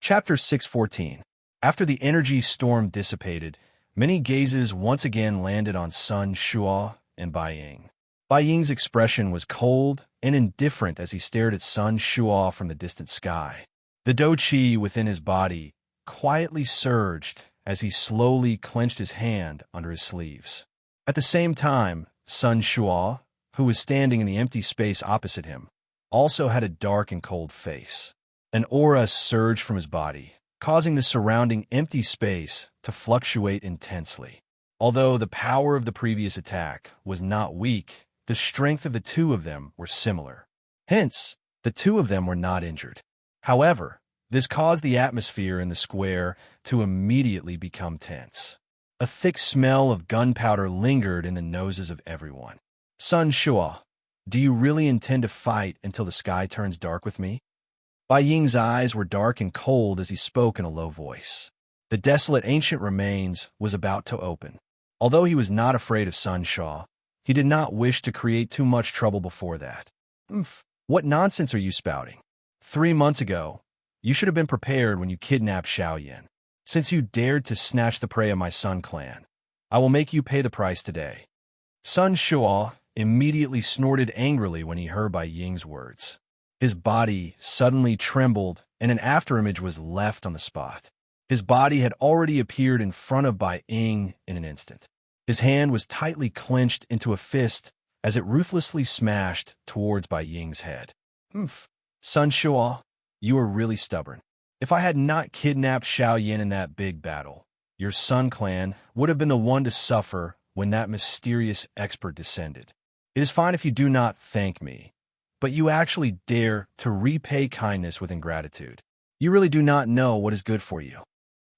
Chapter 614. After the energy storm dissipated, many gazes once again landed on Sun Shuo and Bai Ying. Bai Ying's expression was cold and indifferent as he stared at Sun Shuo from the distant sky. The Do Chi within his body quietly surged as he slowly clenched his hand under his sleeves. At the same time, Sun Shuo, who was standing in the empty space opposite him, also had a dark and cold face. An aura surged from his body, causing the surrounding empty space to fluctuate intensely. Although the power of the previous attack was not weak, the strength of the two of them were similar. Hence, the two of them were not injured. However, this caused the atmosphere in the square to immediately become tense. A thick smell of gunpowder lingered in the noses of everyone. Sun Shuo, do you really intend to fight until the sky turns dark with me? Bai Ying's eyes were dark and cold as he spoke in a low voice. The desolate ancient remains was about to open. Although he was not afraid of Sun Shuo, he did not wish to create too much trouble before that. What nonsense are you spouting? 3 months ago, you should have been prepared when you kidnapped Xiaoyan. Since you dared to snatch the prey of my Sun clan, I will make you pay the price today. Sun Shuo immediately snorted angrily when he heard Bai Ying's words. His body suddenly trembled, and an afterimage was left on the spot. His body had already appeared in front of Bai Ying in an instant. His hand was tightly clenched into a fist as it ruthlessly smashed towards Bai Ying's head. Sun Shuo, you are really stubborn. If I had not kidnapped Xiaoyan in that big battle, your Sun clan would have been the one to suffer when that mysterious expert descended. It is fine if you do not thank me, but you actually dare to repay kindness with ingratitude. You really do not know what is good for you.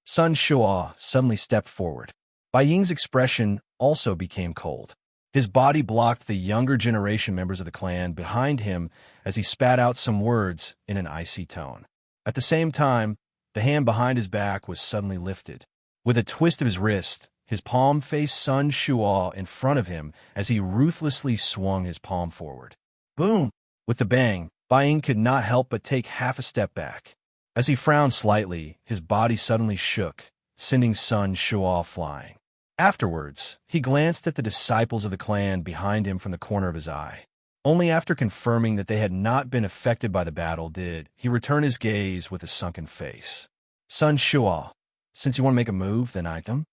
Sun Shuo suddenly stepped forward. Bai Ying's expression also became cold. His body blocked the younger generation members of the clan behind him as he spat out some words in an icy tone. At the same time, the hand behind his back was suddenly lifted. With a twist of his wrist, his palm faced Sun Shuo in front of him as he ruthlessly swung his palm forward. Boom! With the bang, Bai Ying could not help but take half a step back. As he frowned slightly, his body suddenly shook, sending Sun Shuo flying. Afterwards, he glanced at the disciples of the clan behind him from the corner of his eye. Only after confirming that they had not been affected by the battle did he return his gaze with a sunken face. Sun Shuo, since you want to make a move, then I come.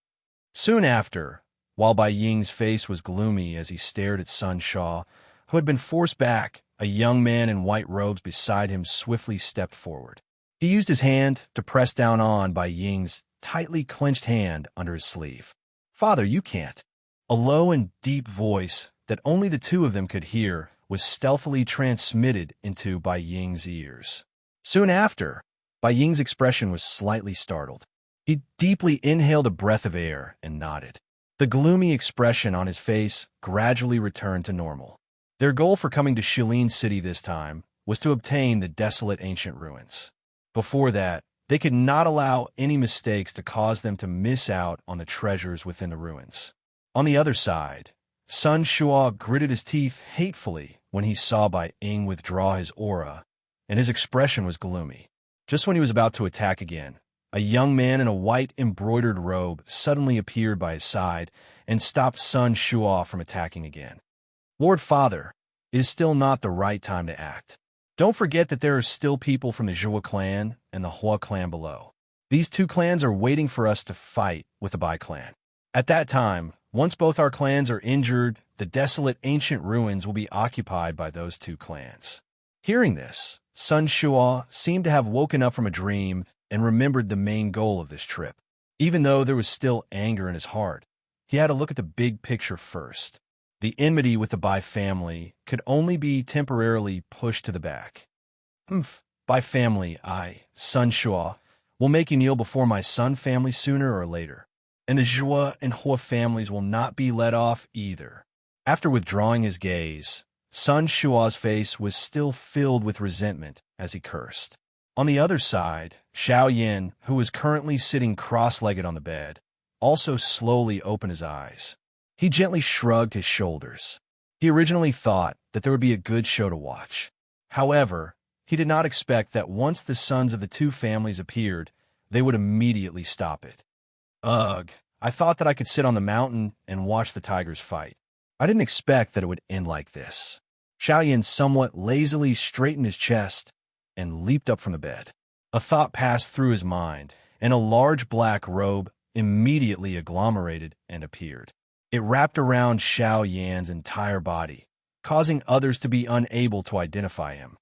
Soon after, while Bai Ying's face was gloomy as he stared at Sun Shuo, who had been forced back, a young man in white robes beside him swiftly stepped forward. He used his hand to press down on Bai Ying's tightly clenched hand under his sleeve. Father, you can't. A low and deep voice that only the two of them could hear was stealthily transmitted into Bai Ying's ears. Soon after, Bai Ying's expression was slightly startled. He deeply inhaled a breath of air and nodded. The gloomy expression on his face gradually returned to normal. Their goal for coming to Shilin City this time was to obtain the desolate ancient ruins. Before that, they could not allow any mistakes to cause them to miss out on the treasures within the ruins. On the other side, Sun Shuo gritted his teeth hatefully when he saw Bai Ying withdraw his aura, and his expression was gloomy. Just when he was about to attack again, a young man in a white embroidered robe suddenly appeared by his side and stopped Sun Shuo from attacking again. Lord Father, it is still not the right time to act. Don't forget that there are still people from the Zhou clan and the Hua clan below. These two clans are waiting for us to fight with the Bai clan. At that time, once both our clans are injured, the desolate ancient ruins will be occupied by those two clans. Hearing this, Sun Shuo seemed to have woken up from a dream and remembered the main goal of this trip. Even though there was still anger in his heart, he had to look at the big picture first. The enmity with the Bai family could only be temporarily pushed to the back. Bai family, Sun Shuo, will make you kneel before my Sun family sooner or later. And the Zhou and Hua families will not be let off either. After withdrawing his gaze, Sun Shuo's face was still filled with resentment as he cursed. On the other side, Xiaoyan, who was currently sitting cross-legged on the bed, also slowly opened his eyes. He gently shrugged his shoulders. He originally thought that there would be a good show to watch. However, he He did not expect that once the sons of the two families appeared, they would immediately stop it. Ugh, I thought that I could sit on the mountain and watch the tigers fight. I didn't expect that it would end like this. Xiaoyan somewhat lazily straightened his chest and leaped up from the bed. A thought passed through his mind, and a large black robe immediately agglomerated and appeared. It wrapped around Xiao Yan's entire body, causing others to be unable to identify him.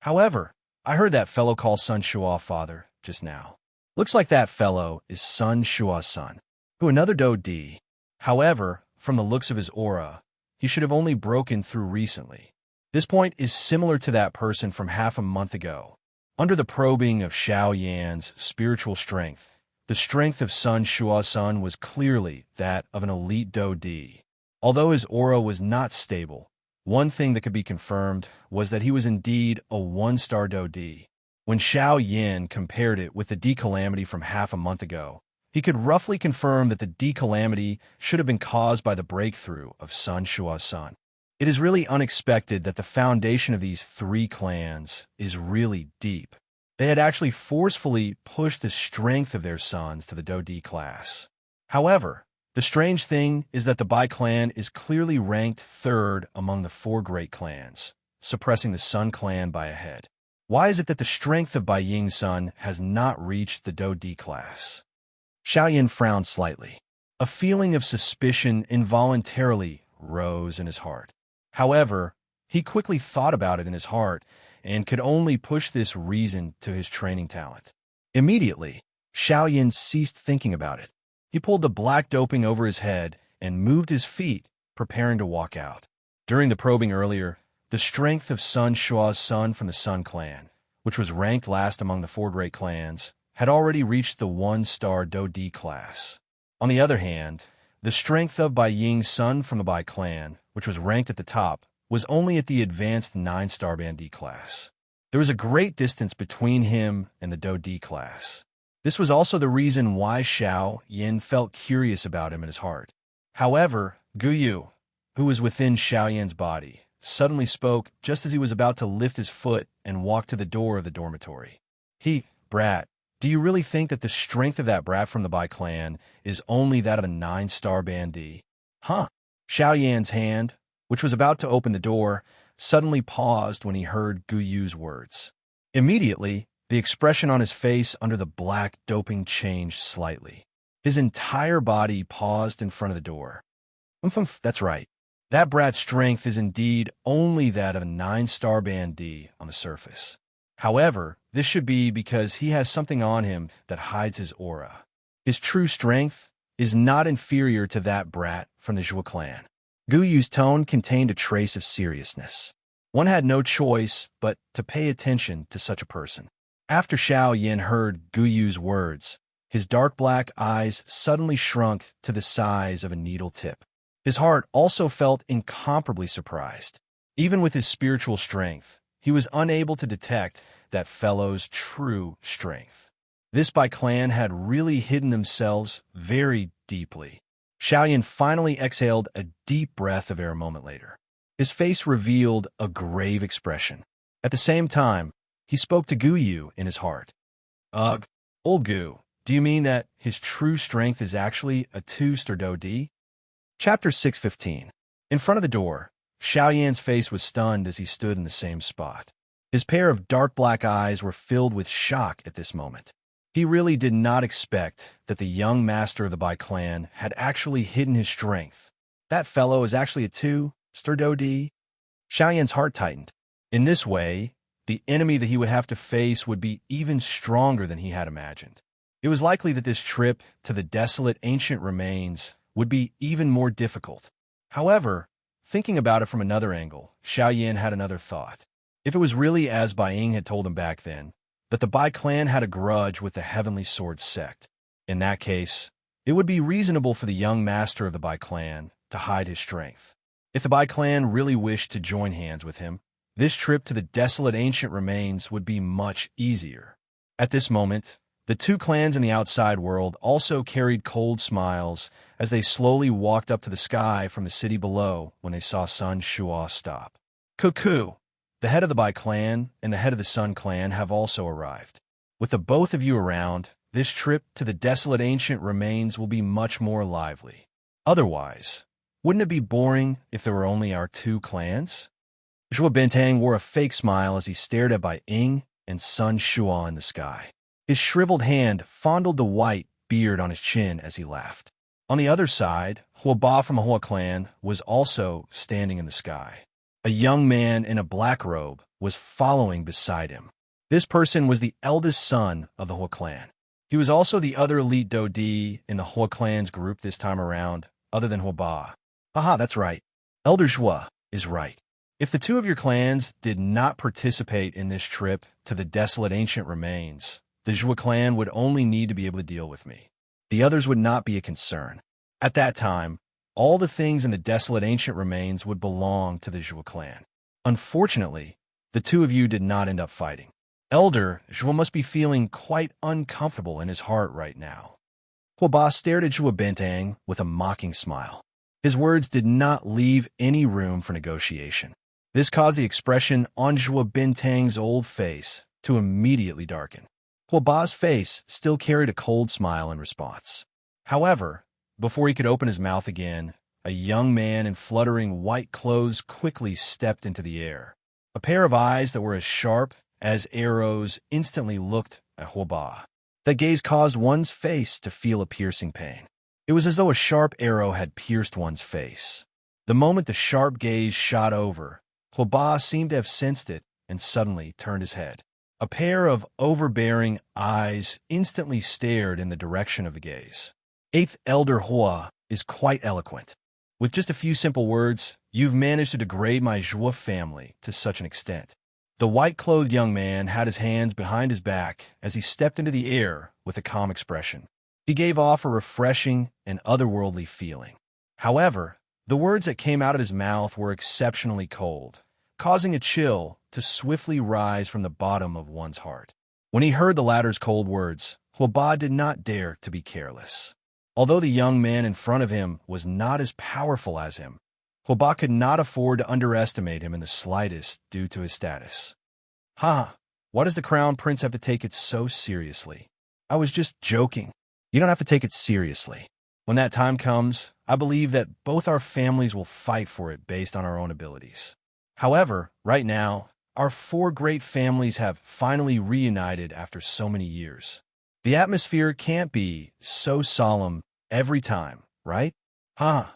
However, I heard that fellow call Sun Shua father just now. Looks like that fellow is Sun Shua's son, who another Do Di. However, from the looks of his aura, he should have only broken through recently. This point is similar to that person from half a month ago. Under the probing of Xiao Yan's spiritual strength, the strength of Sun Shua's son was clearly that of an elite Do Di. Although his aura was not stable, one thing that could be confirmed was that he was indeed a one-star Do Di. When Xiao Yan compared it with the D-calamity from half a month ago, he could roughly confirm that the D-calamity should have been caused by the breakthrough of Sun Shua's son. It is really unexpected that the foundation of these three clans is really deep. They had actually forcefully pushed the strength of their sons to the Do Di class. However, the strange thing is that the Bai clan is clearly ranked third among the four great clans, suppressing the Sun clan by a head. Why is it that the strength of Bai Ying's son has not reached the Do Di class? Xiaoyan frowned slightly. A feeling of suspicion involuntarily rose in his heart. However, he quickly thought about it in his heart and could only push this reason to his training talent. Immediately, Xiaoyan ceased thinking about it. He pulled the black doping over his head and moved his feet, preparing to walk out. During the probing earlier, the strength of Sun Shua's son from the Sun clan, which was ranked last among the four great clans, had already reached the one-star Do Di class. On the other hand, the strength of Bai Ying's son from the Bai clan, which was ranked at the top, was only at the advanced 9-star Band class. There was a great distance between him and the Do Di class. This was also the reason why Xiao Yan felt curious about him in his heart. However, Gu Yu, who was within Xiao Yan's body, suddenly spoke just as he was about to lift his foot and walk to the door of the dormitory. Brat, do you really think that the strength of that brat from the Bai clan is only that of a 9-star Band? Huh? Xiao Yan's hand, which was about to open the door, suddenly paused when he heard Gu Yu's words. Immediately, the expression on his face under the black doping changed slightly. His entire body paused in front of the door. That's right. That brat's strength is indeed only that of a 9-star Band on the surface. However, this should be because he has something on him that hides his aura. His true strength is not inferior to that brat from the Zhou clan. Gu Yu's tone contained a trace of seriousness. One had no choice but to pay attention to such a person. After Xiao Yan heard Gu Yu's words, his dark black eyes suddenly shrunk to the size of a needle tip. His heart also felt incomparably surprised. Even with his spiritual strength, he was unable to detect that fellow's true strength. This Bai clan had really hidden themselves very deeply. Xiao Yan finally exhaled a deep breath of air a moment later. His face revealed a grave expression. At the same time, he spoke to Gu Yu in his heart. Ugh, old Gu, do you mean that his true strength is actually a 2-star Do Di? Chapter 615. In front of the door, Xiao Yan's face was stunned as he stood in the same spot. His pair of dark black eyes were filled with shock at this moment. He really did not expect that the young master of the Bai clan had actually hidden his strength. That fellow is actually a 2-star Do Di? Xiao Yan's heart tightened. In this way, the enemy that he would have to face would be even stronger than he had imagined. It was likely that this trip to the desolate ancient remains would be even more difficult. However, thinking about it from another angle, Xiao Yan had another thought. If it was really as Bai Ying had told him back then, that the Bai clan had a grudge with the Heavenly Sword sect, in that case, it would be reasonable for the young master of the Bai clan to hide his strength. If the Bai clan really wished to join hands with him, this trip to the desolate ancient remains would be much easier. At this moment, the two clans in the outside world also carried cold smiles as they slowly walked up to the sky from the city below when they saw Sun Shua stop. Cuckoo! The head of the Bai clan and the head of the Sun clan have also arrived. With the both of you around, this trip to the desolate ancient remains will be much more lively. Otherwise, wouldn't it be boring if there were only our two clans? Zhuo Bintang wore a fake smile as he stared at Bai Ying and Sun Shua in the sky. His shriveled hand fondled the white beard on his chin as he laughed. On the other side, Hua Ba from the Hua clan was also standing in the sky. A young man in a black robe was following beside him. This person was the eldest son of the Hua clan. He was also the other elite Dodi in the Hua clan's group this time around, other than Hua Ba. Haha, that's right. Elder Zhua is right. If the two of your clans did not participate in this trip to the desolate ancient remains, the Zhua clan would only need to be able to deal with me. The others would not be a concern. At that time, all the things in the desolate ancient remains would belong to the Zhua clan. Unfortunately, the two of you did not end up fighting. Elder Zhua must be feeling quite uncomfortable in his heart right now. Hua Ba stared at Zhua Bintang with a mocking smile. His words did not leave any room for negotiation. This caused the expression on Zhua Bintang's old face to immediately darken. Hua Ba's face still carried a cold smile in response. However, before he could open his mouth again, a young man in fluttering white clothes quickly stepped into the air. A pair of eyes that were as sharp as arrows instantly looked at Hua Ba. That gaze caused one's face to feel a piercing pain. It was as though a sharp arrow had pierced one's face. The moment the sharp gaze shot over, Hua Ba seemed to have sensed it and suddenly turned his head. A pair of overbearing eyes instantly stared in the direction of the gaze. Eighth Elder Hua is quite eloquent. With just a few simple words, you've managed to degrade my Zhua family to such an extent. The white-clothed young man had his hands behind his back as he stepped into the air with a calm expression. He gave off a refreshing and otherworldly feeling. However, the words that came out of his mouth were exceptionally cold, causing a chill to swiftly rise from the bottom of one's heart. When he heard the latter's cold words, Hua Ba did not dare to be careless. Although the young man in front of him was not as powerful as him, Hua Ba could not afford to underestimate him in the slightest due to his status. Why does the Crown Prince have to take it so seriously? I was just joking. You don't have to take it seriously. When that time comes, I believe that both our families will fight for it based on our own abilities. However, right now, our four great families have finally reunited after so many years. The atmosphere can't be so solemn every time, right? Hua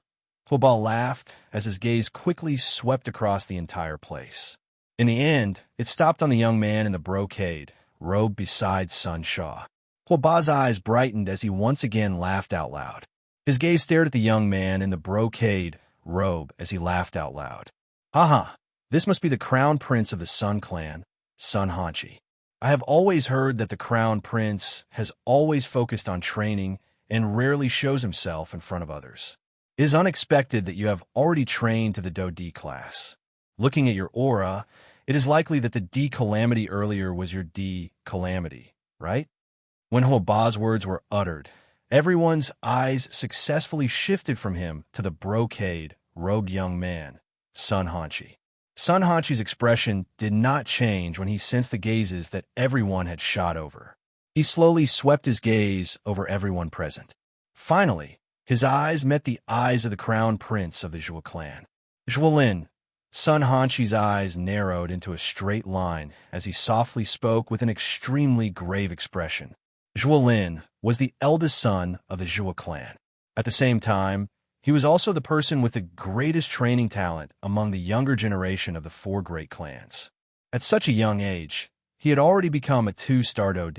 Ba laughed as his gaze quickly swept across the entire place. In the end, it stopped on the young man in the brocade, robed beside Sun Shua. Hua Ba's eyes brightened as he once again laughed out loud. His gaze stared at the young man in the brocade robe as he laughed out loud. This must be the Crown Prince of the Sun Clan, Sun Hanchi. I have always heard that the Crown Prince has always focused on training and rarely shows himself in front of others. It is unexpected that you have already trained to the Do-D class. Looking at your aura, it is likely that the D Calamity earlier was your D Calamity, right? When Hua Ba's words were uttered, everyone's eyes successfully shifted from him to the brocade-robed young man, Sun Hanchi. Sun Hanchi's expression did not change when he sensed the gazes that everyone had shot over. He slowly swept his gaze over everyone present. Finally, his eyes met the eyes of the Crown Prince of the Zhua clan. Zhuolin, Sun Hanchi's eyes narrowed into a straight line as he softly spoke with an extremely grave expression. Zhuolin was the eldest son of the Zhua clan. At the same time, he was also the person with the greatest training talent among the younger generation of the four great clans. At such a young age, he had already become a 2-star OD.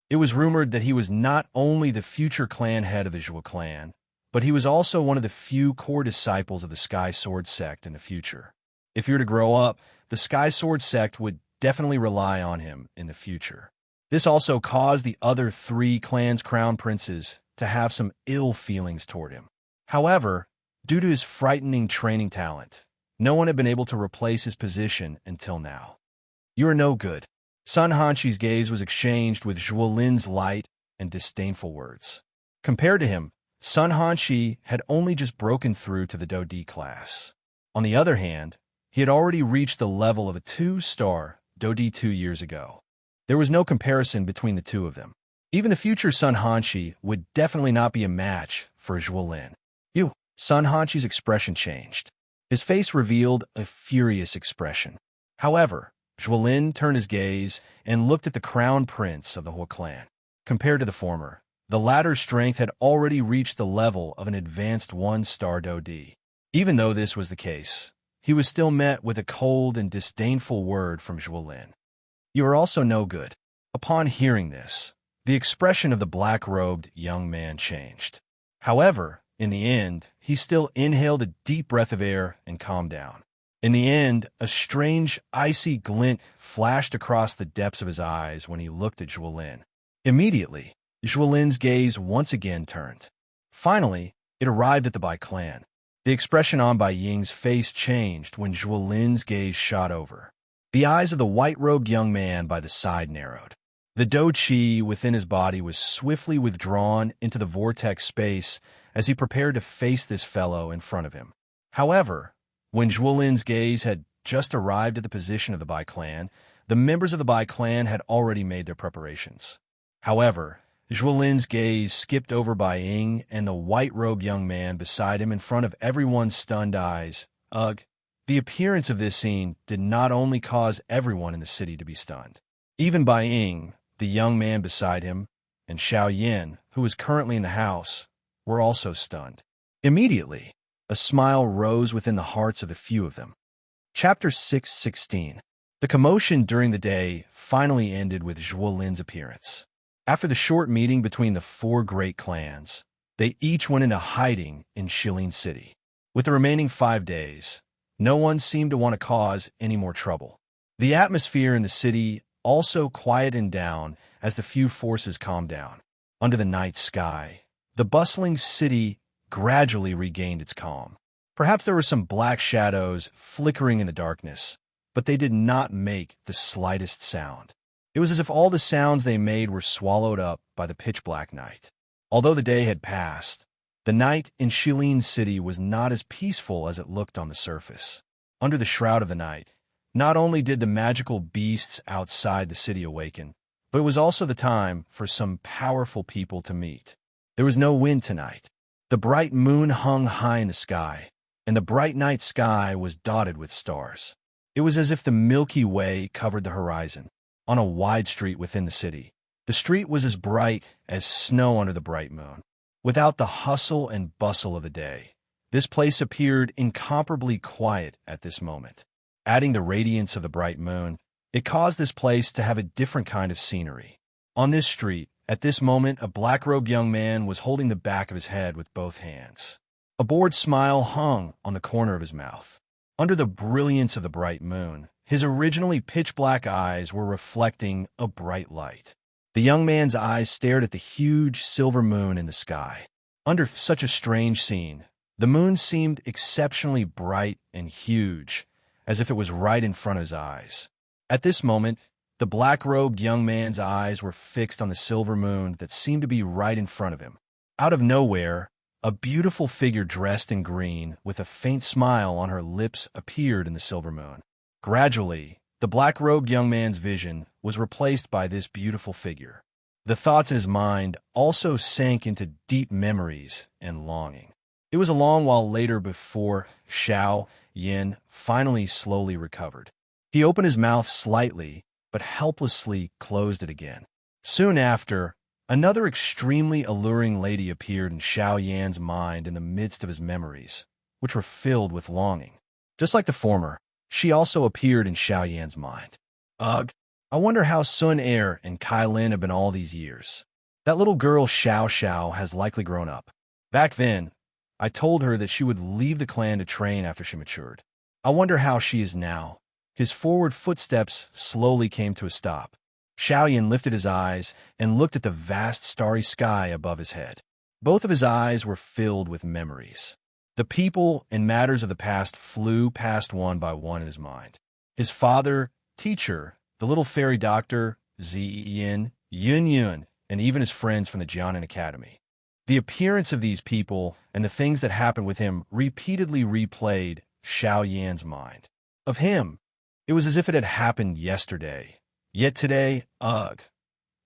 It was rumored that he was not only the future clan head of the Zhua clan, but he was also one of the few core disciples of the Sky Sword sect in the future. If he were to grow up, the Sky Sword sect would definitely rely on him in the future. This also caused the other 3 clans' crown princes to have some ill feelings toward him. However, due to his frightening training talent, no one had been able to replace his position until now. You are no good. Sun Hanchi's gaze was exchanged with Zhuolin's light and disdainful words. Compared to him, Sun Hanchi had only just broken through to the Do-D class. On the other hand, he had already reached the level of a 2-star Dodi 2 years ago. There was no comparison between the two of them. Even the future Sun Hanshi would definitely not be a match for Zhuolin. Sun Hanshi's expression changed. His face revealed a furious expression. However, Zhuolin turned his gaze and looked at the crown prince of the whole clan. Compared to the former, the latter's strength had already reached the level of an advanced 1-star Dodi. Even though this was the case, he was still met with a cold and disdainful word from Zhuolin. "You are also no good." Upon hearing this, the expression of the black-robed young man changed. However, in the end, he still inhaled a deep breath of air and calmed down. In the end, a strange, icy glint flashed across the depths of his eyes when he looked at Zhuolin. Immediately, Zhuolin's gaze once again turned. Finally, it arrived at the Bai clan. The expression on Bai Ying's face changed when Zhuolin's gaze shot over. The eyes of the white-robed young man by the side narrowed. The Do Chi within his body was swiftly withdrawn into the vortex space as he prepared to face this fellow in front of him. However, when Zhuolin's gaze had just arrived at the position of the Bai clan, the members of the Bai clan had already made their preparations. However, Zhuolin's gaze skipped over Bai Ying and the white-robed young man beside him in front of everyone's stunned eyes. Ugh! The appearance of this scene did not only cause everyone in the city to be stunned. Even Bai Ying, the young man beside him, and Xiao Yin, who was currently in the house, were also stunned. Immediately, a smile rose within the hearts of the few of them. Chapter 6:16. The commotion during the day finally ended with Zhuolin's appearance. After the short meeting between the 4 great clans, they each went into hiding in Shilin City. With the remaining 5 days, no one seemed to want to cause any more trouble. The atmosphere in the city also quietened down as the few forces calmed down. Under the night sky, the bustling city gradually regained its calm. Perhaps there were some black shadows flickering in the darkness, but they did not make the slightest sound. It was as if all the sounds they made were swallowed up by the pitch-black night. Although the day had passed, the night in Shilin City was not as peaceful as it looked on the surface. Under the shroud of the night, not only did the magical beasts outside the city awaken, but it was also the time for some powerful people to meet. There was no wind tonight. The bright moon hung high in the sky, and the bright night sky was dotted with stars. It was as if the Milky Way covered the horizon. On a wide street within the city, the street was as bright as snow under the bright moon. Without the hustle and bustle of the day, this place appeared incomparably quiet at this moment. Adding the radiance of the bright moon, it caused this place to have a different kind of scenery. On this street, at this moment, a black-robed young man was holding the back of his head with both hands. A bored smile hung on the corner of his mouth. Under the brilliance of the bright moon, his originally pitch-black eyes were reflecting a bright light. The young man's eyes stared at the huge silver moon in the sky. Under such a strange scene, the moon seemed exceptionally bright and huge, as if it was right in front of his eyes. At this moment, the black-robed young man's eyes were fixed on the silver moon that seemed to be right in front of him. Out of nowhere, a beautiful figure dressed in green with a faint smile on her lips appeared in the silver moon. Gradually, the black-robed young man's vision was replaced by this beautiful figure. The thoughts in his mind also sank into deep memories and longing. It was a long while later before Xiao Yin finally slowly recovered. He opened his mouth slightly, but helplessly closed it again. Soon after, another extremely alluring lady appeared in Xiao Yan's mind in the midst of his memories, which were filled with longing. Just like the former, she also appeared in Xiao Yan's mind. Ugh, I wonder how Sun Er and Kai Lin have been all these years. That little girl Xiao Xiao has likely grown up. Back then, I told her that she would leave the clan to train after she matured. I wonder how she is now. His forward footsteps slowly came to a stop. Xiao Yan lifted his eyes and looked at the vast starry sky above his head. Both of his eyes were filled with memories. The people and matters of the past flew past one by one in his mind. His father, teacher, the little fairy doctor, Zi Yun, and even his friends from the Jianan Academy. The appearance of these people and the things that happened with him repeatedly replayed Xiao Yan's mind. Of him, it was as if it had happened yesterday. Yet today, ugh.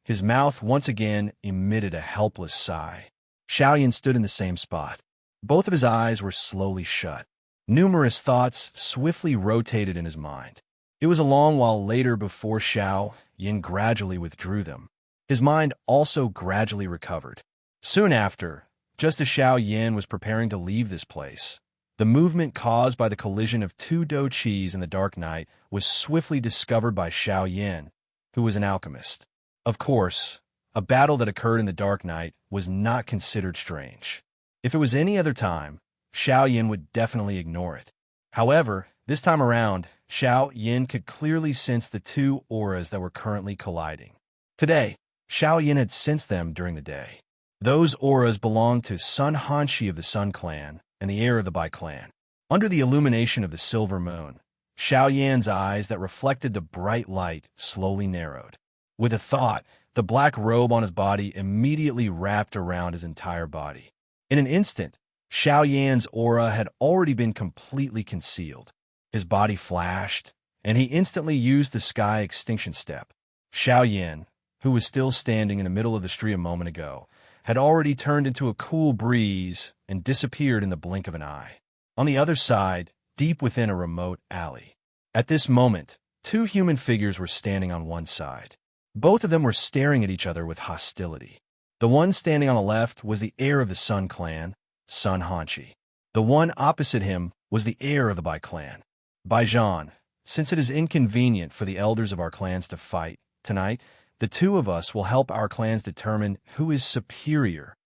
His mouth once again emitted a helpless sigh. Xiaoyan stood in the same spot. Both of his eyes were slowly shut. Numerous thoughts swiftly rotated in his mind. It was a long while later before Xiao Yin gradually withdrew them. His mind also gradually recovered. Soon after, just as Xiao Yin was preparing to leave this place, the movement caused by the collision of two dou qis in the dark night was swiftly discovered by Xiao Yin, who was an alchemist. Of course, a battle that occurred in the dark night was not considered strange. If it was any other time, Xiao Yin would definitely ignore it. However, this time around, Xiao Yin could clearly sense the two auras that were currently colliding. Today, Xiao Yin had sensed them during the day. Those auras belonged to Sun Hanshi of the Sun Clan and the heir of the Bai Clan. Under the illumination of the silver moon, Xiao Yan's eyes that reflected the bright light slowly narrowed. With a thought, the black robe on his body immediately wrapped around his entire body. In an instant, Xiao Yan's aura had already been completely concealed. His body flashed, and he instantly used the sky extinction step. Xiao Yan, who was still standing in the middle of the street a moment ago, had already turned into a cool breeze and disappeared in the blink of an eye. On the other side, deep within a remote alley. At this moment, two human figures were standing on one side. Both of them were staring at each other with hostility. The one standing on the left was the heir of the Sun Clan, Sun Hanshi. The one opposite him was the heir of the Bai Clan. Baijan, since it is inconvenient for the elders of our clans to fight, tonight, the two of us will help our clans determine who is superior.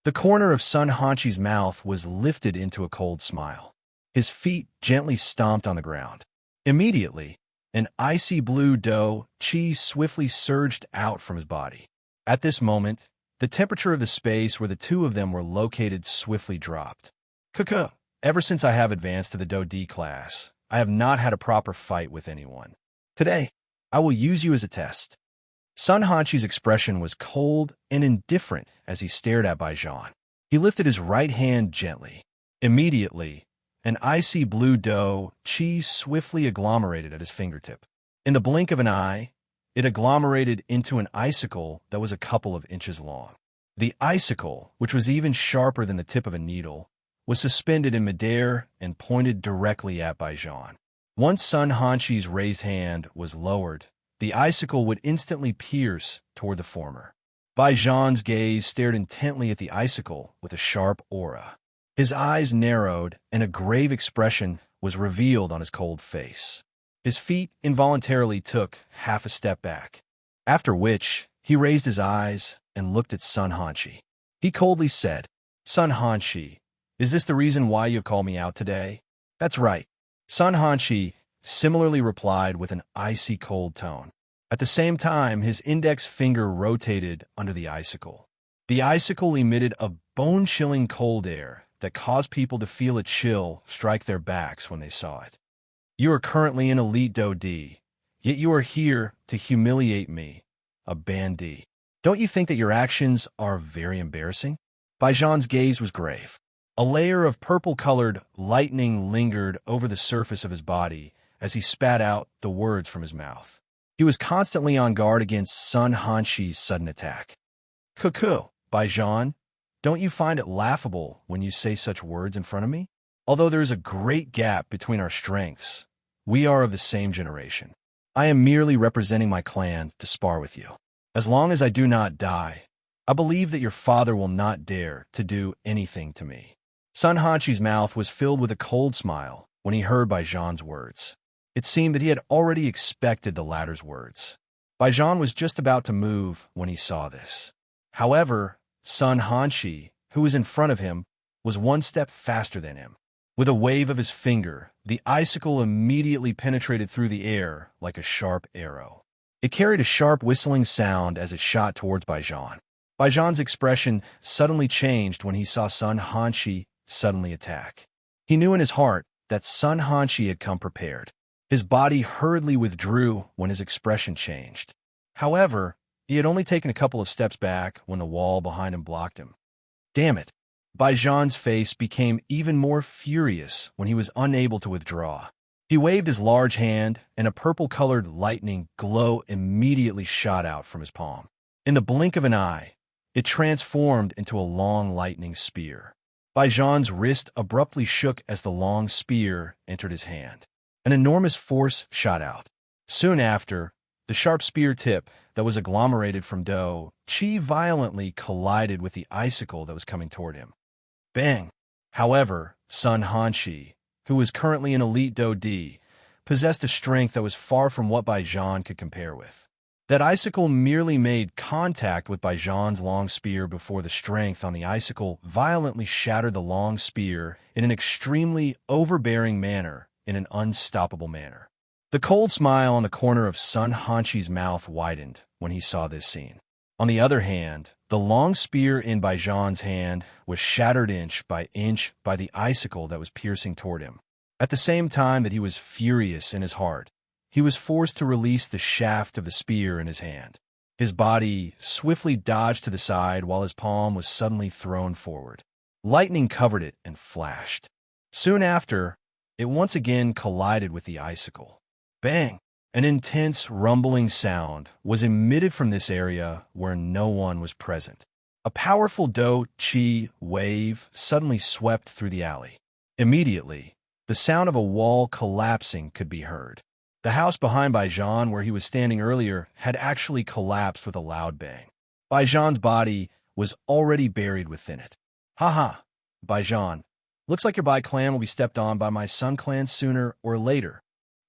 The corner of Sun Hanshi's mouth was lifted into a cold smile. His feet gently stomped on the ground. Immediately, an icy blue dou qi swiftly surged out from his body. At this moment, the temperature of the space where the two of them were located swiftly dropped. Kuku, ever since I have advanced to the dou D class, I have not had a proper fight with anyone. Today, I will use you as a test. Sun Hanshi's expression was cold and indifferent as he stared at Baijan. He lifted his right hand gently. Immediately, an icy blue dou qi swiftly agglomerated at his fingertip. In the blink of an eye, it agglomerated into an icicle that was a couple of inches long. The icicle, which was even sharper than the tip of a needle, was suspended in midair and pointed directly at Baijan. Once Sun Hanshi's raised hand was lowered, the icicle would instantly pierce toward the former. Baijan's gaze stared intently at the icicle with a sharp aura. His eyes narrowed, and a grave expression was revealed on his cold face. His feet involuntarily took half a step back, after which he raised his eyes and looked at Sun Hanshi. He coldly said, "Sun Hanshi, is this the reason why you have called me out today?" "That's right." Sun Hanshi similarly replied with an icy cold tone. At the same time, his index finger rotated under the icicle. The icicle emitted a bone-chilling cold air that caused people to feel a chill strike their backs when they saw it. "You are currently in Elite Dou D, yet you are here to humiliate me, a bandit. Don't you think that your actions are very embarrassing?" Baijan's gaze was grave. A layer of purple-colored lightning lingered over the surface of his body as he spat out the words from his mouth. He was constantly on guard against Sun Hanshi's sudden attack. "Kuku, Baijan, don't you find it laughable when you say such words in front of me? Although there is a great gap between our strengths, we are of the same generation. I am merely representing my clan to spar with you. As long as I do not die, I believe that your father will not dare to do anything to me." Sun Hanshi's mouth was filled with a cold smile when he heard Baijan's words. It seemed that he had already expected the latter's words. Baijan was just about to move when he saw this. However, Sun Hanshi, who was in front of him, was one step faster than him. With a wave of his finger, the icicle immediately penetrated through the air like a sharp arrow. It carried a sharp whistling sound as it shot towards Baijan. Baijan's expression suddenly changed when he saw Sun Hanshi suddenly attack. He knew in his heart that Sun Hanshi had come prepared. His body hurriedly withdrew when his expression changed. However, he had only taken a couple of steps back when the wall behind him blocked him. Damn it! Baijan's face became even more furious when he was unable to withdraw. He waved his large hand, and a purple-colored lightning glow immediately shot out from his palm. In the blink of an eye, it transformed into a long lightning spear. Baijan's wrist abruptly shook as the long spear entered his hand. An enormous force shot out. Soon after, the sharp spear tip that was agglomerated from dough, Qi violently collided with the icicle that was coming toward him. Bang! However, Sun Hanshi, who was currently in Elite Do D, possessed a strength that was far from what Baijan could compare with. That icicle merely made contact with Baijan's long spear before the strength on the icicle violently shattered the long spear in an extremely overbearing manner, in an unstoppable manner. The cold smile on the corner of Sun Hanshi's mouth widened when he saw this scene. On the other hand, the long spear in Baijan's hand was shattered inch by the icicle that was piercing toward him. At the same time that he was furious in his heart, he was forced to release the shaft of the spear in his hand. His body swiftly dodged to the side while his palm was suddenly thrown forward. Lightning covered it and flashed. Soon after, it once again collided with the icicle. Bang! An intense rumbling sound was emitted from this area where no one was present. A powerful Do-Chi wave suddenly swept through the alley. Immediately, the sound of a wall collapsing could be heard. The house behind Baijan, where he was standing earlier, had actually collapsed with a loud bang. Baijan's body was already buried within it. Ha! Baijan, looks like your Bai clan will be stepped on by my Sun clan sooner or later.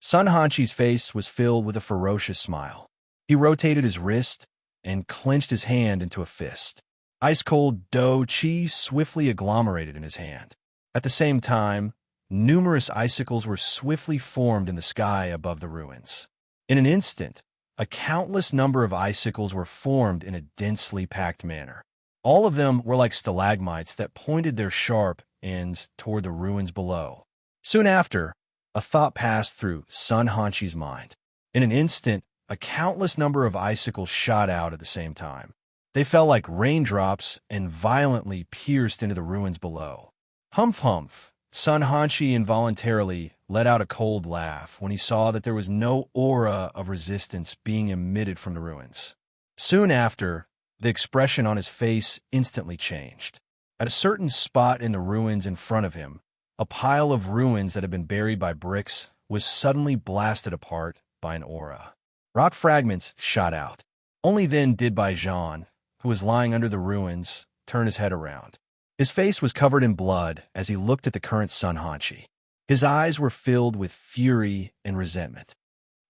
Sun Hanshi's face was filled with a ferocious smile. He rotated his wrist and clenched his hand into a fist. Ice-cold Do-Chi swiftly agglomerated in his hand. At the same time, numerous icicles were swiftly formed in the sky above the ruins. In an instant, a countless number of icicles were formed in a densely packed manner. All of them were like stalagmites that pointed their sharp ends toward the ruins below. Soon after, a thought passed through Sun Hanshi's mind. In an instant, a countless number of icicles shot out at the same time. They fell like raindrops and violently pierced into the ruins below. Humph! Sun Hanshi involuntarily let out a cold laugh when he saw that there was no aura of resistance being emitted from the ruins. Soon after, the expression on his face instantly changed. At a certain spot in the ruins in front of him, a pile of ruins that had been buried by bricks was suddenly blasted apart by an aura. Rock fragments shot out. Only then did Baijan, who was lying under the ruins, turn his head around. His face was covered in blood as he looked at the current Sun Hanshi. His eyes were filled with fury and resentment.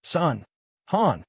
Sun, Han,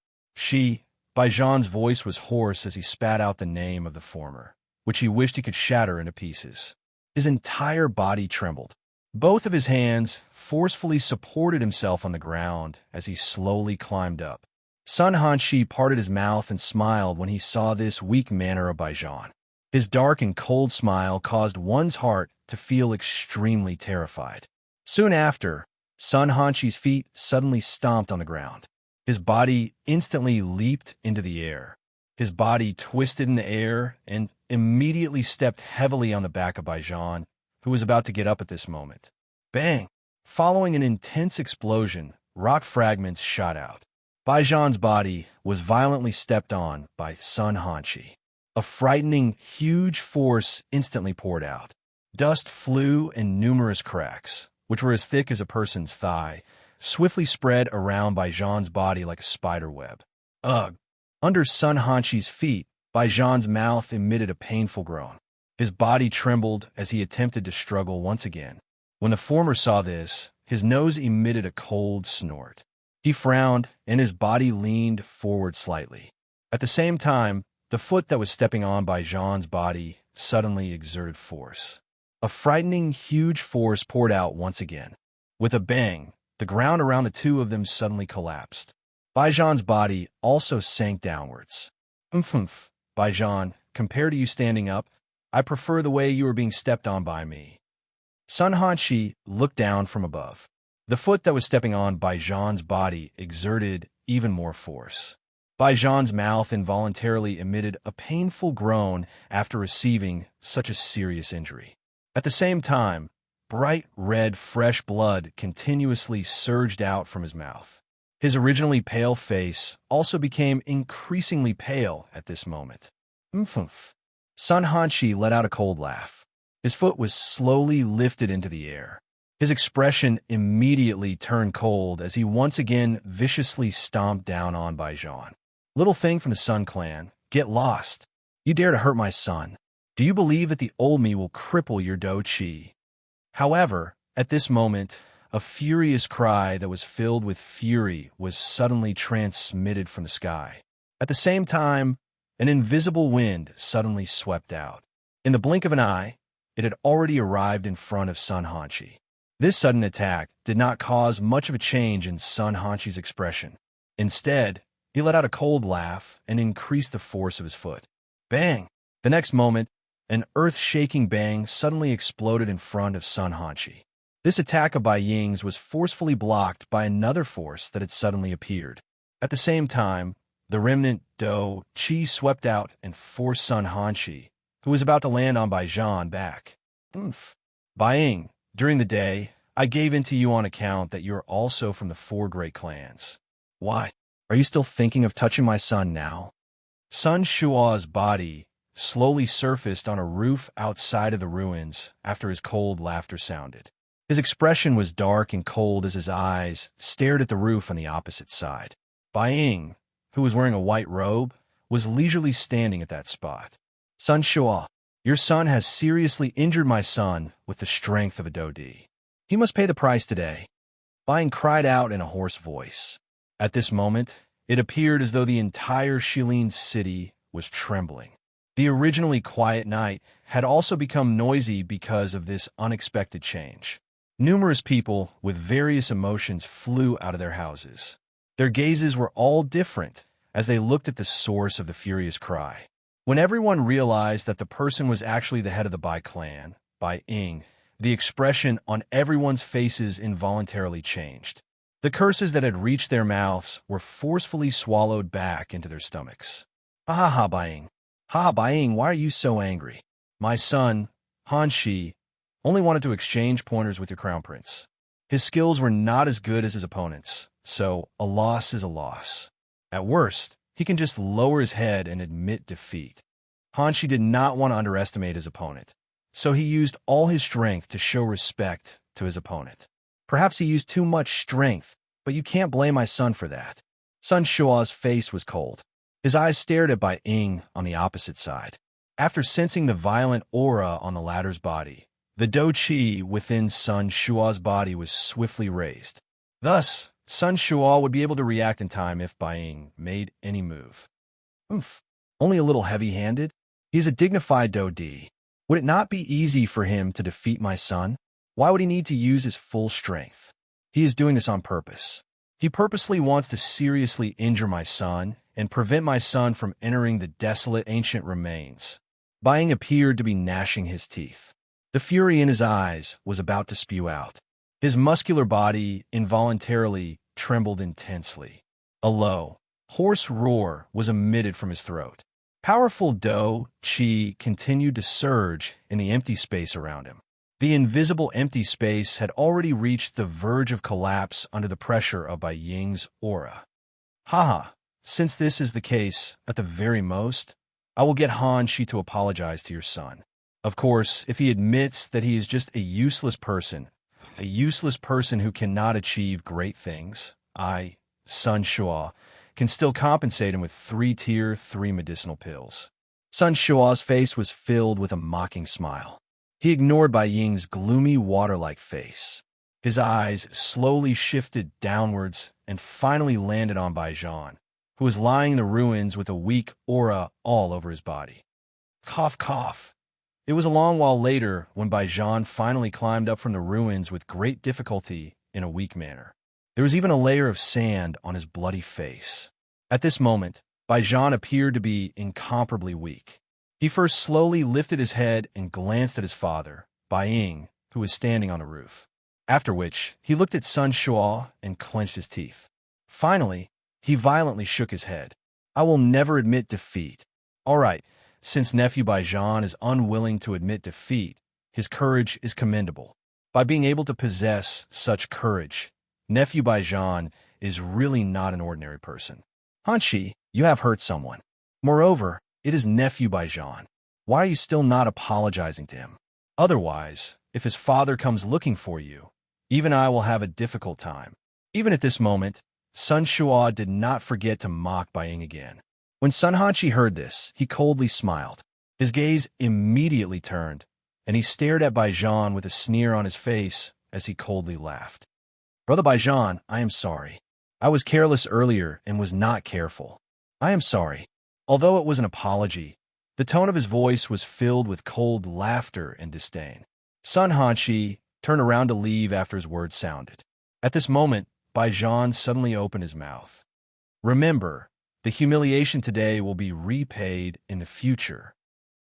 Baijan's voice was hoarse as he spat out the name of the former, which he wished he could shatter into pieces. His entire body trembled. Both of his hands forcefully supported himself on the ground as he slowly climbed up. Sun Hanshi parted his mouth and smiled when he saw this weak manner of Baijan. His dark and cold smile caused one's heart to feel extremely terrified. Soon after, Sun Hanshi's feet suddenly stomped on the ground. His body instantly leaped into the air. His body twisted in the air and immediately stepped heavily on the back of Baijan, who was about to get up at this moment. Bang! Following an intense explosion, rock fragments shot out. Baijan's body was violently stepped on by Sun Hanshi. A frightening, huge force instantly poured out. Dust flew and numerous cracks, which were as thick as a person's thigh, swiftly spread around Baijan's body like a spider web. Ugh! Under Sun Hanshi's feet, Baijan's mouth emitted a painful groan. His body trembled as he attempted to struggle once again. When the former saw this, his nose emitted a cold snort. He frowned, and his body leaned forward slightly. At the same time, the foot that was stepping on Baijan's body suddenly exerted force. A frightening, huge force poured out once again. With a bang, the ground around the two of them suddenly collapsed. Baijan's body also sank downwards. Baijan, compared to you standing up, I prefer the way you are being stepped on by me. Sun Hanshi looked down from above. The foot that was stepping on Baijan's body exerted even more force. Baijan's mouth involuntarily emitted a painful groan after receiving such a serious injury. At the same time, bright red fresh blood continuously surged out from his mouth. His originally pale face also became increasingly pale at this moment. Mmph. Sun Hanshi let out a cold laugh. His foot was slowly lifted into the air. His expression immediately turned cold as he once again viciously stomped down on Baijan. Little thing from the Sun clan, get lost. You dare to hurt my son. Do you believe that the old me will cripple your Do Chi? However, at this moment, a furious cry that was filled with fury was suddenly transmitted from the sky. At the same time, an invisible wind suddenly swept out. In the blink of an eye, it had already arrived in front of Sun Hanshi. This sudden attack did not cause much of a change in Sun Hanshi's expression. Instead, he let out a cold laugh and increased the force of his foot. Bang! The next moment, an earth-shaking bang suddenly exploded in front of Sun Hanshi. This attack of Bai Ying's was forcefully blocked by another force that had suddenly appeared. At the same time, the remnant Do Chi swept out and forced Sun Hanshi, who was about to land on Baijan, back. Bai Ying, during the day, I gave in to you on account that you are also from the 4 great clans. Why? Are you still thinking of touching my son now? Sun Shua's body slowly surfaced on a roof outside of the ruins after his cold laughter sounded. His expression was dark and cold as his eyes stared at the roof on the opposite side. Bai Ying, who was wearing a white robe, was leisurely standing at that spot. Sun Shua, your son has seriously injured my son with the strength of a Dodi. He must pay the price today. Bai Ying cried out in a hoarse voice. At this moment, it appeared as though the entire Shilin city was trembling. The originally quiet night had also become noisy because of this unexpected change. Numerous people with various emotions flew out of their houses. Their gazes were all different as they looked at the source of the furious cry. When everyone realized that the person was actually the head of the Bai clan, Bai Ying, the expression on everyone's faces involuntarily changed. The curses that had reached their mouths were forcefully swallowed back into their stomachs. Ha ha ha, Bai Ying. Ha ha, Bai Ying, why are you so angry? My son, Hanshi, only wanted to exchange pointers with your crown prince. His skills were not as good as his opponent's, so a loss is a loss. At worst, he can just lower his head and admit defeat. Hanshi did not want to underestimate his opponent, so he used all his strength to show respect to his opponent. Perhaps he used too much strength, but you can't blame my son for that. Sun Shua's face was cold. His eyes stared at Bai Ying on the opposite side. After sensing the violent aura on the latter's body, the Do Chi within Sun Shua's body was swiftly raised. Thus, Sun Shua would be able to react in time if Bai Ying made any move. Only a little heavy-handed? He is a dignified Do Di. Would it not be easy for him to defeat my son? Why would he need to use his full strength? He is doing this on purpose. He purposely wants to seriously injure my son and prevent my son from entering the desolate ancient remains. Bai Ying appeared to be gnashing his teeth. The fury in his eyes was about to spew out. His muscular body involuntarily trembled intensely. A low, hoarse roar was emitted from his throat. Powerful Do Chi continued to surge in the empty space around him. The invisible empty space had already reached the verge of collapse under the pressure of Bai Ying's aura. Haha, since this is the case, at the very most, I will get Hanshi to apologize to your son. Of course, if he admits that he is just a useless person who cannot achieve great things, I, Sun Shua, can still compensate him with 3 tier 3 medicinal pills. Sun Shua's face was filled with a mocking smile. He ignored Bai Ying's gloomy water-like face. His eyes slowly shifted downwards and finally landed on Baijan, who was lying in the ruins with a weak aura all over his body. Cough, cough. It was a long while later when Baijan finally climbed up from the ruins with great difficulty in a weak manner. There was even a layer of sand on his bloody face. At this moment, Baijan appeared to be incomparably weak. He first slowly lifted his head and glanced at his father, Bai Ying, who was standing on the roof. After which, he looked at Sun Shua and clenched his teeth. Finally, he violently shook his head. I will never admit defeat. All right, since nephew Baijan is unwilling to admit defeat, his courage is commendable. By being able to possess such courage, nephew Baijan is really not an ordinary person. Hanshi, you have hurt someone. Moreover, it is nephew Baijan. Why are you still not apologizing to him? Otherwise, if his father comes looking for you, even I will have a difficult time. Even at this moment, Sun Shua did not forget to mock Bai Ying again. When Sun Hanshi heard this, he coldly smiled. His gaze immediately turned, and he stared at Baijan with a sneer on his face as he coldly laughed. Brother Baijan, I am sorry. I was careless earlier and was not careful. I am sorry. Although it was an apology, the tone of his voice was filled with cold laughter and disdain. Sun Hanshi turned around to leave after his words sounded. At this moment, Baijan suddenly opened his mouth. Remember, the humiliation today will be repaid in the future.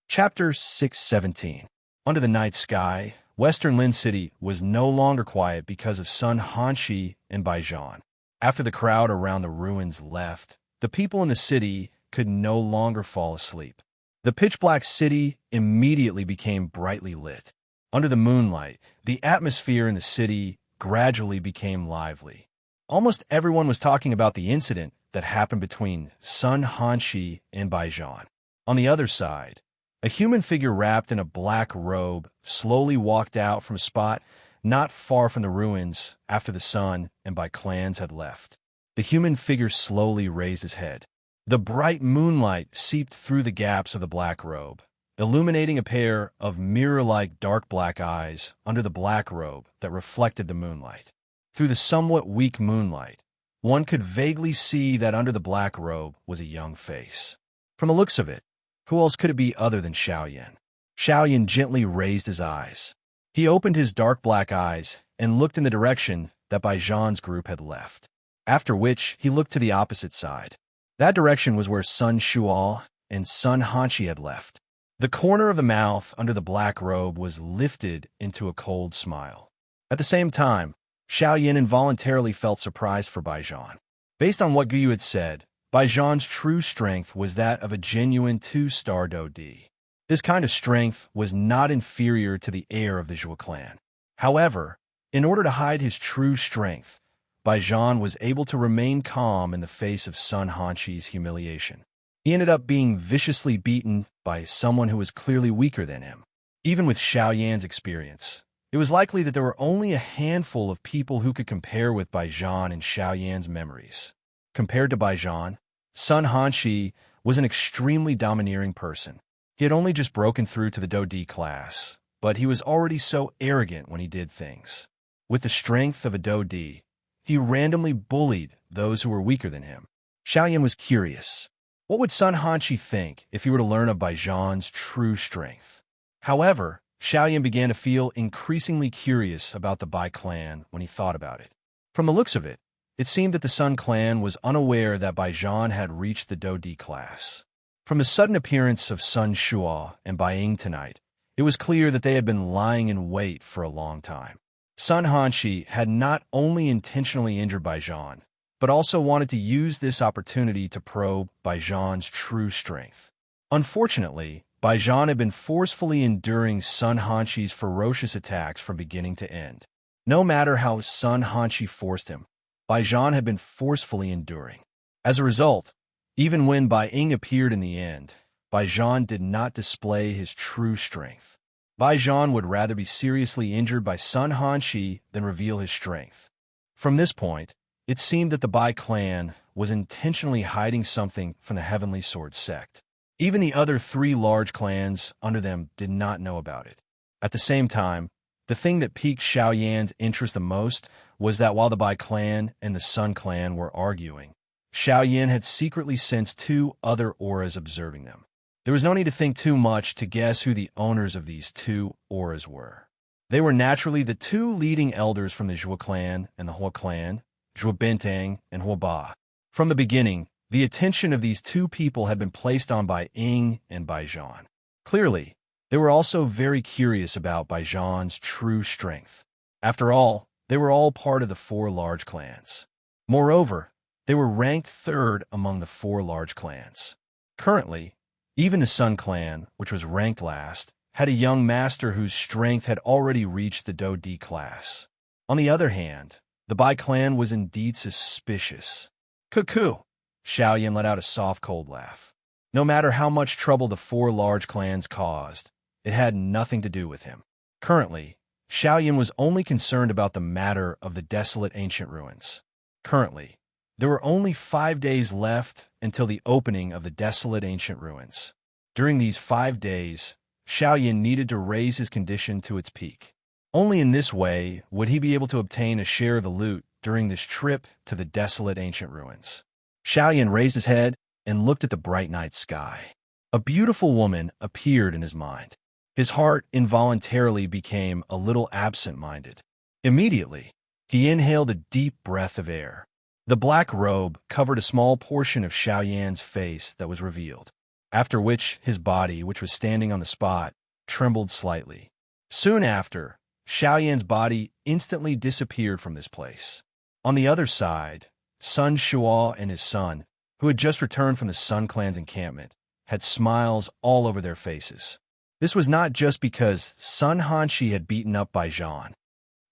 Chapter 617. Under the night sky, Western Lin City was no longer quiet because of Sun Hanshi and Baijan. After the crowd around the ruins left, the people in the city could no longer fall asleep. The pitch-black city immediately became brightly lit. Under the moonlight, the atmosphere in the city gradually became lively. Almost everyone was talking about the incident that happened between Sun Hanshi and Baijan. On the other side, a human figure wrapped in a black robe slowly walked out from a spot not far from the ruins after the Sun and Bai clans had left. The human figure slowly raised his head. The bright moonlight seeped through the gaps of the black robe, illuminating a pair of mirror-like dark black eyes under the black robe that reflected the moonlight. Through the somewhat weak moonlight, one could vaguely see that under the black robe was a young face. From the looks of it, who else could it be other than Xiaoyan? Xiaoyan gently raised his eyes. He opened his dark black eyes and looked in the direction that Baijan's group had left, after which he looked to the opposite side. That direction was where Sun Shua and Sun Hanshi had left. The corner of the mouth under the black robe was lifted into a cold smile. At the same time, Xiaoyan involuntarily felt surprised for Baijan. Based on what Guyu had said, Baijan's true strength was that of a genuine 2-star Do-D. This kind of strength was not inferior to the heir of the Zhuo clan. However, in order to hide his true strength, Baijan was able to remain calm in the face of Sun Hanshi's humiliation. He ended up being viciously beaten by someone who was clearly weaker than him. Even with Xiaoyan's experience, it was likely that there were only a handful of people who could compare with Baijan in Xiaoyan's memories. Compared to Baijan, Sun Hanshi was an extremely domineering person. He had only just broken through to the Do-D class, but he was already so arrogant when he did things. With the strength of a Do-D, he randomly bullied those who were weaker than him. Xiaoyan was curious. What would Sun Hanshi think if he were to learn of Baijan's true strength? However, Xiaoyan began to feel increasingly curious about the Bai clan when he thought about it. From the looks of it, it seemed that the Sun clan was unaware that Baijan had reached the Do-D class. From the sudden appearance of Sun Shua and Bai Ying tonight, it was clear that they had been lying in wait for a long time. Sun Hanshi had not only intentionally injured Baijan, but also wanted to use this opportunity to probe Baijan's true strength. Unfortunately, Baijan had been forcefully enduring Sun Hanshi's ferocious attacks from beginning to end. No matter how Sun Hanshi forced him, Baijan had been forcefully enduring. As a result, even when Bai Ying appeared in the end, Baijan did not display his true strength. Baijan would rather be seriously injured by Sun Hanshi than reveal his strength. From this point, it seemed that the Bai clan was intentionally hiding something from the Heavenly Sword sect. Even the other 3 large clans under them did not know about it. At the same time, the thing that piqued Xiaoyan's interest the most was that while the Bai clan and the Sun clan were arguing, Xiaoyan had secretly sensed 2 other auras observing them. There was no need to think too much to guess who the owners of these 2 auras were. They were naturally the 2 leading elders from the Zhuo clan and the Hua clan, Zhuo Bentang and Hua Ba. From the beginning, the attention of these 2 people had been placed on Bai Ying and Baijan. Clearly, they were also very curious about Baijan's true strength. After all, they were all part of the 4 large clans. Moreover, they were ranked 3rd among the 4 large clans. Currently, even the Sun clan, which was ranked last, had a young master whose strength had already reached the Do D class. On the other hand, the Bai clan was indeed suspicious. Cuckoo! Xiaoyan let out a soft, cold laugh. No matter how much trouble the four large clans caused, it had nothing to do with him. Currently, Xiaoyan was only concerned about the matter of the desolate ancient ruins. Currently, there were only 5 days left until the opening of the desolate ancient ruins. During these 5 days, Xiaoyan needed to raise his condition to its peak. Only in this way would he be able to obtain a share of the loot during this trip to the desolate ancient ruins. Xiaoyan raised his head and looked at the bright night sky. A beautiful woman appeared in his mind. His heart involuntarily became a little absent-minded. Immediately, he inhaled a deep breath of air. The black robe covered a small portion of Xiaoyan's face that was revealed, after which his body, which was standing on the spot, trembled slightly. Soon after, Xiaoyan's body instantly disappeared from this place. On the other side, Sun Shuo and his son, who had just returned from the Sun Clan's encampment, had smiles all over their faces. This was not just because Sun Hanshi had beaten up Bai Zhan.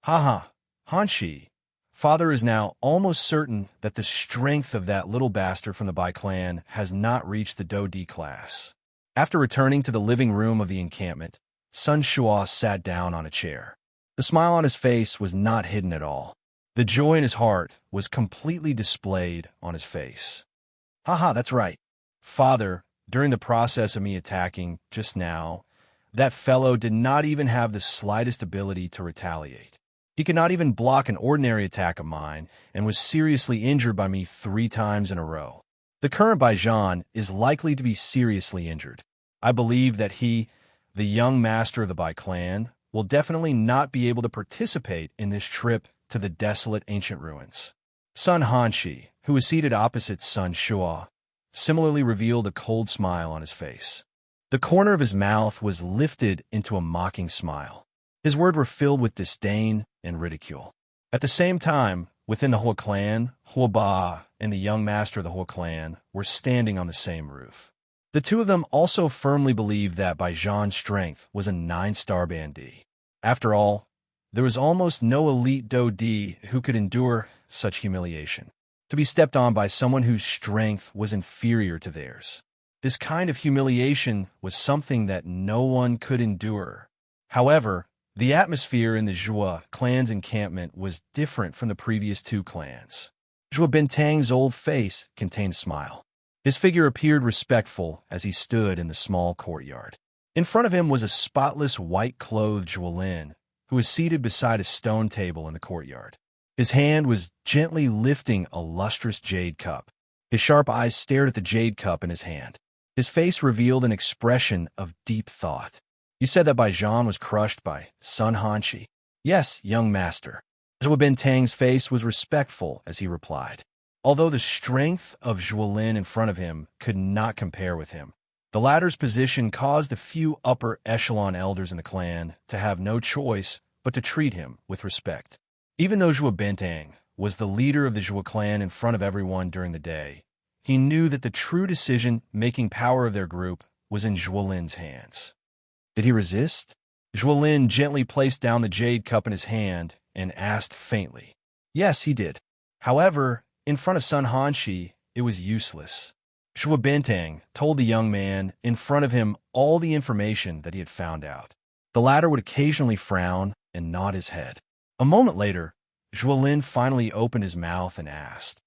Haha, Hanshi, father is now almost certain that the strength of that little bastard from the Bai clan has not reached the Do D class. After returning to the living room of the encampment, Sun Shuo sat down on a chair. The smile on his face was not hidden at all. The joy in his heart was completely displayed on his face. Haha, that's right. Father, during the process of me attacking just now, that fellow did not even have the slightest ability to retaliate. He could not even block an ordinary attack of mine and was seriously injured by me 3 times in a row. The current Bai Zhan is likely to be seriously injured. I believe that he, the young master of the Bai clan, will definitely not be able to participate in this trip to the desolate ancient ruins. Sun Hanshi, who was seated opposite Sun Shuo, similarly revealed a cold smile on his face. The corner of his mouth was lifted into a mocking smile. His words were filled with disdain and ridicule. At the same time, within the whole clan, Hua Ba and the young master of the whole clan were standing on the same roof. The two of them also firmly believed that Bai Zhan's strength was a 9-star band D. After all, there was almost no elite Do D who could endure such humiliation. To be stepped on by someone whose strength was inferior to theirs. This kind of humiliation was something that no one could endure. However, the atmosphere in the Zhua clan's encampment was different from the previous 2 clans. Zhua Bintang's old face contained a smile. His figure appeared respectful as he stood in the small courtyard. In front of him was a spotless white-clothed Zhuolin, who was seated beside a stone table in the courtyard. His hand was gently lifting a lustrous jade cup. His sharp eyes stared at the jade cup in his hand. His face revealed an expression of deep thought. You said that Bai Zhan was crushed by Sun Hanshi. Yes, young master. Zhua Bintang's face was respectful as he replied. Although the strength of Zhuolin in front of him could not compare with him, the latter's position caused a few upper echelon elders in the clan to have no choice but to treat him with respect. Even though Zhua Bintang was the leader of the Zhua clan in front of everyone during the day, he knew that the true decision-making power of their group was in Zhuolin's hands. Did he resist? Zhuolin gently placed down the jade cup in his hand and asked faintly. Yes, he did. However, in front of Sun Hanshi, it was useless. Zhua Bintang told the young man in front of him all the information that he had found out. The latter would occasionally frown and nod his head. A moment later, Zhuolin finally opened his mouth and asked,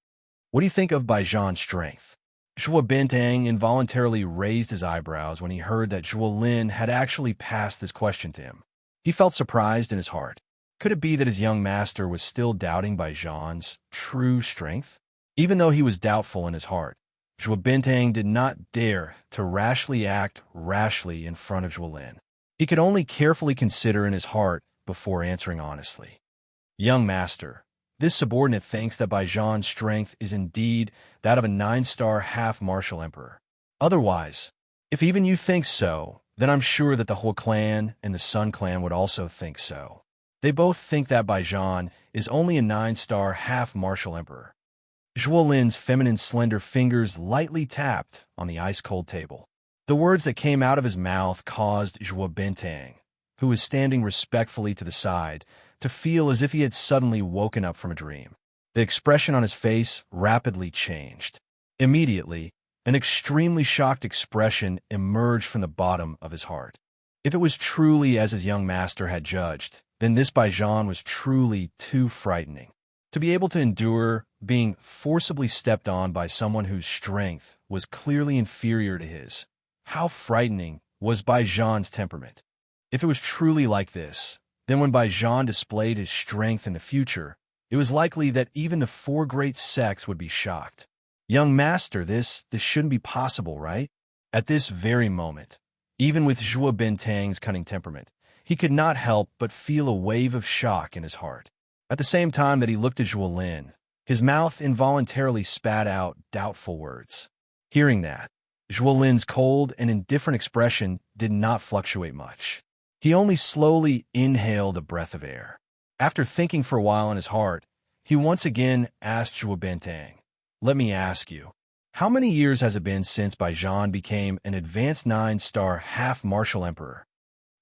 What do you think of Bai Zhan's strength? Zhua Bintang involuntarily raised his eyebrows when he heard that Zhuolin had actually passed this question to him. He felt surprised in his heart. Could it be that his young master was still doubting Bai Zhan's true strength? Even though he was doubtful in his heart, Zhua Bintang did not dare to act rashly in front of Zhuolin. He could only carefully consider in his heart before answering honestly. Young master, this subordinate thinks that Bai Zhan's strength is indeed that of a 9-star half-martial emperor. Otherwise, if even you think so, then I'm sure that the whole clan and the Sun clan would also think so. They both think that Bai Zhan is only a 9-star half-martial emperor. Zhuolin's feminine slender fingers lightly tapped on the ice-cold table. The words that came out of his mouth caused Zhuo Bintang, who was standing respectfully to the side, to feel as if he had suddenly woken up from a dream. The expression on his face rapidly changed. Immediately, an extremely shocked expression emerged from the bottom of his heart. If it was truly as his young master had judged, then this Baijan was truly too frightening. To be able to endure being forcibly stepped on by someone whose strength was clearly inferior to his. How frightening was Baijan's temperament? If it was truly like this, then when Baijan displayed his strength in the future, it was likely that even the four great sects would be shocked. Young master, this shouldn't be possible, right? At this very moment, even with Zhuo Bintang's cunning temperament, he could not help but feel a wave of shock in his heart. At the same time that he looked at Zhuo Lin, his mouth involuntarily spat out doubtful words. Hearing that, Zhuo Lin's cold and indifferent expression did not fluctuate much. He only slowly inhaled a breath of air. After thinking for a while in his heart, he once again asked Zhuo Bintang, "Let me ask you, how many years has it been since Baijan became an advanced 9-star half-martial emperor?"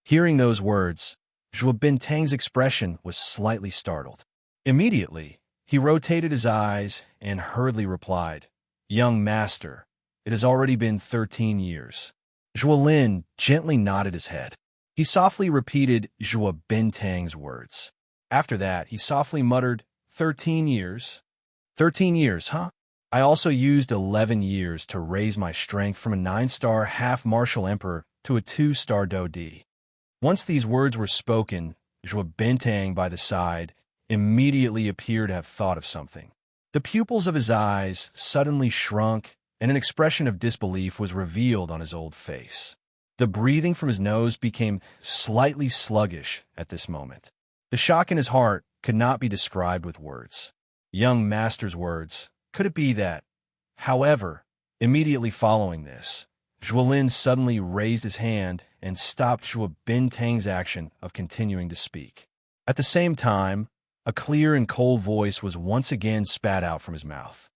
Hearing those words, Zhuo Bintang's expression was slightly startled. Immediately, he rotated his eyes and hurriedly replied, "Young master, it has already been 13 years. Zhuo Lin gently nodded his head. He softly repeated Zhuo Bintang's words. After that, he softly muttered, 13 years? 13 years, huh? I also used 11 years to raise my strength from a 9-star half-martial emperor to a 2-star Do-D." Once these words were spoken, Zhuo Bintang by the side immediately appeared to have thought of something. The pupils of his eyes suddenly shrunk, and an expression of disbelief was revealed on his old face. The breathing from his nose became slightly sluggish at this moment. The shock in his heart could not be described with words. Young master's words, could it be that? However, immediately following this, Zhuo Lin suddenly raised his hand and stopped Zhuo Bintang's action of continuing to speak. At the same time, a clear and cold voice was once again spat out from his mouth.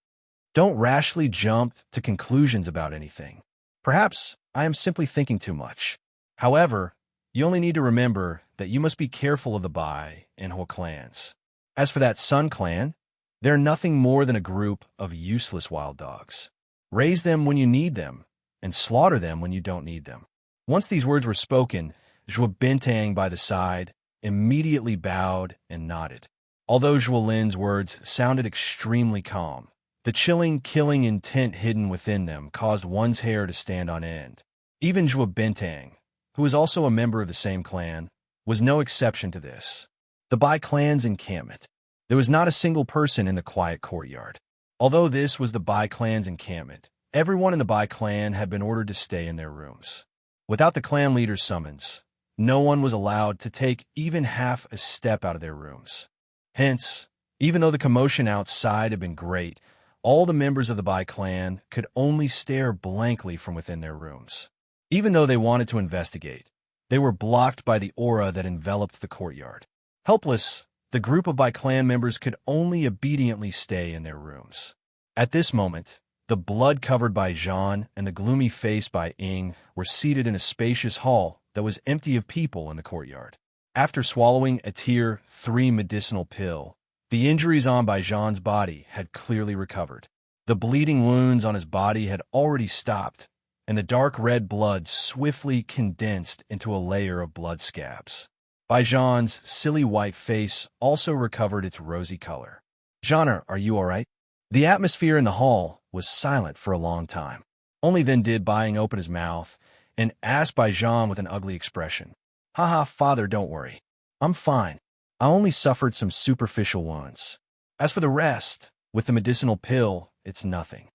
"Don't rashly jump to conclusions about anything. Perhaps I am simply thinking too much. However, you only need to remember that you must be careful of the Bai and Hua clans. As for that Sun clan, they're nothing more than a group of useless wild dogs. Raise them when you need them, and slaughter them when you don't need them." Once these words were spoken, Zhuo Bintang by the side immediately bowed and nodded. Although Zhuo Lin's words sounded extremely calm, the chilling, killing intent hidden within them caused one's hair to stand on end. Even Zhuo Bintang, who was also a member of the same clan, was no exception to this. The Bai clan's encampment. There was not a single person in the quiet courtyard. Although this was the Bai clan's encampment, everyone in the Bai clan had been ordered to stay in their rooms. Without the clan leader's summons, no one was allowed to take even half a step out of their rooms. Hence, even though the commotion outside had been great, all the members of the Bai clan could only stare blankly from within their rooms. Even though they wanted to investigate, they were blocked by the aura that enveloped the courtyard. Helpless, the group of Bai clan members could only obediently stay in their rooms. At this moment, the blood-covered Bai Zhan and the gloomy-faced Bai Ying were seated in a spacious hall that was empty of people in the courtyard. After swallowing a Tier 3 medicinal pill, the injuries on Bai Zhan's body had clearly recovered. The bleeding wounds on his body had already stopped, and the dark red blood swiftly condensed into a layer of blood scabs. Bai Zhan's silly white face also recovered its rosy color. "Zhan, are you all right?" The atmosphere in the hall was silent for a long time. Only then did Bai Ying open his mouth and asked Bai Zhan with an ugly expression, "Haha, father, don't worry. I'm fine. I only suffered some superficial wounds. As for the rest, with the medicinal pill, it's nothing."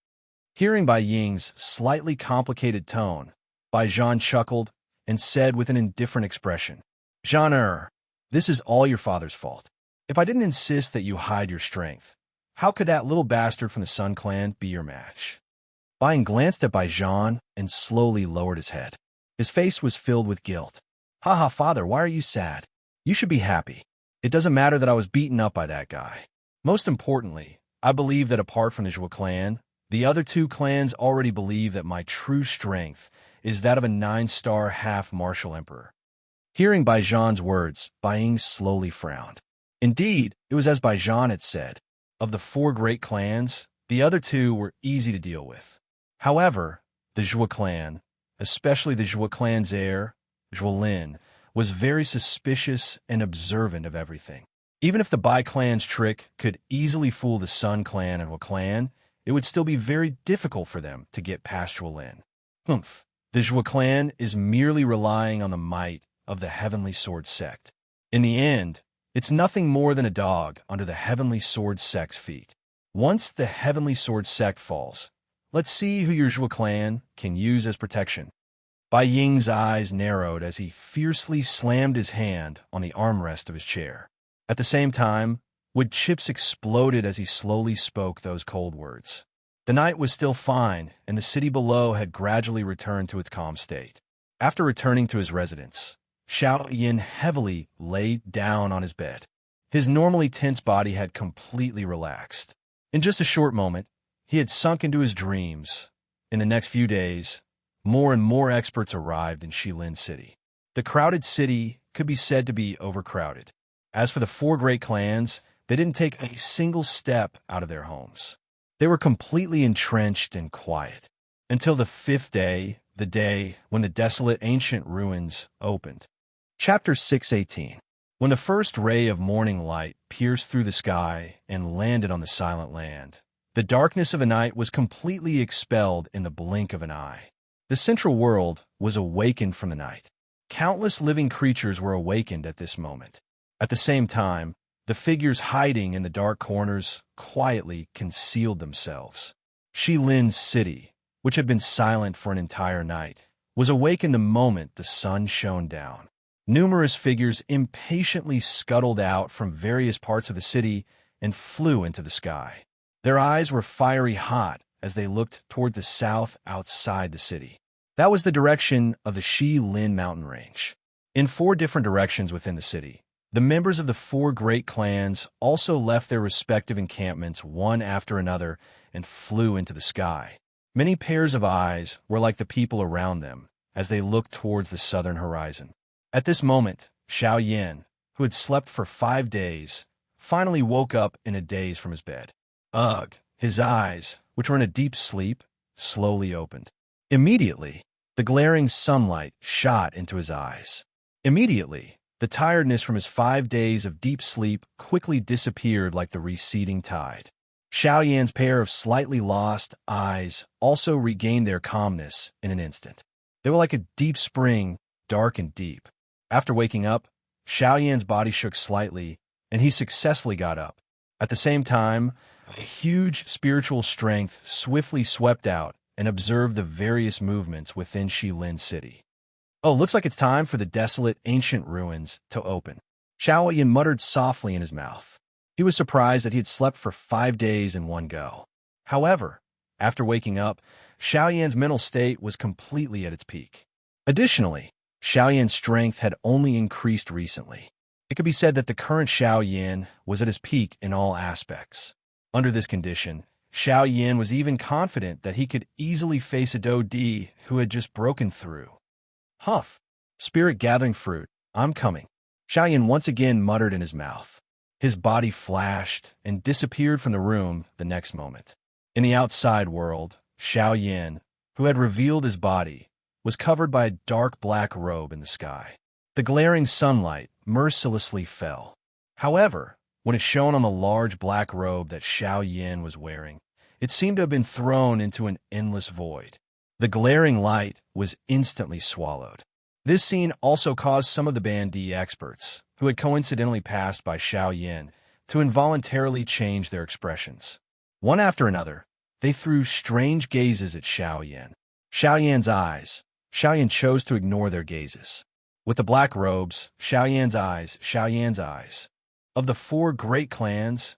Hearing Bai Ying's slightly complicated tone, Bai Zhan chuckled and said with an indifferent expression, "Zhan, this is all your father's fault. If I didn't insist that you hide your strength, how could that little bastard from the Sun clan be your match?" Bai Ying glanced at Bai Zhan and slowly lowered his head. His face was filled with guilt. "Haha, father, why are you sad? You should be happy. It doesn't matter that I was beaten up by that guy. Most importantly, I believe that apart from the Zhuo clan, the other two clans already believe that my true strength is that of a 9-star half-martial emperor. Hearing Baijan's words, Baiying slowly frowned. Indeed, it was as Baijan had said. Of the 4 great clans, the other 2 were easy to deal with. However, the Zhou clan, especially the Zhou clan's heir, Zhou Lin, was very suspicious and observant of everything. Even if the Bai clan's trick could easily fool the Sun clan and Wu clan, it would still be very difficult for them to get past Zhou Lin. Humph. The Zhou clan is merely relying on the might of the Heavenly Sword sect. In the end, it's nothing more than a dog under the Heavenly Sword sect's feet. Once the Heavenly Sword sect falls, let's see who your Zhou clan can use as protection. Bai Ying's eyes narrowed as he fiercely slammed his hand on the armrest of his chair. At the same time, wood chips exploded as he slowly spoke those cold words. The night was still fine, and the city below had gradually returned to its calm state. After returning to his residence, Xiao Yin heavily lay down on his bed. His normally tense body had completely relaxed. In just a short moment, he had sunk into his dreams. In the next few days, more and more experts arrived in Shilin City. The crowded city could be said to be overcrowded. As for the 4 great clans, they didn't take a single step out of their homes. They were completely entrenched and quiet. Until the 5th day, the day when the desolate ancient ruins opened. Chapter 618. When the first ray of morning light pierced through the sky and landed on the silent land, the darkness of the night was completely expelled in the blink of an eye. The central world was awakened from the night. Countless living creatures were awakened at this moment. At the same time, the figures hiding in the dark corners quietly concealed themselves. Shilin's city, which had been silent for an entire night, was awakened the moment the sun shone down. Numerous figures impatiently scuttled out from various parts of the city and flew into the sky. Their eyes were fiery hot as they looked toward the south outside the city. That was the direction of the Shilin mountain range. In 4 different directions within the city, the members of the 4 great clans also left their respective encampments one after another and flew into the sky. Many pairs of eyes were like the people around them as they looked towards the southern horizon. At this moment, Xiao Yin, who had slept for 5 days, finally woke up in a daze from his bed. Ugh! His eyes, which were in a deep sleep, slowly opened. Immediately, the glaring sunlight shot into his eyes. Immediately, the tiredness from his 5 days of deep sleep quickly disappeared like the receding tide. Xiao Yan's pair of slightly lost eyes also regained their calmness in an instant. They were like a deep spring, dark and deep. After waking up, Xiao Yan's body shook slightly, and he successfully got up. At the same time, a huge spiritual strength swiftly swept out and observed the various movements within Shilin City. Oh, looks like it's time for the desolate ancient ruins to open. Xiao Yan muttered softly in his mouth. He was surprised that he had slept for 5 days in one go. However, after waking up, Xiao Yan's mental state was completely at its peak. Additionally, Xiao Yan's strength had only increased recently. It could be said that the current Xiao Yan was at his peak in all aspects. Under this condition, Xiao Yan was even confident that he could easily face a Do Di who had just broken through. Huff! Spirit gathering fruit, I'm coming. Xiao Yan once again muttered in his mouth. His body flashed and disappeared from the room the next moment. In the outside world, Xiao Yan, who had revealed his body, was covered by a dark black robe in the sky. The glaring sunlight mercilessly fell. However, when it shone on the large black robe that Xiao Yan was wearing, it seemed to have been thrown into an endless void. The glaring light was instantly swallowed. This scene also caused some of the Bandi experts, who had coincidentally passed by Xiao Yan, to involuntarily change their expressions. One after another, they threw strange gazes at Xiao Yan. Xiao Yan's eyes. Xiao Yan chose to ignore their gazes. With the black robes, Xiao Yan's eyes, Xiao Yan's eyes. Of the 4 great clans,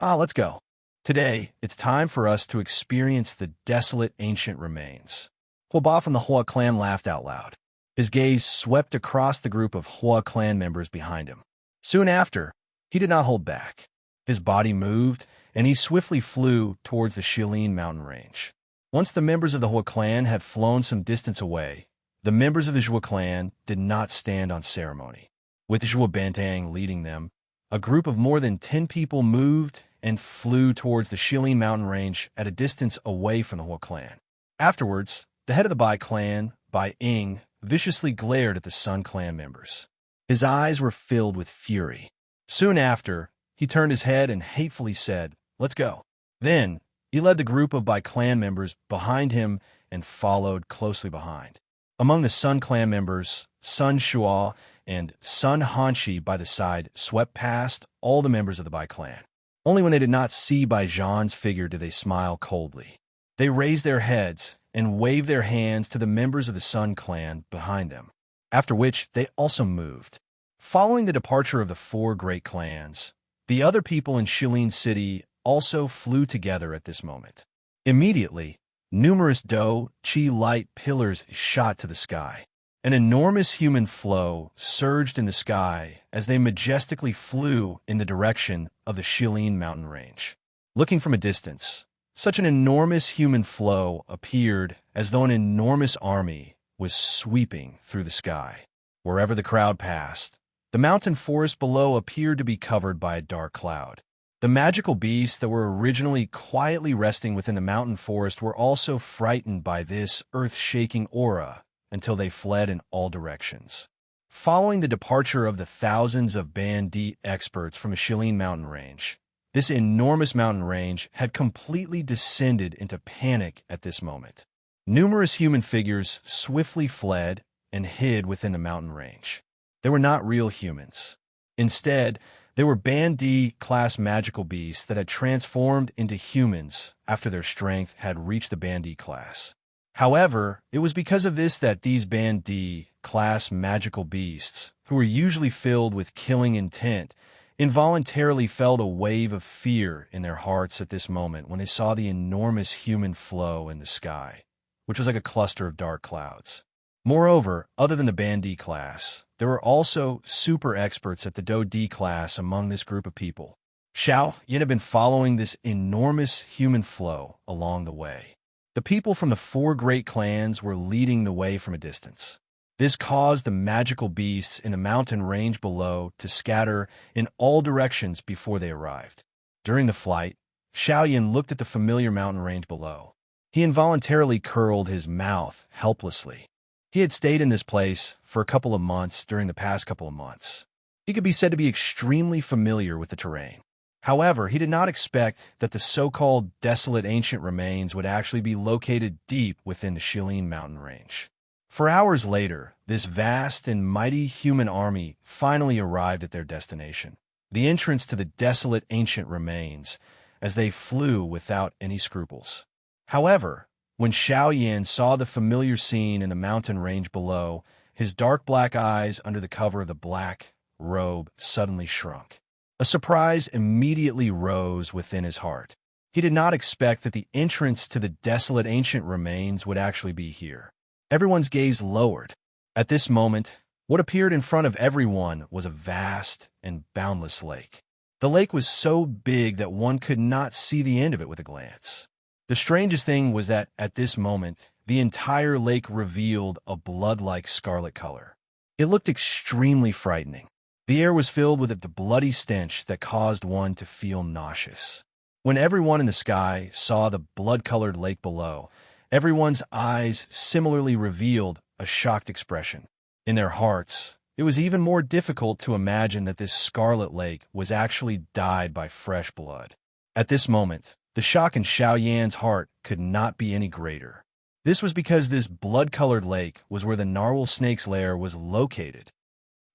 let's go. Today, it's time for us to experience the desolate ancient remains. Huoba from the Hua clan laughed out loud. His gaze swept across the group of Hua clan members behind him. Soon after, he did not hold back. His body moved, and he swiftly flew towards the Shilin mountain range. Once the members of the Hua clan had flown some distance away, the members of the Zhua clan did not stand on ceremony. With Zhua Bantang leading them, a group of more than 10 people moved and flew towards the Shilin mountain range at a distance away from the Hua clan. Afterwards, the head of the Bai clan, Bai Ying, viciously glared at the Sun clan members. His eyes were filled with fury. Soon after, he turned his head and hatefully said, "Let's go." Then, he led the group of Bai clan members behind him and followed closely behind. Among the Sun clan members, Sun Shuo and Sun Hanshi by the side swept past all the members of the Bai clan. Only when they did not see Bai Zhan's figure did they smile coldly. They raised their heads and waved their hands to the members of the Sun clan behind them, after which they also moved. Following the departure of the 4 great clans, the other people in Shilin City also flew together at this moment. Immediately, numerous Do Qi light pillars shot to the sky. An enormous human flow surged in the sky as they majestically flew in the direction of the Shilin mountain range. Looking from a distance, such an enormous human flow appeared as though an enormous army was sweeping through the sky. Wherever the crowd passed, the mountain forest below appeared to be covered by a dark cloud. The magical beasts that were originally quietly resting within the mountain forest were also frightened by this earth-shaking aura until they fled in all directions. Following the departure of the thousands of Bandi experts from the Shilin mountain range, this enormous mountain range had completely descended into panic at this moment. Numerous human figures swiftly fled and hid within the mountain range. They were not real humans. Instead, they were Bandi-class magical beasts that had transformed into humans after their strength had reached the Bandi class. However, it was because of this that these Bandi-class magical beasts, who were usually filled with killing intent, involuntarily felt a wave of fear in their hearts at this moment when they saw the enormous human flow in the sky, which was like a cluster of dark clouds. Moreover, other than the Bandi class, there were also super experts at the Do D class among this group of people. Xiao Yin had been following this enormous human flow along the way. The people from the 4 great clans were leading the way from a distance. This caused the magical beasts in the mountain range below to scatter in all directions before they arrived. During the flight, Xiao Yin looked at the familiar mountain range below. He involuntarily curled his mouth helplessly. He had stayed in this place for a couple of months during the past couple of months. He could be said to be extremely familiar with the terrain. However, he did not expect that the so-called desolate ancient remains would actually be located deep within the Shilin mountain range. For hours later, this vast and mighty human army finally arrived at their destination, the entrance to the desolate ancient remains, as they flew without any scruples. However, when Xiao Yin saw the familiar scene in the mountain range below, his dark black eyes under the cover of the black robe suddenly shrunk. A surprise immediately rose within his heart. He did not expect that the entrance to the desolate ancient remains would actually be here. Everyone's gaze lowered. At this moment, what appeared in front of everyone was a vast and boundless lake. The lake was so big that one could not see the end of it with a glance. The strangest thing was that at this moment, the entire lake revealed a blood-like scarlet color. It looked extremely frightening. The air was filled with a bloody stench that caused one to feel nauseous. When everyone in the sky saw the blood-colored lake below, everyone's eyes similarly revealed a shocked expression. In their hearts, it was even more difficult to imagine that this scarlet lake was actually dyed by fresh blood. At this moment, the shock in Xiao Yan's heart could not be any greater. This was because this blood-colored lake was where the narwhal snake's lair was located.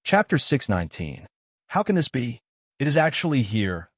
Chapter 619. How can this be? It is actually here.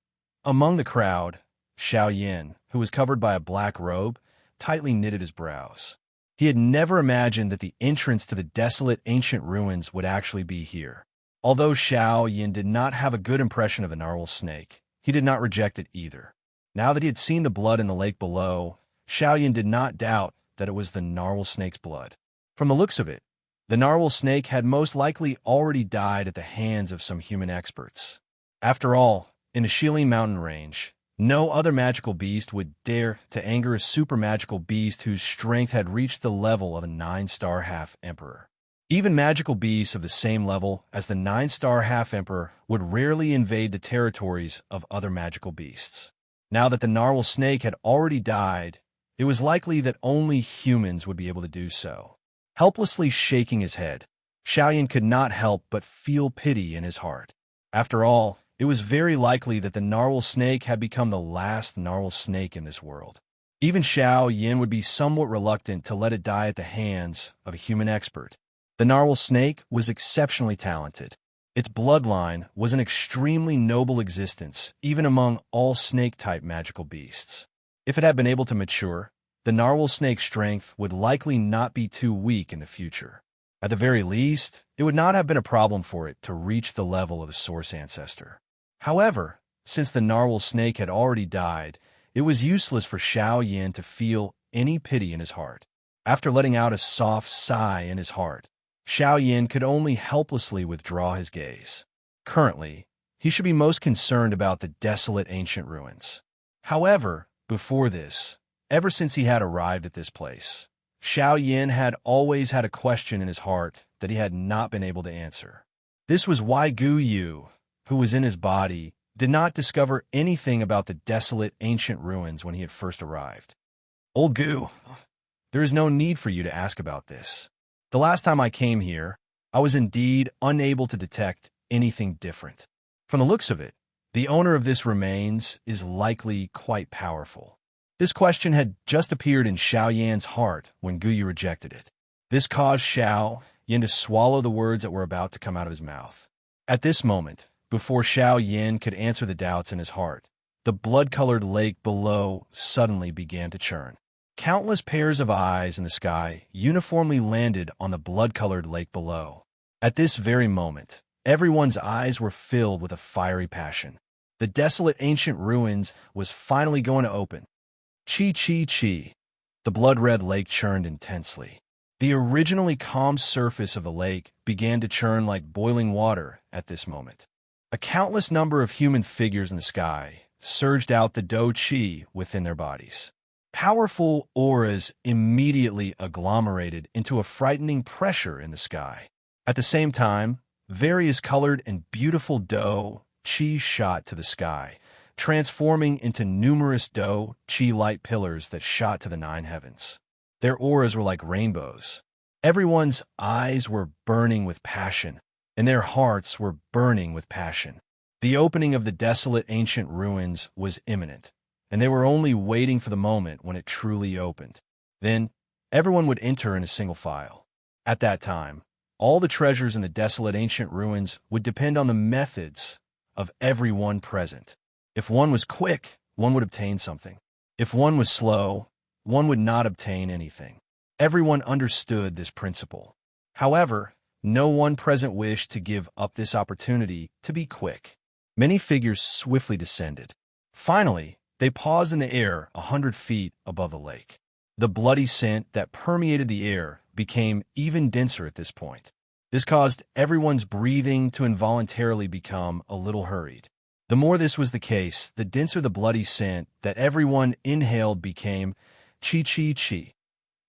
Among the crowd, Xiao Yin, who was covered by a black robe, tightly knitted his brows. He had never imagined that the entrance to the desolate ancient ruins would actually be here. Although Xiao Yin did not have a good impression of the narwhal snake, he did not reject it either. Now that he had seen the blood in the lake below, Xiao Yin did not doubt that it was the narwhal snake's blood. From the looks of it, the narwhal snake had most likely already died at the hands of some human experts. After all, in the Shilin mountain range, No other magical beast would dare to anger a super magical beast whose strength had reached the level of a 9-star half-emperor. Even magical beasts of the same level as the 9-star half-emperor would rarely invade the territories of other magical beasts. Now that the narwhal snake had already died, it was likely that only humans would be able to do so. Helplessly shaking his head, Xiaoyan could not help but feel pity in his heart. After all, it was very likely that the narwhal snake had become the last narwhal snake in this world. Even Xiao Yin would be somewhat reluctant to let it die at the hands of a human expert. The narwhal snake was exceptionally talented. Its bloodline was an extremely noble existence, even among all snake-type magical beasts. If it had been able to mature, the narwhal snake's strength would likely not be too weak in the future. At the very least, it would not have been a problem for it to reach the level of a source ancestor. However, since the narwhal snake had already died, it was useless for Xiao Yin to feel any pity in his heart. After letting out a soft sigh in his heart, Xiao Yin could only helplessly withdraw his gaze. Currently, he should be most concerned about the desolate ancient ruins. However, before this, ever since he had arrived at this place, Xiao Yin had always had a question in his heart that he had not been able to answer. This was why Gu Yu, who was in his body, did not discover anything about the desolate ancient ruins when he had first arrived. Old Gu, there is no need for you to ask about this. The last time I came here, I was indeed unable to detect anything different. From the looks of it, the owner of this remains is likely quite powerful. This question had just appeared in Xiao Yan's heart when Gu Yu rejected it. This caused Xiao Yan to swallow the words that were about to come out of his mouth. At this moment, before Xiao Yan could answer the doubts in his heart, the blood-colored lake below suddenly began to churn. Countless pairs of eyes in the sky uniformly landed on the blood-colored lake below. At this very moment, everyone's eyes were filled with a fiery passion. The desolate ancient ruins was finally going to open. Chi chi chi. The blood-red lake churned intensely. The originally calm surface of the lake began to churn like boiling water at this moment. A countless number of human figures in the sky surged out the Do Chi within their bodies. Powerful auras immediately agglomerated into a frightening pressure in the sky. At the same time, various colored and beautiful Do Chi shot to the sky, transforming into numerous Do Chi light pillars that shot to the 9 heavens. Their auras were like rainbows. Everyone's eyes were burning with passion, and their hearts were burning with passion. The opening of the desolate ancient ruins was imminent, and they were only waiting for the moment when it truly opened. Then, everyone would enter in a single file. At that time, all the treasures in the desolate ancient ruins would depend on the methods of everyone present. If one was quick, one would obtain something. If one was slow, one would not obtain anything. Everyone understood this principle. However, no one present wished to give up this opportunity to be quick. Many figures swiftly descended. Finally, they paused in the air 100 feet above the lake. The bloody scent that permeated the air became even denser at this point. This caused everyone's breathing to involuntarily become a little hurried. The more this was the case, the denser the bloody scent that everyone inhaled became. Chi chi chi.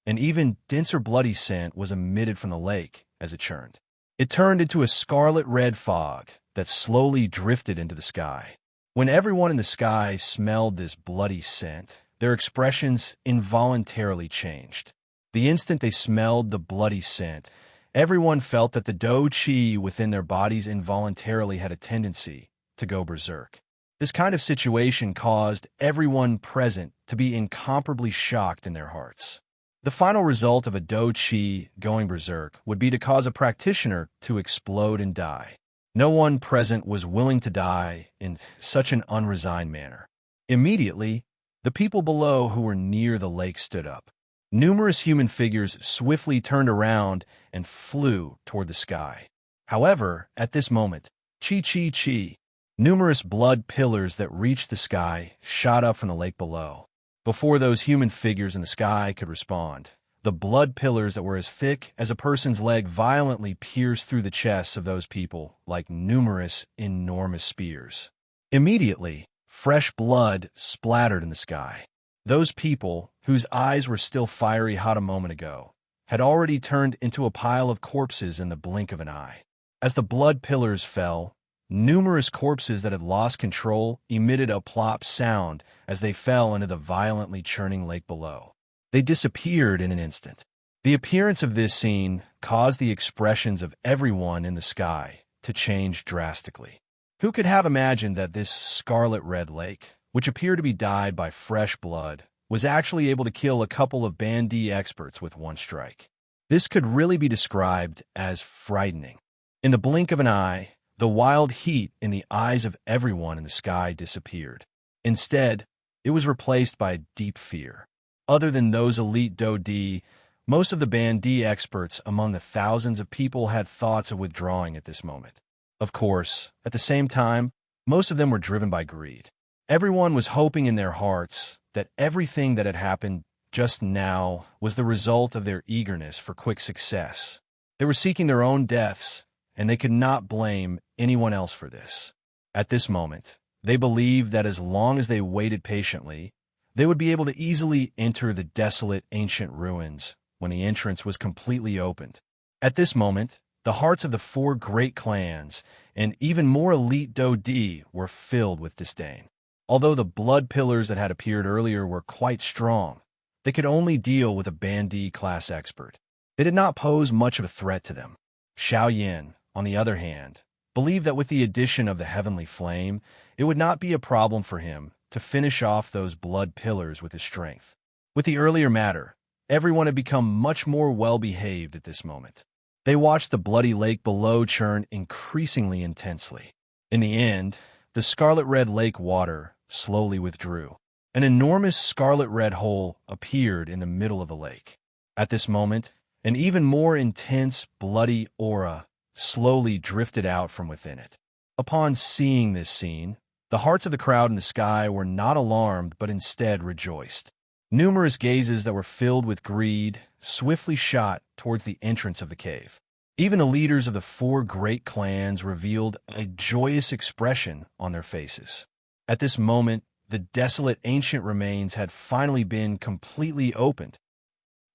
An even denser bloody scent was emitted from the lake as it churned. It turned into a scarlet-red fog that slowly drifted into the sky. When everyone in the sky smelled this bloody scent, their expressions involuntarily changed. The instant they smelled the bloody scent, everyone felt that the Do Chi within their bodies involuntarily had a tendency to go berserk. This kind of situation caused everyone present to be incomparably shocked in their hearts. The final result of a Do Chi going berserk would be to cause a practitioner to explode and die. No one present was willing to die in such an unresigned manner. Immediately, the people below who were near the lake stood up. Numerous human figures swiftly turned around and flew toward the sky. However, at this moment, chi chi chi, numerous blood pillars that reached the sky shot up from the lake below. Before those human figures in the sky could respond, the blood pillars that were as thick as a person's leg violently pierced through the chests of those people like numerous, enormous spears. Immediately, Fresh blood splattered in the sky. Those people, whose eyes were still fiery hot a moment ago, had already turned into a pile of corpses in the blink of an eye. As the blood pillars fell, numerous corpses that had lost control emitted a plop sound as they fell into the violently churning lake below. They disappeared in an instant. The appearance of this scene caused the expressions of everyone in the sky to change drastically. Who could have imagined that this scarlet-red lake, which appeared to be dyed by fresh blood, was actually able to kill a couple of Band D experts with one strike? This could really be described as frightening. In the blink of an eye, the wild heat in the eyes of everyone in the sky disappeared. Instead, it was replaced by deep fear. Other than those elite Do D, most of the Band D experts among the thousands of people had thoughts of withdrawing at this moment. Of course, at the same time, most of them were driven by greed. Everyone was hoping in their hearts that everything that had happened just now was the result of their eagerness for quick success. They were seeking their own deaths, and they could not blame anyone else for this. At this moment, they believed that as long as they waited patiently, they would be able to easily enter the desolate ancient ruins when the entrance was completely opened. At this moment, the hearts of the four great clans and even more elite Do D were filled with disdain. Although the blood pillars that had appeared earlier were quite strong, they could only deal with a Band D class expert. They did not pose much of a threat to them. Xiao Yin, on the other hand, believed that with the addition of the heavenly flame, it would not be a problem for him to finish off those blood pillars with his strength. With the earlier matter, everyone had become much more well-behaved at this moment. They watched the bloody lake below churn increasingly intensely. In the end, the scarlet-red lake water slowly withdrew. An enormous scarlet-red hole appeared in the middle of the lake. At this moment, an even more intense, bloody aura slowly drifted out from within it. Upon seeing this scene, the hearts of the crowd in the sky were not alarmed but instead rejoiced. Numerous gazes that were filled with greed swiftly shot towards the entrance of the cave. Even the leaders of the four great clans revealed a joyous expression on their faces. At this moment, the desolate ancient remains had finally been completely opened.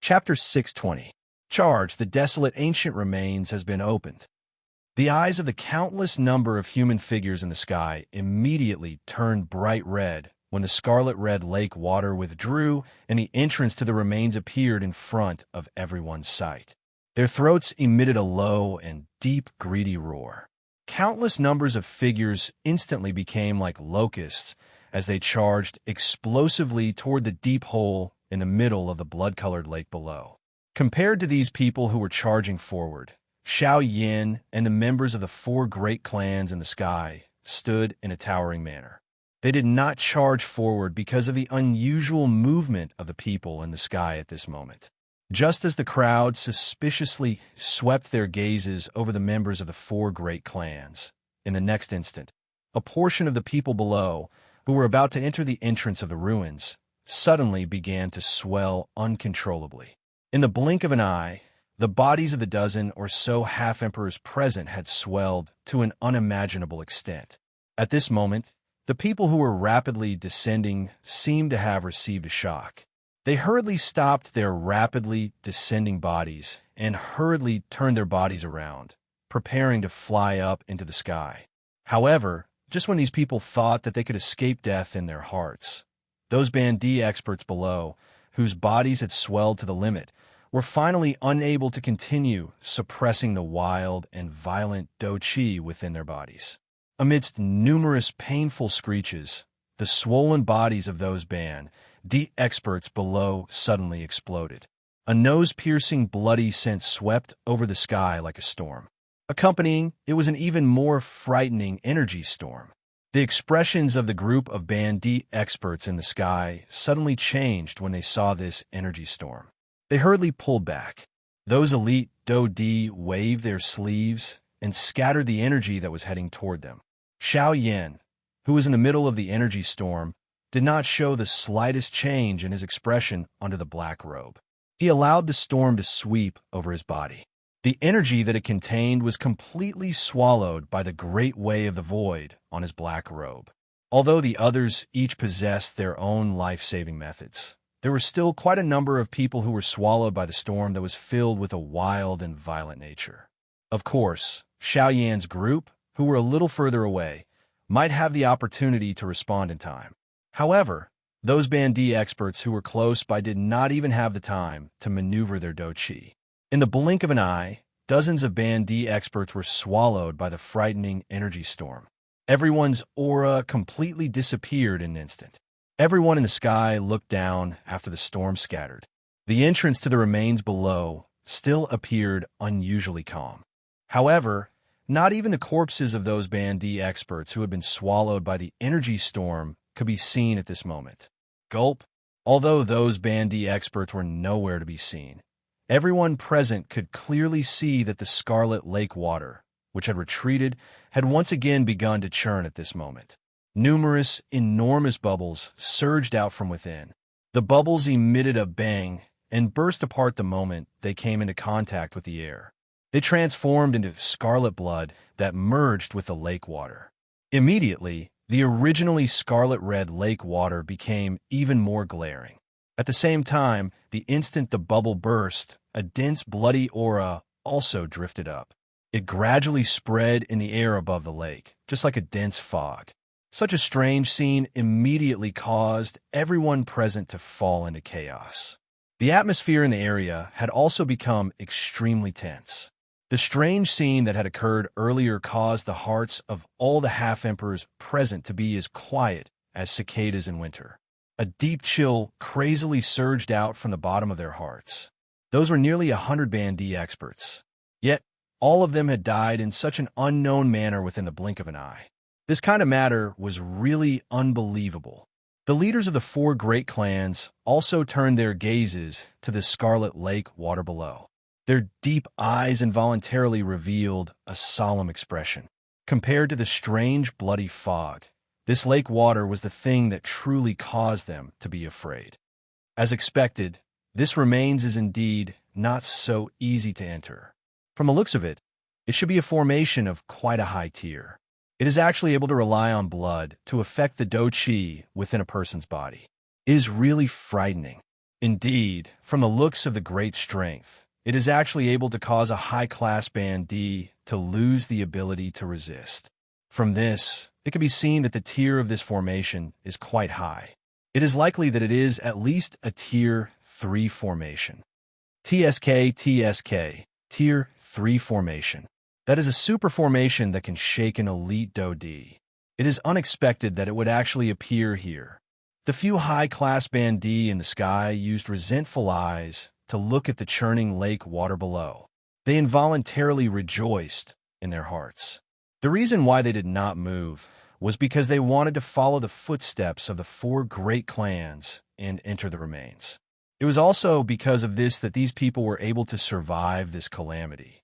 Chapter 620. Charge, the desolate ancient remains has been opened. The eyes of the countless number of human figures in the sky immediately turned bright red when the scarlet-red lake water withdrew and the entrance to the remains appeared in front of everyone's sight. Their throats emitted a low and deep, greedy roar. Countless numbers of figures instantly became like locusts as they charged explosively toward the deep hole in the middle of the blood-colored lake below. Compared to these people who were charging forward, Xiao Yin and the members of the four great clans in the sky stood in a towering manner. They did not charge forward because of the unusual movement of the people in the sky at this moment. Just as the crowd suspiciously swept their gazes over the members of the four great clans, in the next instant, a portion of the people below, who were about to enter the entrance of the ruins, suddenly began to swell uncontrollably. In the blink of an eye, the bodies of the dozen or so half-emperors present had swelled to an unimaginable extent. At this moment, the people who were rapidly descending seemed to have received a shock. They hurriedly stopped their rapidly descending bodies and hurriedly turned their bodies around, preparing to fly up into the sky. However, just when these people thought that they could escape death in their hearts, those Band D experts below, whose bodies had swelled to the limit, were finally unable to continue suppressing the wild and violent Do Chi within their bodies. Amidst numerous painful screeches, the swollen bodies of those Band D experts below suddenly exploded. A nose-piercing bloody scent swept over the sky like a storm. Accompanying, it was an even more frightening energy storm. The expressions of the group of Band D experts in the sky suddenly changed when they saw this energy storm. They hurriedly pulled back. Those elite Do D waved their sleeves and scattered the energy that was heading toward them. Xiao Yin, who was in the middle of the energy storm, did not show the slightest change in his expression under the black robe. He allowed the storm to sweep over his body. The energy that it contained was completely swallowed by the great way of the void on his black robe. Although the others each possessed their own life-saving methods, there were still quite a number of people who were swallowed by the storm that was filled with a wild and violent nature. Of course, Xiaoyan's group, who were a little further away, might have the opportunity to respond in time. However, those Bandi experts who were close by did not even have the time to maneuver their douqi. In the blink of an eye, dozens of Bandi experts were swallowed by the frightening energy storm. Everyone's aura completely disappeared in an instant. Everyone in the sky looked down after the storm scattered. The entrance to the remains below still appeared unusually calm. However, not even the corpses of those Bandi experts who had been swallowed by the energy storm could be seen at this moment. Gulp. Although those Bandi experts were nowhere to be seen, everyone present could clearly see that the Scarlet Lake water, which had retreated, had once again begun to churn at this moment. Numerous, enormous bubbles surged out from within. The bubbles emitted a bang and burst apart the moment they came into contact with the air. They transformed into scarlet blood that merged with the lake water. Immediately, the originally scarlet-red lake water became even more glaring. At the same time, the instant the bubble burst, a dense bloody aura also drifted up. It gradually spread in the air above the lake, just like a dense fog. Such a strange scene immediately caused everyone present to fall into chaos. The atmosphere in the area had also become extremely tense. The strange scene that had occurred earlier caused the hearts of all the half-emperors present to be as quiet as cicadas in winter. A deep chill crazily surged out from the bottom of their hearts. Those were nearly 100 Bandi experts. Yet, all of them had died in such an unknown manner within the blink of an eye. This kind of matter was really unbelievable. The leaders of the 4 great clans also turned their gazes to the Scarlet Lake water below. Their deep eyes involuntarily revealed a solemn expression. Compared to the strange bloody fog, this lake water was the thing that truly caused them to be afraid. As expected, this remains is indeed not so easy to enter. From the looks of it, it should be a formation of quite a high tier. It is actually able to rely on blood to affect the douqi within a person's body. It is really frightening. Indeed, from the looks of the great strength, it is actually able to cause a high-class Bandi to lose the ability to resist. From this, it can be seen that the tier of this formation is quite high. It is likely that it is at least a Tier 3 formation. TSK, Tier 3 formation. That is a super formation that can shake an elite Dodi. It is unexpected that it would actually appear here. The few high-class Bandi in the sky used resentful eyes to look at the churning lake water below. They involuntarily rejoiced in their hearts. The reason why they did not move was because they wanted to follow the footsteps of the 4 great clans and enter the remains. It was also because of this that these people were able to survive this calamity.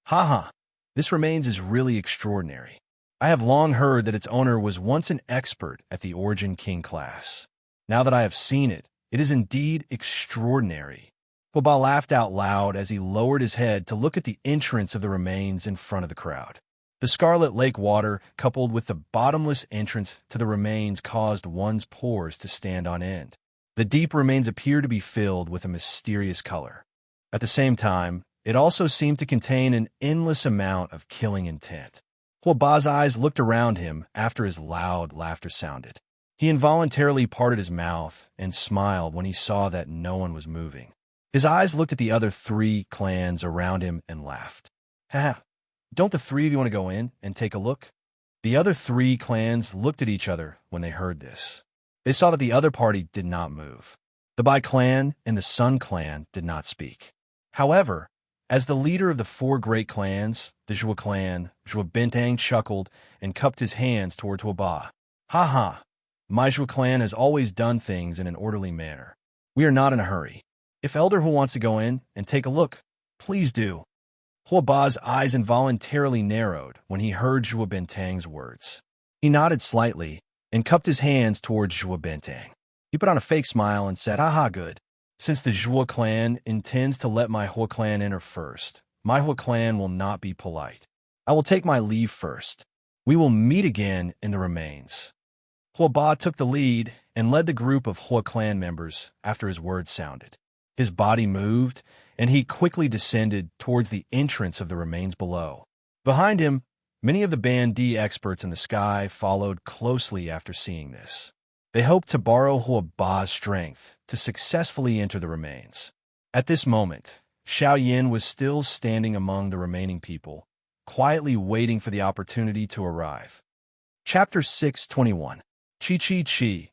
Haha, this remains is really extraordinary. I have long heard that its owner was once an expert at the Origin King class. Now that I have seen it, it is indeed extraordinary. Huoba laughed out loud as he lowered his head to look at the entrance of the remains in front of the crowd. The Scarlet Lake water, coupled with the bottomless entrance to the remains, caused one's pores to stand on end. The deep remains appear to be filled with a mysterious color. At the same time, it also seemed to contain an endless amount of killing intent. Huoba's eyes looked around him after his loud laughter sounded. He involuntarily parted his mouth and smiled when he saw that no one was moving. His eyes looked at the other 3 clans around him and laughed. Ha! Don't the 3 of you want to go in and take a look? The other 3 clans looked at each other when they heard this. They saw that the other party did not move. The Bai clan and the Sun clan did not speak. However, as the leader of the 4 great clans, the Zhua clan, Zhua Bentang chuckled and cupped his hands towards Huoba. Ha ha! My Zhua clan has always done things in an orderly manner. We are not in a hurry. If Elder Hu wants to go in and take a look, please do. Huoba's eyes involuntarily narrowed when he heard Zhua Bentang's words. He nodded slightly and cupped his hands towards Zhua Bentang. He put on a fake smile and said, "Aha, good. Since the Zhua clan intends to let my Hua clan enter first, my Hua clan will not be polite. I will take my leave first. We will meet again in the remains." Hua Ba took the lead and led the group of Hua clan members after his words sounded. His body moved, and he quickly descended towards the entrance of the remains below. Behind him, many of the Band D experts in the sky followed closely after seeing this. They hoped to borrow Hua Ba's strength to successfully enter the remains. At this moment, Xiao Yin was still standing among the remaining people, quietly waiting for the opportunity to arrive. Chapter 621. Chi Chi Chi.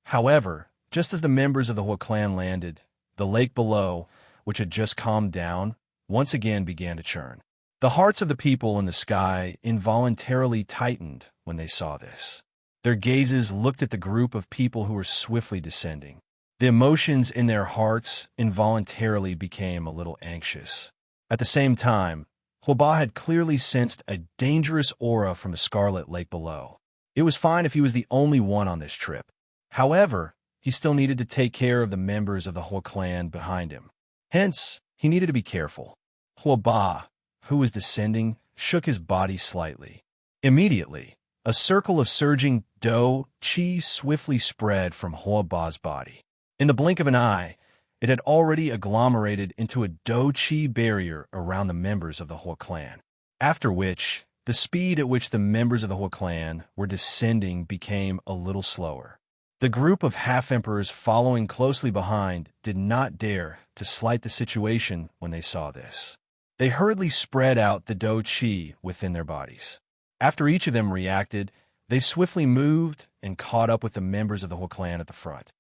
However, just as the members of the Hua clan landed, the lake below, which had just calmed down, once again began to churn. The hearts of the people in the sky involuntarily tightened when they saw this. Their gazes looked at the group of people who were swiftly descending. The emotions in their hearts involuntarily became a little anxious. At the same time, Hua Ba had clearly sensed a dangerous aura from the scarlet lake below. It was fine if he was the only one on this trip. However, he still needed to take care of the members of the Hua clan behind him. Hence, he needed to be careful. Hua Ba, who was descending, shook his body slightly. Immediately, a circle of surging Do Qi swiftly spread from Hua Ba's body. In the blink of an eye, it had already agglomerated into a Do Qi barrier around the members of the Hua clan. After which, the speed at which the members of the Hua clan were descending became a little slower. The group of half-emperors following closely behind did not dare to slight the situation when they saw this. They hurriedly spread out the Do Qi within their bodies. After each of them reacted, they swiftly moved and caught up with the members of the Hua clan at the front.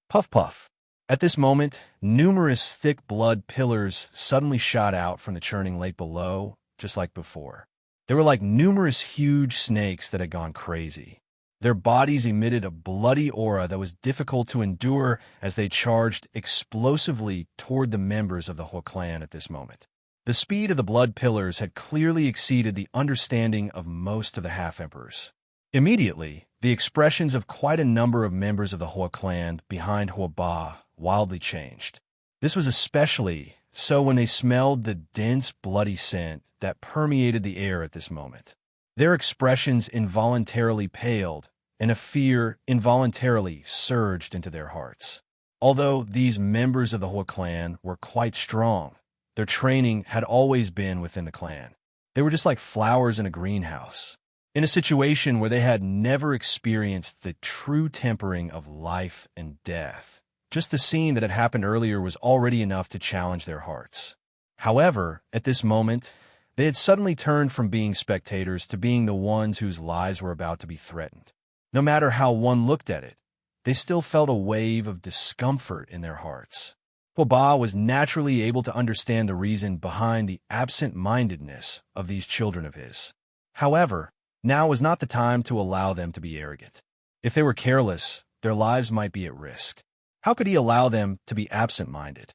Puff puff. At this moment, numerous thick blood pillars suddenly shot out from the churning lake below, just like before. They were like numerous huge snakes that had gone crazy. Their bodies emitted a bloody aura that was difficult to endure as they charged explosively toward the members of the Hua clan at this moment. The speed of the blood pillars had clearly exceeded the understanding of most of the half-emperors. Immediately, the expressions of quite a number of members of the Hua clan behind Hua Ba wildly changed. This was especially so when they smelled the dense, bloody scent that permeated the air at this moment. Their expressions involuntarily paled, and a fear involuntarily surged into their hearts. Although these members of the Hua clan were quite strong, their training had always been within the clan. They were just like flowers in a greenhouse, in a situation where they had never experienced the true tempering of life and death. Just the scene that had happened earlier was already enough to challenge their hearts. However, at this moment, they had suddenly turned from being spectators to being the ones whose lives were about to be threatened. No matter how one looked at it, they still felt a wave of discomfort in their hearts. Hua Ba was naturally able to understand the reason behind the absent-mindedness of these children of his. However, now was not the time to allow them to be arrogant. If they were careless, their lives might be at risk. How could he allow them to be absent-minded?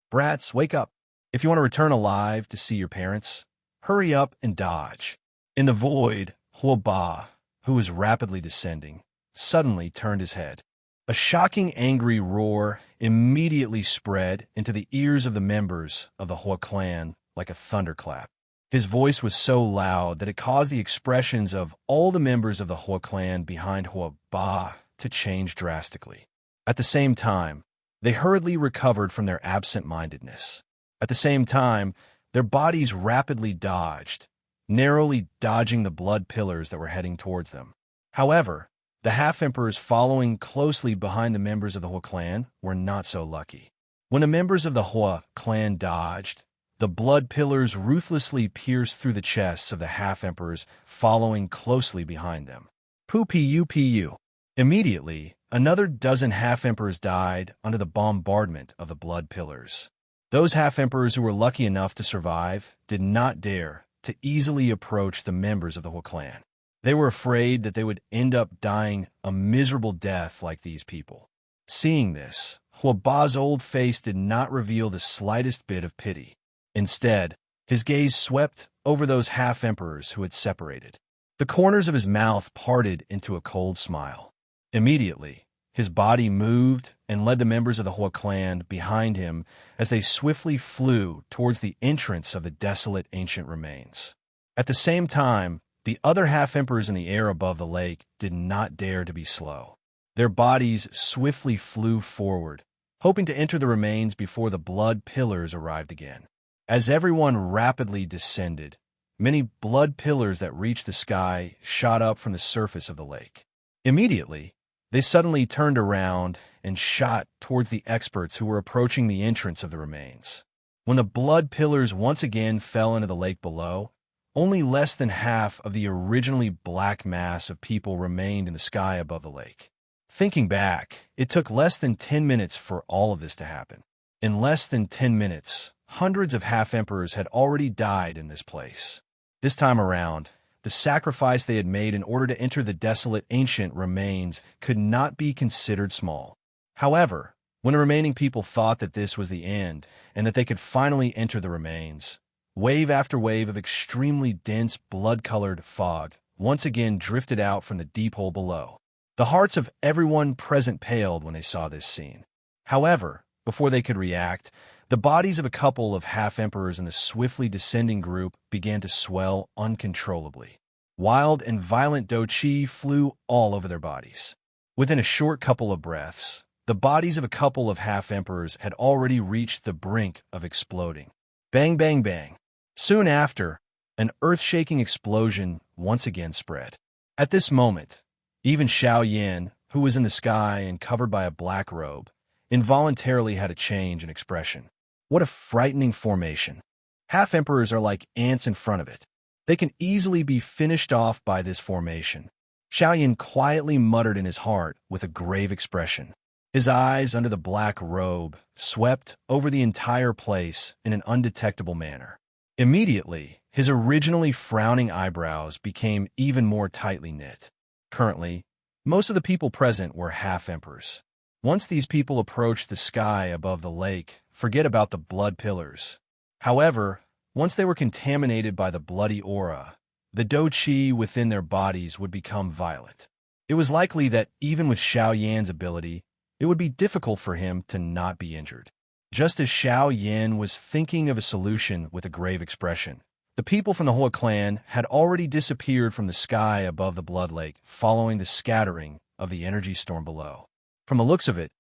Brats, wake up. If you want to return alive to see your parents, hurry up and dodge. In the void, Hua Ba, who was rapidly descending, suddenly turned his head. A shocking, angry roar immediately spread into the ears of the members of the Hua clan like a thunderclap. His voice was so loud that it caused the expressions of all the members of the Hua clan behind Hua Ba to change drastically. At the same time, they hurriedly recovered from their absent-mindedness. At the same time, their bodies rapidly dodged, narrowly dodging the blood pillars that were heading towards them. However, the half-emperors following closely behind the members of the Hua clan were not so lucky. When the members of the Hua clan dodged, the blood pillars ruthlessly pierced through the chests of the half-emperors following closely behind them. Pu. Immediately, another dozen half-emperors died under the bombardment of the blood pillars. Those half-emperors who were lucky enough to survive did not dare to easily approach the members of the Hua clan. They were afraid that they would end up dying a miserable death like these people. Seeing this, Hua Ba's old face did not reveal the slightest bit of pity. Instead, his gaze swept over those half-emperors who had separated. The corners of his mouth parted into a cold smile. Immediately, his body moved and led the members of the Hua clan behind him as they swiftly flew towards the entrance of the desolate ancient remains. At the same time, The other half-emperors in the air above the lake did not dare to be slow. Their bodies swiftly flew forward, hoping to enter the remains before the blood pillars arrived again. As everyone rapidly descended, many blood pillars that reached the sky shot up from the surface of the lake. Immediately, they suddenly turned around and shot towards the experts who were approaching the entrance of the remains. When the blood pillars once again fell into the lake below, only less than half of the originally black mass of people remained in the sky above the lake. Thinking back, it took less than 10 minutes for all of this to happen. In less than 10 minutes, hundreds of half-emperors had already died in this place. This time around, the sacrifice they had made in order to enter the desolate ancient remains could not be considered small. However, when the remaining people thought that this was the end and that they could finally enter the remains, wave after wave of extremely dense blood-colored fog once again drifted out from the deep hole below. The hearts of everyone present paled when they saw this scene. However, before they could react, the bodies of a couple of half-emperors in the swiftly descending group began to swell uncontrollably. Wild and violent doqi flew all over their bodies. Within a short couple of breaths, the bodies of a couple of half-emperors had already reached the brink of exploding. Bang, bang, bang. Soon after, an earth-shaking explosion once again spread. At this moment, even Xiao Yan, who was in the sky and covered by a black robe, involuntarily had a change in expression. What a frightening formation. Half-emperors are like ants in front of it. They can easily be finished off by this formation. Xiao Yan quietly muttered in his heart with a grave expression. His eyes under the black robe swept over the entire place in an undetectable manner. Immediately, his originally frowning eyebrows became even more tightly knit. Currently, most of the people present were half-emperors. Once these people approached the sky above the lake, forget about the blood pillars. However, once they were contaminated by the bloody aura, the doqi within their bodies would become violent. It was likely that even with Xiao Yan's ability, it would be difficult for him to not be injured. Just as Xiao Yan was thinking of a solution with a grave expression, the people from the Hoa clan had already disappeared from the sky above the blood lake following the scattering of the energy storm below. From the looks of it,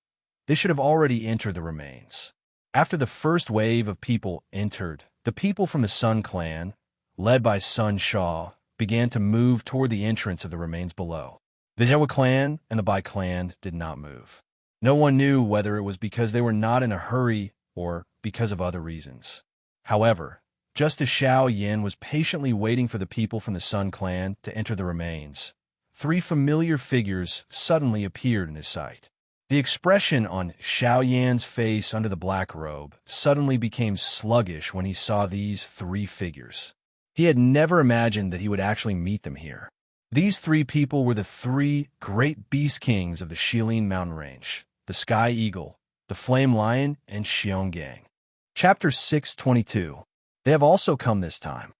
they should have already entered the remains. After the first wave of people entered, the people from the Sun clan, led by Sun Sha, began to move toward the entrance of the remains below. The Zhou clan and the Bai clan did not move. No one knew whether it was because they were not in a hurry or because of other reasons. However, just as Xiao Yan was patiently waiting for the people from the Sun clan to enter the remains, three familiar figures suddenly appeared in his sight. The expression on Xiao Yan's face under the black robe suddenly became sluggish when he saw these three figures. He had never imagined that he would actually meet them here. These three people were the three great beast kings of the Shilin mountain range, the Sky Eagle, the Flame Lion, and Xionggang. Chapter 622. They have also come this time.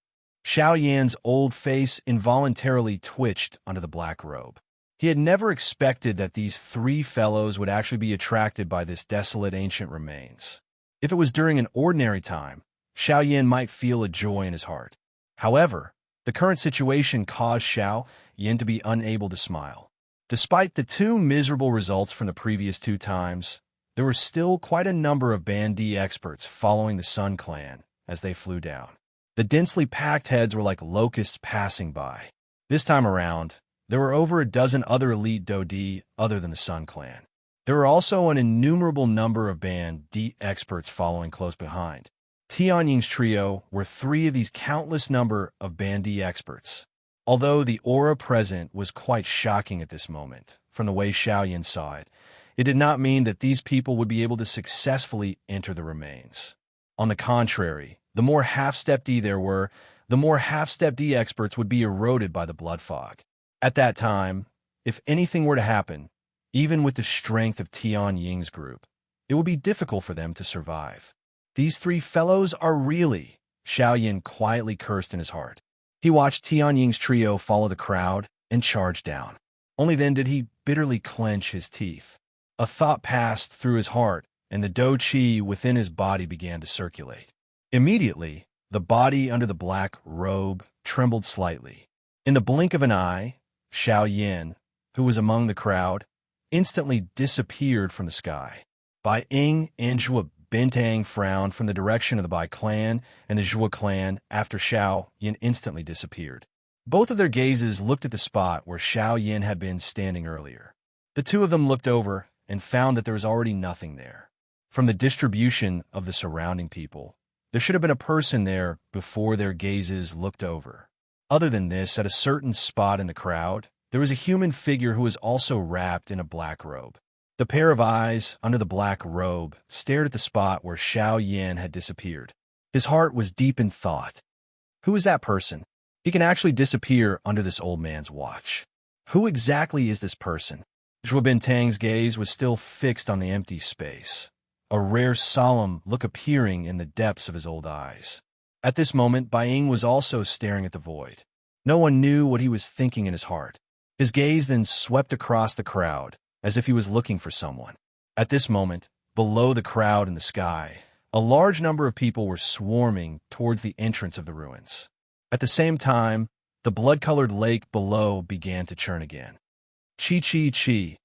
Xiao Yan's old face involuntarily twitched under the black robe. He had never expected that these three fellows would actually be attracted by this desolate ancient remains. If it was during an ordinary time, Xiao Yan might feel a joy in his heart. However, the current situation caused Xiao Yan to be unable to smile. Despite the two miserable results from the previous two times, there were still quite a number of Bandi experts following the Sun clan as they flew down. The densely packed heads were like locusts passing by. This time around, there were over a dozen other elite Dodi other than the Sun clan. There were also an innumerable number of Bandi experts following close behind. Tianying's trio were three of these countless number of Bandi experts. Although the aura present was quite shocking at this moment, from the way Xiao Yan saw it, it did not mean that these people would be able to successfully enter the remains. On the contrary, the more half-step D there were, the more half-step D experts would be eroded by the blood fog. At that time, if anything were to happen, even with the strength of Tian Ying's group, it would be difficult for them to survive. These three fellows are really, Xiao Yan quietly cursed in his heart. He watched Tian Ying's trio follow the crowd and charge down. Only then did he bitterly clench his teeth. A thought passed through his heart, and the Do Qi within his body began to circulate. Immediately, the body under the black robe trembled slightly. In the blink of an eye, Xiao Yin, who was among the crowd, instantly disappeared from the sky. Bai Ying and Zhua Bintang frowned from the direction of the Bai clan and the Zhua clan after Xiao Yin instantly disappeared. Both of their gazes looked at the spot where Xiao Yin had been standing earlier. The two of them looked over and found that there was already nothing there. From the distribution of the surrounding people, there should have been a person there before their gazes looked over. Other than this, at a certain spot in the crowd, there was a human figure who was also wrapped in a black robe. The pair of eyes under the black robe stared at the spot where Xiao Yin had disappeared. His heart was deep in thought. Who is that person? He can actually disappear under this old man's watch. Who exactly is this person? Zhua Bintang's gaze was still fixed on the empty space, a rare solemn look appearing in the depths of his old eyes. At this moment, Bai Ying was also staring at the void. No one knew what he was thinking in his heart. His gaze then swept across the crowd, as if he was looking for someone. At this moment, below the crowd in the sky, a large number of people were swarming towards the entrance of the ruins. At the same time, the blood-colored lake below began to churn again. Chi chi chi.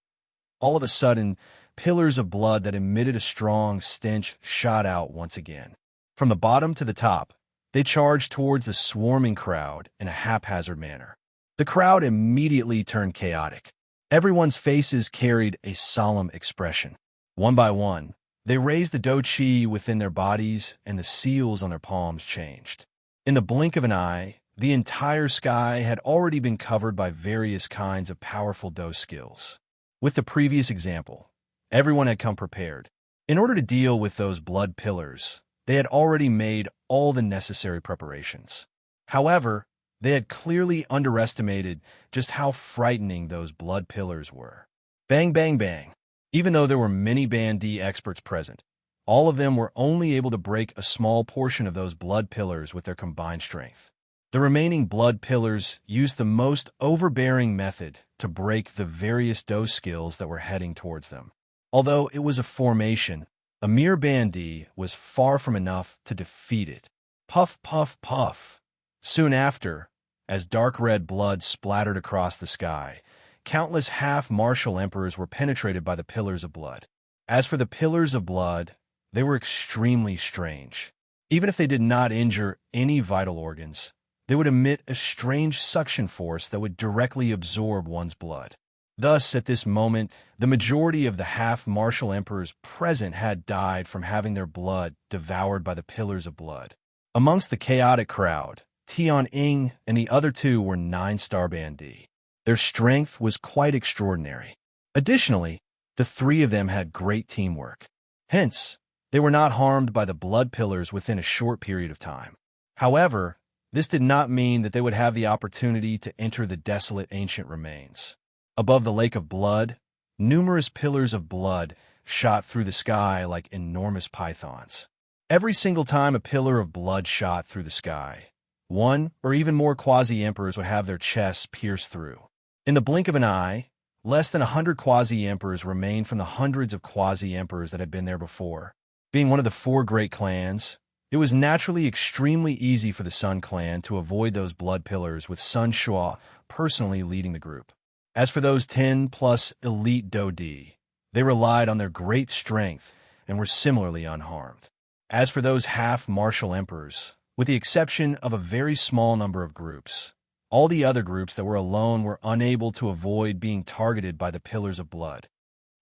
All of a sudden, pillars of blood that emitted a strong stench shot out once again. From the bottom to the top, they charged towards the swarming crowd in a haphazard manner. The crowd immediately turned chaotic. Everyone's faces carried a solemn expression. One by one, they raised the dou qi within their bodies, and the seals on their palms changed. In the blink of an eye, the entire sky had already been covered by various kinds of powerful dou skills. With the previous example, everyone had come prepared. In order to deal with those blood pillars, they had already made all the necessary preparations. However, they had clearly underestimated just how frightening those blood pillars were. Bang, bang, bang. Even though there were many Band D experts present, all of them were only able to break a small portion of those blood pillars with their combined strength. The remaining blood pillars used the most overbearing method to break the various dou skills that were heading towards them. Although it was a formation, a mere Band D was far from enough to defeat it. Puff, puff, puff. Soon after, as dark red blood splattered across the sky, countless half-martial emperors were penetrated by the pillars of blood. As for the pillars of blood, they were extremely strange. Even if they did not injure any vital organs, they would emit a strange suction force that would directly absorb one's blood. Thus, at this moment, the majority of the half-martial emperors present had died from having their blood devoured by the pillars of blood. Amongst the chaotic crowd, Tian Ying and the other two were 9-star Band D. Their strength was quite extraordinary. Additionally, the three of them had great teamwork. Hence, they were not harmed by the blood pillars within a short period of time. However, this did not mean that they would have the opportunity to enter the desolate ancient remains. Above the lake of blood, numerous pillars of blood shot through the sky like enormous pythons. Every single time a pillar of blood shot through the sky, one or even more quasi-emperors would have their chests pierced through. In the blink of an eye, less than 100 quasi-emperors remained from the hundreds of quasi-emperors that had been there before. Being one of the 4 great clans, it was naturally extremely easy for the Sun clan to avoid those blood pillars, with Sun Shuo personally leading the group. As for those 10+ elite Dou Di, they relied on their great strength and were similarly unharmed. As for those half-martial emperors, with the exception of a very small number of groups, all the other groups that were alone were unable to avoid being targeted by the pillars of blood.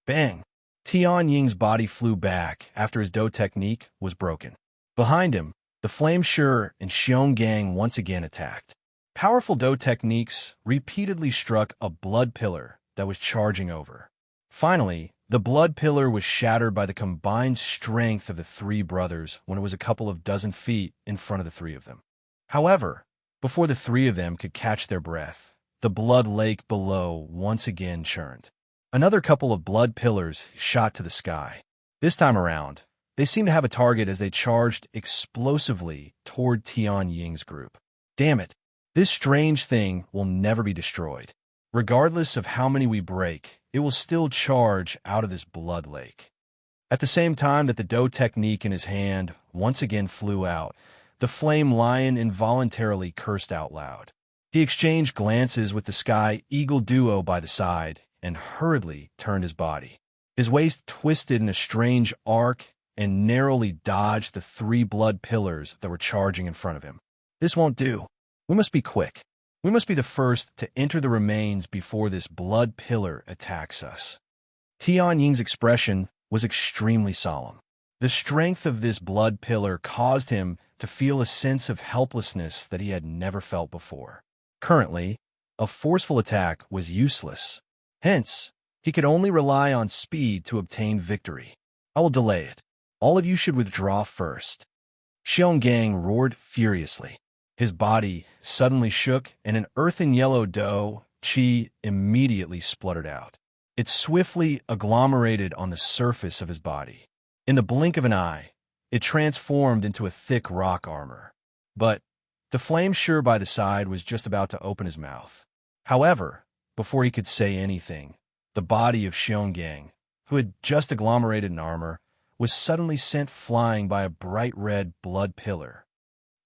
Bang! Tian Ying's body flew back after his Dou technique was broken. Behind him, the Flame Sure and Xiong Gang once again attacked. Powerful Dou techniques repeatedly struck a blood pillar that was charging over. Finally, the blood pillar was shattered by the combined strength of the 3 brothers when it was a couple of dozen feet in front of the 3 of them. However, before the 3 of them could catch their breath, the blood lake below once again churned. Another couple of blood pillars shot to the sky. This time around, they seemed to have a target as they charged explosively toward Tian Ying's group. Damn it, this strange thing will never be destroyed. Regardless of how many we break, it will still charge out of this blood lake. At the same time that the Dou technique in his hand once again flew out, the flame lion involuntarily cursed out loud. He exchanged glances with the sky eagle duo by the side and hurriedly turned his body. His waist twisted in a strange arc and narrowly dodged the 3 blood pillars that were charging in front of him. This won't do. We must be quick. We must be the first to enter the remains before this blood pillar attacks us. Tian Ying's expression was extremely solemn. The strength of this blood pillar caused him to feel a sense of helplessness that he had never felt before. Currently, a forceful attack was useless. Hence, he could only rely on speed to obtain victory. I will delay it. All of you should withdraw first. Xionggang roared furiously. His body suddenly shook, and an earthen yellow dough qi immediately spluttered out. It swiftly agglomerated on the surface of his body. In the blink of an eye, it transformed into a thick rock armor. But the flame sure by the side was just about to open his mouth. However, before he could say anything, the body of Xionggang, who had just agglomerated in armor, was suddenly sent flying by a bright red blood pillar.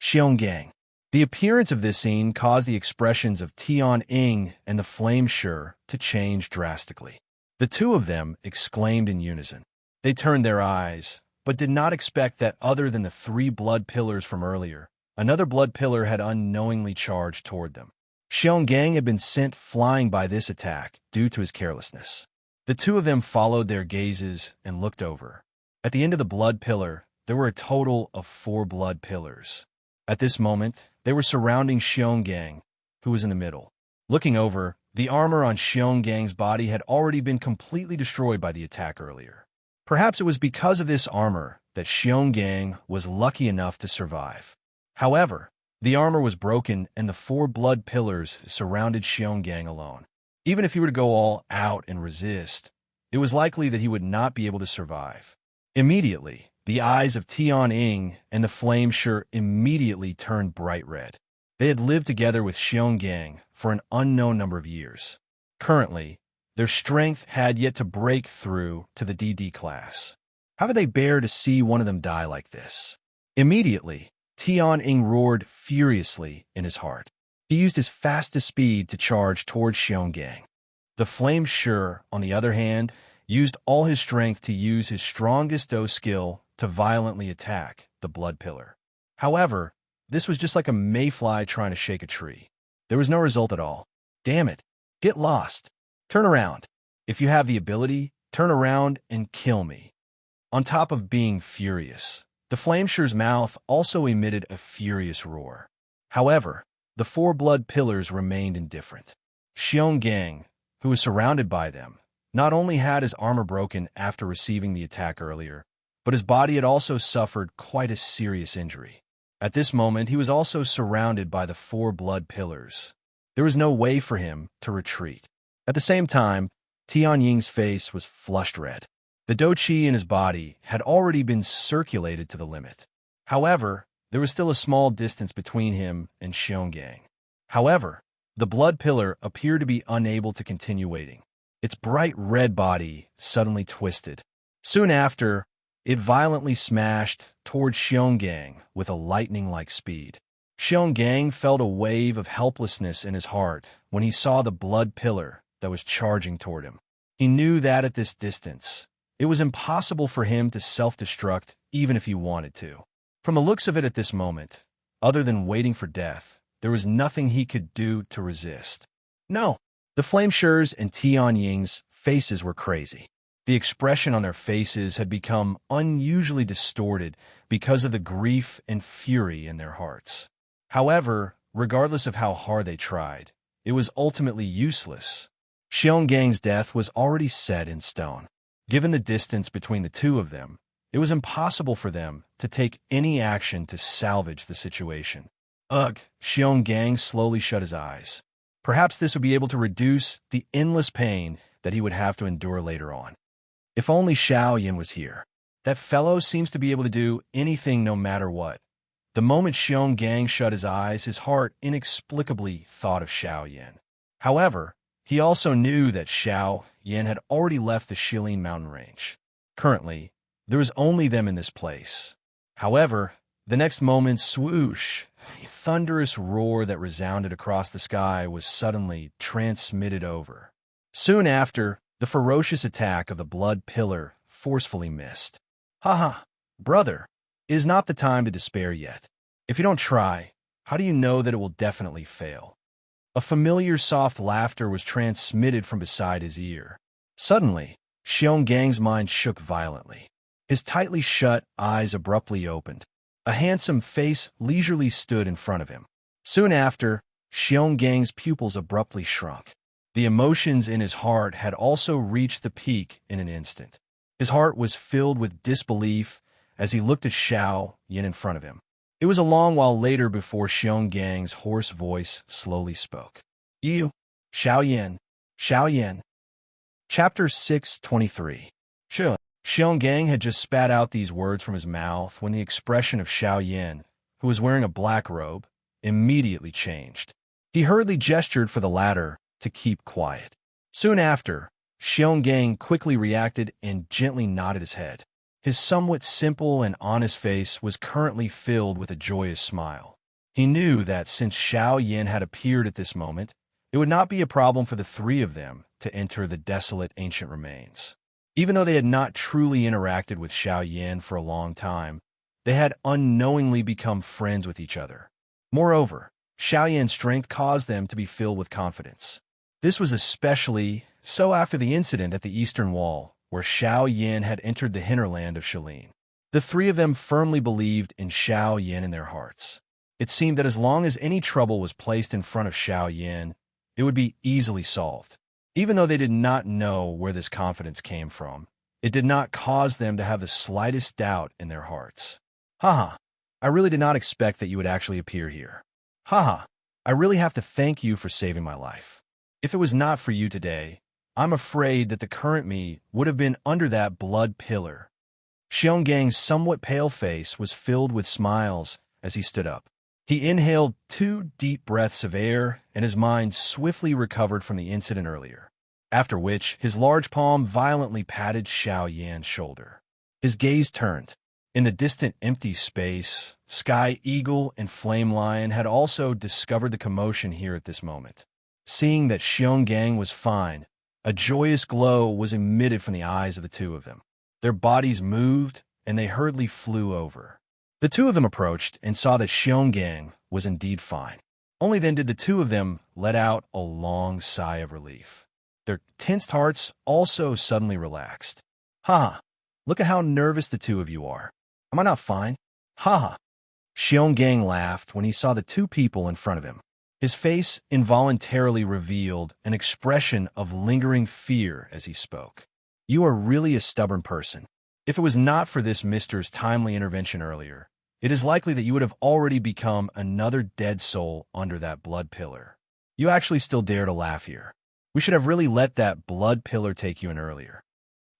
Xionggang. The appearance of this scene caused the expressions of Tian Ying and the flame sure to change drastically. The two of them exclaimed in unison. They turned their eyes, but did not expect that other than the 3 blood pillars from earlier, another blood pillar had unknowingly charged toward them. Xionggang had been sent flying by this attack due to his carelessness. The two of them followed their gazes and looked over. At the end of the blood pillar, there were a total of 4 blood pillars. At this moment, they were surrounding Xionggang, who was in the middle. Looking over, the armor on Xiongang's body had already been completely destroyed by the attack earlier. Perhaps it was because of this armor that Xionggang was lucky enough to survive. However, the armor was broken and the 4 blood pillars surrounded Xionggang alone. Even if he were to go all out and resist, it was likely that he would not be able to survive. Immediately, the eyes of Tian Ying and the flame sure immediately turned bright red. They had lived together with Xionggang for an unknown number of years. Currently, their strength had yet to break through to the DD class. How could they bear to see one of them die like this? Immediately, Tian Ying roared furiously in his heart. He used his fastest speed to charge towards Xionggang. The flame sure, on the other hand, used all his strength to use his strongest dough skill to violently attack the blood pillar. However, this was just like a mayfly trying to shake a tree. There was no result at all. Damn it. Get lost. Turn around. If you have the ability, turn around and kill me. On top of being furious, the Flamesure's mouth also emitted a furious roar. However, the 4 blood pillars remained indifferent. Xionggang, who was surrounded by them, not only had his armor broken after receiving the attack earlier, but his body had also suffered quite a serious injury. At this moment, he was also surrounded by the 4 blood pillars. There was no way for him to retreat. At the same time, Tian Ying's face was flushed red. The dou qi in his body had already been circulated to the limit. However, there was still a small distance between him and Xionggang. However, the blood pillar appeared to be unable to continue waiting. Its bright red body suddenly twisted. Soon after, it violently smashed toward Xionggang with a lightning-like speed. Xionggang felt a wave of helplessness in his heart when he saw the blood pillar that was charging toward him. He knew that at this distance, it was impossible for him to self-destruct even if he wanted to. From the looks of it at this moment, other than waiting for death, there was nothing he could do to resist. No, the Flamesures and Tian Ying's faces were crazy. The expression on their faces had become unusually distorted because of the grief and fury in their hearts. However, regardless of how hard they tried, it was ultimately useless. Xiongang's death was already set in stone. Given the distance between the two of them, it was impossible for them to take any action to salvage the situation. Ugh, Xionggang slowly shut his eyes. Perhaps this would be able to reduce the endless pain that he would have to endure later on. If only Xiaoyan was here. That fellow seems to be able to do anything no matter what. The moment Xionggang shut his eyes, his heart inexplicably thought of Xiaoyan. However, he also knew that Xiaoyan had already left the Shilin mountain range. Currently, there was only them in this place. However, the next moment, swoosh, A thunderous roar that resounded across the sky was suddenly transmitted over. Soon after, the ferocious attack of the blood pillar forcefully missed. "Ha ha, brother, it is not the time to despair yet. If you don't try, how do you know that it will definitely fail?" A familiar soft laughter was transmitted from beside his ear. Suddenly, Xiongang's mind shook violently. His tightly shut eyes abruptly opened. A handsome face leisurely stood in front of him. Soon after, Xiongang's pupils abruptly shrunk. The emotions in his heart had also reached the peak in an instant. His heart was filled with disbelief as he looked at Xiao Yin in front of him. It was a long while later before Xiongang's hoarse voice slowly spoke. "You, Xiao Yin, Xiao Yin." Chapter 623. Sure. Xionggang had just spat out these words from his mouth when the expression of Xiao Yin, who was wearing a black robe, immediately changed. He hurriedly gestured for the latter to keep quiet. Soon after, Xionggang quickly reacted and gently nodded his head. His somewhat simple and honest face was currently filled with a joyous smile. He knew that since Xiao Yin had appeared at this moment, it would not be a problem for the three of them to enter the desolate ancient remains. Even though they had not truly interacted with Xiao Yin for a long time, they had unknowingly become friends with each other. Moreover, Xiao Yin's strength caused them to be filled with confidence. This was especially so after the incident at the Eastern Wall, where Xiao Yin had entered the hinterland of Shalin. The three of them firmly believed in Xiao Yin in their hearts. It seemed that as long as any trouble was placed in front of Xiao Yin, it would be easily solved. Even though they did not know where this confidence came from, it did not cause them to have the slightest doubt in their hearts. "Haha, I really did not expect that you would actually appear here. Haha, I really have to thank you for saving my life. If it was not for you today, I'm afraid that the current me would have been under that blood pillar." Xiongang's somewhat pale face was filled with smiles as he stood up. He inhaled 2 deep breaths of air, and his mind swiftly recovered from the incident earlier, after which his large palm violently patted Xiao Yan's shoulder. His gaze turned. In the distant empty space, Sky Eagle and Flame Lion had also discovered the commotion here at this moment. Seeing that Xionggang was fine, a joyous glow was emitted from the eyes of the two of them. Their bodies moved, and they hurriedly flew over. The two of them approached and saw that Xionggang was indeed fine. Only then did the two of them let out a long sigh of relief. Their tensed hearts also suddenly relaxed. "Ha! Look at how nervous the two of you are. Am I not fine? Ha ha!" Xionggang laughed when he saw the two people in front of him. His face involuntarily revealed an expression of lingering fear as he spoke. "You are really a stubborn person. If it was not for this mister's timely intervention earlier, it is likely that you would have already become another dead soul under that blood pillar. You actually still dare to laugh here. We should have really let that blood pillar take you in earlier."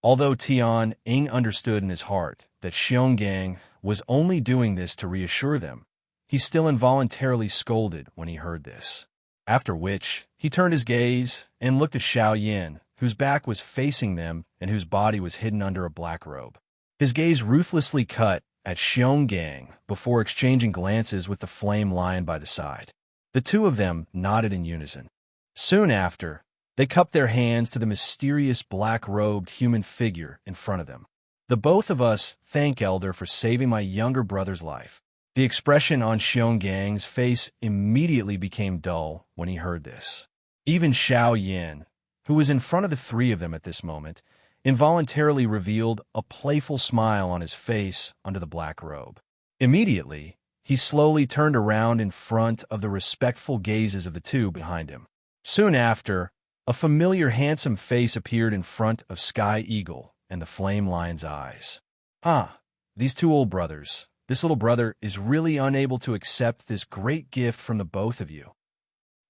Although Tian Ing understood in his heart that Xionggang was only doing this to reassure them, he still involuntarily scolded when he heard this. After which, he turned his gaze and looked at Xiao Yin, whose back was facing them and whose body was hidden under a black robe. His gaze ruthlessly cut at Xionggang before exchanging glances with the Flame Lion by the side. The two of them nodded in unison. Soon after, they cupped their hands to the mysterious black-robed human figure in front of them. "The both of us thank Elder for saving my younger brother's life." The expression on Xiongang's face immediately became dull when he heard this. Even Xiao Yin, who was in front of the three of them at this moment, involuntarily revealed a playful smile on his face under the black robe. Immediately, he slowly turned around in front of the respectful gazes of the two behind him. Soon after, a familiar handsome face appeared in front of Sky Eagle and the Flame Lion's eyes. "Ah, these two old brothers. This little brother is really unable to accept this great gift from the both of you."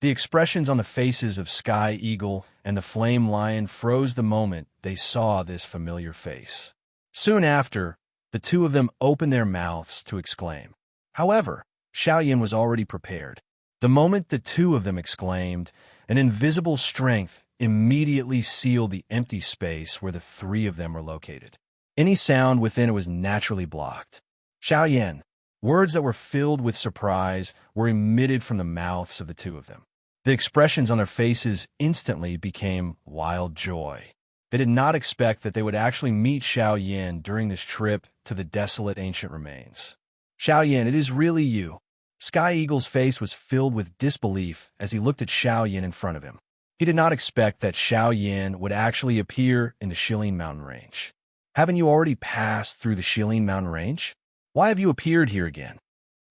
The expressions on the faces of Sky Eagle and the Flame Lion froze the moment they saw this familiar face. Soon after, the two of them opened their mouths to exclaim. However, Xiao Yin was already prepared. The moment the two of them exclaimed, an invisible strength immediately sealed the empty space where the three of them were located. Any sound within it was naturally blocked. "Xiao Yin, Words that were filled with surprise were emitted from the mouths of the two of them. The expressions on their faces instantly became wild joy. They did not expect that they would actually meet Xiao Yin during this trip to the desolate ancient remains. Xiao Yin, it is really you. Sky Eagle's face was filled with disbelief as he looked at Xiao Yin in front of him. He did not expect that Xiao Yin would actually appear in the Shilin Mountain Range. Haven't you already passed through the Shilin Mountain Range? Why have you appeared here again?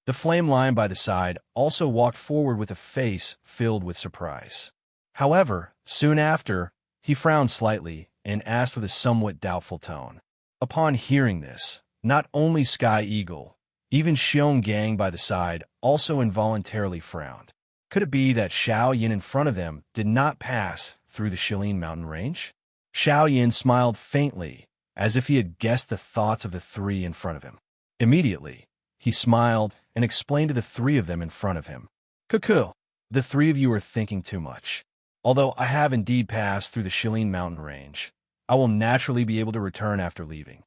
The flame lion by the side also walked forward with a face filled with surprise. However, soon after, he frowned slightly and asked with a somewhat doubtful tone. Upon hearing this, not only Sky Eagle, even Xiong Gang by the side also involuntarily frowned. Could it be that Xiao Yin in front of them did not pass through the Shilin Mountain Range? Xiao Yin smiled faintly, as if he had guessed the thoughts of the three in front of him. Immediately, he smiled and explained to the three of them in front of him. Cuckoo, the three of you are thinking too much. Although I have indeed passed through the Shilin Mountain Range, I will naturally be able to return after leaving.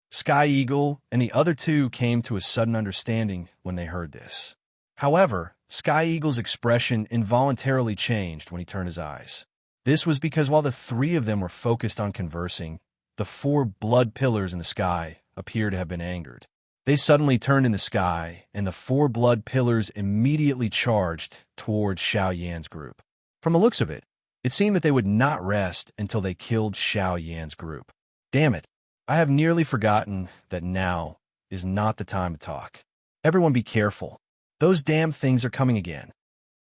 Sky Eagle and the other two came to a sudden understanding when they heard this. However, Sky Eagle's expression involuntarily changed when he turned his eyes. This was because while the three of them were focused on conversing, the four blood pillars in the sky appeared to have been angered. They suddenly turned in the sky, and the four blood pillars immediately charged towards Xiao Yan's group. From the looks of it, it seemed that they would not rest until they killed Xiao Yan's group. Damn it, I have nearly forgotten that now is not the time to talk. Everyone be careful. Those damn things are coming again.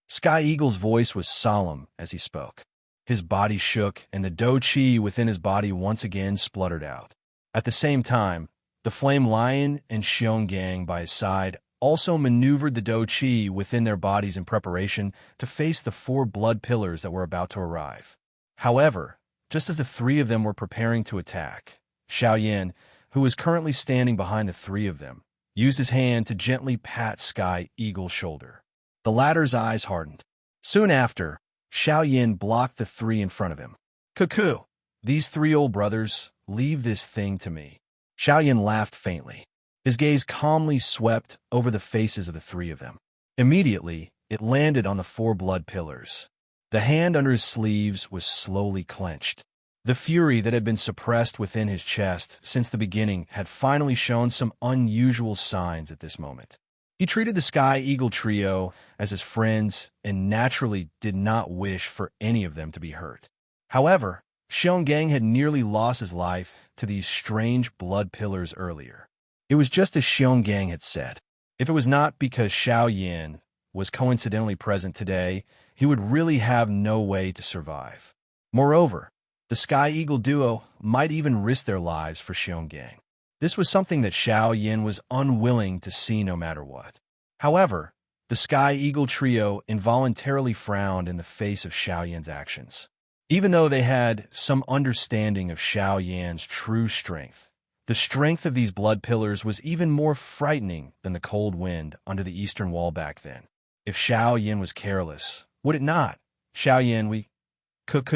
Sky Eagle's voice was solemn as he spoke. His body shook, and the Do Chi within his body once again spluttered out. At the same time, the Flame Lion and Xiong Gang by his side also maneuvered the Do Chi within their bodies in preparation to face the four blood pillars that were about to arrive. However, just as the three of them were preparing to attack, Xiao Yin, who was currently standing behind the three of them, used his hand to gently pat Sky Eagle's shoulder. The latter's eyes hardened. Soon after, Xiao Yin blocked the three in front of him. Cuckoo, these three old brothers, leave this thing to me. Xiao Yin laughed faintly. His gaze calmly swept over the faces of the three of them. Immediately, it landed on the four blood pillars. The hand under his sleeves was slowly clenched. The fury that had been suppressed within his chest since the beginning had finally shown some unusual signs at this moment. He treated the Sky Eagle trio as his friends and naturally did not wish for any of them to be hurt. However, Xiong Gang had nearly lost his life to these strange blood pillars earlier. It was just as Xiong Gang had said. If it was not because Xiao Yin was coincidentally present today, he would really have no way to survive. Moreover, the Sky Eagle duo might even risk their lives for Xiong Gang. This was something that Xiao Yin was unwilling to see no matter what. However, the Sky Eagle trio involuntarily frowned in the face of Xiao Yin's actions. Even though they had some understanding of Xiao Yan's true strength, the strength of these blood pillars was even more frightening than the cold wind under the eastern wall back then. If Xiao Yin was careless, would it not? Xiao Yin,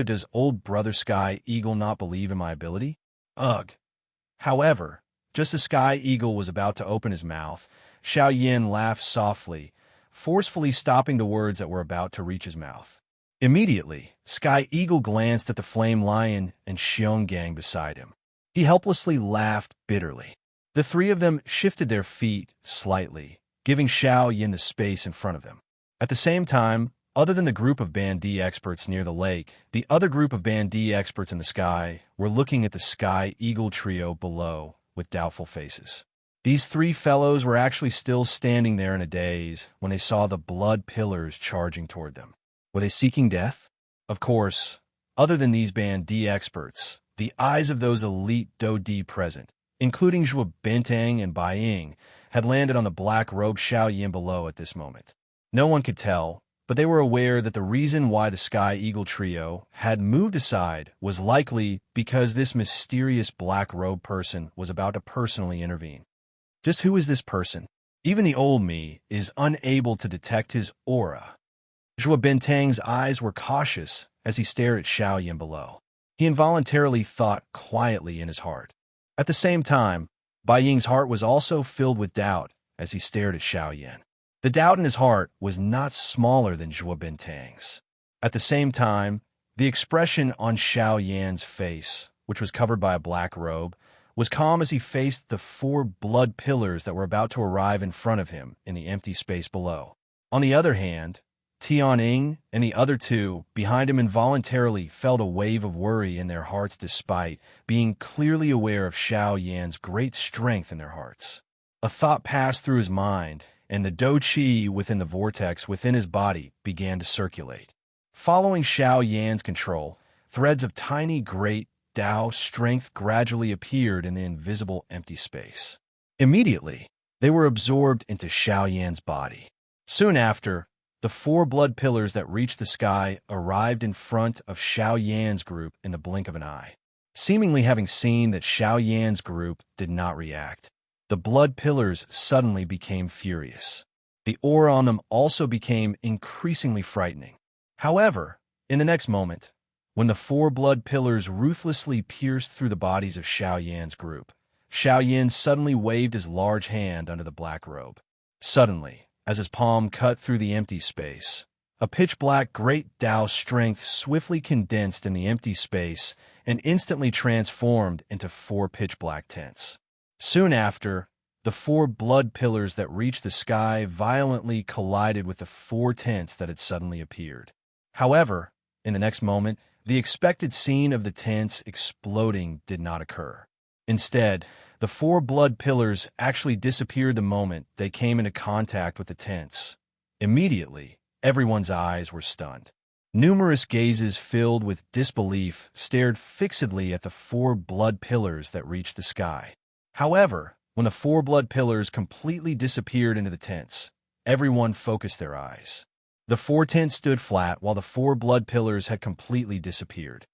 does old brother Sky Eagle not believe in my ability? Ugh. However, just as Sky Eagle was about to open his mouth, Xiao Yin laughed softly, forcefully stopping the words that were about to reach his mouth. Immediately, Sky Eagle glanced at the Flame Lion and Xiong Gang beside him. He helplessly laughed bitterly. The three of them shifted their feet slightly, giving Xiao Yin the space in front of them. At the same time, other than the group of Band D experts near the lake, the other group of Band D experts in the sky were looking at the Sky Eagle trio below with doubtful faces. These three fellows were actually still standing there in a daze when they saw the blood pillars charging toward them. Were they seeking death? Of course, other than these Band D experts, the eyes of those elite Do D present, including Zhuo Bentang and Bai Ying, had landed on the black-robed Xiao Yin below at this moment. No one could tell, but they were aware that the reason why the Sky Eagle trio had moved aside was likely because this mysterious black-robed person was about to personally intervene. Just who is this person? Even the old me is unable to detect his aura. Zhuo Bentang's eyes were cautious as he stared at Xiao Yin below. He involuntarily thought quietly in his heart. At the same time, Bai Ying's heart was also filled with doubt as he stared at Xiao Yan. The doubt in his heart was not smaller than Zhuo Bintang's. At the same time, the expression on Xiao Yan's face, which was covered by a black robe, was calm as he faced the 4 blood pillars that were about to arrive in front of him in the empty space below. On the other hand, Tianying and the other 2 behind him involuntarily felt a wave of worry in their hearts despite being clearly aware of Xiao Yan's great strength in their hearts. A thought passed through his mind, and the Dou Qi within the vortex within his body began to circulate. Following Xiao Yan's control, threads of tiny great Dao strength gradually appeared in the invisible empty space. Immediately, they were absorbed into Xiao Yan's body. Soon after, the 4 blood pillars that reached the sky arrived in front of Xiao Yan's group in the blink of an eye. Seemingly having seen that Xiao Yan's group did not react, the blood pillars suddenly became furious. The aura on them also became increasingly frightening. However, in the next moment, when the 4 blood pillars ruthlessly pierced through the bodies of Xiao Yan's group, Xiao Yan suddenly waved his large hand under the black robe. Suddenly, as his palm cut through the empty space, a pitch-black great Dao strength swiftly condensed in the empty space and instantly transformed into 4 pitch-black tents. Soon after, the 4 blood pillars that reached the sky violently collided with the 4 tents that had suddenly appeared. However, in the next moment, the expected scene of the tents exploding did not occur. Instead, the 4 blood pillars actually disappeared the moment they came into contact with the tents. Immediately, everyone's eyes were stunned. Numerous gazes filled with disbelief stared fixedly at the 4 blood pillars that reached the sky. However, when the 4 blood pillars completely disappeared into the tents, everyone focused their eyes. The 4 tents stood flat while the 4 blood pillars had completely disappeared.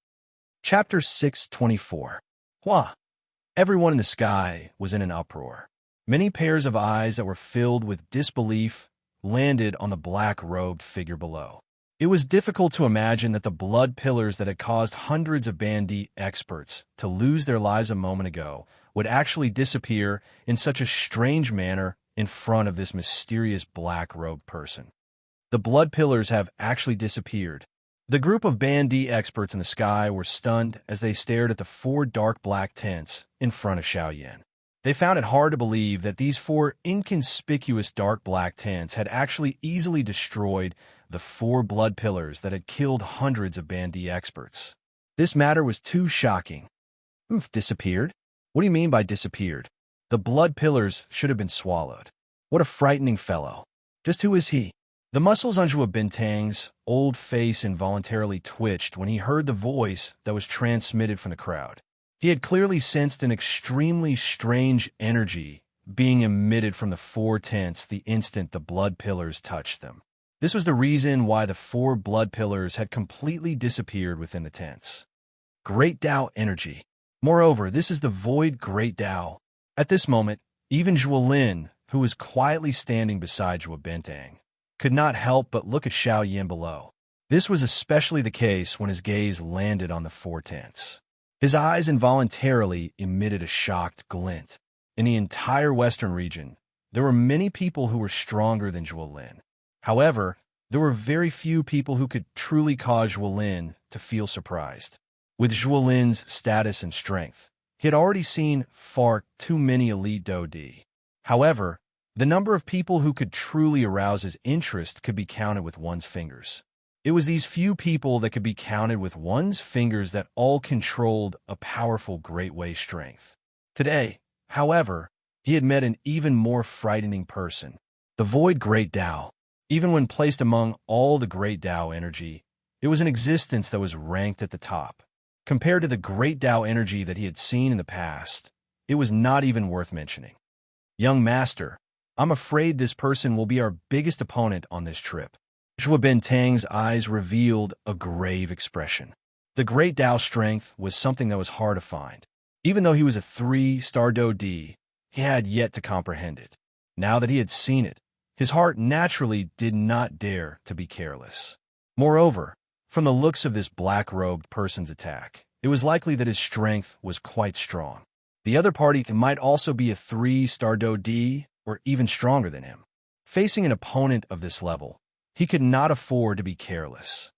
Chapter 624. Hua! Everyone in the sky was in an uproar. Many pairs of eyes that were filled with disbelief landed on the black-robed figure below. It was difficult to imagine that the blood pillars that had caused hundreds of bandit experts to lose their lives a moment ago would actually disappear in such a strange manner in front of this mysterious black-robed person. The blood pillars have actually disappeared. The group of bandit experts in the sky were stunned as they stared at the 4 dark black tents in front of Xiao Yan. They found it hard to believe that these 4 inconspicuous dark black tents had actually easily destroyed the 4 blood pillars that had killed hundreds of bandit experts. This matter was too shocking. Disappeared? What do you mean by disappeared? The blood pillars should have been swallowed. What a frightening fellow. Just who is he? The muscles on Zhuo Bintang's old face involuntarily twitched when he heard the voice that was transmitted from the crowd. He had clearly sensed an extremely strange energy being emitted from the 4 tents the instant the blood pillars touched them. This was the reason why the 4 blood pillars had completely disappeared within the tents. Great Dao energy. Moreover, this is the void Great Dao. At this moment, even Zhuo Lin, who was quietly standing beside Zhuo Bintang, could not help but look at Xiao Yan below. This was especially the case when his gaze landed on the 4 tents. His eyes involuntarily emitted a shocked glint. In the entire western region, there were many people who were stronger than Zhuo Lin. However, there were very few people who could truly cause Zhuo Lin to feel surprised. With Zhuo Lin's status and strength, he had already seen far too many elite Dou Di. However, the number of people who could truly arouse his interest could be counted with one's fingers. It was these few people that could be counted with one's fingers that all controlled a powerful Great Way strength. Today, however, he had met an even more frightening person, the Void Great Dao. Even when placed among all the Great Dao energy, it was an existence that was ranked at the top. Compared to the Great Dao energy that he had seen in the past, it was not even worth mentioning. Young Master, I'm afraid this person will be our biggest opponent on this trip. Zhuo Bintang's eyes revealed a grave expression. The Great Dao strength was something that was hard to find. Even though he was a 3-star Dou Di, he had yet to comprehend it. Now that he had seen it, his heart naturally did not dare to be careless. Moreover, from the looks of this black-robed person's attack, it was likely that his strength was quite strong. The other party might also be a 3-star Dou Di, or even stronger than him. Facing an opponent of this level, he could not afford to be careless.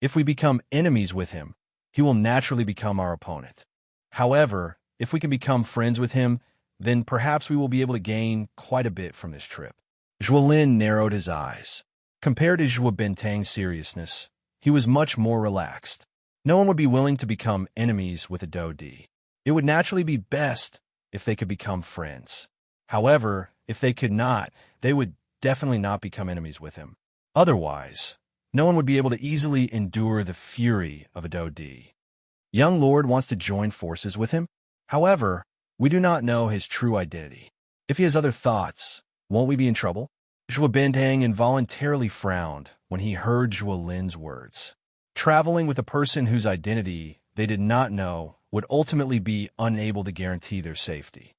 If we become enemies with him, he will naturally become our opponent. However, if we can become friends with him, then perhaps we will be able to gain quite a bit from this trip. Zhuolin narrowed his eyes. Compared to Zhuo Bentang's seriousness, he was much more relaxed. No one would be willing to become enemies with a Dodi. It would naturally be best if they could become friends. However, if they could not, they would definitely not become enemies with him. Otherwise, no one would be able to easily endure the fury of a Dodi. Young Lord wants to join forces with him. However, we do not know his true identity. If he has other thoughts, won't we be in trouble? Zhuo Bentang involuntarily frowned when he heard Zhuolin's words. Traveling with a person whose identity they did not know would ultimately be unable to guarantee their safety.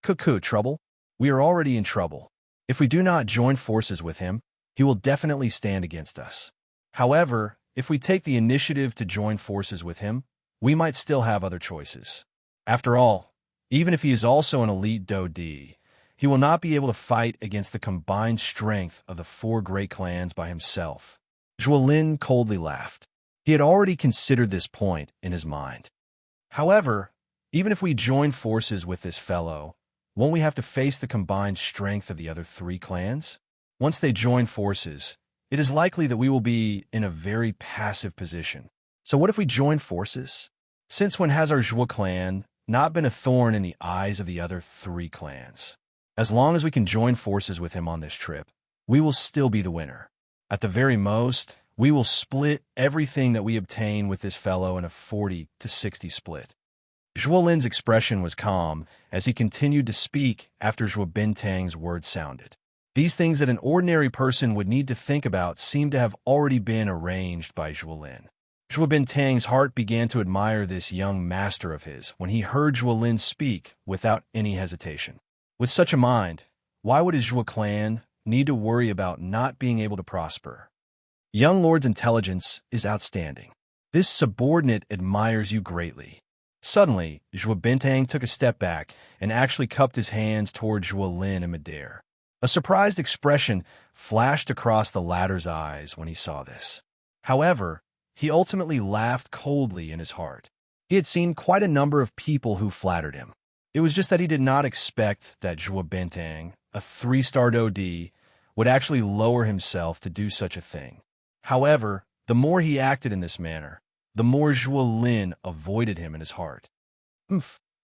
Cuckoo, trouble? We are already in trouble. If we do not join forces with him, he will definitely stand against us. However, if we take the initiative to join forces with him, we might still have other choices. After all, even if he is also an elite Dodi, he will not be able to fight against the combined strength of the 4 great clans by himself. Zhuolin coldly laughed. He had already considered this point in his mind. However, even if we join forces with this fellow, won't we have to face the combined strength of the other 3 clans? Once they join forces, it is likely that we will be in a very passive position. So what if we join forces? Since when has our Zhuo clan not been a thorn in the eyes of the other 3 clans? As long as we can join forces with him on this trip, we will still be the winner. At the very most, we will split everything that we obtain with this fellow in a 40-60 split. Zhuolin's expression was calm as he continued to speak after Zhuo Bentang's words sounded. These things that an ordinary person would need to think about seemed to have already been arranged by Zhuolin. Zhuo Bentang's heart began to admire this young master of his when he heard Zhuolin speak without any hesitation. With such a mind, why would his Zhuo clan need to worry about not being able to prosper? Young Lord's intelligence is outstanding. This subordinate admires you greatly. Suddenly, Zhuo Bentang took a step back and actually cupped his hands toward Zhuolin in midair. A surprised expression flashed across the latter's eyes when he saw this. However, he ultimately laughed coldly in his heart. He had seen quite a number of people who flattered him. It was just that he did not expect that Zhuo Bentang, a 3-star Dodi, would actually lower himself to do such a thing. However, the more he acted in this manner, the more Zhuolin avoided him in his heart.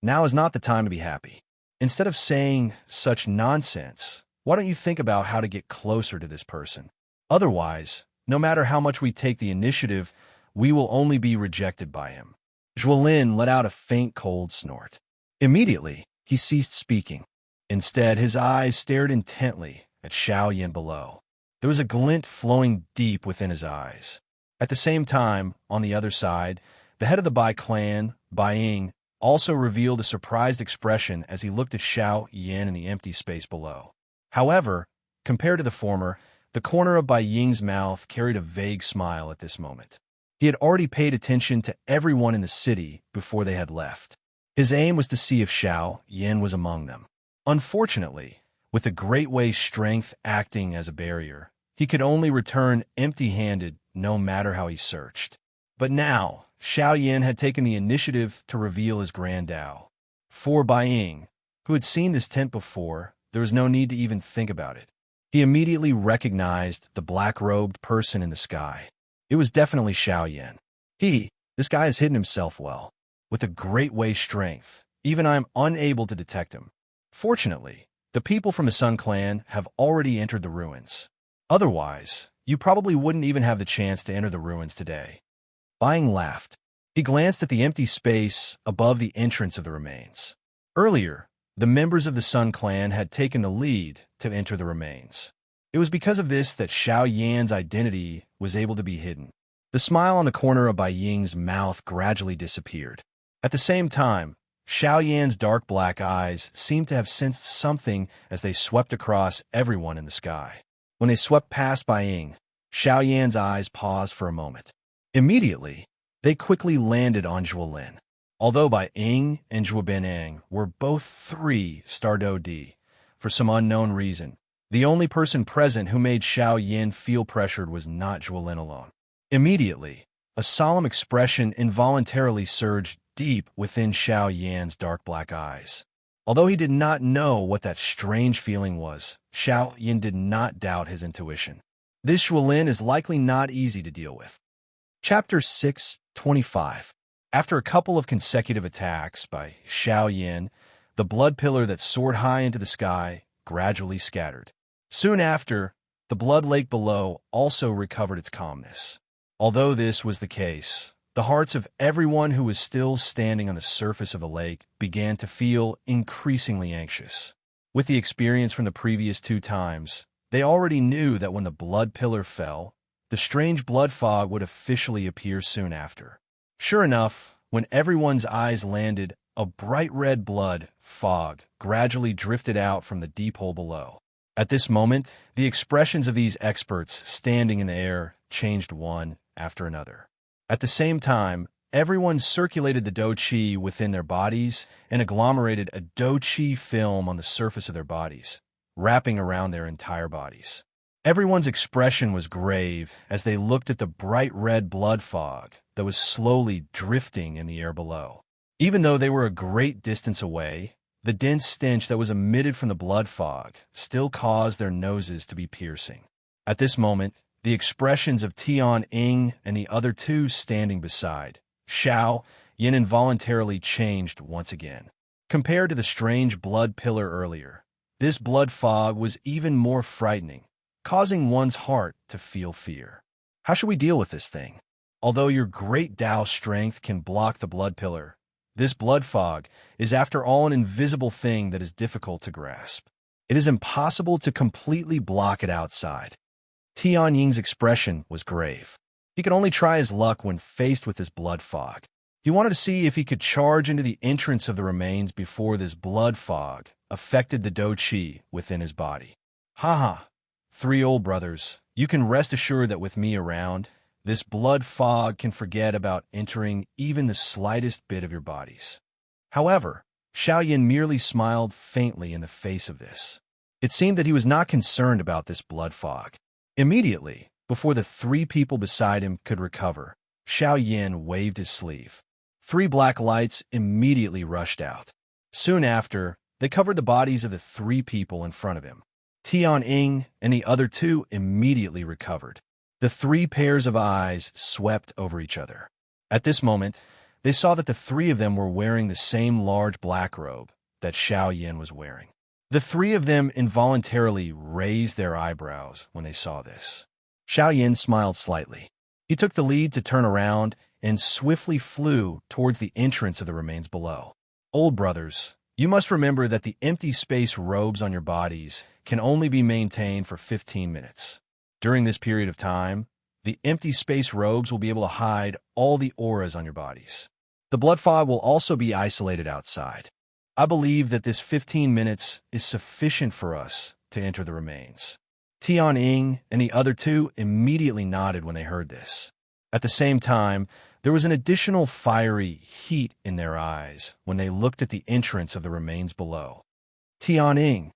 Now is not the time to be happy. Instead of saying such nonsense, why don't you think about how to get closer to this person? Otherwise, no matter how much we take the initiative, we will only be rejected by him. Zhuolin let out a faint cold snort. Immediately, he ceased speaking. Instead, his eyes stared intently at Xiao Yan below. There was a glint flowing deep within his eyes. At the same time, on the other side, the head of the Bai clan, Bai Ying, also revealed a surprised expression as he looked at Xiao Yan in the empty space below. However, compared to the former, the corner of Bai Ying's mouth carried a vague smile at this moment. He had already paid attention to everyone in the city before they had left. His aim was to see if Xiao Yan was among them. Unfortunately, with the Great Way's strength acting as a barrier, he could only return empty-handed no matter how he searched. But now, Xiao Yan had taken the initiative to reveal his Grand Dao. For Bai Ying, who had seen this tent before, there was no need to even think about it. He immediately recognized the black-robed person in the sky. It was definitely Xiao Yan. This guy has hidden himself well. With a Great Way strength, even I am unable to detect him. Fortunately, the people from the Sun Clan have already entered the ruins. Otherwise, you probably wouldn't even have the chance to enter the ruins today. Bai Ying laughed. He glanced at the empty space above the entrance of the remains. Earlier, the members of the Sun Clan had taken the lead to enter the remains. It was because of this that Xiao Yan's identity was able to be hidden. The smile on the corner of Bai Ying's mouth gradually disappeared. At the same time, Xiao Yan's dark black eyes seemed to have sensed something as they swept across everyone in the sky. When they swept past Bai Ying, Xiao Yan's eyes paused for a moment. Immediately, they quickly landed on Zhuolin. Although Bai Ying and Zhuo Bentang were both 3-star Dodi, for some unknown reason. The only person present who made Xiao Yin feel pressured was not Zhuolin alone. Immediately, a solemn expression involuntarily surged deep within Xiao Yan's dark black eyes. Although he did not know what that strange feeling was, Xiao Yin did not doubt his intuition. This Zhuolin is likely not easy to deal with. Chapter 6:25. After a couple of consecutive attacks by Xiao Yin, the blood pillar that soared high into the sky gradually scattered. Soon after, the blood lake below also recovered its calmness. Although this was the case, the hearts of everyone who was still standing on the surface of the lake began to feel increasingly anxious. With the experience from the previous 2 times, they already knew that when the blood pillar fell, the strange blood fog would officially appear soon after. Sure enough, when everyone's eyes landed, a bright red blood fog gradually drifted out from the deep hole below. At this moment, the expressions of these experts standing in the air changed one after another. At the same time, everyone circulated the dou qi within their bodies and agglomerated a dou qi film on the surface of their bodies, wrapping around their entire bodies. Everyone's expression was grave as they looked at the bright red blood fog that was slowly drifting in the air below. Even though they were a great distance away, the dense stench that was emitted from the blood fog still caused their noses to be piercing. At this moment, the expressions of Tian Ying and the other 2 standing beside Xiao Yin involuntarily changed once again. Compared to the strange blood pillar earlier, this blood fog was even more frightening, causing one's heart to feel fear. How should we deal with this thing? Although your great Tao strength can block the blood pillar, this blood fog is after all an invisible thing that is difficult to grasp. It is impossible to completely block it outside. Tian Ying's expression was grave. He could only try his luck when faced with this blood fog. He wanted to see if he could charge into the entrance of the remains before this blood fog affected the dou qi within his body. Ha! 3 old brothers, you can rest assured that with me around, this blood fog can forget about entering even the slightest bit of your bodies. However, Xiao Yin merely smiled faintly in the face of this. It seemed that he was not concerned about this blood fog. Immediately, before the 3 people beside him could recover, Xiao Yin waved his sleeve. 3 black lights immediately rushed out. Soon after, they covered the bodies of the 3 people in front of him. Tian Ying and the other 2 immediately recovered. The 3 pairs of eyes swept over each other. At this moment, they saw that the 3 of them were wearing the same large black robe that Xiao Yin was wearing. The 3 of them involuntarily raised their eyebrows when they saw this. Xiao Yin smiled slightly. He took the lead to turn around and swiftly flew towards the entrance of the remains below. Old brothers, you must remember that the empty space robes on your bodies can only be maintained for 15 minutes. During this period of time, the empty space robes will be able to hide all the auras on your bodies. The blood fog will also be isolated outside. I believe that this 15 minutes is sufficient for us to enter the remains. Tian Ying and the other 2 immediately nodded when they heard this. At the same time, there was an additional fiery heat in their eyes when they looked at the entrance of the remains below. Tian Ying,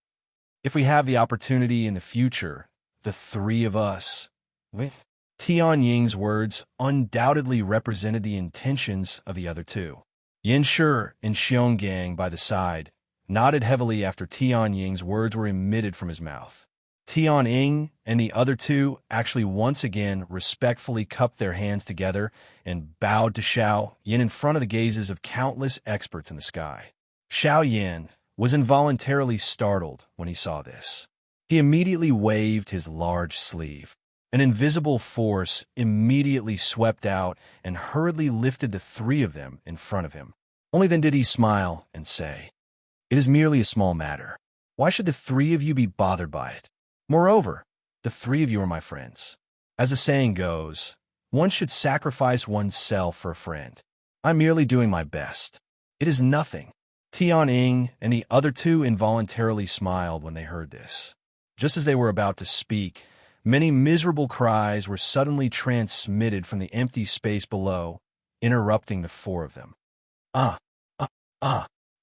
if we have the opportunity in the future, the 3 of us. Tian Ying's words undoubtedly represented the intentions of the other 2. Yin Shi and Xionggang by the side nodded heavily after Tian Ying's words were emitted from his mouth. Tian Ying and the other 2 actually once again respectfully cupped their hands together and bowed to Xiao Yin in front of the gazes of countless experts in the sky. Xiao Yin was involuntarily startled when he saw this. He immediately waved his large sleeve. An invisible force immediately swept out and hurriedly lifted the 3 of them in front of him. Only then did he smile and say, "It is merely a small matter. Why should the 3 of you be bothered by it? Moreover, the 3 of you are my friends. As the saying goes, one should sacrifice oneself for a friend. I'm merely doing my best. It is nothing." Tian Ying and the other 2 involuntarily smiled when they heard this. Just as they were about to speak, many miserable cries were suddenly transmitted from the empty space below, interrupting the 4 of them. Ah!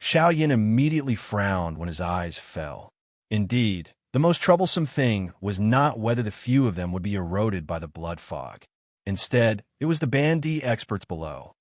Xiao Yin immediately frowned when his eyes fell. Indeed, the most troublesome thing was not whether the few of them would be eroded by the blood fog. Instead, it was the Band D experts below.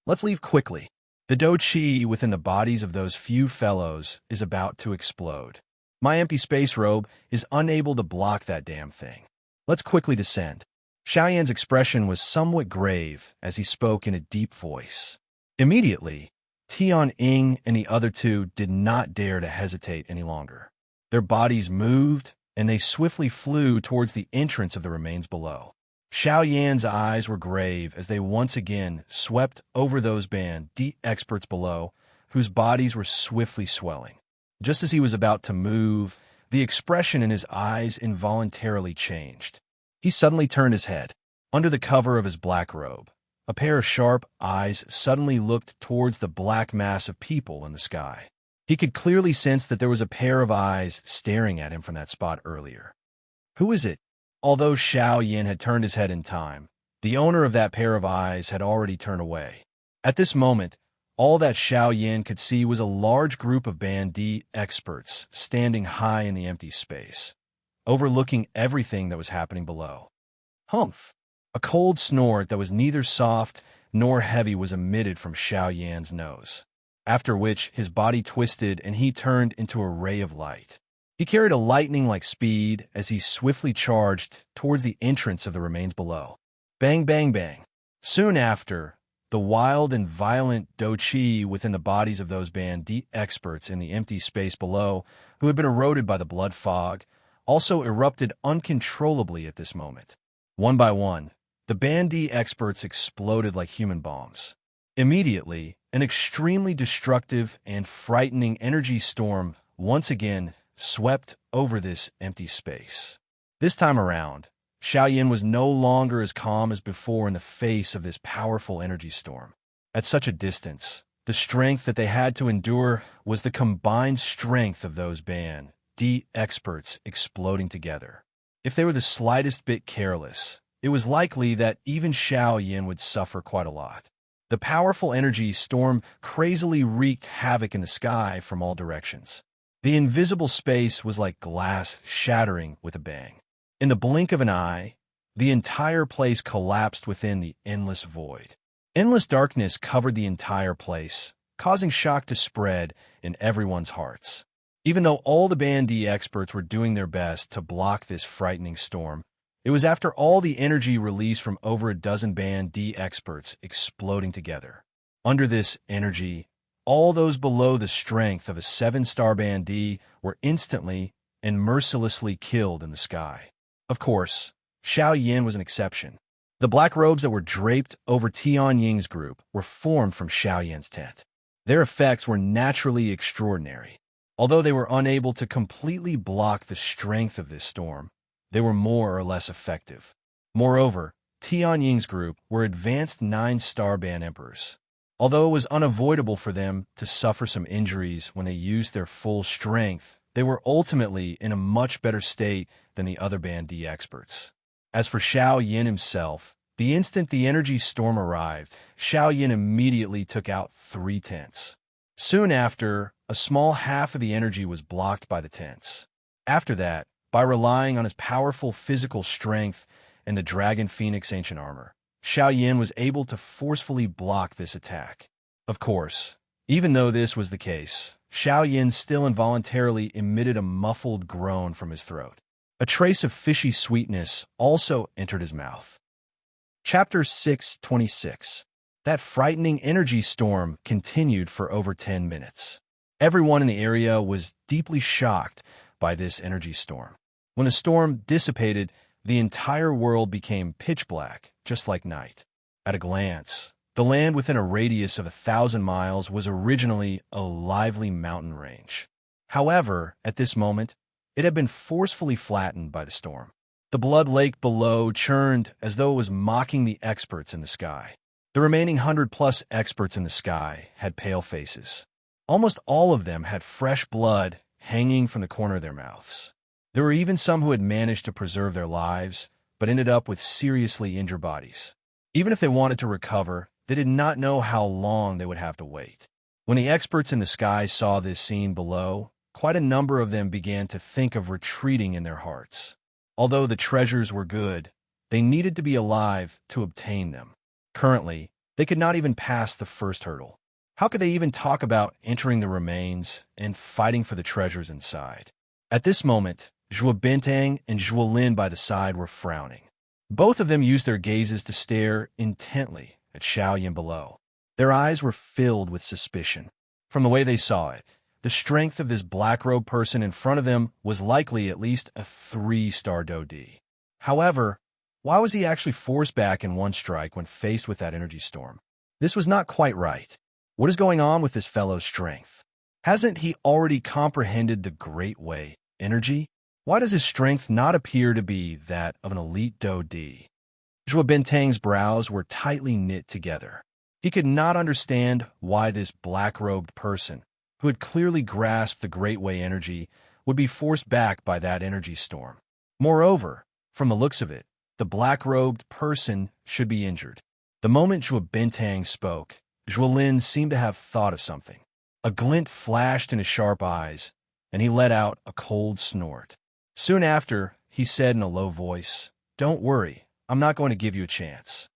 Let's leave quickly. The do chi within the bodies of those few fellows is about to explode. My empty space robe is unable to block that damn thing. Let's quickly descend. Xiaoyan's expression was somewhat grave as he spoke in a deep voice. Immediately, Tian Ying and the other two did not dare to hesitate any longer. Their bodies moved, and they swiftly flew towards the entrance of the remains below. Xiaoyan's eyes were grave as they once again swept over those Band D experts below, whose bodies were swiftly swelling. Just as he was about to move, the expression in his eyes involuntarily changed. He suddenly turned his head. Under the cover of his black robe, a pair of sharp eyes suddenly looked towards the black mass of people in the sky. He could clearly sense that there was a pair of eyes staring at him from that spot earlier. Who is it? Although Xiaoyan had turned his head in time, the owner of that pair of eyes had already turned away. At this moment, all that Xiaoyan could see was a large group of Band D experts standing high in the empty space, overlooking everything that was happening below. Humph! A cold snort that was neither soft nor heavy was emitted from Xiaoyan's nose, after which his body twisted and he turned into a ray of light. He carried a lightning-like speed as he swiftly charged towards the entrance of the remains below. Bang, bang, bang. Soon after, the wild and violent do chi within the bodies of those Band D experts in the empty space below, who had been eroded by the blood fog, also erupted uncontrollably at this moment. One by one, the Band D experts exploded like human bombs. Immediately, an extremely destructive and frightening energy storm once again swept over this empty space. This time around, Xiaoyan was no longer as calm as before in the face of this powerful energy storm. At such a distance, the strength that they had to endure was the combined strength of those Band D experts exploding together. If they were the slightest bit careless, it was likely that even Xiaoyan would suffer quite a lot. The powerful energy storm crazily wreaked havoc in the sky from all directions. The invisible space was like glass shattering with a bang. In the blink of an eye, the entire place collapsed within the endless void. Endless darkness covered the entire place, causing shock to spread in everyone's hearts. Even though all the Band D experts were doing their best to block this frightening storm, it was after all the energy released from over a dozen Band D experts exploding together. Under this energy, all those below the strength of a 7-star Band D were instantly and mercilessly killed in the sky. Of course, Xiaoyan was an exception. The black robes that were draped over Tian Ying's group were formed from Xiaoyan's tent. Their effects were naturally extraordinary. Although they were unable to completely block the strength of this storm, they were more or less effective. Moreover, Tian Ying's group were advanced 9-star Band Emperors. Although it was unavoidable for them to suffer some injuries when they used their full strength, they were ultimately in a much better state than the other Band D experts. As for Xiaoyan himself, the instant the energy storm arrived, Xiaoyan immediately took out 3 tents. Soon after, a small half of the energy was blocked by the tents. After that, by relying on his powerful physical strength and the Dragon Phoenix ancient armor, Xiaoyan was able to forcefully block this attack. Of course, even though this was the case, Xiaoyan still involuntarily emitted a muffled groan from his throat. A trace of fishy sweetness also entered his mouth. Chapter 626. That frightening energy storm continued for over 10 minutes. Everyone in the area was deeply shocked by this energy storm. When the storm dissipated, the entire world became pitch black, just like night. At a glance, the land within a radius of 1,000 miles was originally a lively mountain range. However, at this moment, it had been forcefully flattened by the storm. The blood lake below churned as though it was mocking the experts in the sky. The remaining 100+ experts in the sky had pale faces. Almost all of them had fresh blood hanging from the corner of their mouths. There were even some who had managed to preserve their lives, but ended up with seriously injured bodies. Even if they wanted to recover, they did not know how long they would have to wait. When the experts in the sky saw this scene below, quite a number of them began to think of retreating in their hearts. Although the treasures were good, they needed to be alive to obtain them. Currently, they could not even pass the first hurdle. How could they even talk about entering the remains and fighting for the treasures inside? At this moment, Zhuo Bintang and Zhuo Lin by the side were frowning. Both of them used their gazes to stare intently at Xiao Yan below. Their eyes were filled with suspicion. From the way they saw it, the strength of this black-robed person in front of them was likely at least a 3-star Dodi. However, why was he actually forced back in one strike when faced with that energy storm? This was not quite right. What is going on with this fellow's strength? Hasn't he already comprehended the Great Way energy? Why does his strength not appear to be that of an elite Dodi? Zhuo Bintang's brows were tightly knit together. He could not understand why this black-robed person, who had clearly grasped the Great Way energy, would be forced back by that energy storm. Moreover, from the looks of it, the black-robed person should be injured. The moment Zhuo Bintang spoke, Zhuo Lin seemed to have thought of something. A glint flashed in his sharp eyes, and he let out a cold snort. Soon after, he said in a low voice, "Don't worry, I'm not going to give you a chance."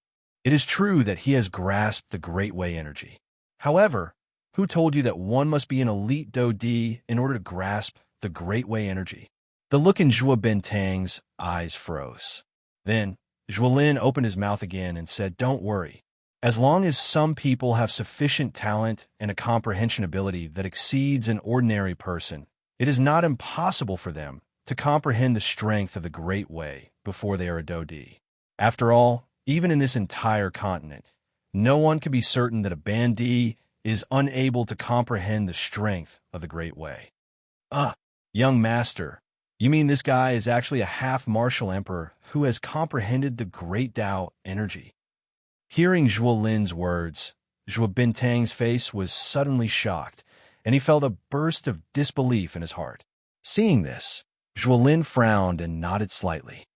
It is true that he has grasped the Great Way energy. However, who told you that one must be an elite Dodi in order to grasp the Great Way energy? The look in Zhuo Bintang's eyes froze. Then, Zhuo Lin opened his mouth again and said, "Don't worry. As long as some people have sufficient talent and a comprehension ability that exceeds an ordinary person, it is not impossible for them to comprehend the strength of the Great Way before they are a Dodi. After all, even in this entire continent, no one can be certain that a Bandi is unable to comprehend the strength of the Great Way." Young master, you mean this guy is actually a half-martial emperor who has comprehended the Great Tao energy? Hearing Zhuo Lin's words, Zhuo Bintang's face was suddenly shocked, and he felt a burst of disbelief in his heart. Seeing this, Zhuo Lin frowned and nodded slightly.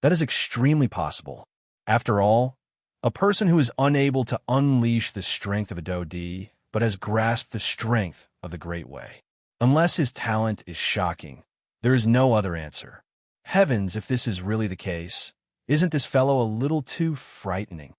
That is extremely possible. After all, a person who is unable to unleash the strength of a Dodi, but has grasped the strength of the Great Way. Unless his talent is shocking, there is no other answer. Heavens, if this is really the case, isn't this fellow a little too frightening?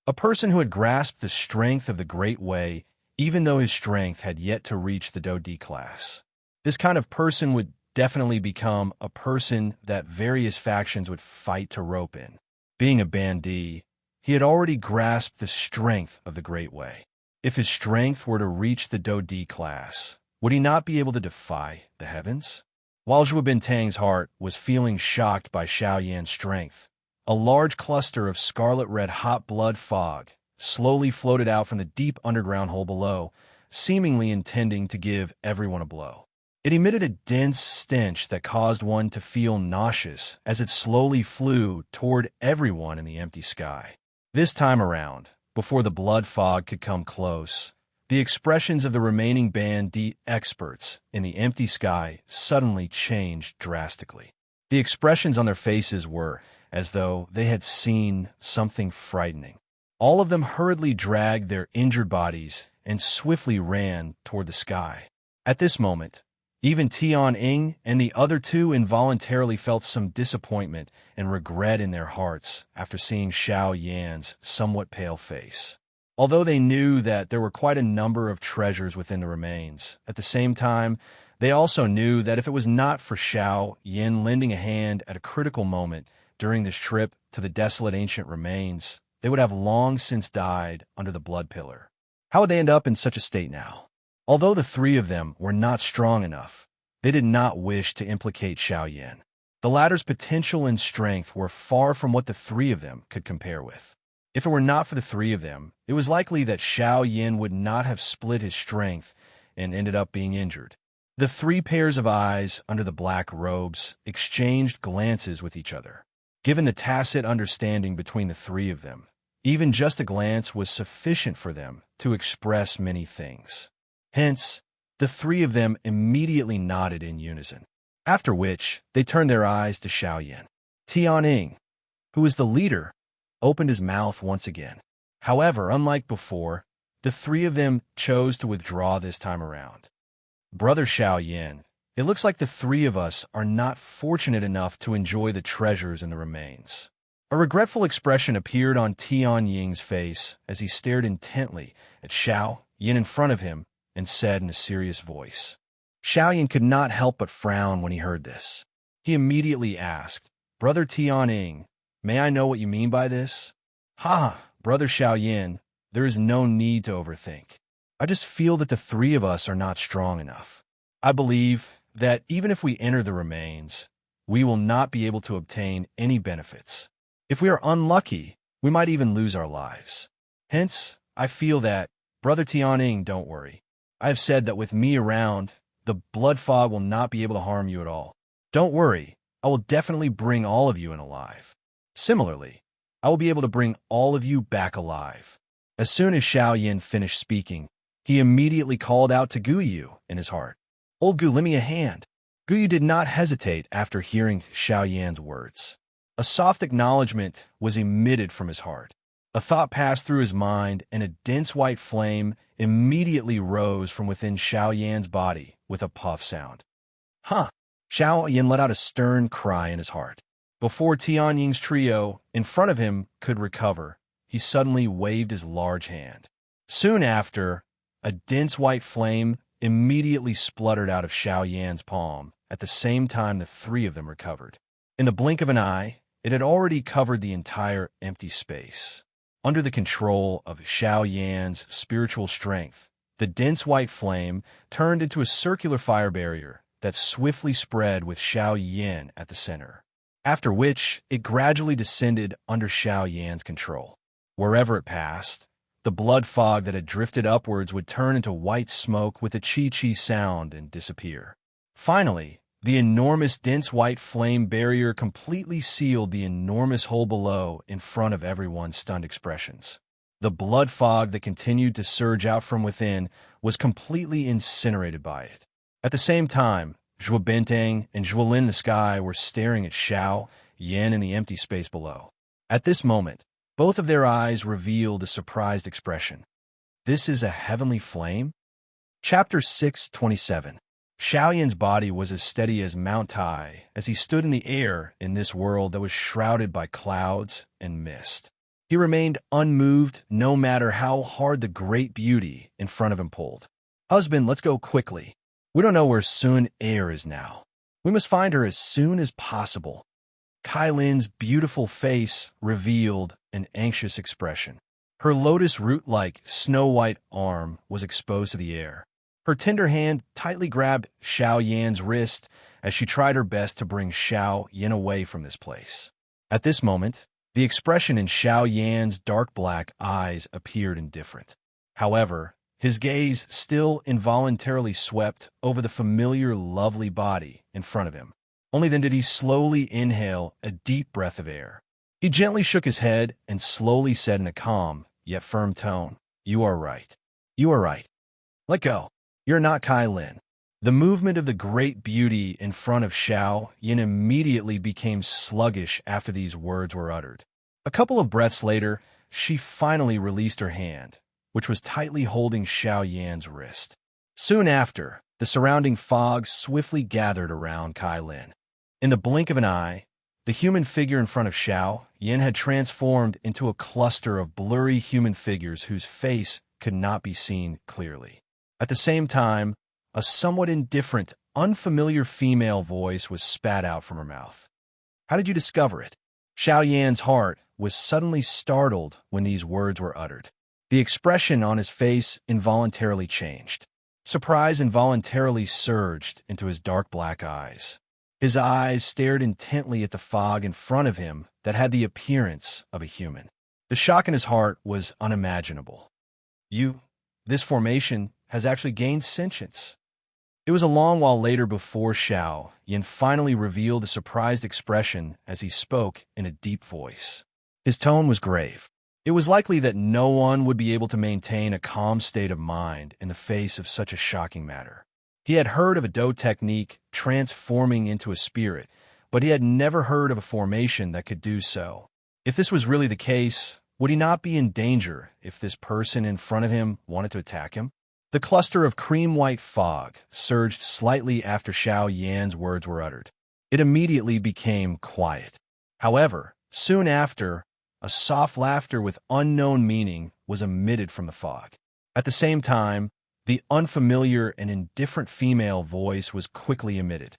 A person who had grasped the strength of the Great Way, even though his strength had yet to reach the Dodi class. This kind of person would definitely become a person that various factions would fight to rope in. Being a Bandi, he had already grasped the strength of the Great Way. If his strength were to reach the Dodi class, would he not be able to defy the heavens? While Zhuo Bintang's heart was feeling shocked by Xiao Yan's strength, a large cluster of scarlet-red hot blood fog slowly floated out from the deep underground hole below, seemingly intending to give everyone a blow. It emitted a dense stench that caused one to feel nauseous as it slowly flew toward everyone in the empty sky. This time around, before the blood fog could come close, the expressions of the remaining Bandi experts in the empty sky suddenly changed drastically. The expressions on their faces were as though they had seen something frightening. All of them hurriedly dragged their injured bodies and swiftly ran toward the sky. At this moment, even Tian-Ing and the other two involuntarily felt some disappointment and regret in their hearts after seeing Xiao Yan's somewhat pale face. Although they knew that there were quite a number of treasures within the remains, at the same time, they also knew that if it was not for Xiao Yan lending a hand at a critical moment during this trip to the desolate ancient remains, they would have long since died under the blood pillar. How would they end up in such a state now? Although the three of them were not strong enough, they did not wish to implicate Xiao Yan. The latter's potential and strength were far from what the three of them could compare with. If it were not for the three of them, it was likely that Xiao Yan would not have split his strength and ended up being injured. The three pairs of eyes under the black robes exchanged glances with each other. Given the tacit understanding between the three of them, even just a glance was sufficient for them to express many things. Hence, the three of them immediately nodded in unison, after which they turned their eyes to Xiao Yan. Tian-Ing, who was the leader, opened his mouth once again. However, unlike before, the three of them chose to withdraw this time around. "Brother Xiao Yan, It looks like the three of us are not fortunate enough to enjoy the treasures in the remains. A regretful expression appeared on Tian Ying's face as he stared intently at Xiao Yin in front of him and said in a serious voice. Xiao Yin could not help but frown when he heard this. He immediately asked, "Brother Tian Ying, may I know what you mean by this?" "Ha, Brother Xiao Yin, there is no need to overthink. I just feel that the three of us are not strong enough. I believe that even if we enter the remains, we will not be able to obtain any benefits. If we are unlucky, we might even lose our lives. Hence, I feel that, Brother Tianing, don't worry. I have said that with me around, the blood fog will not be able to harm you at all. Don't worry, I will definitely bring all of you in alive. Similarly, I will be able to bring all of you back alive." As soon as Xiao Yin finished speaking, he immediately called out to Gu Yu in his heart, "Old Gu, lend me a hand." Gu Yu did not hesitate after hearing Xiao Yan's words. A soft acknowledgement was emitted from his heart. A thought passed through his mind, and a dense white flame immediately rose from within Xiao Yan's body with a puff sound. "Huh!" Xiao Yan let out a stern cry in his heart. Before Tian Ying's trio in front of him could recover, he suddenly waved his large hand. Soon after, a dense white flame immediately spluttered out of Xiao Yan's palm at the same time the three of them recovered. In the blink of an eye, it had already covered the entire empty space. Under the control of Xiao Yan's spiritual strength, the dense white flame turned into a circular fire barrier that swiftly spread with Xiao Yan at the center, after which it gradually descended under Xiao Yan's control. Wherever it passed, the blood fog that had drifted upwards would turn into white smoke with a chi-chi sound and disappear. Finally, the enormous dense white flame barrier completely sealed the enormous hole below in front of everyone's stunned expressions. The blood fog that continued to surge out from within was completely incinerated by it. At the same time, Zhuo Bentang and Zhuo Lin in the sky were staring at Xiao Yan in the empty space below. At this moment, both of their eyes revealed a surprised expression. "This is a heavenly flame?" Chapter 627. Xiao Yan's body was as steady as Mount Tai as he stood in the air in this world that was shrouded by clouds and mist. He remained unmoved no matter how hard the great beauty in front of him pulled. "Husband, let's go quickly. We don't know where Sun Er is now. We must find her as soon as possible." Kai Lin's beautiful face revealed an anxious expression. Her lotus root-like snow-white arm was exposed to the air. Her tender hand tightly grabbed Xiao Yan's wrist as she tried her best to bring Xiao Yan away from this place. At this moment, the expression in Xiao Yan's dark black eyes appeared indifferent. However, his gaze still involuntarily swept over the familiar, lovely body in front of him. Only then did he slowly inhale a deep breath of air. He gently shook his head and slowly said in a calm, yet firm tone, "You are right. You are right. Let go. You're not Kai Lin." The movement of the great beauty in front of Xiao Yan immediately became sluggish after these words were uttered. A couple of breaths later, she finally released her hand, which was tightly holding Xiao Yan's wrist. Soon after, the surrounding fog swiftly gathered around Kai Lin. In the blink of an eye, the human figure in front of Xiao Yan had transformed into a cluster of blurry human figures whose face could not be seen clearly. At the same time, a somewhat indifferent, unfamiliar female voice was spat out from her mouth. "How did you discover it?" Xiao Yan's heart was suddenly startled when these words were uttered. The expression on his face involuntarily changed. Surprise involuntarily surged into his dark black eyes. His eyes stared intently at the fog in front of him that had the appearance of a human. The shock in his heart was unimaginable. This formation has actually gained sentience." It was a long while later before Xiao Yan finally revealed a surprised expression as he spoke in a deep voice. His tone was grave. It was likely that no one would be able to maintain a calm state of mind in the face of such a shocking matter. He had heard of a Do technique transforming into a spirit, but he had never heard of a formation that could do so. If this was really the case, would he not be in danger if this person in front of him wanted to attack him? The cluster of cream-white fog surged slightly after Xiao Yan's words were uttered. It immediately became quiet. However, soon after, a soft laughter with unknown meaning was emitted from the fog. At the same time, the unfamiliar and indifferent female voice was quickly emitted.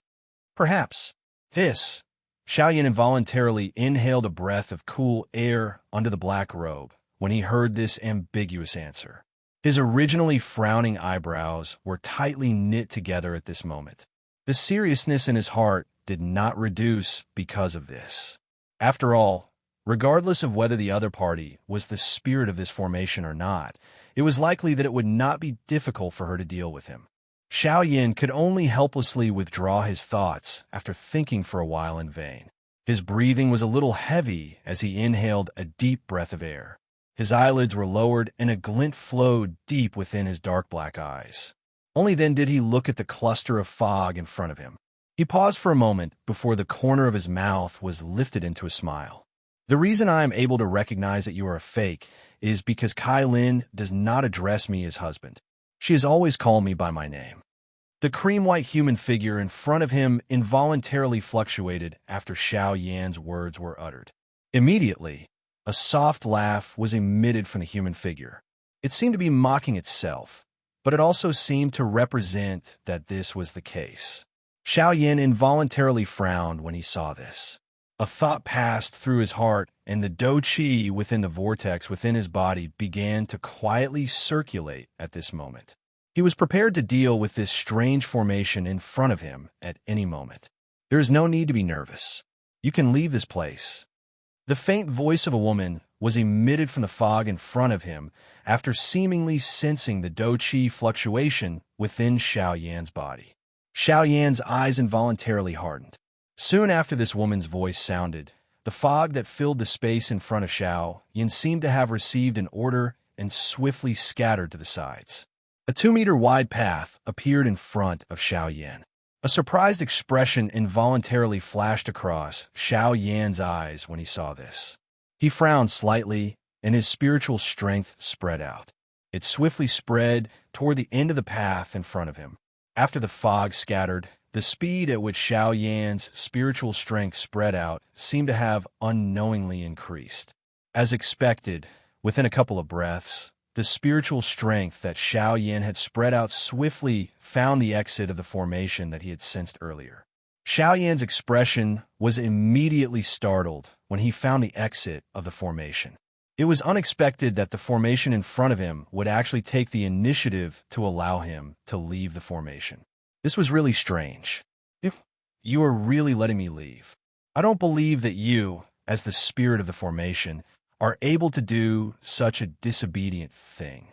Perhaps this. Xiao Yan involuntarily inhaled a breath of cool air under the black robe when he heard this ambiguous answer. His originally frowning eyebrows were tightly knit together at this moment. The seriousness in his heart did not reduce because of this. After all, regardless of whether the other party was the spirit of this formation or not, it was likely that it would not be difficult for her to deal with him. Xiao Yan could only helplessly withdraw his thoughts after thinking for a while in vain. His breathing was a little heavy as he inhaled a deep breath of air. His eyelids were lowered and a glint flowed deep within his dark black eyes. Only then did he look at the cluster of fog in front of him. He paused for a moment before the corner of his mouth was lifted into a smile. The reason I am able to recognize that you are a fake is because Kai Lin does not address me as husband. She has always called me by my name. The cream-white human figure in front of him involuntarily fluctuated after Xiao Yan's words were uttered. Immediately, a soft laugh was emitted from the human figure. It seemed to be mocking itself, but it also seemed to represent that this was the case. Xiao Yan involuntarily frowned when he saw this. A thought passed through his heart, and the dou qi within the vortex within his body began to quietly circulate at this moment. He was prepared to deal with this strange formation in front of him at any moment. There is no need to be nervous. You can leave this place. The faint voice of a woman was emitted from the fog in front of him after seemingly sensing the dou qi fluctuation within Xiao Yan's body. Xiao Yan's eyes involuntarily hardened. Soon after this woman's voice sounded, the fog that filled the space in front of Xiao Yan seemed to have received an order and swiftly scattered to the sides. A 2-meter-wide path appeared in front of Xiao Yan. A surprised expression involuntarily flashed across Xiao Yan's eyes when he saw this. He frowned slightly, and his spiritual strength spread out. It swiftly spread toward the end of the path in front of him. After the fog scattered, the speed at which Xiao Yan's spiritual strength spread out seemed to have unknowingly increased. As expected, within a couple of breaths, the spiritual strength that Xiao Yan had spread out swiftly found the exit of the formation that he had sensed earlier. Xiao Yan's expression was immediately startled when he found the exit of the formation. It was unexpected that the formation in front of him would actually take the initiative to allow him to leave the formation. This was really strange. You are really letting me leave. I don't believe that you, as the spirit of the formation, are able to do such a disobedient thing.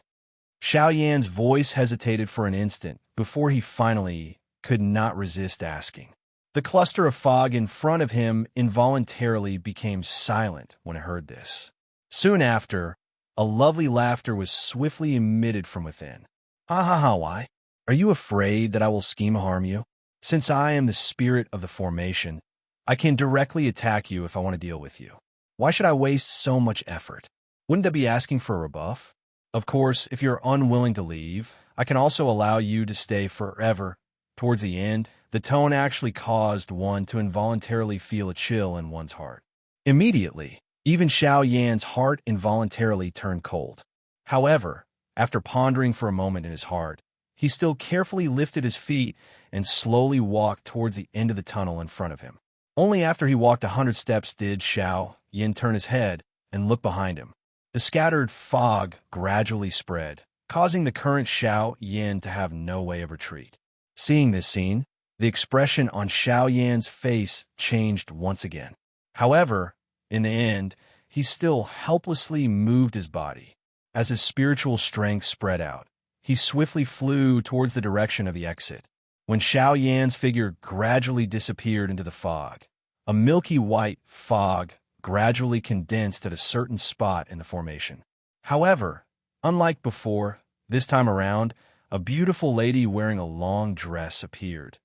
Xiao Yan's voice hesitated for an instant before he finally could not resist asking. The cluster of fog in front of him involuntarily became silent when it heard this. Soon after, a lovely laughter was swiftly emitted from within. Ha ha ha, why? Are you afraid that I will scheme to harm you? Since I am the spirit of the formation, I can directly attack you if I want to deal with you. Why should I waste so much effort? Wouldn't that be asking for a rebuff? Of course, if you're unwilling to leave, I can also allow you to stay forever. Towards the end, the tone actually caused one to involuntarily feel a chill in one's heart. Immediately, even Xiao Yan's heart involuntarily turned cold. However, after pondering for a moment in his heart, he still carefully lifted his feet and slowly walked towards the end of the tunnel in front of him. Only after he walked 100 steps did Xiao Yan turn his head and look behind him. The scattered fog gradually spread, causing the current Xiao Yan to have no way of retreat. Seeing this scene, the expression on Xiao Yan's face changed once again. However, in the end, he still helplessly moved his body. As his spiritual strength spread out, he swiftly flew towards the direction of the exit. When Xiao Yan's figure gradually disappeared into the fog, a milky white fog gradually condensed at a certain spot in the formation. However, unlike before, this time around, a beautiful lady wearing a long dress appeared.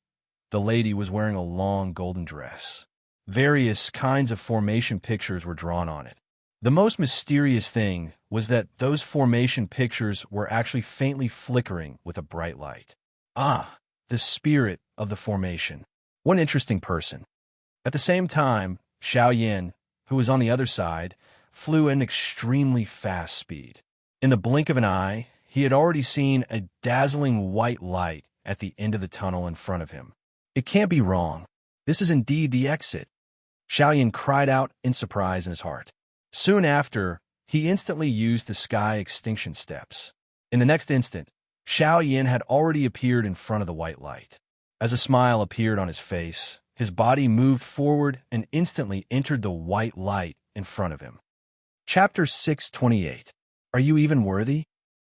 The lady was wearing a long golden dress. Various kinds of formation pictures were drawn on it. The most mysterious thing was that those formation pictures were actually faintly flickering with a bright light. Ah, the spirit of the formation. One interesting person. At the same time, Xiao Yin, who was on the other side, flew at an extremely fast speed. In the blink of an eye, he had already seen a dazzling white light at the end of the tunnel in front of him. It can't be wrong. This is indeed the exit. Xiao Yin cried out in surprise in his heart. Soon after, he instantly used the sky extinction steps. In the next instant, Xiao Yin had already appeared in front of the white light. As a smile appeared on his face, his body moved forward and instantly entered the white light in front of him. Chapter 628. Are you even worthy?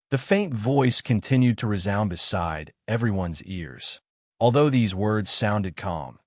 The faint voice continued to resound beside everyone's ears. Although these words sounded calm,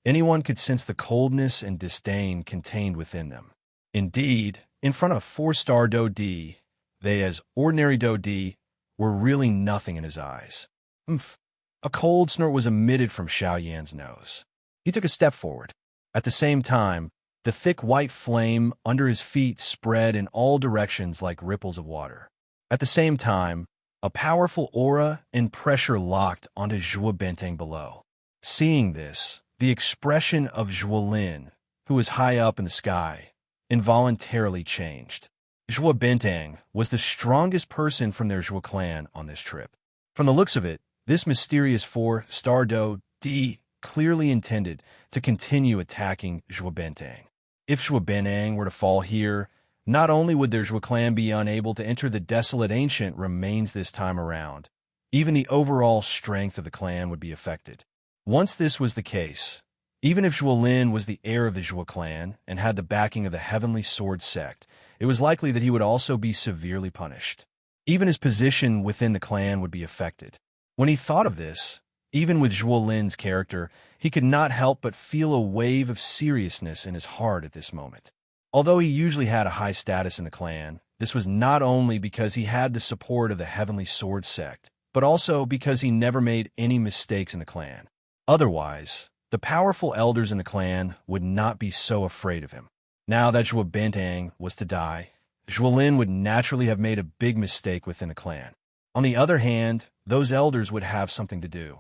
anyone could sense the coldness and disdain contained within them. Indeed, in front of 4-star Do Di, they as ordinary Do Di were really nothing in his eyes. Umph. A cold snort was emitted from Xiao Yan's nose. He took a step forward. At the same time, the thick white flame under his feet spread in all directions like ripples of water. At the same time, a powerful aura and pressure locked onto Zhuo Benteng below. Seeing this, the expression of Zhuo Lin, who was high up in the sky, involuntarily changed. Zhuo Benteng was the strongest person from their Zhuo clan on this trip. From the looks of it, this mysterious 4-star Do Di clearly intended to continue attacking Zhuo Benteng. If Zhuo Benteng were to fall here, not only would their Zhuo clan be unable to enter the desolate ancient remains this time around, even the overall strength of the clan would be affected. Once this was the case, even if Zhuo Lin was the heir of the Zhuo clan and had the backing of the Heavenly Sword sect, it was likely that he would also be severely punished. Even his position within the clan would be affected. When he thought of this, even with Zhuo Lin's character, he could not help but feel a wave of seriousness in his heart at this moment. Although he usually had a high status in the clan, this was not only because he had the support of the Heavenly Sword sect, but also because he never made any mistakes in the clan. Otherwise, the powerful elders in the clan would not be so afraid of him. Now that Zhuo Benteng was to die, Zhuo Lin would naturally have made a big mistake within the clan. On the other hand, those elders would have something to do.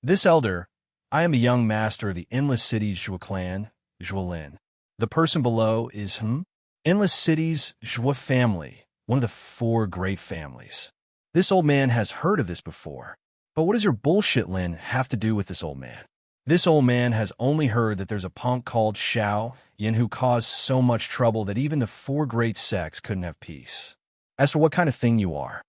This elder, I am a young master of the Endless City's Zhuo clan, Zhuo Lin. The person below is Endless City's Zhuo family, one of the 4 great families. This old man has heard of this before. But what does your bullshit, Lin, have to do with this old man? This old man has only heard that there's a punk called Xiao Yin who caused so much trouble that even the 4 great sects couldn't have peace. As for what kind of thing you are,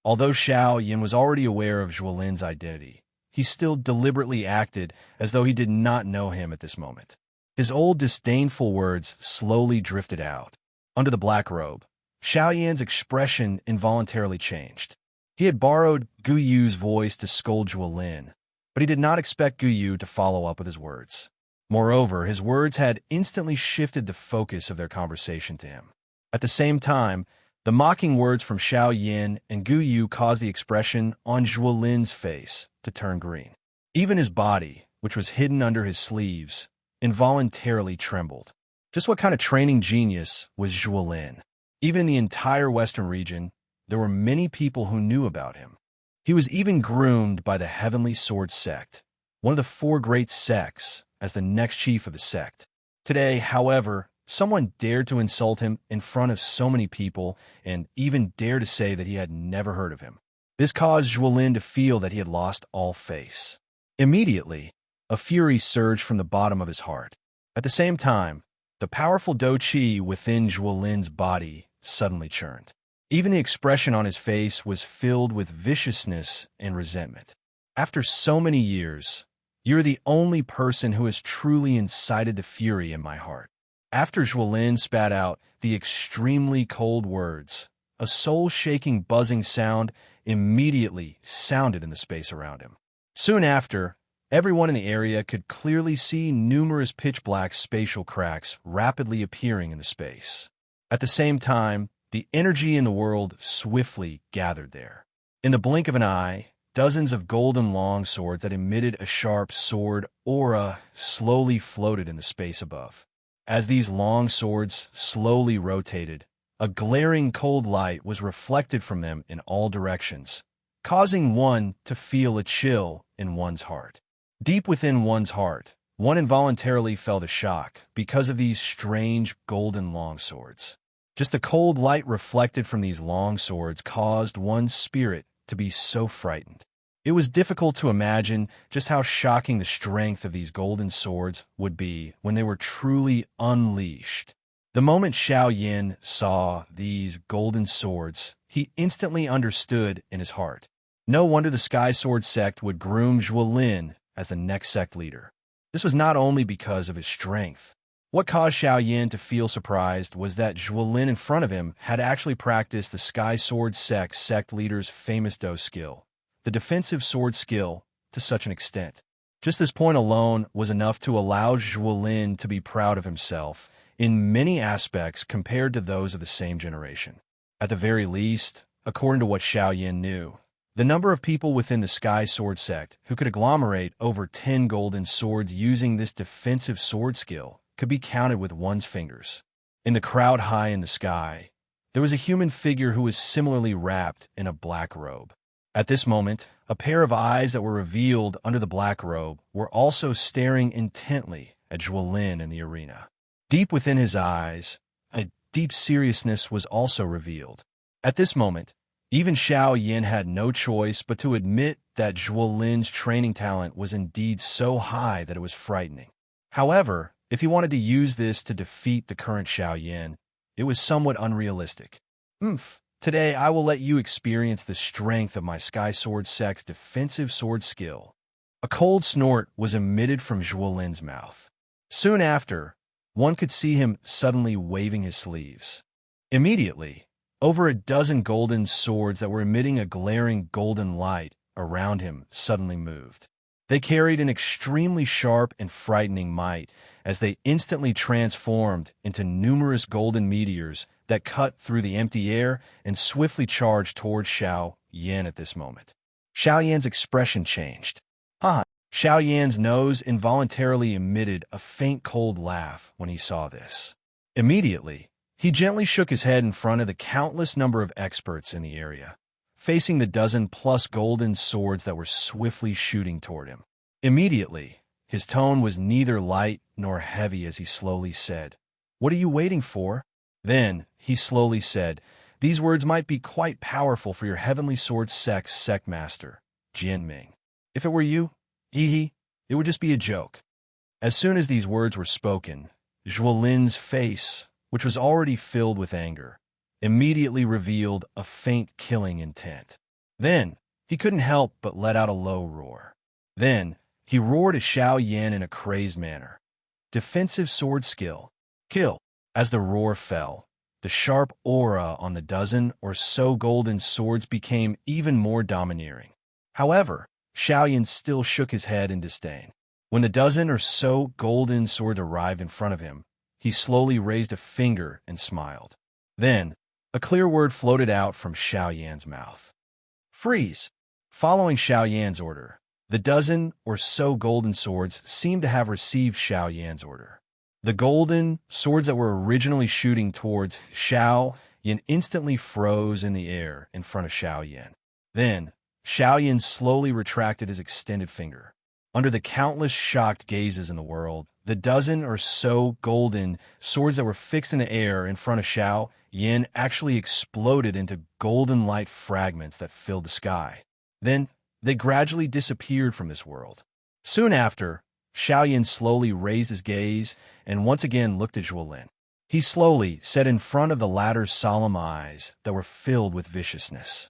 although Xiao Yin was already aware of Zhuo Lin's identity, he still deliberately acted as though he did not know him at this moment. His old disdainful words slowly drifted out. Under the black robe, Xiao Yan's expression involuntarily changed. He had borrowed Gu Yu's voice to scold Zhuo Lin, but he did not expect Gu Yu to follow up with his words. Moreover, his words had instantly shifted the focus of their conversation to him. At the same time, the mocking words from Xiao Yin and Gu Yu caused the expression on Zhuo Lin's face to turn green. Even his body, which was hidden under his sleeves, involuntarily trembled. Just what kind of training genius was Zhuo Lin? Even in the entire Western region, there were many people who knew about him. He was even groomed by the Heavenly Sword sect, one of the 4 great sects, as the next chief of the sect. Today, however, someone dared to insult him in front of so many people and even dared to say that he had never heard of him. This caused Zhuo Lin to feel that he had lost all face. Immediately, a fury surged from the bottom of his heart. At the same time, the powerful Do Qi within Zhuo Lin's body suddenly churned. Even the expression on his face was filled with viciousness and resentment. After so many years, you're the only person who has truly incited the fury in my heart. After Zhuo Lin spat out the extremely cold words, a soul-shaking buzzing sound immediately sounded in the space around him. Soon after, everyone in the area could clearly see numerous pitch-black spatial cracks rapidly appearing in the space. At the same time, the energy in the world swiftly gathered there. In the blink of an eye, dozens of golden longswords that emitted a sharp sword aura slowly floated in the space above. As these long swords slowly rotated, a glaring cold light was reflected from them in all directions, causing one to feel a chill in one's heart. Deep within one's heart, one involuntarily felt a shock because of these strange golden longswords. Just the cold light reflected from these long swords caused one's spirit to be so frightened. It was difficult to imagine just how shocking the strength of these golden swords would be when they were truly unleashed. The moment Xiao Yin saw these golden swords, he instantly understood in his heart. No wonder the Sky Sword sect would groom Zhuolin as the next sect leader. This was not only because of his strength. What caused Xiao Yin to feel surprised was that Zhuolin in front of him had actually practiced the Sky Sword sect leader's famous Do skill, the defensive sword skill, to such an extent. Just this point alone was enough to allow Zhuolin to be proud of himself in many aspects compared to those of the same generation. At the very least, according to what Xiao Yin knew, the number of people within the Sky Sword sect who could agglomerate over 10 golden swords using this defensive sword skill could be counted with one's fingers. In the crowd high in the sky, there was a human figure who was similarly wrapped in a black robe. At this moment, a pair of eyes that were revealed under the black robe were also staring intently at Zhuolin in the arena. Deep within his eyes, a deep seriousness was also revealed. At this moment, even Xiao Yin had no choice but to admit that Zhuolin's training talent was indeed so high that it was frightening. However, if he wanted to use this to defeat the current Xiao Yin, it was somewhat unrealistic. Today I will let you experience the strength of my Sky Sword sect's defensive sword skill. A cold snort was emitted from Zhuolin's mouth. Soon after, one could see him suddenly waving his sleeves. Immediately, over a dozen golden swords that were emitting a glaring golden light around him suddenly moved. They carried an extremely sharp and frightening might as they instantly transformed into numerous golden meteors that cut through the empty air and swiftly charged towards Xiao Yin at this moment. Xiao Yan's expression changed. Xiao Yan's nose involuntarily emitted a faint cold laugh when he saw this. Immediately, he gently shook his head in front of the countless number of experts in the area, facing the dozen-plus golden swords that were swiftly shooting toward him. Immediately, his tone was neither light nor heavy as he slowly said, "What are you waiting for?" Then, he slowly said, "These words might be quite powerful for your Heavenly Sword sect master, Jianming. If it were you, it would just be a joke." As soon as these words were spoken, Zhuolin's face, which was already filled with anger, immediately revealed a faint killing intent. Then, he couldn't help but let out a low roar. Then, he roared at Xiao Yin in a crazed manner. Defensive sword skill. Kill. As the roar fell, the sharp aura on the dozen or so golden swords became even more domineering. However, Xiao Yin still shook his head in disdain. When the dozen or so golden swords arrived in front of him, he slowly raised a finger and smiled. Then, a clear word floated out from Xiao Yan's mouth. "Freeze!" Following Xiao Yan's order, the dozen or so golden swords seemed to have received Xiao Yan's order. The golden swords that were originally shooting towards Xiao Yin instantly froze in the air in front of Xiao Yin. Then, Xiao Yin slowly retracted his extended finger. Under the countless shocked gazes in the world, the dozen or so golden swords that were fixed in the air in front of Xiao Yin actually exploded into golden light fragments that filled the sky. Then, they gradually disappeared from this world. Soon after, Xiao Yin slowly raised his gaze and once again looked at Zhuolin. He slowly said in front of the latter's solemn eyes that were filled with viciousness,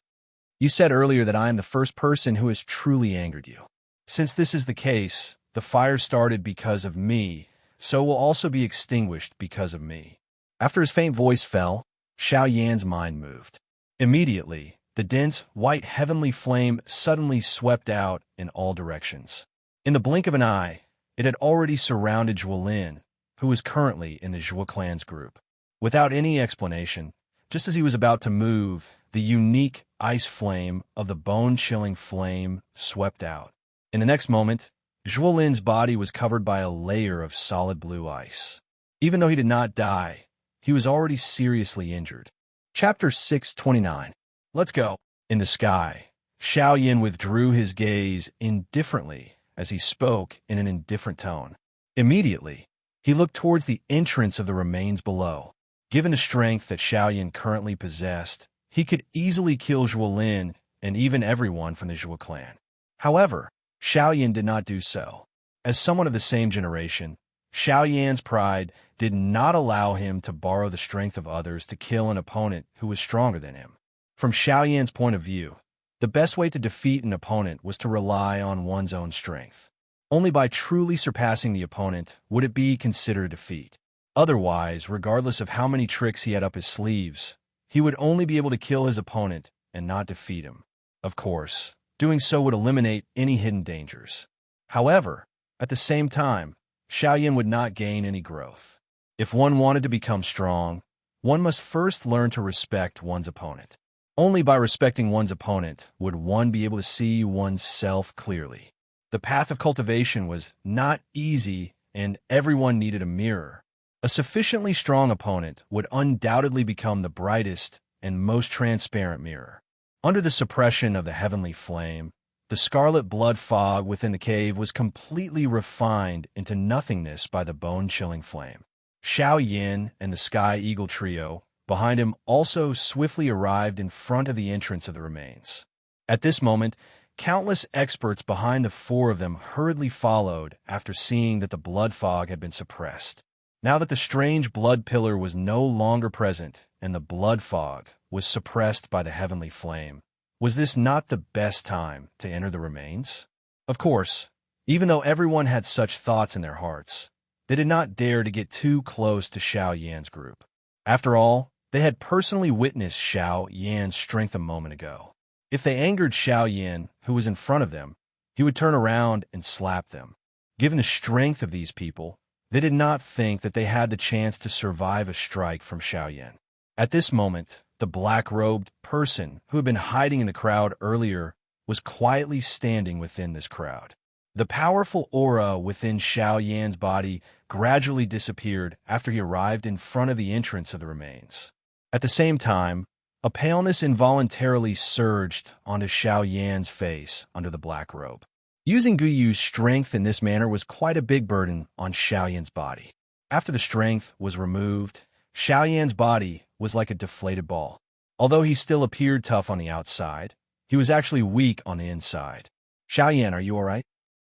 "You said earlier that I am the first person who has truly angered you. Since this is the case, the fire started because of me, so will also be extinguished because of me." After his faint voice fell, Xiao Yan's mind moved. Immediately, the dense, white heavenly flame suddenly swept out in all directions. In the blink of an eye, it had already surrounded Zhuolin, who was currently in the Zhuo clan's group. Without any explanation, just as he was about to move, the unique ice flame of the bone-chilling flame swept out. In the next moment, Zhuolin's body was covered by a layer of solid blue ice. Even though he did not die, he was already seriously injured. Chapter 629. Let's go. In the sky, Xiao Yin withdrew his gaze indifferently as he spoke in an indifferent tone. Immediately, he looked towards the entrance of the remains below. Given the strength that Xiao Yin currently possessed, he could easily kill Zhuo Lin and even everyone from the Zhuo clan. However, Xiao Yin did not do so. As someone of the same generation, Xiao Yan's pride did not allow him to borrow the strength of others to kill an opponent who was stronger than him. From Xiao Yan's point of view, the best way to defeat an opponent was to rely on one's own strength. Only by truly surpassing the opponent would it be considered defeat. Otherwise, regardless of how many tricks he had up his sleeves, he would only be able to kill his opponent and not defeat him. Of course, doing so would eliminate any hidden dangers. However, at the same time, Xiao Yin would not gain any growth. If one wanted to become strong, one must first learn to respect one's opponent. Only by respecting one's opponent would one be able to see one's self clearly. The path of cultivation was not easy, and everyone needed a mirror. A sufficiently strong opponent would undoubtedly become the brightest and most transparent mirror. Under the suppression of the heavenly flame, the scarlet blood fog within the cave was completely refined into nothingness by the bone-chilling flame. Xiao Yin and the Sky Eagle trio behind him also swiftly arrived in front of the entrance of the remains. At this moment, countless experts behind the four of them hurriedly followed after seeing that the blood fog had been suppressed. Now that the strange blood pillar was no longer present and the blood fog was suppressed by the heavenly flame, was this not the best time to enter the remains? Of course, even though everyone had such thoughts in their hearts, they did not dare to get too close to Xiao Yan's group. After all, they had personally witnessed Xiao Yan's strength a moment ago. If they angered Xiao Yan, who was in front of them, he would turn around and slap them. Given the strength of these people, they did not think that they had the chance to survive a strike from Xiao Yan. At this moment, the black-robed person who had been hiding in the crowd earlier was quietly standing within this crowd. The powerful aura within Xiao Yan's body gradually disappeared after he arrived in front of the entrance of the remains. At the same time, a paleness involuntarily surged onto Xiao Yan's face under the black robe. Using Guyu's strength in this manner was quite a big burden on Xiao Yan's body. After the strength was removed, Xiao Yan's body was like a deflated ball. Although he still appeared tough on the outside, he was actually weak on the inside. Xiao Yan, are you all right?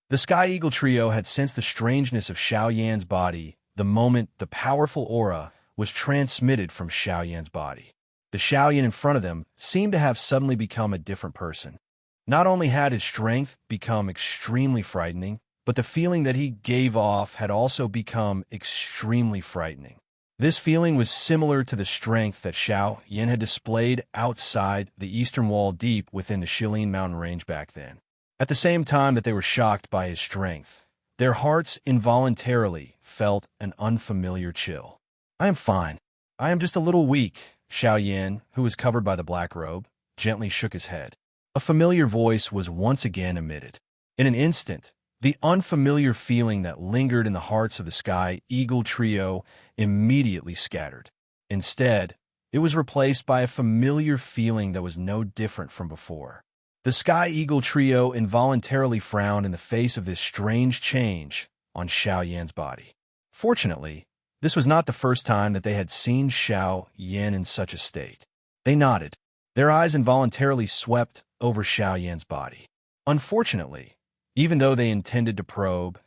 The Sky Eagle trio had sensed the strangeness of Xiao Yan's body the moment the powerful aura was transmitted from Xiao Yan's body. The Xiao Yan in front of them seemed to have suddenly become a different person. Not only had his strength become extremely frightening, but the feeling that he gave off had also become extremely frightening. This feeling was similar to the strength that Xiao Yan had displayed outside the eastern wall deep within the Shilin mountain range back then. At the same time that they were shocked by his strength, their hearts involuntarily felt an unfamiliar chill. I am fine. I am just a little weak. Xiao Yan, who was covered by the black robe, gently shook his head. A familiar voice was once again emitted. In an instant, the unfamiliar feeling that lingered in the hearts of the Sky Eagle trio immediately scattered. Instead, it was replaced by a familiar feeling that was no different from before. The Sky Eagle trio involuntarily frowned in the face of this strange change on Xiao Yan's body. Fortunately, this was not the first time that they had seen Xiao Yan in such a state. They nodded. Their eyes involuntarily swept over Xiao Yan's body. Unfortunately, even though they intended to probe,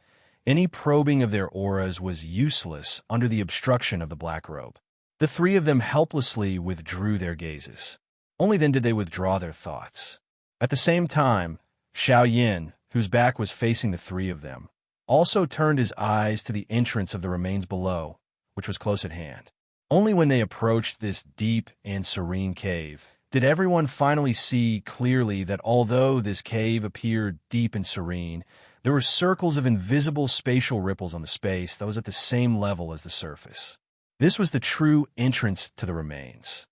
any probing of their auras was useless under the obstruction of the black robe. The three of them helplessly withdrew their gazes. Only then did they withdraw their thoughts. At the same time, Xiao Yan, whose back was facing the three of them, also turned his eyes to the entrance of the remains below, which was close at hand. Only when they approached this deep and serene cave did everyone finally see clearly that although this cave appeared deep and serene, there were circles of invisible spatial ripples on the space that was at the same level as the surface. This was the true entrance to the remains.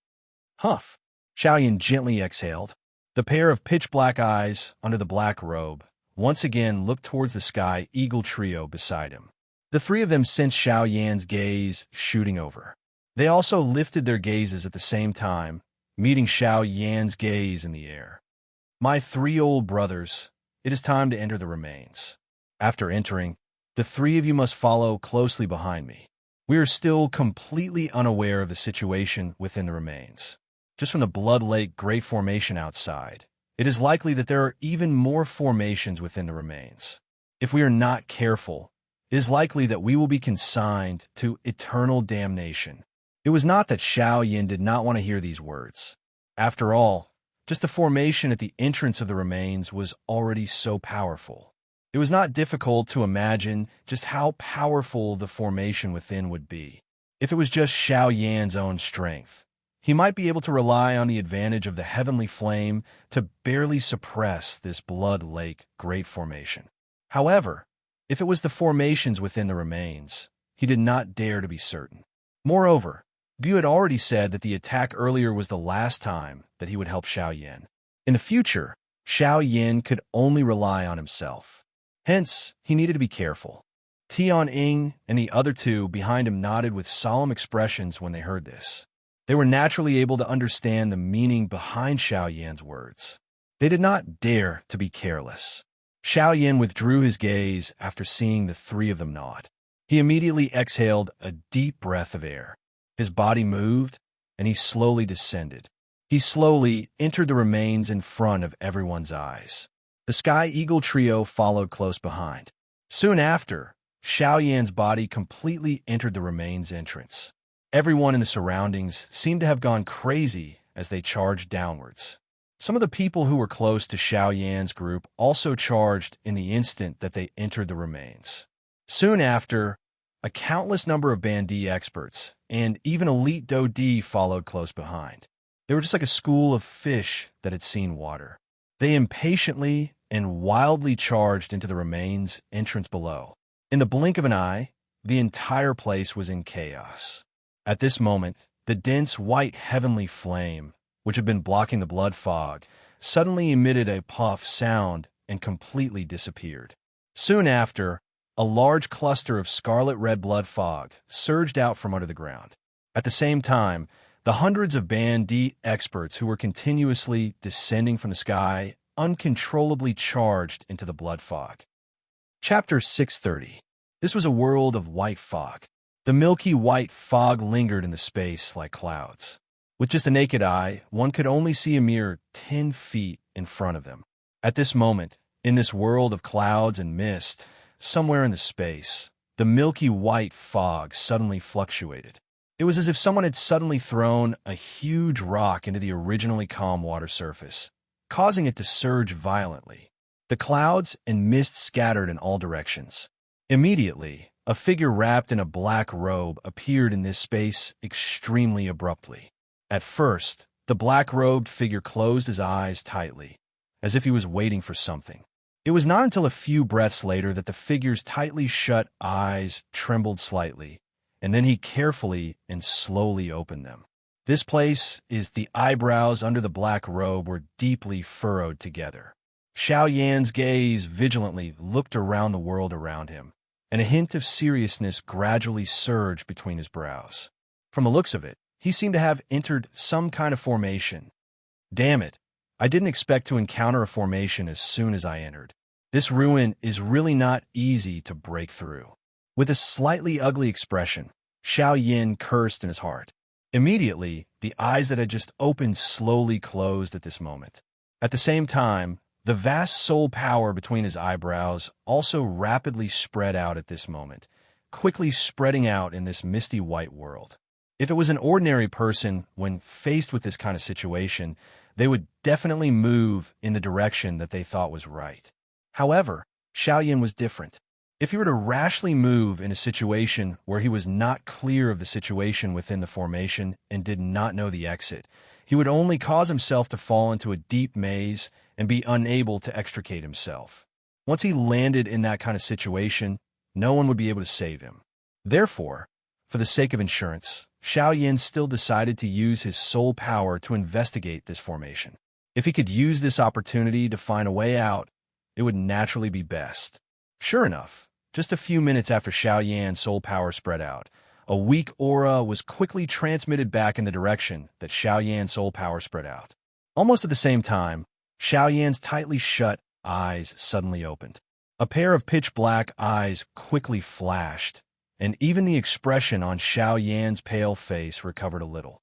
Huff! Xiao Yan gently exhaled. The pair of pitch-black eyes under the black robe once again looked towards the Sky Eagle trio beside him. The three of them sensed Xiao Yan's gaze shooting over. They also lifted their gazes at the same time, meeting Xiao Yan's gaze in the air. My three old brothers, it is time to enter the remains. After entering, the three of you must follow closely behind me. We are still completely unaware of the situation within the remains. Just from the Blood Lake Great Formation outside, it is likely that there are even more formations within the remains. If we are not careful, it is likely that we will be consigned to eternal damnation. It was not that Xiao Yan did not want to hear these words. After all, just the formation at the entrance of the remains was already so powerful. It was not difficult to imagine just how powerful the formation within would be. If it was just Xiao Yan's own strength, he might be able to rely on the advantage of the heavenly flame to barely suppress this Blood Lake Great Formation. However, if it was the formations within the remains, he did not dare to be certain. Moreover, Gu had already said that the attack earlier was the last time that he would help Xiao Yan. In the future, Xiao Yan could only rely on himself. Hence, he needed to be careful. Tian Ying and the other two behind him nodded with solemn expressions when they heard this. They were naturally able to understand the meaning behind Xiao Yan's words. They did not dare to be careless. Xiao Yan withdrew his gaze after seeing the three of them nod. He immediately exhaled a deep breath of air. His body moved, and he slowly descended. He slowly entered the remains in front of everyone's eyes. The Sky Eagle trio followed close behind. Soon after, Xiao Yan's body completely entered the remains entrance. Everyone in the surroundings seemed to have gone crazy as they charged downwards. Some of the people who were close to Xiao Yan's group also charged in the instant that they entered the remains. Soon after, a countless number of Bandi experts and even elite Dodi followed close behind. They were just like a school of fish that had seen water. They impatiently and wildly charged into the remains entrance below. In the blink of an eye, the entire place was in chaos. At this moment, the dense white heavenly flame, which had been blocking the blood fog, suddenly emitted a puff sound and completely disappeared. Soon after, a large cluster of scarlet-red blood fog surged out from under the ground. At the same time, the hundreds of Bandi experts who were continuously descending from the sky uncontrollably charged into the blood fog. Chapter 630. This was a world of white fog. The milky white fog lingered in the space like clouds. With just a naked eye, one could only see a mere 10 feet in front of them. At this moment, in this world of clouds and mist, somewhere in the space, the milky white fog suddenly fluctuated. It was as if someone had suddenly thrown a huge rock into the originally calm water surface, causing it to surge violently. The clouds and mist scattered in all directions. Immediately, a figure wrapped in a black robe appeared in this space extremely abruptly. At first, the black-robed figure closed his eyes tightly, as if he was waiting for something. It was not until a few breaths later that the figure's tightly shut eyes trembled slightly, and then he carefully and slowly opened them. This place is the eyebrows under the black robe were deeply furrowed together. Xiao Yan's gaze vigilantly looked around the world around him, and a hint of seriousness gradually surged between his brows. From the looks of it, he seemed to have entered some kind of formation. Damn it, I didn't expect to encounter a formation as soon as I entered. This ruin is really not easy to break through. With a slightly ugly expression, Xiao Yan cursed in his heart. Immediately, the eyes that had just opened slowly closed at this moment. At the same time, the vast soul power between his eyebrows also rapidly spread out at this moment, quickly spreading out in this misty white world. If it was an ordinary person, when faced with this kind of situation, they would definitely move in the direction that they thought was right. However, Xiao Yan was different. If he were to rashly move in a situation where he was not clear of the situation within the formation and did not know the exit, he would only cause himself to fall into a deep maze and be unable to extricate himself. Once he landed in that kind of situation, no one would be able to save him. Therefore, for the sake of insurance, Xiao Yan still decided to use his soul power to investigate this formation. If he could use this opportunity to find a way out, it would naturally be best. Sure enough, Just a few minutes after Xiao Yan's soul power spread out, a weak aura was quickly transmitted back in the direction that Xiao Yan's soul power spread out. Almost at the same time, Xiao Yan's tightly shut eyes suddenly opened. A pair of pitch-black eyes quickly flashed, and even the expression on Xiao Yan's pale face recovered a little.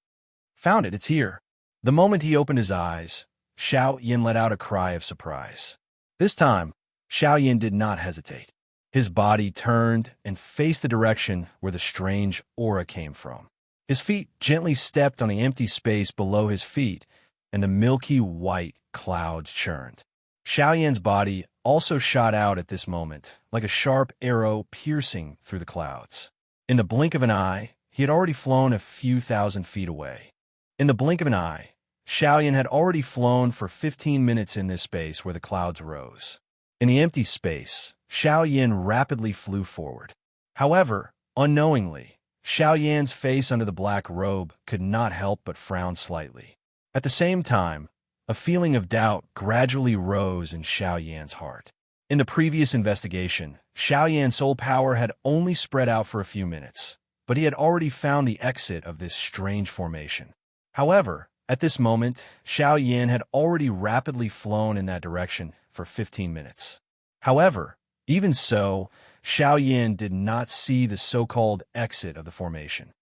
Found it, it's here. The moment he opened his eyes, Xiao Yan let out a cry of surprise. This time, Xiao Yan did not hesitate. His body turned and faced the direction where the strange aura came from. His feet gently stepped on the empty space below his feet, and the milky white clouds churned. Xiao Yan's body also shot out at this moment, like a sharp arrow piercing through the clouds. In the blink of an eye, he had already flown a few thousand feet away. In the blink of an eye, Xiao Yan had already flown for 15 minutes in this space where the clouds rose. In the empty space, Xiao Yan rapidly flew forward. However, unknowingly, Xiao Yan's face under the black robe could not help but frown slightly. At the same time, a feeling of doubt gradually rose in Xiao Yan's heart. In the previous investigation, Xiao Yan's soul power had only spread out for a few minutes, but he had already found the exit of this strange formation. However, at this moment, Xiao Yan had already rapidly flown in that direction for 15 minutes. However, even so, Xiao Yan did not see the so-called exit of the formation.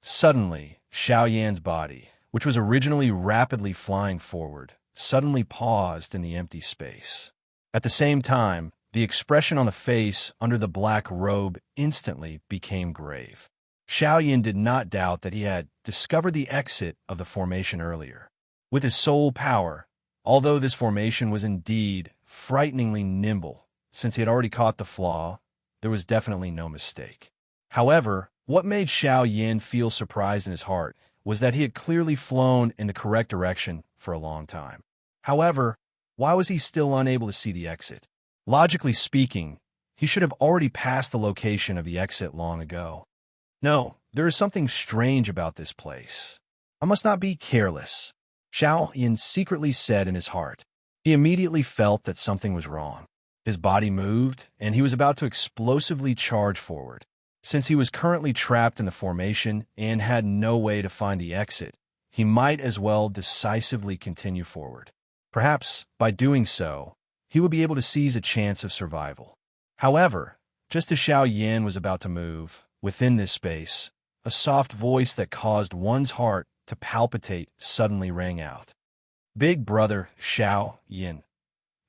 Suddenly, Xiao Yan's body, which was originally rapidly flying forward, suddenly paused in the empty space. At the same time, the expression on the face under the black robe instantly became grave. Xiao Yan did not doubt that he had discovered the exit of the formation earlier. With his soul power, although this formation was indeed frighteningly nimble, since he had already caught the flaw, there was definitely no mistake. However, what made Xiao Yan feel surprised in his heart was that he had clearly flown in the correct direction for a long time. However, why was he still unable to see the exit? Logically speaking, he should have already passed the location of the exit long ago. No, there is something strange about this place. I must not be careless, Xiao Yan secretly said in his heart. He immediately felt that something was wrong. His body moved, and he was about to explosively charge forward. Since he was currently trapped in the formation and had no way to find the exit, he might as well decisively continue forward. Perhaps, by doing so, he would be able to seize a chance of survival. However, just as Xiao Yan was about to move, within this space, a soft voice that caused one's heart to palpitate suddenly rang out. Big brother Xiao Yan.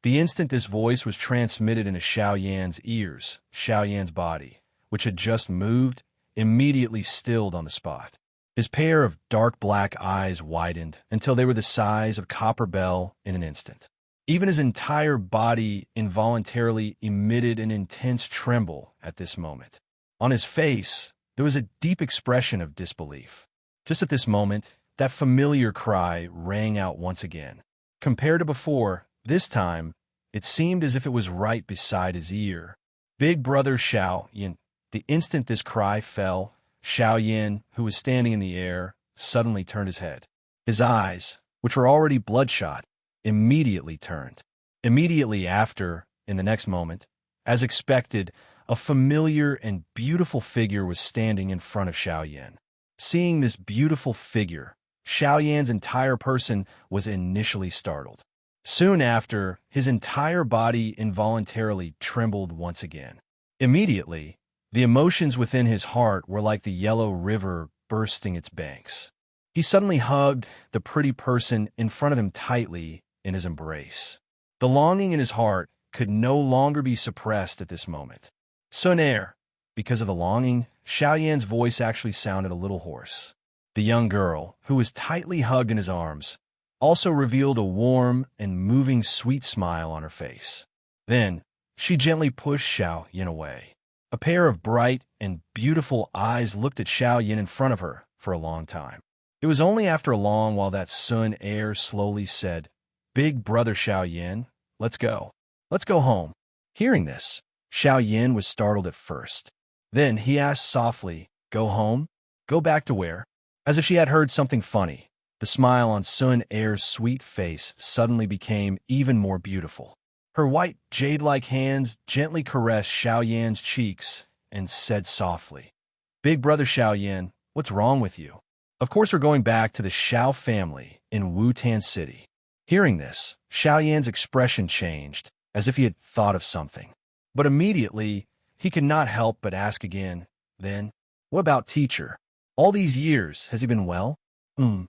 The instant this voice was transmitted into Xiao Yan's ears, Xiao Yan's body, which had just moved, immediately stilled on the spot. His pair of dark black eyes widened until they were the size of copper bell in an instant. Even his entire body involuntarily emitted an intense tremble at this moment. On his face, there was a deep expression of disbelief. Just at this moment, that familiar cry rang out once again. Compared to before, this time, it seemed as if it was right beside his ear. Big brother Xiao Yan. The instant this cry fell, Xiao Yan, who was standing in the air, suddenly turned his head. His eyes, which were already bloodshot, immediately turned. Immediately after, in the next moment, as expected, a familiar and beautiful figure was standing in front of Xiao Yan. Seeing this beautiful figure, Xiao Yan's entire person was initially startled. Soon after, his entire body involuntarily trembled once again. Immediately, the emotions within his heart were like the yellow river bursting its banks. He suddenly hugged the pretty person in front of him tightly in his embrace. The longing in his heart could no longer be suppressed at this moment. Sonaire, because of the longing, Xiao Yan's voice actually sounded a little hoarse. The young girl, who was tightly hugged in his arms, also revealed a warm and moving sweet smile on her face. Then, she gently pushed Xiao Yan away. A pair of bright and beautiful eyes looked at Xiao Yan in front of her for a long time. It was only after a long while that Sun Air slowly said, "Big brother Xiao Yan, let's go. Let's go home." Hearing this, Xiao Yan was startled at first. Then he asked softly, "Go home? Go back to where?" As if she had heard something funny, the smile on Sun Air's sweet face suddenly became even more beautiful. Her white, jade-like hands gently caressed Xiao Yan's cheeks and said softly, "Big brother Xiao Yan, what's wrong with you?" Of course, we're going back to the Xiao family in Wutan City. Hearing this, Xiao Yan's expression changed, as if he had thought of something. But immediately, he could not help but ask again, "Then, what about teacher? All these years, has he been well?" When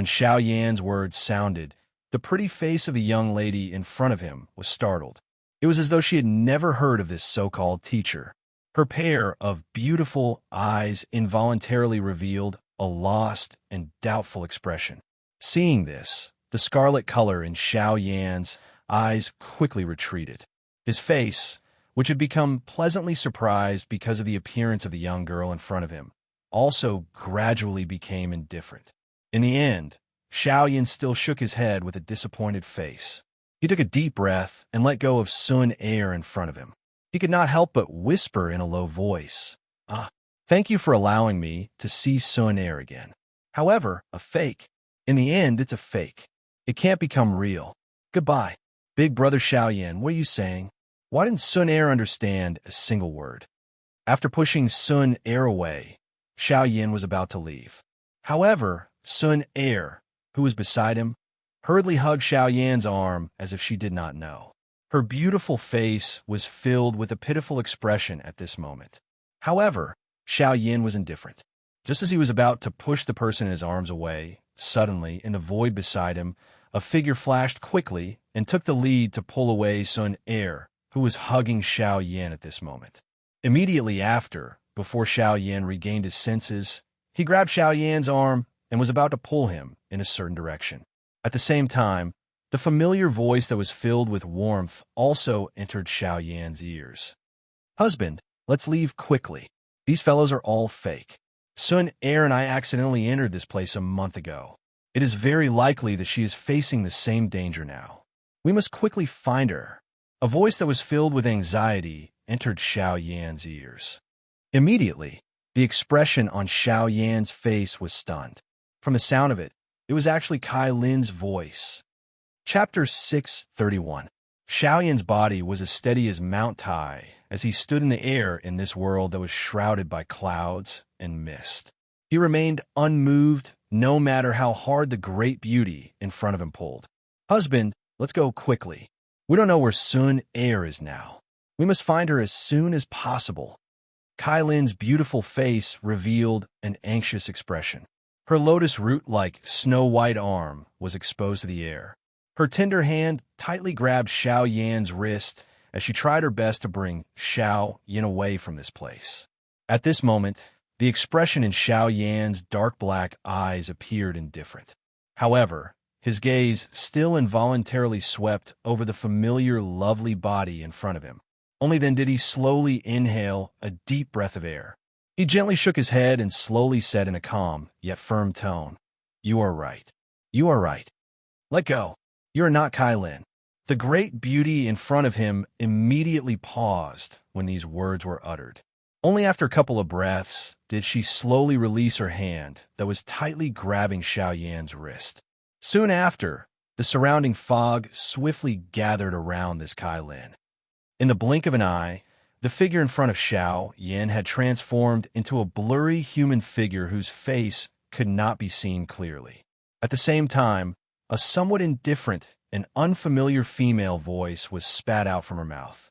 Xiao Yan's words sounded, the pretty face of the young lady in front of him was startled. It was as though she had never heard of this so-called teacher. Her pair of beautiful eyes involuntarily revealed a lost and doubtful expression. Seeing this, the scarlet color in Xiao Yan's eyes quickly retreated. His face, which had become pleasantly surprised because of the appearance of the young girl in front of him, also gradually became indifferent. In the end, Xiao Yan still shook his head with a disappointed face. He took a deep breath and let go of Sun Air in front of him. He could not help but whisper in a low voice, "Thank you for allowing me to see Sun Air again. However, a fake. In the end, it's a fake. It can't become real. Goodbye." "Big brother Xiao Yan, what are you saying?" Why didn't Sun Air understand a single word? After pushing Sun Air away, Xiao Yan was about to leave. However, Sun Air, who was beside him, hurriedly hugged Xiao Yan's arm as if she did not know. Her beautiful face was filled with a pitiful expression at this moment. However, Xiao Yan was indifferent. Just as he was about to push the person in his arms away, suddenly, in the void beside him, a figure flashed quickly and took the lead to pull away Sun Air, who was hugging Xiao Yan at this moment. Immediately after, before Xiao Yan regained his senses, he grabbed Xiao Yan's arm and was about to pull him in a certain direction. At the same time, the familiar voice that was filled with warmth also entered Xiao Yan's ears. "Husband, let's leave quickly. These fellows are all fake. Sun Air and I accidentally entered this place a month ago. It is very likely that she is facing the same danger now. We must quickly find her." A voice that was filled with anxiety entered Xiao Yan's ears. Immediately, the expression on Xiao Yan's face was stunned. From the sound of it, it was actually Kai Lin's voice. Chapter 631. Xiao Yan's body was as steady as Mount Tai as he stood in the air in this world that was shrouded by clouds and mist. He remained unmoved no matter how hard the great beauty in front of him pulled. "Husband, let's go quickly. We don't know where Sun Air is now. We must find her as soon as possible." Kai Lin's beautiful face revealed an anxious expression. Her lotus root-like snow-white arm was exposed to the air. Her tender hand tightly grabbed Xiao Yan's wrist as she tried her best to bring Xiao Yan away from this place. At this moment, the expression in Xiao Yan's dark black eyes appeared indifferent. However, his gaze still involuntarily swept over the familiar, lovely body in front of him. Only then did he slowly inhale a deep breath of air. He gently shook his head and slowly said in a calm, yet firm tone, "You are right. You are right. Let go. You are not Kai Lin." The great beauty in front of him immediately paused when these words were uttered. Only after a couple of breaths did she slowly release her hand that was tightly grabbing Xiao Yan's wrist. Soon after, the surrounding fog swiftly gathered around this Kai Lin. In the blink of an eye, the figure in front of Xiao Yan had transformed into a blurry human figure whose face could not be seen clearly. At the same time, a somewhat indifferent and unfamiliar female voice was spat out from her mouth.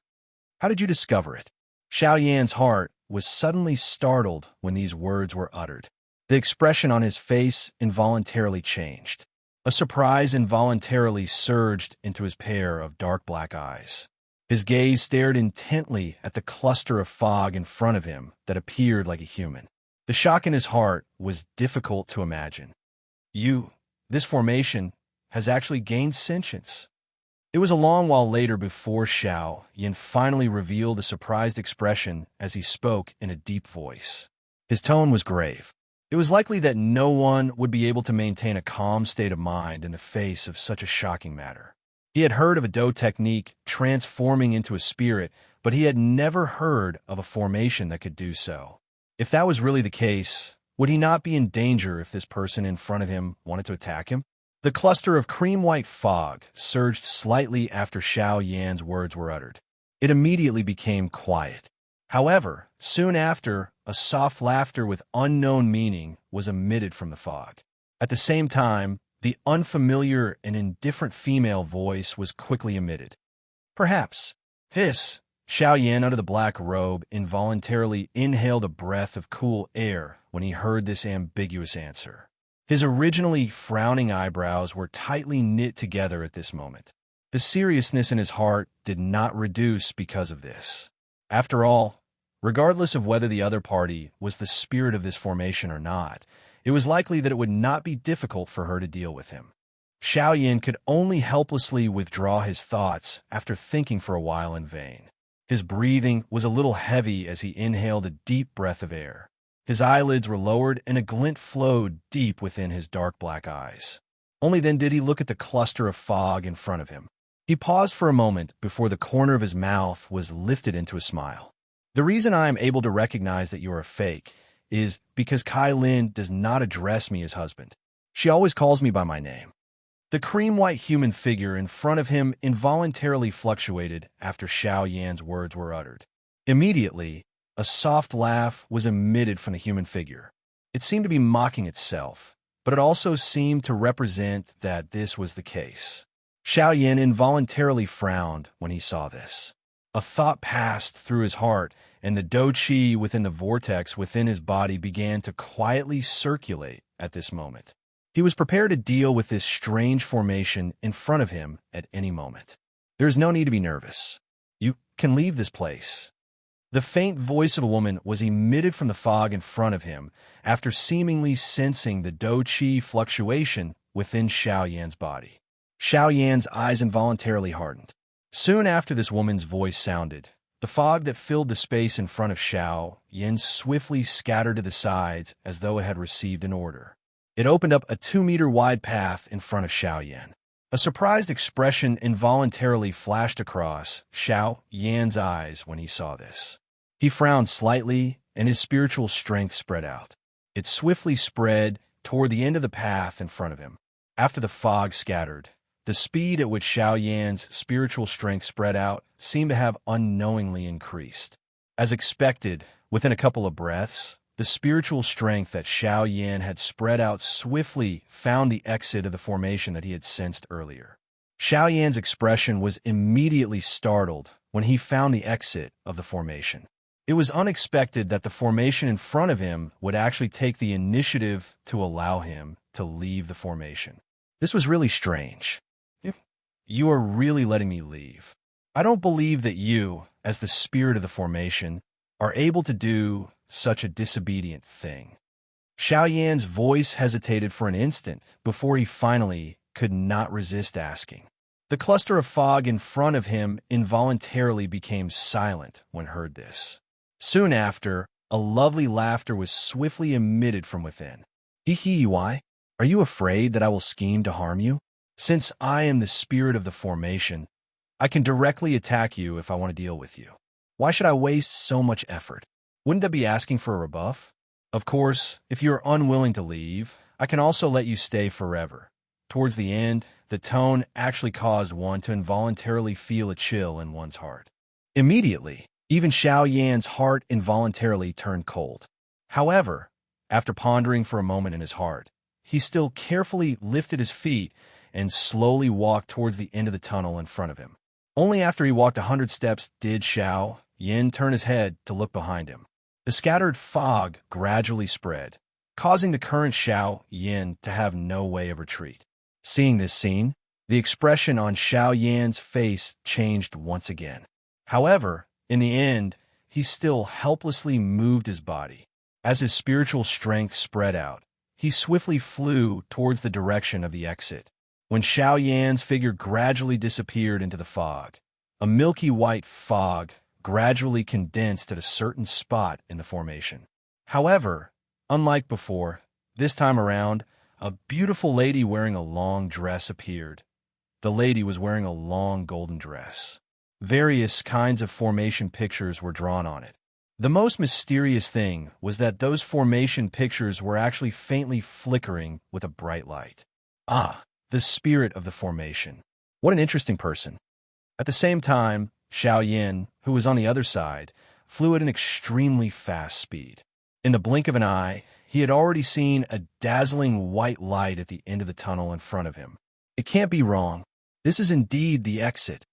"How did you discover it?" Xiao Yan's heart was suddenly startled when these words were uttered. The expression on his face involuntarily changed. A surprise involuntarily surged into his pair of dark black eyes. His gaze stared intently at the cluster of fog in front of him that appeared like a human. The shock in his heart was difficult to imagine. This formation has actually gained sentience." It was a long while later before Xiao Yan finally revealed a surprised expression as he spoke in a deep voice. His tone was grave. It was likely that no one would be able to maintain a calm state of mind in the face of such a shocking matter. He had heard of a Do technique transforming into a spirit, but he had never heard of a formation that could do so. If that was really the case, would he not be in danger if this person in front of him wanted to attack him? The cluster of cream-white fog surged slightly after Xiao Yan's words were uttered. It immediately became quiet. However, soon after, a soft laughter with unknown meaning was emitted from the fog. At the same time, the unfamiliar and indifferent female voice was quickly emitted. Perhaps. Hiss. Xiao Yan under the black robe involuntarily inhaled a breath of cool air when he heard this ambiguous answer. His originally frowning eyebrows were tightly knit together at this moment. The seriousness in his heart did not reduce because of this. After all, regardless of whether the other party was the spirit of this formation or not, it was likely that it would not be difficult for her to deal with him. Xiao Yan could only helplessly withdraw his thoughts after thinking for a while in vain. His breathing was a little heavy as he inhaled a deep breath of air. His eyelids were lowered and a glint flowed deep within his dark black eyes. Only then did he look at the cluster of fog in front of him. He paused for a moment before the corner of his mouth was lifted into a smile. The reason I am able to recognize that you are a fake is because Kai Lin does not address me as husband. She always calls me by my name. The cream-white human figure in front of him involuntarily fluctuated after Xiao Yan's words were uttered. Immediately, a soft laugh was emitted from the human figure. It seemed to be mocking itself, but it also seemed to represent that this was the case. Xiao Yan involuntarily frowned when he saw this. A thought passed through his heart, and the dou qi within the vortex within his body began to quietly circulate at this moment. He was prepared to deal with this strange formation in front of him at any moment. There is no need to be nervous. You can leave this place. The faint voice of a woman was emitted from the fog in front of him after seemingly sensing the dou qi fluctuation within Xiao Yan's body. Xiao Yan's eyes involuntarily hardened. Soon after this woman's voice sounded, the fog that filled the space in front of Xiao Yan swiftly scattered to the sides as though it had received an order. It opened up a 2-meter-wide path in front of Xiao Yan. A surprised expression involuntarily flashed across Xiao Yan's eyes when he saw this. He frowned slightly, and his spiritual strength spread out. It swiftly spread toward the end of the path in front of him. After the fog scattered, the speed at which Xiao Yan's spiritual strength spread out seemed to have unknowingly increased. As expected, within a couple of breaths, the spiritual strength that Xiao Yan had spread out swiftly found the exit of the formation that he had sensed earlier. Xiao Yan's expression was immediately startled when he found the exit of the formation. It was unexpected that the formation in front of him would actually take the initiative to allow him to leave the formation. This was really strange. You are really letting me leave. I don't believe that you, as the spirit of the formation, are able to do such a disobedient thing. Xiao Yan's voice hesitated for an instant before he finally could not resist asking. The cluster of fog in front of him involuntarily became silent when heard this. Soon after, a lovely laughter was swiftly emitted from within. Hee why? Are you afraid that I will scheme to harm you? Since I am the spirit of the formation, I can directly attack you if I want to deal with you. Why should I waste so much effort? Wouldn't that be asking for a rebuff? Of course, if you are unwilling to leave, I can also let you stay forever. Towards the end, the tone actually caused one to involuntarily feel a chill in one's heart. Immediately, even Xiao Yan's heart involuntarily turned cold. However, after pondering for a moment in his heart, he still carefully lifted his feet and slowly walked towards the end of the tunnel in front of him. Only after he walked 100 steps did Xiao Yan turn his head to look behind him. The scattered fog gradually spread, causing the current Xiao Yan to have no way of retreat. Seeing this scene, the expression on Xiao Yan's face changed once again. However, in the end, he still helplessly moved his body. As his spiritual strength spread out, he swiftly flew towards the direction of the exit. When Xiao Yan's figure gradually disappeared into the fog, a milky white fog gradually condensed at a certain spot in the formation. However, unlike before, this time around, a beautiful lady wearing a long dress appeared. The lady was wearing a long golden dress. Various kinds of formation pictures were drawn on it. The most mysterious thing was that those formation pictures were actually faintly flickering with a bright light. Ah, the spirit of the formation. What an interesting person. At the same time, Xiao Yin, who was on the other side, flew at an extremely fast speed. In the blink of an eye, he had already seen a dazzling white light at the end of the tunnel in front of him. It can't be wrong. This is indeed the exit.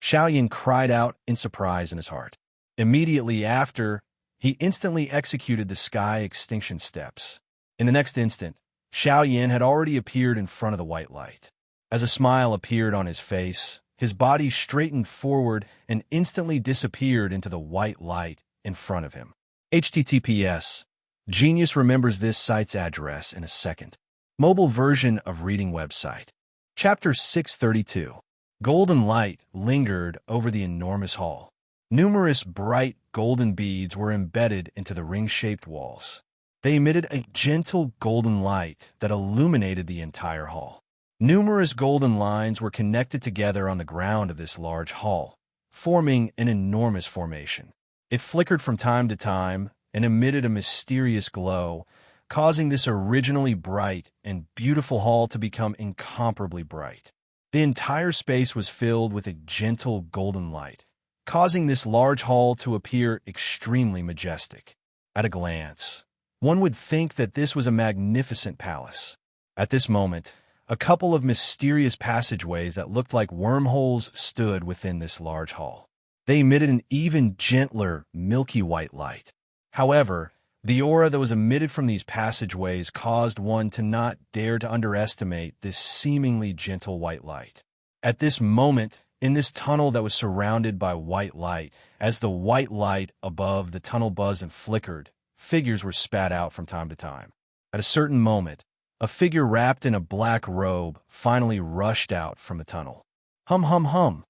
Xiao Yin cried out in surprise in his heart. Immediately after, he instantly executed the sky extinction steps. In the next instant, Xiao Yin had already appeared in front of the white light. As a smile appeared on his face, his body straightened forward and instantly disappeared into the white light in front of him. HTTPS. Genius remembers this site's address in a second. Mobile version of reading website. Chapter 632. Golden light lingered over the enormous hall. Numerous bright golden beads were embedded into the ring-shaped walls. They emitted a gentle golden light that illuminated the entire hall. Numerous golden lines were connected together on the ground of this large hall, forming an enormous formation. It flickered from time to time and emitted a mysterious glow, causing this originally bright and beautiful hall to become incomparably bright. The entire space was filled with a gentle golden light, causing this large hall to appear extremely majestic. At a glance, one would think that this was a magnificent palace. At this moment, a couple of mysterious passageways that looked like wormholes stood within this large hall. They emitted an even gentler, milky white light. However, the aura that was emitted from these passageways caused one to not dare to underestimate this seemingly gentle white light. At this moment, in this tunnel that was surrounded by white light, as the white light above the tunnel buzzed and flickered, figures were spat out from time to time. At a certain moment, a figure wrapped in a black robe finally rushed out from the tunnel. Hum hum hum.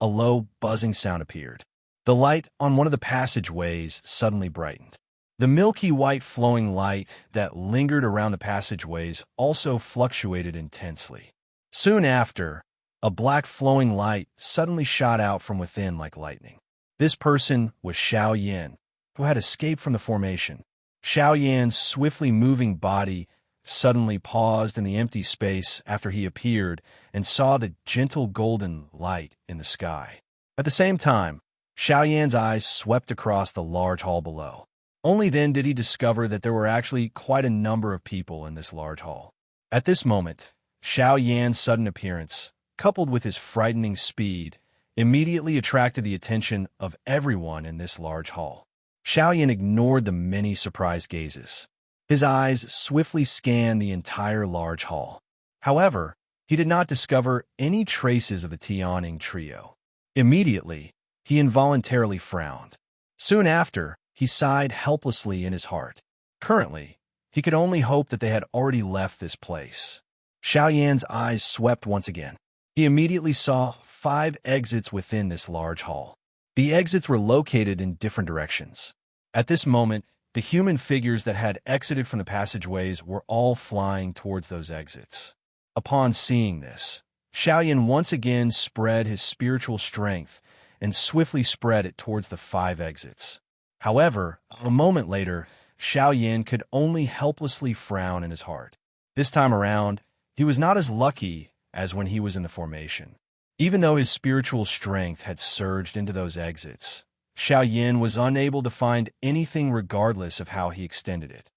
A low, buzzing sound appeared. The light on one of the passageways suddenly brightened. The milky white flowing light that lingered around the passageways also fluctuated intensely. Soon after, a black flowing light suddenly shot out from within like lightning. This person was Xiao Yin, who had escaped from the formation. Xiao Yan's swiftly moving body suddenly paused in the empty space after he appeared and saw the gentle golden light in the sky. At the same time, Xiao Yan's eyes swept across the large hall below. Only then did he discover that there were actually quite a number of people in this large hall. At this moment, Xiao Yan's sudden appearance, coupled with his frightening speed, immediately attracted the attention of everyone in this large hall. Xiao Yan ignored the many surprised gazes. His eyes swiftly scanned the entire large hall. However, he did not discover any traces of the Tianing trio. Immediately, he involuntarily frowned. Soon after, he sighed helplessly in his heart. Currently, he could only hope that they had already left this place. Xiao Yan's eyes swept once again. He immediately saw 5 exits within this large hall. The exits were located in different directions. At this moment, the human figures that had exited from the passageways were all flying towards those exits. Upon seeing this, Xiao Yan once again spread his spiritual strength and swiftly spread it towards the 5 exits. However, a moment later, Xiao Yan could only helplessly frown in his heart. This time around, he was not as lucky as when he was in the formation. Even though his spiritual strength had surged into those exits, Xiao Yan was unable to find anything regardless of how he extended it.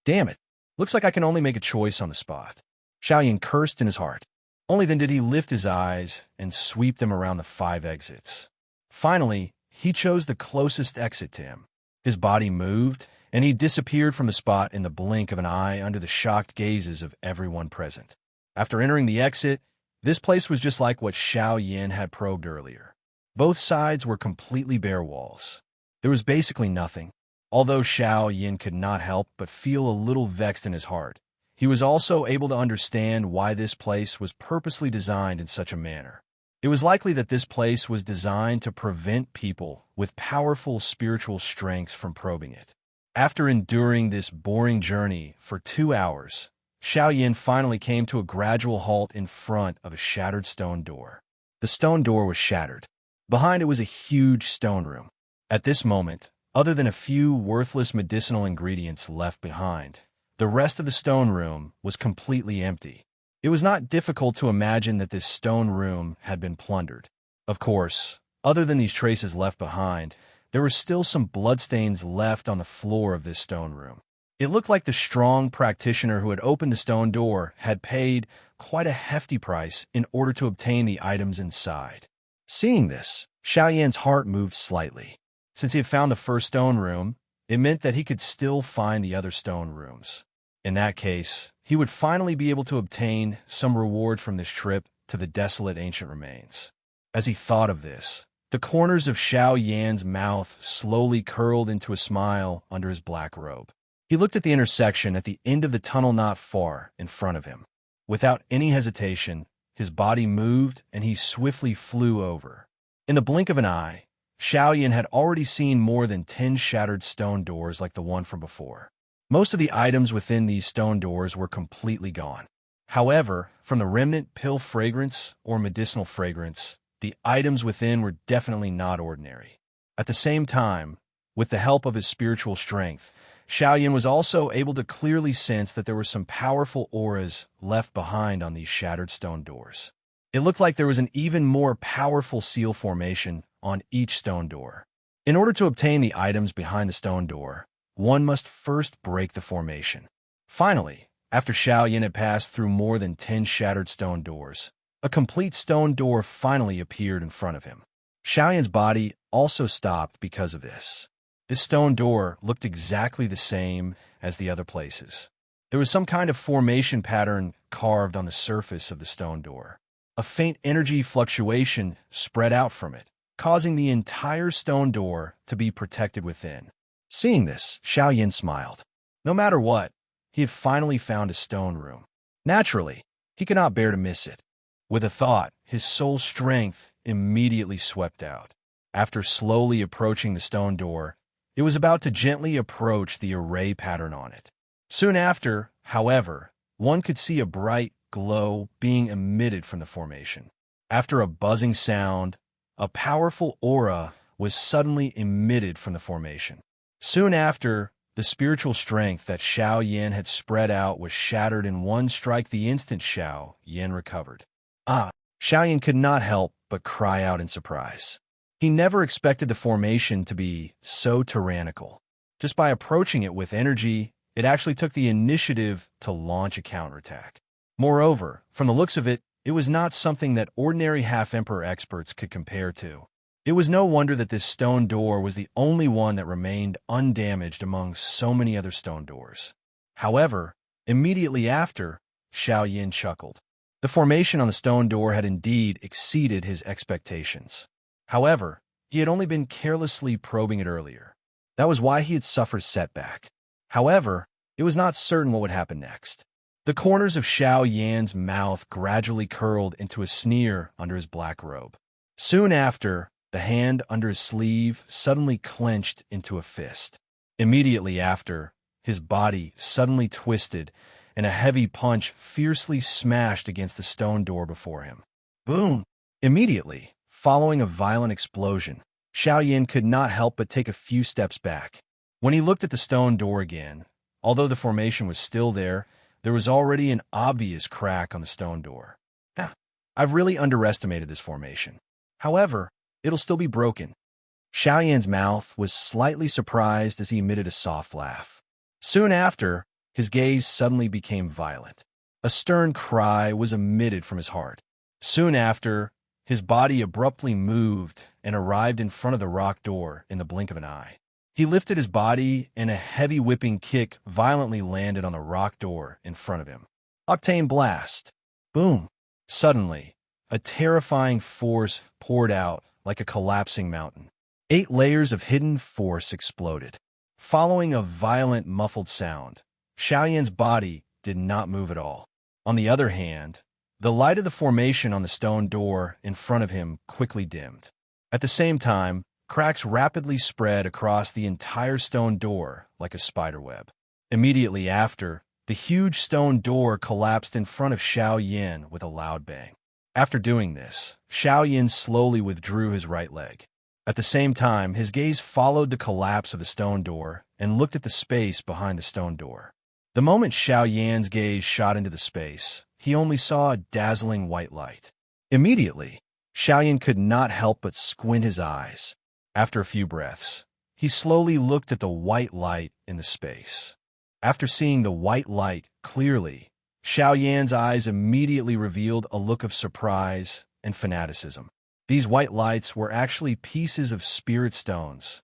Damn it, looks like I can only make a choice on the spot. Xiao Yan cursed in his heart. Only then did he lift his eyes and sweep them around the 5 exits. Finally, he chose the closest exit to him. His body moved, and he disappeared from the spot in the blink of an eye under the shocked gazes of everyone present. After entering the exit, this place was just like what Xiao Yan had probed earlier. Both sides were completely bare walls. There was basically nothing. Although Xiao Yan could not help but feel a little vexed in his heart, he was also able to understand why this place was purposely designed in such a manner. It was likely that this place was designed to prevent people with powerful spiritual strengths from probing it. After enduring this boring journey for 2 hours, Xiao Yan finally came to a gradual halt in front of a shattered stone door. The stone door was shattered. Behind it was a huge stone room. At this moment, other than a few worthless medicinal ingredients left behind, the rest of the stone room was completely empty. It was not difficult to imagine that this stone room had been plundered. Of course, other than these traces left behind, there were still some bloodstains left on the floor of this stone room. It looked like the strong practitioner who had opened the stone door had paid quite a hefty price in order to obtain the items inside. Seeing this, Xiao Yan's heart moved slightly. Since he had found the first stone room, it meant that he could still find the other stone rooms. In that case, he would finally be able to obtain some reward from this trip to the desolate ancient remains. As he thought of this, the corners of Xiao Yan's mouth slowly curled into a smile under his black robe. He looked at the intersection at the end of the tunnel not far in front of him. Without any hesitation, his body moved and he swiftly flew over. In the blink of an eye, Xiao Yan had already seen more than 10 shattered stone doors like the one from before. Most of the items within these stone doors were completely gone. However, from the remnant pill fragrance or medicinal fragrance, the items within were definitely not ordinary. At the same time, with the help of his spiritual strength, Xiao Yan was also able to clearly sense that there were some powerful auras left behind on these shattered stone doors. It looked like there was an even more powerful seal formation on each stone door. In order to obtain the items behind the stone door, one must first break the formation. Finally, after Xiao Yan had passed through more than 10 shattered stone doors, a complete stone door finally appeared in front of him. Xiao Yan's body also stopped because of this. This stone door looked exactly the same as the other places. There was some kind of formation pattern carved on the surface of the stone door. A faint energy fluctuation spread out from it, causing the entire stone door to be protected within. Seeing this, Xiao Yan smiled. No matter what, he had finally found a stone room. Naturally, he could not bear to miss it. With a thought, his soul strength immediately swept out. After slowly approaching the stone door, it was about to gently approach the array pattern on it. Soon after, however, one could see a bright glow being emitted from the formation. After a buzzing sound, a powerful aura was suddenly emitted from the formation. Soon after, the spiritual strength that Xiao Yan had spread out was shattered in one strike the instant Xiao Yan recovered. Xiao Yan could not help but cry out in surprise. He never expected the formation to be so tyrannical. Just by approaching it with energy, it actually took the initiative to launch a counterattack. Moreover, from the looks of it, it was not something that ordinary half-emperor experts could compare to. It was no wonder that this stone door was the only one that remained undamaged among so many other stone doors. However, immediately after, Xiao Yan chuckled. The formation on the stone door had indeed exceeded his expectations. However, he had only been carelessly probing it earlier. That was why he had suffered setback. However, it was not certain what would happen next. The corners of Xiao Yan's mouth gradually curled into a sneer under his black robe. Soon after, the hand under his sleeve suddenly clenched into a fist. Immediately after, his body suddenly twisted, and a heavy punch fiercely smashed against the stone door before him. Boom! Immediately, following a violent explosion, Xiao Yan could not help but take a few steps back. When he looked at the stone door again, although the formation was still there, there was already an obvious crack on the stone door. I've really underestimated this formation. However, it'll still be broken. Xiao Yan's mouth was slightly surprised as he emitted a soft laugh. Soon after, his gaze suddenly became violent. A stern cry was emitted from his heart. Soon after, his body abruptly moved and arrived in front of the rock door in the blink of an eye. He lifted his body, and a heavy whipping kick violently landed on the rock door in front of him. Octane blast. Boom. Suddenly, a terrifying force poured out like a collapsing mountain. 8 layers of hidden force exploded. Following a violent muffled sound, Xiao Yan's body did not move at all. On the other hand, the light of the formation on the stone door in front of him quickly dimmed. At the same time, cracks rapidly spread across the entire stone door like a spiderweb. Immediately after, the huge stone door collapsed in front of Xiao Yan with a loud bang. After doing this, Xiao Yan slowly withdrew his right leg. At the same time, his gaze followed the collapse of the stone door and looked at the space behind the stone door. The moment Xiao Yan's gaze shot into the space, he only saw a dazzling white light. Immediately, Xiaoyan could not help but squint his eyes. After a few breaths, he slowly looked at the white light in the space. After seeing the white light clearly, Xiaoyan's eyes immediately revealed a look of surprise and fanaticism. These white lights were actually pieces of spirit stones.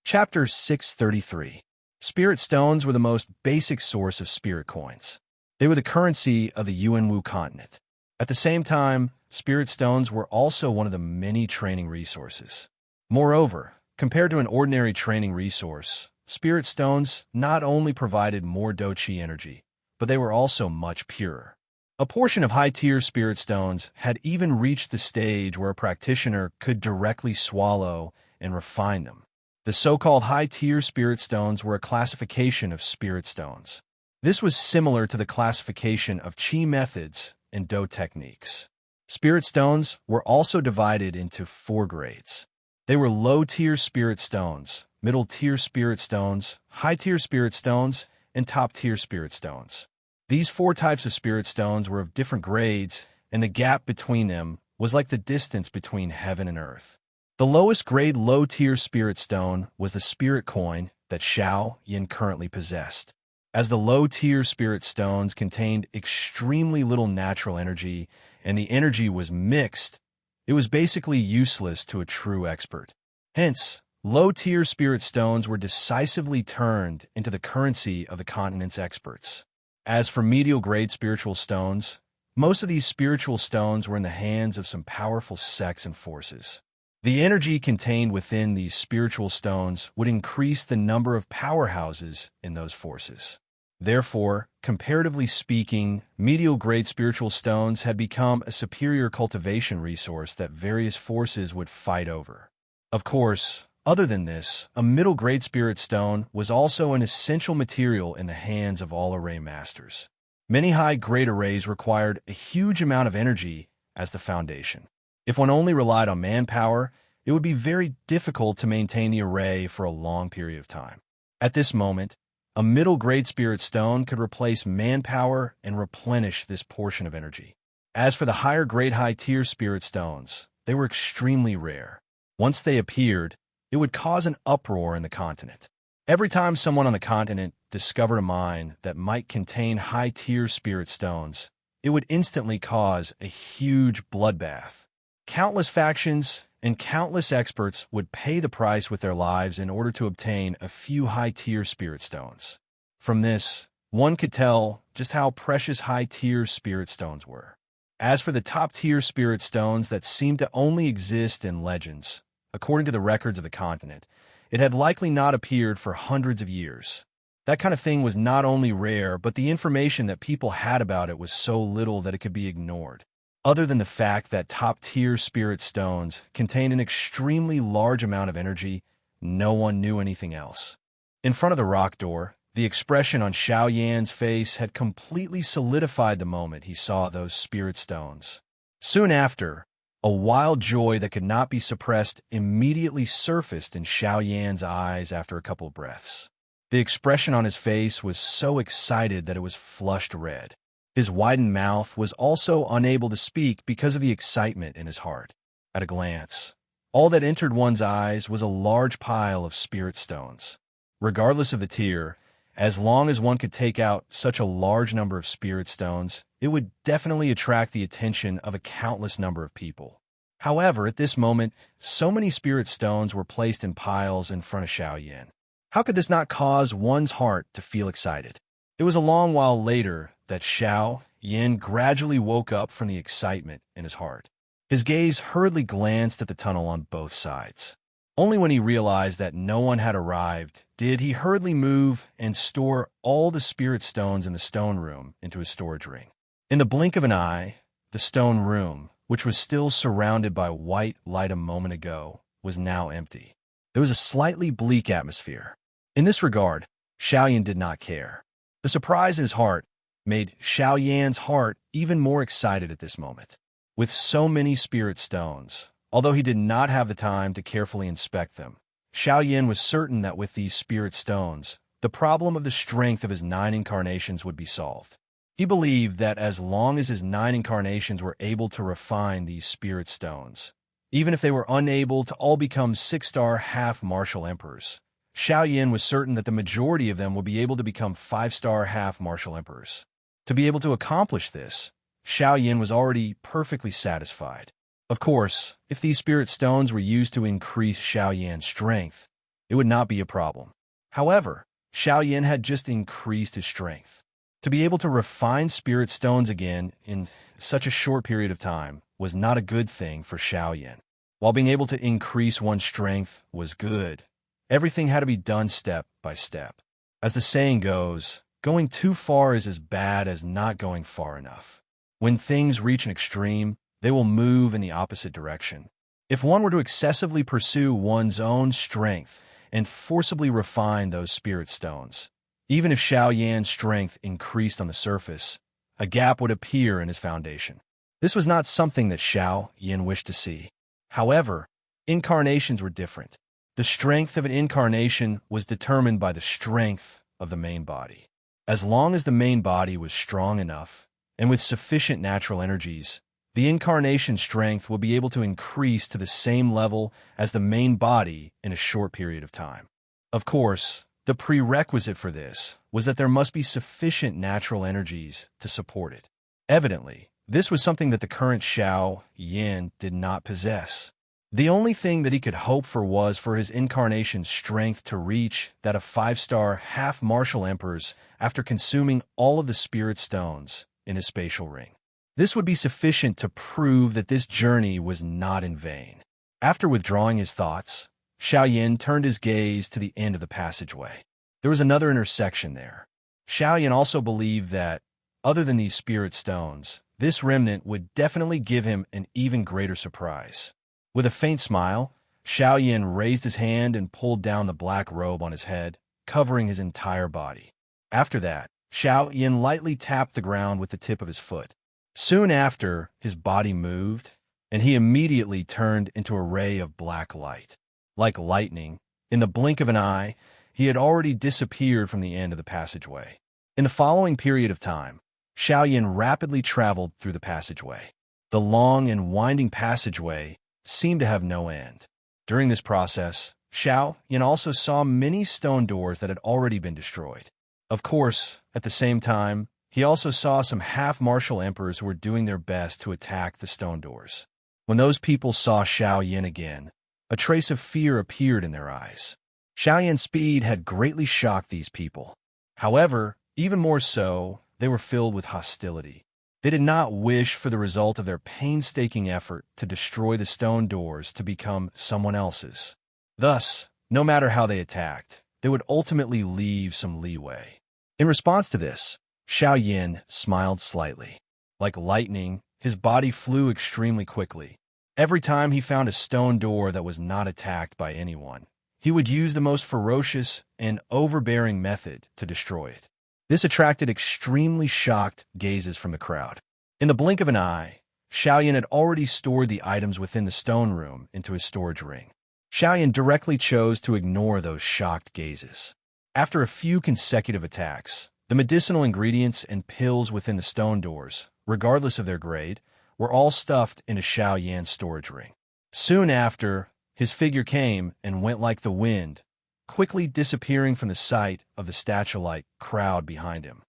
Chapter 633. Spirit stones were the most basic source of spirit coins. They were the currency of the Yuanwu continent. At the same time, spirit stones were also one of the many training resources. Moreover, compared to an ordinary training resource, spirit stones not only provided more doqi energy, but they were also much purer. A portion of high-tier spirit stones had even reached the stage where a practitioner could directly swallow and refine them. The so-called high-tier spirit stones were a classification of spirit stones. This was similar to the classification of qi methods and do techniques. Spirit stones were also divided into 4 grades. They were low-tier spirit stones, middle-tier spirit stones, high-tier spirit stones, and top-tier spirit stones. These 4 types of spirit stones were of different grades, and the gap between them was like the distance between heaven and earth. The lowest grade low-tier spirit stone was the spirit coin that Xiaoyan currently possessed. As the low-tier spirit stones contained extremely little natural energy, and the energy was mixed, it was basically useless to a true expert. Hence, low-tier spirit stones were decisively turned into the currency of the continent's experts. As for medial-grade spiritual stones, most of these spiritual stones were in the hands of some powerful sects and forces. The energy contained within these spiritual stones would increase the number of powerhouses in those forces. Therefore, comparatively speaking, medial-grade spiritual stones had become a superior cultivation resource that various forces would fight over. Of course, other than this, a middle-grade spirit stone was also an essential material in the hands of all array masters. Many high-grade arrays required a huge amount of energy as the foundation. If one only relied on manpower, it would be very difficult to maintain the array for a long period of time. At this moment, a middle-grade spirit stone could replace manpower and replenish this portion of energy. As for the higher-grade high-tier spirit stones, they were extremely rare. Once they appeared, it would cause an uproar in the continent. Every time someone on the continent discovered a mine that might contain high-tier spirit stones, it would instantly cause a huge bloodbath. Countless factions and countless experts would pay the price with their lives in order to obtain a few high-tier spirit stones. From this, one could tell just how precious high-tier spirit stones were. As for the top-tier spirit stones that seemed to only exist in legends, according to the records of the continent, it had likely not appeared for hundreds of years. That kind of thing was not only rare, but the information that people had about it was so little that it could be ignored. Other than the fact that top-tier spirit stones contain an extremely large amount of energy, no one knew anything else. In front of the rock door, the expression on Xiaoyan's face had completely solidified the moment he saw those spirit stones. Soon after, a wild joy that could not be suppressed immediately surfaced in Xiaoyan's eyes after a couple of breaths. The expression on his face was so excited that it was flushed red. His widened mouth was also unable to speak because of the excitement in his heart. At a glance, all that entered one's eyes was a large pile of spirit stones. Regardless of the tier, as long as one could take out such a large number of spirit stones, it would definitely attract the attention of a countless number of people. However, at this moment, so many spirit stones were placed in piles in front of Xiaoyan. How could this not cause one's heart to feel excited? It was a long while later that Xiaoyan gradually woke up from the excitement in his heart. His gaze hurriedly glanced at the tunnel on both sides. Only when he realized that no one had arrived did he hurriedly move and store all the spirit stones in the stone room into his storage ring. In the blink of an eye, the stone room, which was still surrounded by white light a moment ago, was now empty. There was a slightly bleak atmosphere. In this regard, Xiaoyan did not care. The surprise in his heart made Xiaoyan's heart even more excited at this moment. With so many spirit stones, although he did not have the time to carefully inspect them, Xiaoyan was certain that with these spirit stones, the problem of the strength of his 9 incarnations would be solved. He believed that as long as his 9 incarnations were able to refine these spirit stones, even if they were unable to all become 6-star half-martial emperors, Xiao Yin was certain that the majority of them would be able to become 5-star half-martial emperors. To be able to accomplish this, Xiao Yin was already perfectly satisfied. Of course, if these spirit stones were used to increase Xiao Yan's strength, it would not be a problem. However, Xiao Yin had just increased his strength. To be able to refine spirit stones again in such a short period of time was not a good thing for Xiao Yin. While being able to increase one's strength was good, everything had to be done step by step. As the saying goes, going too far is as bad as not going far enough. When things reach an extreme, they will move in the opposite direction. If one were to excessively pursue one's own strength and forcibly refine those spirit stones, even if Xiao Yan's strength increased on the surface, a gap would appear in his foundation. This was not something that Xiao Yin wished to see. However, incarnations were different. The strength of an incarnation was determined by the strength of the main body. As long as the main body was strong enough, and with sufficient natural energies, the incarnation strength will be able to increase to the same level as the main body in a short period of time. Of course, the prerequisite for this was that there must be sufficient natural energies to support it. Evidently, this was something that the current Xiao Yin did not possess. The only thing that he could hope for was for his incarnation strength to reach that of 5-star half-martial emperors after consuming all of the spirit stones in his spatial ring. This would be sufficient to prove that this journey was not in vain. After withdrawing his thoughts, Xiao Yin turned his gaze to the end of the passageway. There was another intersection there. Xiao Yin also believed that, other than these spirit stones, this remnant would definitely give him an even greater surprise. With a faint smile, Xiao Yin raised his hand and pulled down the black robe on his head, covering his entire body. After that, Xiao Yin lightly tapped the ground with the tip of his foot. Soon after, his body moved, and he immediately turned into a ray of black light. Like lightning, in the blink of an eye, he had already disappeared from the end of the passageway. In the following period of time, Xiao Yin rapidly traveled through the passageway. The long and winding passageway seemed to have no end. During this process, Xiao Yin also saw many stone doors that had already been destroyed. Of course, at the same time, he also saw some half-martial emperors who were doing their best to attack the stone doors. When those people saw Xiao Yin again, a trace of fear appeared in their eyes. Xiao Yin's speed had greatly shocked these people. However, even more so, they were filled with hostility. They did not wish for the result of their painstaking effort to destroy the stone doors to become someone else's. Thus, no matter how they attacked, they would ultimately leave some leeway. In response to this, Xiao Yin smiled slightly. Like lightning, his body flew extremely quickly. Every time he found a stone door that was not attacked by anyone, he would use the most ferocious and overbearing method to destroy it. This attracted extremely shocked gazes from the crowd. In the blink of an eye, Xiao Yin had already stored the items within the stone room into his storage ring. Xiao Yin directly chose to ignore those shocked gazes. After a few consecutive attacks, the medicinal ingredients and pills within the stone doors, regardless of their grade, were all stuffed into Xiao Yan's storage ring. Soon after, his figure came and went like the wind, quickly disappearing from the sight of the statue-like crowd behind him.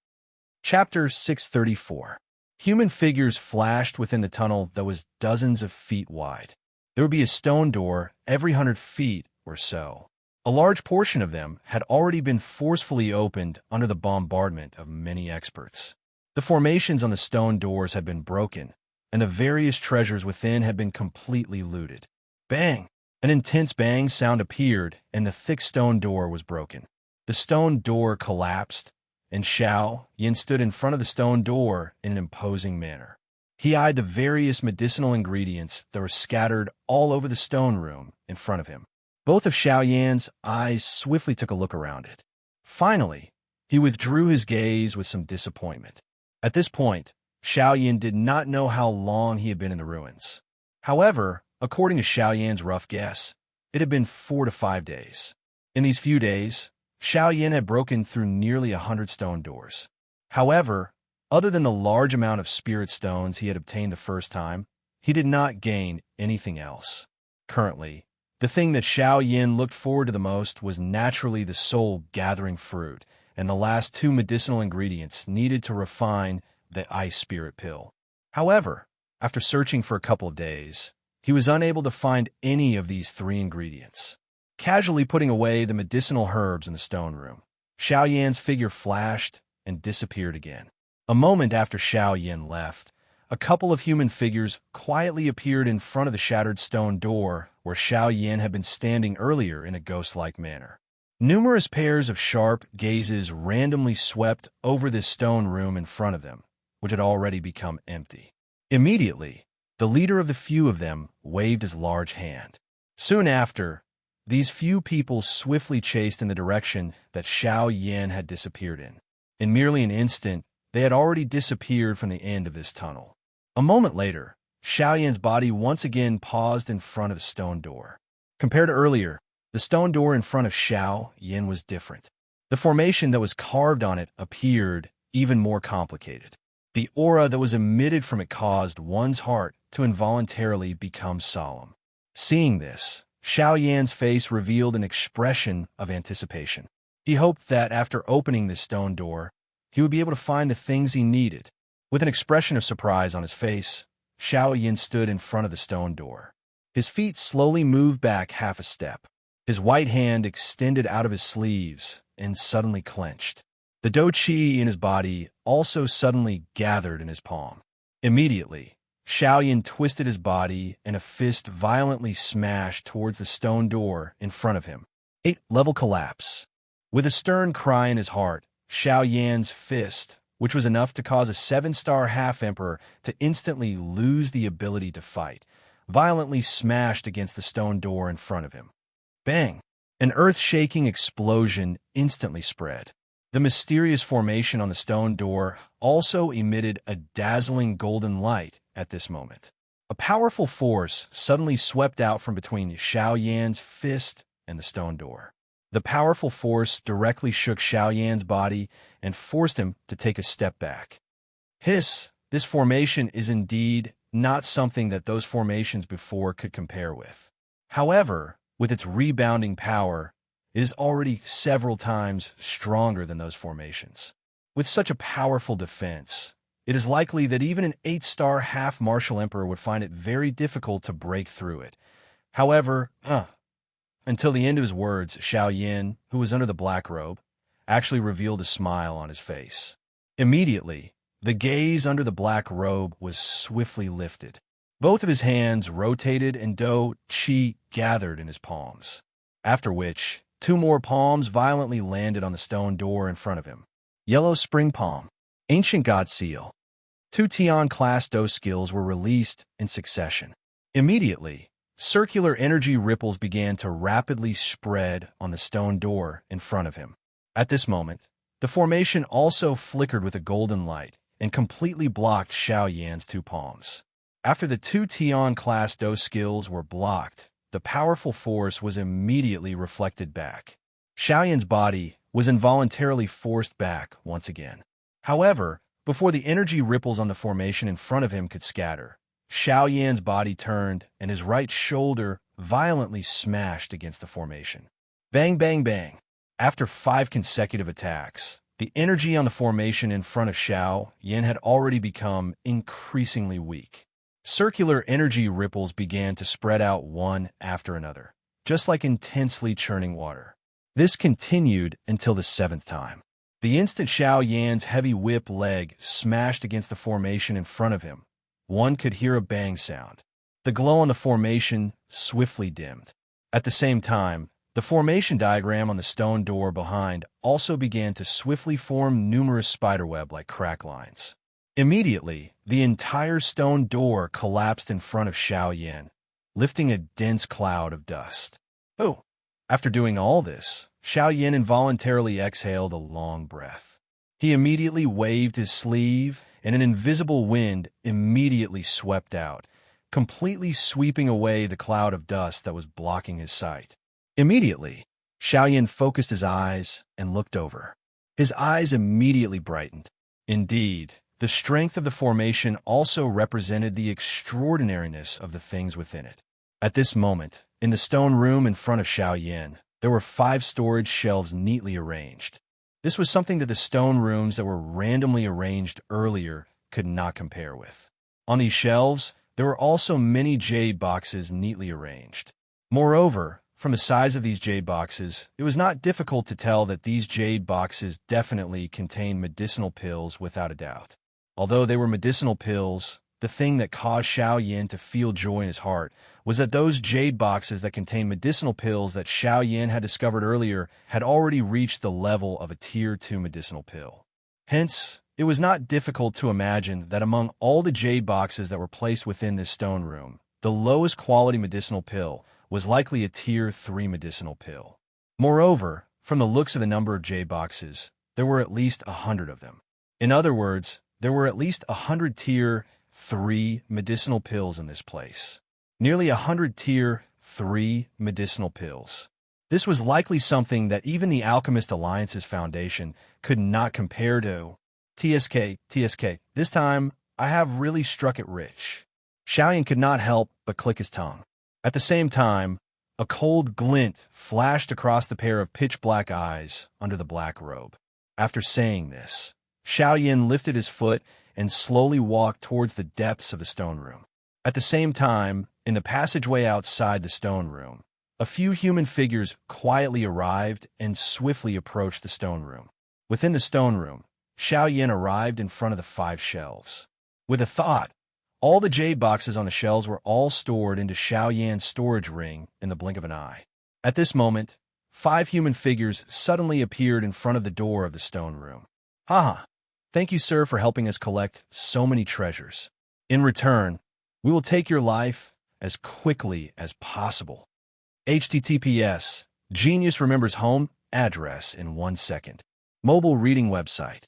Chapter 634. Human figures flashed within the tunnel that was dozens of feet wide. There would be a stone door every 100 feet or so. A large portion of them had already been forcefully opened under the bombardment of many experts. The formations on the stone doors had been broken, and the various treasures within had been completely looted. Bang! An intense bang sound appeared, and the thick stone door was broken. The stone door collapsed, and Xiao Yin stood in front of the stone door in an imposing manner. He eyed the various medicinal ingredients that were scattered all over the stone room in front of him. Both of Xiao Yan's eyes swiftly took a look around it. Finally, he withdrew his gaze with some disappointment. At this point, Xiao Yin did not know how long he had been in the ruins. However, according to Xiao Yan's rough guess, it had been 4 to 5 days. In these few days, Xiao Yin had broken through nearly 100 stone doors. However, Other than the large amount of spirit stones he had obtained the first time, he did not gain anything else. Currently, the thing that Xiao Yin looked forward to the most was naturally the soul-gathering fruit and the last two medicinal ingredients needed to refine the ice spirit pill. However, after searching for a couple of days, he was unable to find any of these three ingredients. Casually putting away the medicinal herbs in the stone room, Xiao Yan's figure flashed and disappeared again. A moment after Xiao Yan left, a couple of human figures quietly appeared in front of the shattered stone door where Xiao Yan had been standing earlier in a ghost-like manner. Numerous pairs of sharp gazes randomly swept over this stone room in front of them, which had already become empty. Immediately, the leader of the few of them waved his large hand. Soon after, these few people swiftly chased in the direction that Xiao Yan had disappeared in. In merely an instant, they had already disappeared from the end of this tunnel. A moment later, Xiao Yan's body once again paused in front of the stone door. Compared to earlier, the stone door in front of Xiao Yan was different. The formation that was carved on it appeared even more complicated. The aura that was emitted from it caused one's heart to involuntarily become solemn. Seeing this, Xiao Yan's face revealed an expression of anticipation. He hoped that after opening this stone door, he would be able to find the things he needed. With an expression of surprise on his face, Xiao Yan stood in front of the stone door. His feet slowly moved back half a step. His white hand extended out of his sleeves and suddenly clenched. The dou qi in his body also suddenly gathered in his palm. Immediately, Xiao Yan twisted his body and a fist violently smashed towards the stone door in front of him. 8th-level collapse. With a stern cry in his heart, Xiao Yan's fist, which was enough to cause a 7-star half-emperor to instantly lose the ability to fight, violently smashed against the stone door in front of him. Bang! An earth-shaking explosion instantly spread. The mysterious formation on the stone door also emitted a dazzling golden light at this moment. A powerful force suddenly swept out from between Xiao Yan's fist and the stone door. The powerful force directly shook Xiao Yan's body and forced him to take a step back. This formation is indeed not something that those formations before could compare with. However, with its rebounding power, it is already several times stronger than those formations. With such a powerful defense, it is likely that even an 8-star half-martial emperor would find it very difficult to break through it. However, until the end of his words, Xiao Yan, who was under the black robe, actually revealed a smile on his face. Immediately, the gaze under the black robe was swiftly lifted. Both of his hands rotated and dou qi gathered in his palms, after which 2 more palms violently landed on the stone door in front of him. Yellow Spring Palm. Ancient God Seal. 2 Tian-class dou skills were released in succession. Immediately, circular energy ripples began to rapidly spread on the stone door in front of him. At this moment, the formation also flickered with a golden light and completely blocked Xiao Yan's 2 palms. After the 2 Tian-class dou skills were blocked, the powerful force was immediately reflected back. Xiao Yan's body was involuntarily forced back once again. However, before the energy ripples on the formation in front of him could scatter, Xiao Yan's body turned and his right shoulder violently smashed against the formation. Bang, bang, bang. After 5 consecutive attacks, the energy on the formation in front of Xiao Yan had already become increasingly weak. Circular energy ripples began to spread out one after another, just like intensely churning water. This continued until the 7th time. The instant Xiao Yan's heavy whip leg smashed against the formation in front of him, one could hear a bang sound. The glow on the formation swiftly dimmed. At the same time, the formation diagram on the stone door behind also began to swiftly form numerous spiderweb-like crack lines. Immediately, the entire stone door collapsed in front of Xiao Yan, lifting a dense cloud of dust. Oh! After doing all this, Xiao Yan involuntarily exhaled a long breath. He immediately waved his sleeve, and an invisible wind immediately swept out, completely sweeping away the cloud of dust that was blocking his sight. Immediately, Xiao Yan focused his eyes and looked over. His eyes immediately brightened. Indeed, The strength of the formation also represented the extraordinariness of the things within it. At this moment, in the stone room in front of Xiao Yin, there were 5 storage shelves neatly arranged. This was something that the stone rooms that were randomly arranged earlier could not compare with. On these shelves, there were also many jade boxes neatly arranged. Moreover, from the size of these jade boxes, it was not difficult to tell that these jade boxes definitely contained medicinal pills without a doubt. Although they were medicinal pills, the thing that caused Xiao Yin to feel joy in his heart was that those jade boxes that contained medicinal pills that Xiao Yin had discovered earlier had already reached the level of a Tier 2 medicinal pill. Hence, it was not difficult to imagine that among all the jade boxes that were placed within this stone room, the lowest quality medicinal pill was likely a Tier 3 medicinal pill. Moreover, from the looks of the number of jade boxes, there were at least 100 of them. In other words, there were at least 100 Tier 3 medicinal pills in this place. Nearly 100 Tier 3 medicinal pills. This was likely something that even the Alchemist Alliance's foundation could not compare to. TSK, this time, I have really struck it rich. Xiaoyan could not help but click his tongue. At the same time, a cold glint flashed across the pair of pitch-black eyes under the black robe. After saying this, Xiaoyan lifted his foot and slowly walked towards the depths of the stone room. At the same time, in the passageway outside the stone room, a few human figures quietly arrived and swiftly approached the stone room. Within the stone room, Xiao Yin arrived in front of the 5 shelves. With a thought, all the jade boxes on the shelves were all stored into Xiao Yan's storage ring in the blink of an eye. At this moment, 5 human figures suddenly appeared in front of the door of the stone room. Haha, thank you, sir, for helping us collect so many treasures. In return, we will take your life as quickly as possible. HTTPS. Genius remembers home address in 1 second. Mobile reading website.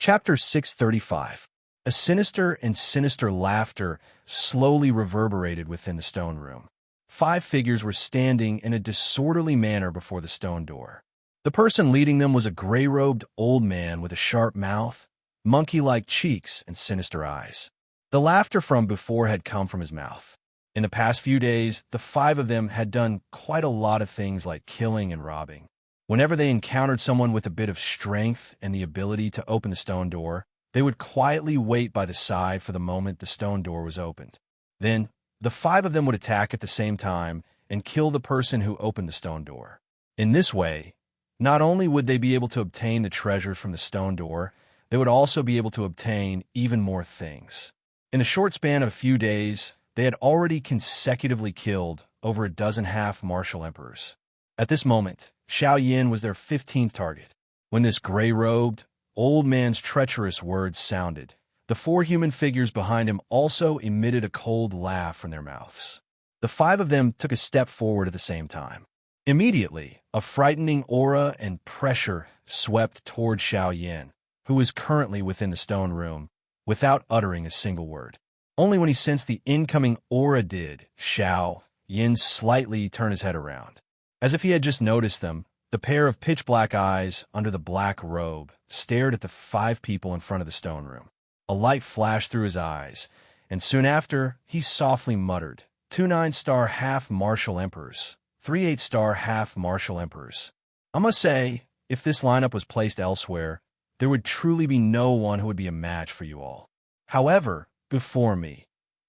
Chapter 635. A sinister and sinister laughter slowly reverberated within the stone room. 5 figures were standing in a disorderly manner before the stone door. The person leading them was a gray-robed old man with a sharp mouth, monkey-like cheeks, and sinister eyes. The laughter from before had come from his mouth. In the past few days, the 5 of them had done quite a lot of things like killing and robbing. Whenever they encountered someone with a bit of strength and the ability to open the stone door, they would quietly wait by the side for the moment the stone door was opened. Then, the 5 of them would attack at the same time and kill the person who opened the stone door. In this way, not only would they be able to obtain the treasures from the stone door, they would also be able to obtain even more things. In a short span of a few days, they had already consecutively killed over a dozen half-martial emperors. At this moment, Xiao Yin was their 15th target. When this gray-robed, old man's treacherous words sounded, the 4 human figures behind him also emitted a cold laugh from their mouths. The 5 of them took a step forward at the same time. Immediately, a frightening aura and pressure swept toward Xiao Yin, who was currently within the stone room, without uttering a single word. Only when he sensed the incoming aura did Xiao Yin slightly turn his head around. As if he had just noticed them, the pair of pitch-black eyes under the black robe stared at the 5 people in front of the stone room. A light flashed through his eyes, and soon after, he softly muttered, 2 9-star half-martial emperors, 3 8-star half-martial emperors. I must say, if this lineup was placed elsewhere, there would truly be no one who would be a match for you all. However, before me.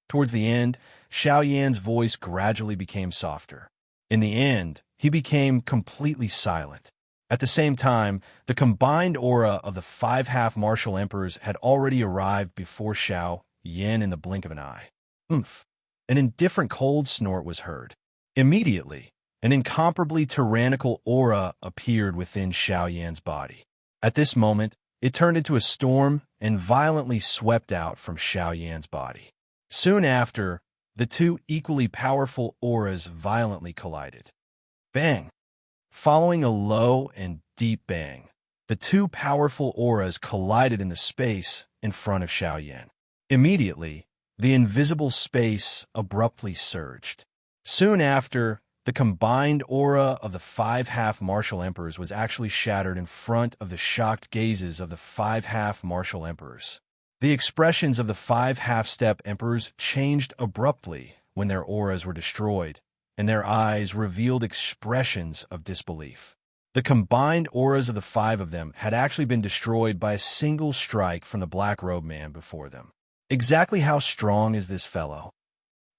Towards the end, Xiao Yan's voice gradually became softer. In the end, he became completely silent. At the same time, the combined aura of the 5 half-martial emperors had already arrived before Xiao Yan in the blink of an eye. Oomph! An indifferent cold snort was heard. Immediately, an incomparably tyrannical aura appeared within Xiao Yan's body. At this moment, it turned into a storm and violently swept out from Xiao Yan's body. Soon after, the 2 equally powerful auras violently collided. Bang! Following a low and deep bang, the 2 powerful auras collided in the space in front of Xiao Yan. Immediately, the invisible space abruptly surged. Soon after, the combined aura of the 5 half-martial emperors was actually shattered in front of the shocked gazes of the 5 half-martial emperors. The expressions of the 5 half-step emperors changed abruptly when their auras were destroyed, and their eyes revealed expressions of disbelief. The combined auras of the 5 of them had actually been destroyed by a single strike from the Black Robe Man before them. Exactly how strong is this fellow?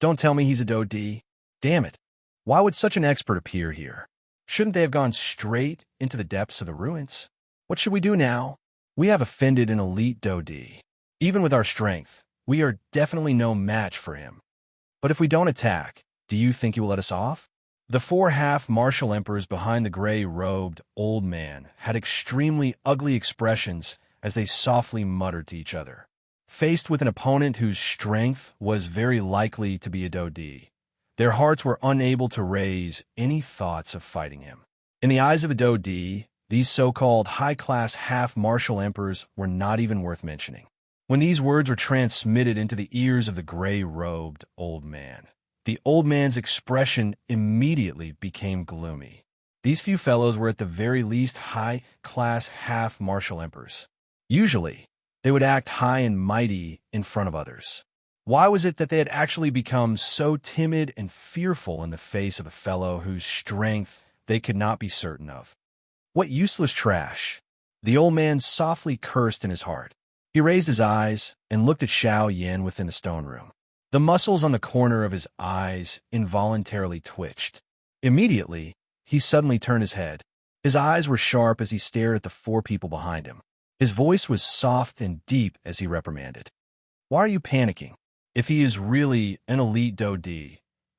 Don't tell me he's a Do-D. Damn it. Why would such an expert appear here? Shouldn't they have gone straight into the depths of the ruins? What should we do now? We have offended an elite Do-D. Even with our strength, we are definitely no match for him. But if we don't attack, do you think he will let us off? The 4 half-martial emperors behind the gray-robed old man had extremely ugly expressions as they softly muttered to each other. Faced with an opponent whose strength was very likely to be a Do-D, their hearts were unable to raise any thoughts of fighting him. In the eyes of a Do-D, these so-called high-class half-martial emperors were not even worth mentioning. When these words were transmitted into the ears of the gray-robed old man, the old man's expression immediately became gloomy. These few fellows were at the very least high-class half-martial emperors. Usually, they would act high and mighty in front of others. Why was it that they had actually become so timid and fearful in the face of a fellow whose strength they could not be certain of? What useless trash! The old man softly cursed in his heart. He raised his eyes and looked at Xiao Yan within the stone room. The muscles on the corner of his eyes involuntarily twitched. Immediately, he suddenly turned his head. His eyes were sharp as he stared at the 4 people behind him. His voice was soft and deep as he reprimanded. Why are you panicking? If he is really an elite Do-D,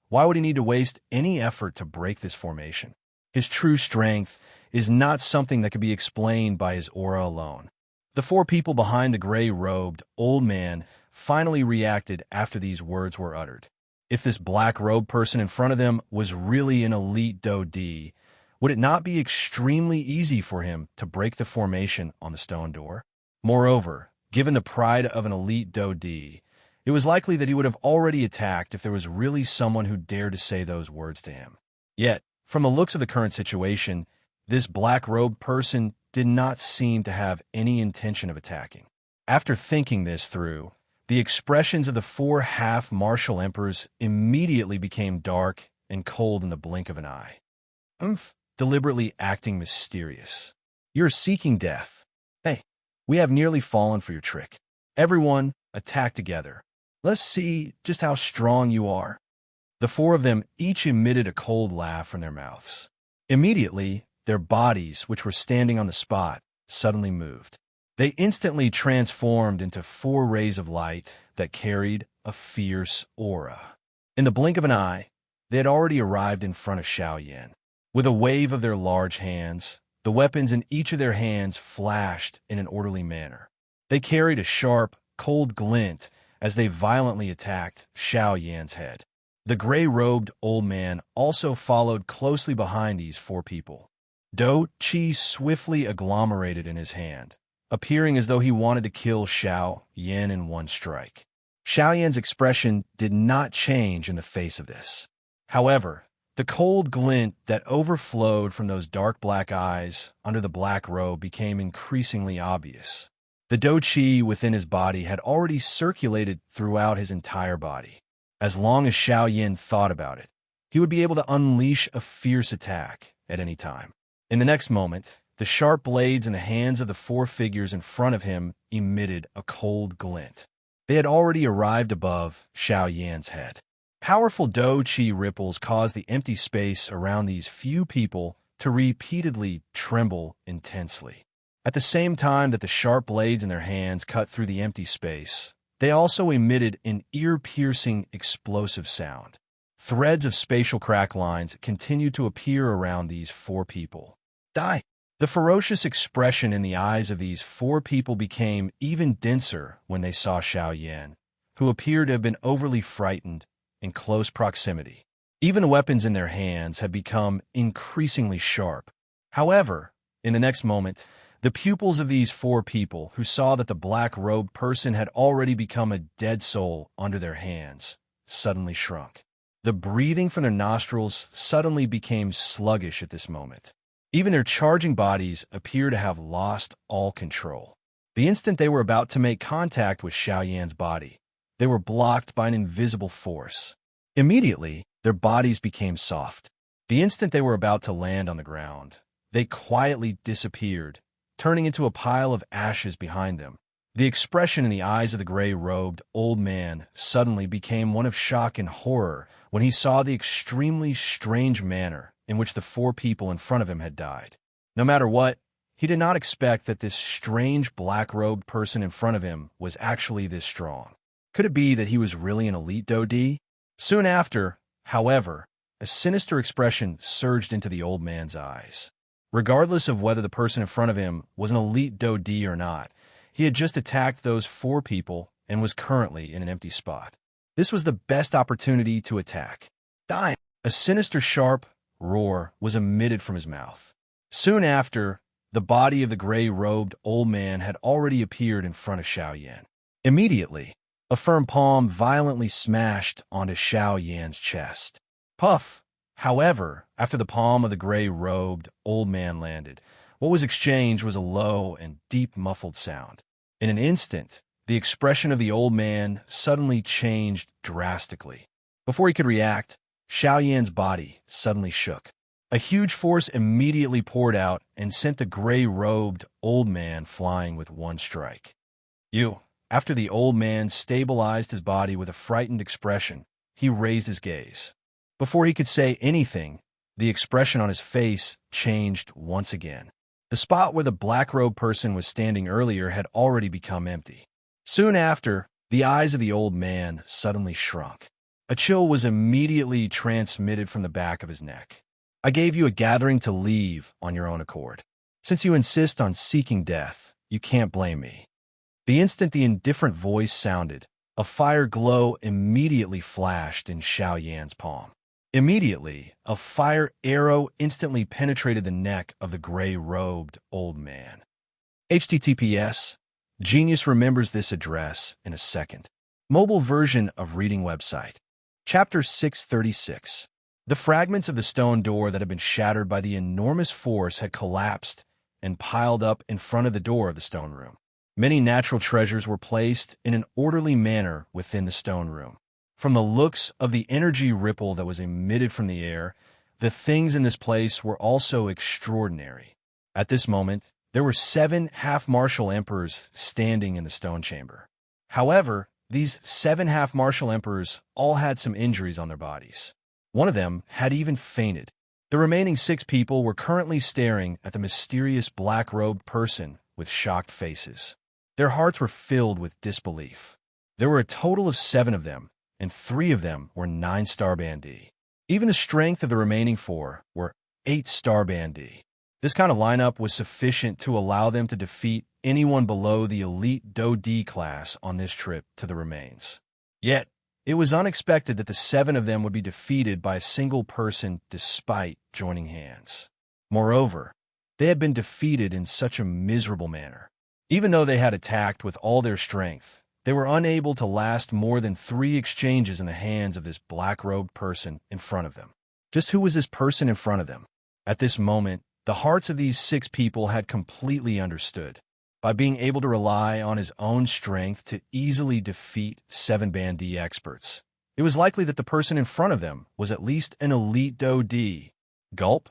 why would he need to waste any effort to break this formation? His true strength is not something that can be explained by his aura alone. The 4 people behind the gray-robed old man finally reacted after these words were uttered. If this black-robed person in front of them was really an elite Do-D, would it not be extremely easy for him to break the formation on the stone door? Moreover, given the pride of an elite Do-D, it was likely that he would have already attacked if there was really someone who dared to say those words to him. Yet, from the looks of the current situation, this black-robed person did not seem to have any intention of attacking. After thinking this through, the expressions of the 4 half-martial emperors immediately became dark and cold in the blink of an eye. Deliberately acting mysterious. You're seeking death. Hey, we have nearly fallen for your trick. Everyone, attack together. Let's see just how strong you are. The 4 of them each emitted a cold laugh from their mouths. Immediately, their bodies, which were standing on the spot, suddenly moved. They instantly transformed into 4 rays of light that carried a fierce aura. In the blink of an eye, they had already arrived in front of Xiao Yan. With a wave of their large hands, the weapons in each of their hands flashed in an orderly manner. They carried a sharp, cold glint as they violently attacked Xiao Yan's head. The gray-robed old man also followed closely behind these 4 people. Do-Chi swiftly agglomerated in his hand, appearing as though he wanted to kill Xiao Yan in one strike. Xiao Yan's expression did not change in the face of this. However, the cold glint that overflowed from those dark black eyes under the black robe became increasingly obvious. The Do-Chi within his body had already circulated throughout his entire body. As long as Xiao Yan thought about it, he would be able to unleash a fierce attack at any time. In the next moment, the sharp blades in the hands of the 4 figures in front of him emitted a cold glint. They had already arrived above Xiao Yan's head. Powerful Do-Chi ripples caused the empty space around these few people to repeatedly tremble intensely. At the same time that the sharp blades in their hands cut through the empty space, they also emitted an ear-piercing explosive sound. Threads of spatial crack lines continued to appear around these 4 people. Die! The ferocious expression in the eyes of these 4 people became even denser when they saw Xiao Yan, who appeared to have been overly frightened in close proximity. Even the weapons in their hands had become increasingly sharp. However, in the next moment, the pupils of these 4 people, who saw that the black-robed person had already become a dead soul under their hands, suddenly shrunk. The breathing from their nostrils suddenly became sluggish at this moment. Even their charging bodies appear to have lost all control. The instant they were about to make contact with Xiao Yan's body, they were blocked by an invisible force. Immediately, their bodies became soft. The instant they were about to land on the ground, they quietly disappeared, turning into a pile of ashes behind them. The expression in the eyes of the gray-robed old man suddenly became one of shock and horror when he saw the extremely strange manner in which the 4 people in front of him had died. No matter what, he did not expect that this strange black-robed person in front of him was actually this strong. Could it be that he was really an elite Dodi? Soon after, however, a sinister expression surged into the old man's eyes. Regardless of whether the person in front of him was an elite Dodi or not, he had just attacked those 4 people and was currently in an empty spot. This was the best opportunity to attack. Dying. A sinister sharp roar was emitted from his mouth. Soon after, the body of the gray-robed old man had already appeared in front of Xiao Yan. Immediately, a firm palm violently smashed onto Xiao Yan's chest. Puff! However, after the palm of the gray-robed old man landed, what was exchanged was a low and deep muffled sound. In an instant, the expression of the old man suddenly changed drastically. Before he could react, Xiao Yan's body suddenly shook. A huge force immediately poured out and sent the gray-robed old man flying with one strike. After the old man stabilized his body with a frightened expression, he raised his gaze. Before he could say anything, the expression on his face changed once again. The spot where the black-robed person was standing earlier had already become empty. Soon after, the eyes of the old man suddenly shrunk. A chill was immediately transmitted from the back of his neck. I gave you a gathering to leave on your own accord. Since you insist on seeking death, you can't blame me. The instant the indifferent voice sounded, a fire glow immediately flashed in Xiao Yan's palm. Immediately, a fire arrow instantly penetrated the neck of the gray-robed old man. HTTPS. Genius remembers this address in a second. Mobile version of reading website. Chapter 636. The fragments of the stone door that had been shattered by the enormous force had collapsed and piled up in front of the door of the stone room. Many natural treasures were placed in an orderly manner within the stone room. From the looks of the energy ripple that was emitted from the air, the things in this place were also extraordinary. At this moment, there were 7 half-martial emperors standing in the stone chamber. However, these 7 half-martial emperors all had some injuries on their bodies. One of them had even fainted. The remaining 6 people were currently staring at the mysterious black-robed person with shocked faces. Their hearts were filled with disbelief. There were a total of 7 of them, and 3 of them were 9-star bandits. Even the strength of the remaining 4 were 8-star bandits. This kind of lineup was sufficient to allow them to defeat anyone below the elite Do-D class on this trip to the remains. Yet, it was unexpected that the 7 of them would be defeated by a single person despite joining hands. Moreover, they had been defeated in such a miserable manner. Even though they had attacked with all their strength, they were unable to last more than 3 exchanges in the hands of this black-robed person in front of them. Just who was this person in front of them? At this moment, the hearts of these 6 people had completely understood. By being able to rely on his own strength to easily defeat 7 bandit experts, it was likely that the person in front of them was at least an elite Do-D. Gulp?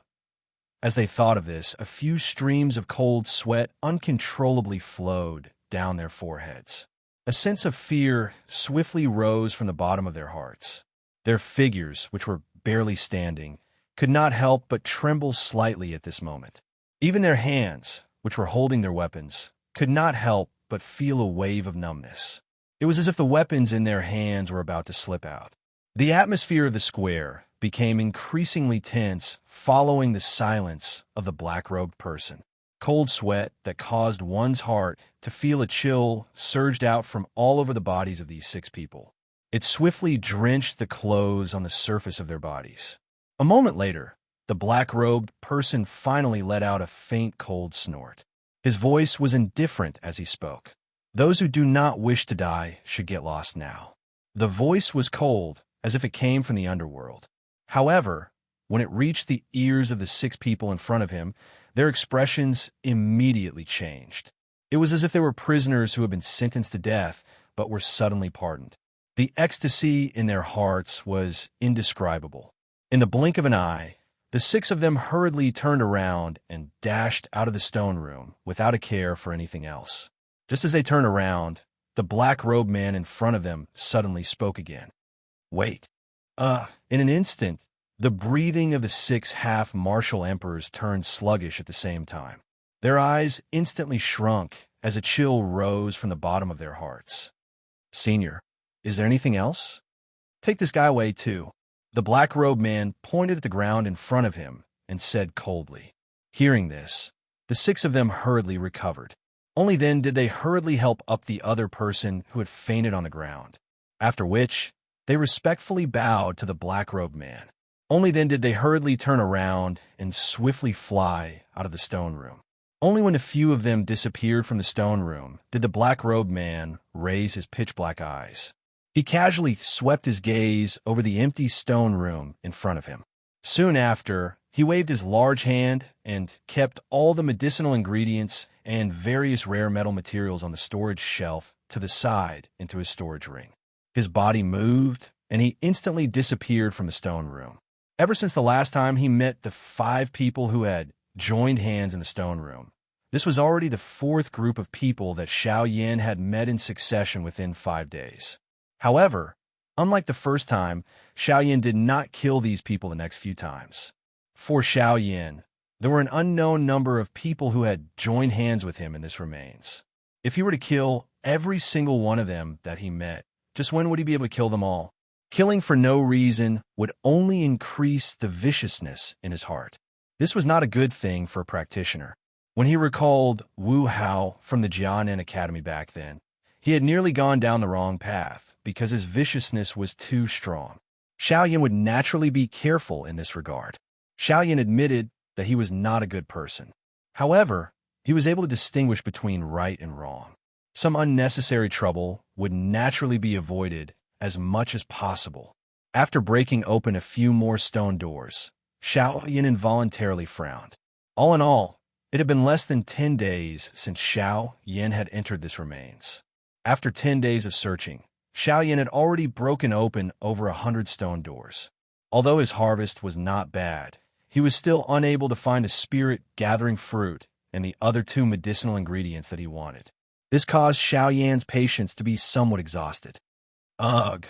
As they thought of this, a few streams of cold sweat uncontrollably flowed down their foreheads. A sense of fear swiftly rose from the bottom of their hearts. Their figures, which were barely standing, could not help but tremble slightly at this moment. Even their hands, which were holding their weapons, could not help but feel a wave of numbness. It was as if the weapons in their hands were about to slip out. The atmosphere of the square became increasingly tense following the silence of the black-robed person. Cold sweat that caused one's heart to feel a chill surged out from all over the bodies of these 6 people. It swiftly drenched the clothes on the surface of their bodies. A moment later, the black-robed person finally let out a faint cold snort. His voice was indifferent as he spoke. Those who do not wish to die should get lost now. The voice was cold, as if it came from the underworld. However, when it reached the ears of the 6 people in front of him, their expressions immediately changed. It was as if they were prisoners who had been sentenced to death, but were suddenly pardoned. The ecstasy in their hearts was indescribable. In the blink of an eye, the 6 of them hurriedly turned around and dashed out of the stone room without a care for anything else. Just as they turned around, the black-robed man in front of them suddenly spoke again. Wait. In an instant, the breathing of the 6 half-martial emperors turned sluggish at the same time. Their eyes instantly shrunk as a chill rose from the bottom of their hearts. Senior, is there anything else? Take this guy away, too. The black-robed man pointed at the ground in front of him and said coldly. Hearing this, the 6 of them hurriedly recovered. Only then did they hurriedly help up the other person who had fainted on the ground, after which they respectfully bowed to the black-robed man. Only then did they hurriedly turn around and swiftly fly out of the stone room. Only when a few of them disappeared from the stone room did the black-robed man raise his pitch-black eyes. He casually swept his gaze over the empty stone room in front of him. Soon after, he waved his large hand and kept all the medicinal ingredients and various rare metal materials on the storage shelf to the side into his storage ring. His body moved, and he instantly disappeared from the stone room. Ever since the last time he met the 5 people who had joined hands in the stone room, this was already the 4th group of people that Xiao Yan had met in succession within 5 days. However, unlike the first time, Xiao Yan did not kill these people the next few times. For Xiao Yan, there were an unknown number of people who had joined hands with him in this remains. If he were to kill every single one of them that he met, just when would he be able to kill them all? Killing for no reason would only increase the viciousness in his heart. This was not a good thing for a practitioner. When he recalled Wu Hao from the Jianan Academy back then, he had nearly gone down the wrong path because his viciousness was too strong. Xiao Yan would naturally be careful in this regard. Xiao Yan admitted that he was not a good person. However, he was able to distinguish between right and wrong. Some unnecessary trouble would naturally be avoided as much as possible. After breaking open a few more stone doors, Xiao Yan involuntarily frowned. All in all, it had been less than 10 days since Xiao Yan had entered this remains. After 10 days of searching, Xiao Yan had already broken open over 100 stone doors. Although his harvest was not bad, he was still unable to find a spirit gathering fruit and the other 2 medicinal ingredients that he wanted. This caused Xiao Yan's patience to be somewhat exhausted. Ugh,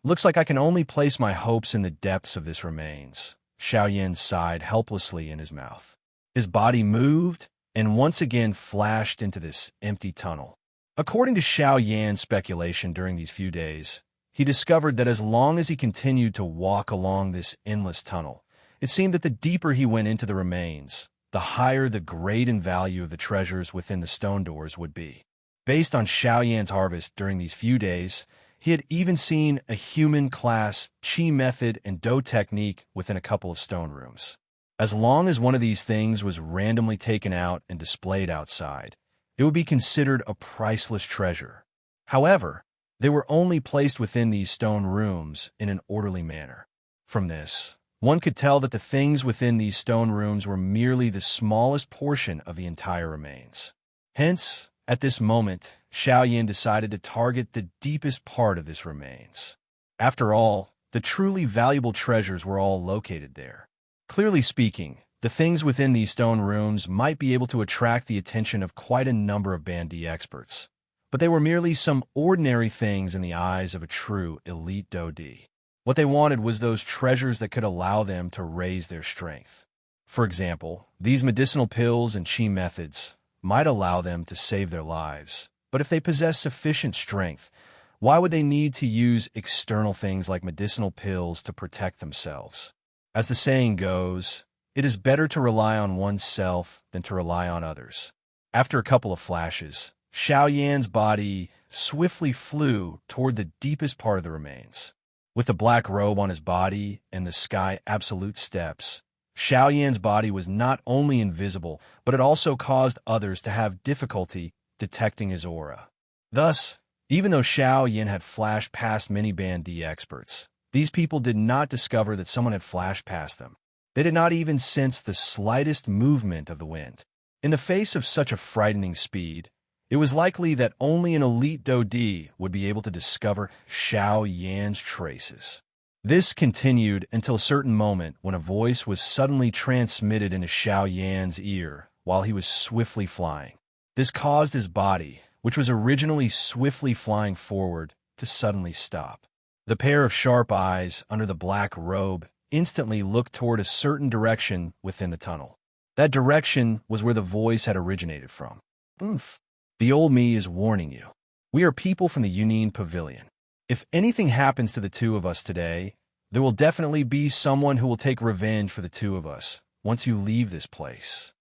looks like I can only place my hopes in the depths of this remains. Xiao Yan sighed helplessly in his mouth. His body moved and once again flashed into this empty tunnel. According to Xiao Yan's speculation during these few days, he discovered that as long as he continued to walk along this endless tunnel, it seemed that the deeper he went into the remains, the higher the grade and value of the treasures within the stone doors would be. Based on Xiao Yan's harvest during these few days, he had even seen a human-class Qi method and Do technique within a couple of stone rooms. As long as one of these things was randomly taken out and displayed outside, it would be considered a priceless treasure. However, they were only placed within these stone rooms in an orderly manner. From this, one could tell that the things within these stone rooms were merely the smallest portion of the entire remains. Hence, at this moment, Xiao Yan decided to target the deepest part of this remains. After all, the truly valuable treasures were all located there. Clearly speaking, the things within these stone rooms might be able to attract the attention of quite a number of Bandi experts, but they were merely some ordinary things in the eyes of a true elite Dodi. What they wanted was those treasures that could allow them to raise their strength. For example, these medicinal pills and Qi methods might allow them to save their lives, but if they possess sufficient strength, why would they need to use external things like medicinal pills to protect themselves? As the saying goes, it is better to rely on oneself than to rely on others. After a couple of flashes, Xiao Yan's body swiftly flew toward the deepest part of the remains. With the black robe on his body and the sky absolute steps, Xiao Yan's body was not only invisible, but it also caused others to have difficulty detecting his aura. Thus, even though Xiao Yan had flashed past many Bandi experts, these people did not discover that someone had flashed past them. They did not even sense the slightest movement of the wind. In the face of such a frightening speed, It was likely that only an elite Dodi would be able to discover Xiao Yan's traces. This continued until a certain moment when a voice was suddenly transmitted into Xiao Yan's ear while he was swiftly flying. This caused his body, which was originally swiftly flying forward, to suddenly stop. The pair of sharp eyes under the black robe instantly looked toward a certain direction within the tunnel. That direction was where the voice had originated from. Oomph. The old me is warning you. We are people from the Union Pavilion. If anything happens to the two of us today, there will definitely be someone who will take revenge for the two of us once you leave this place.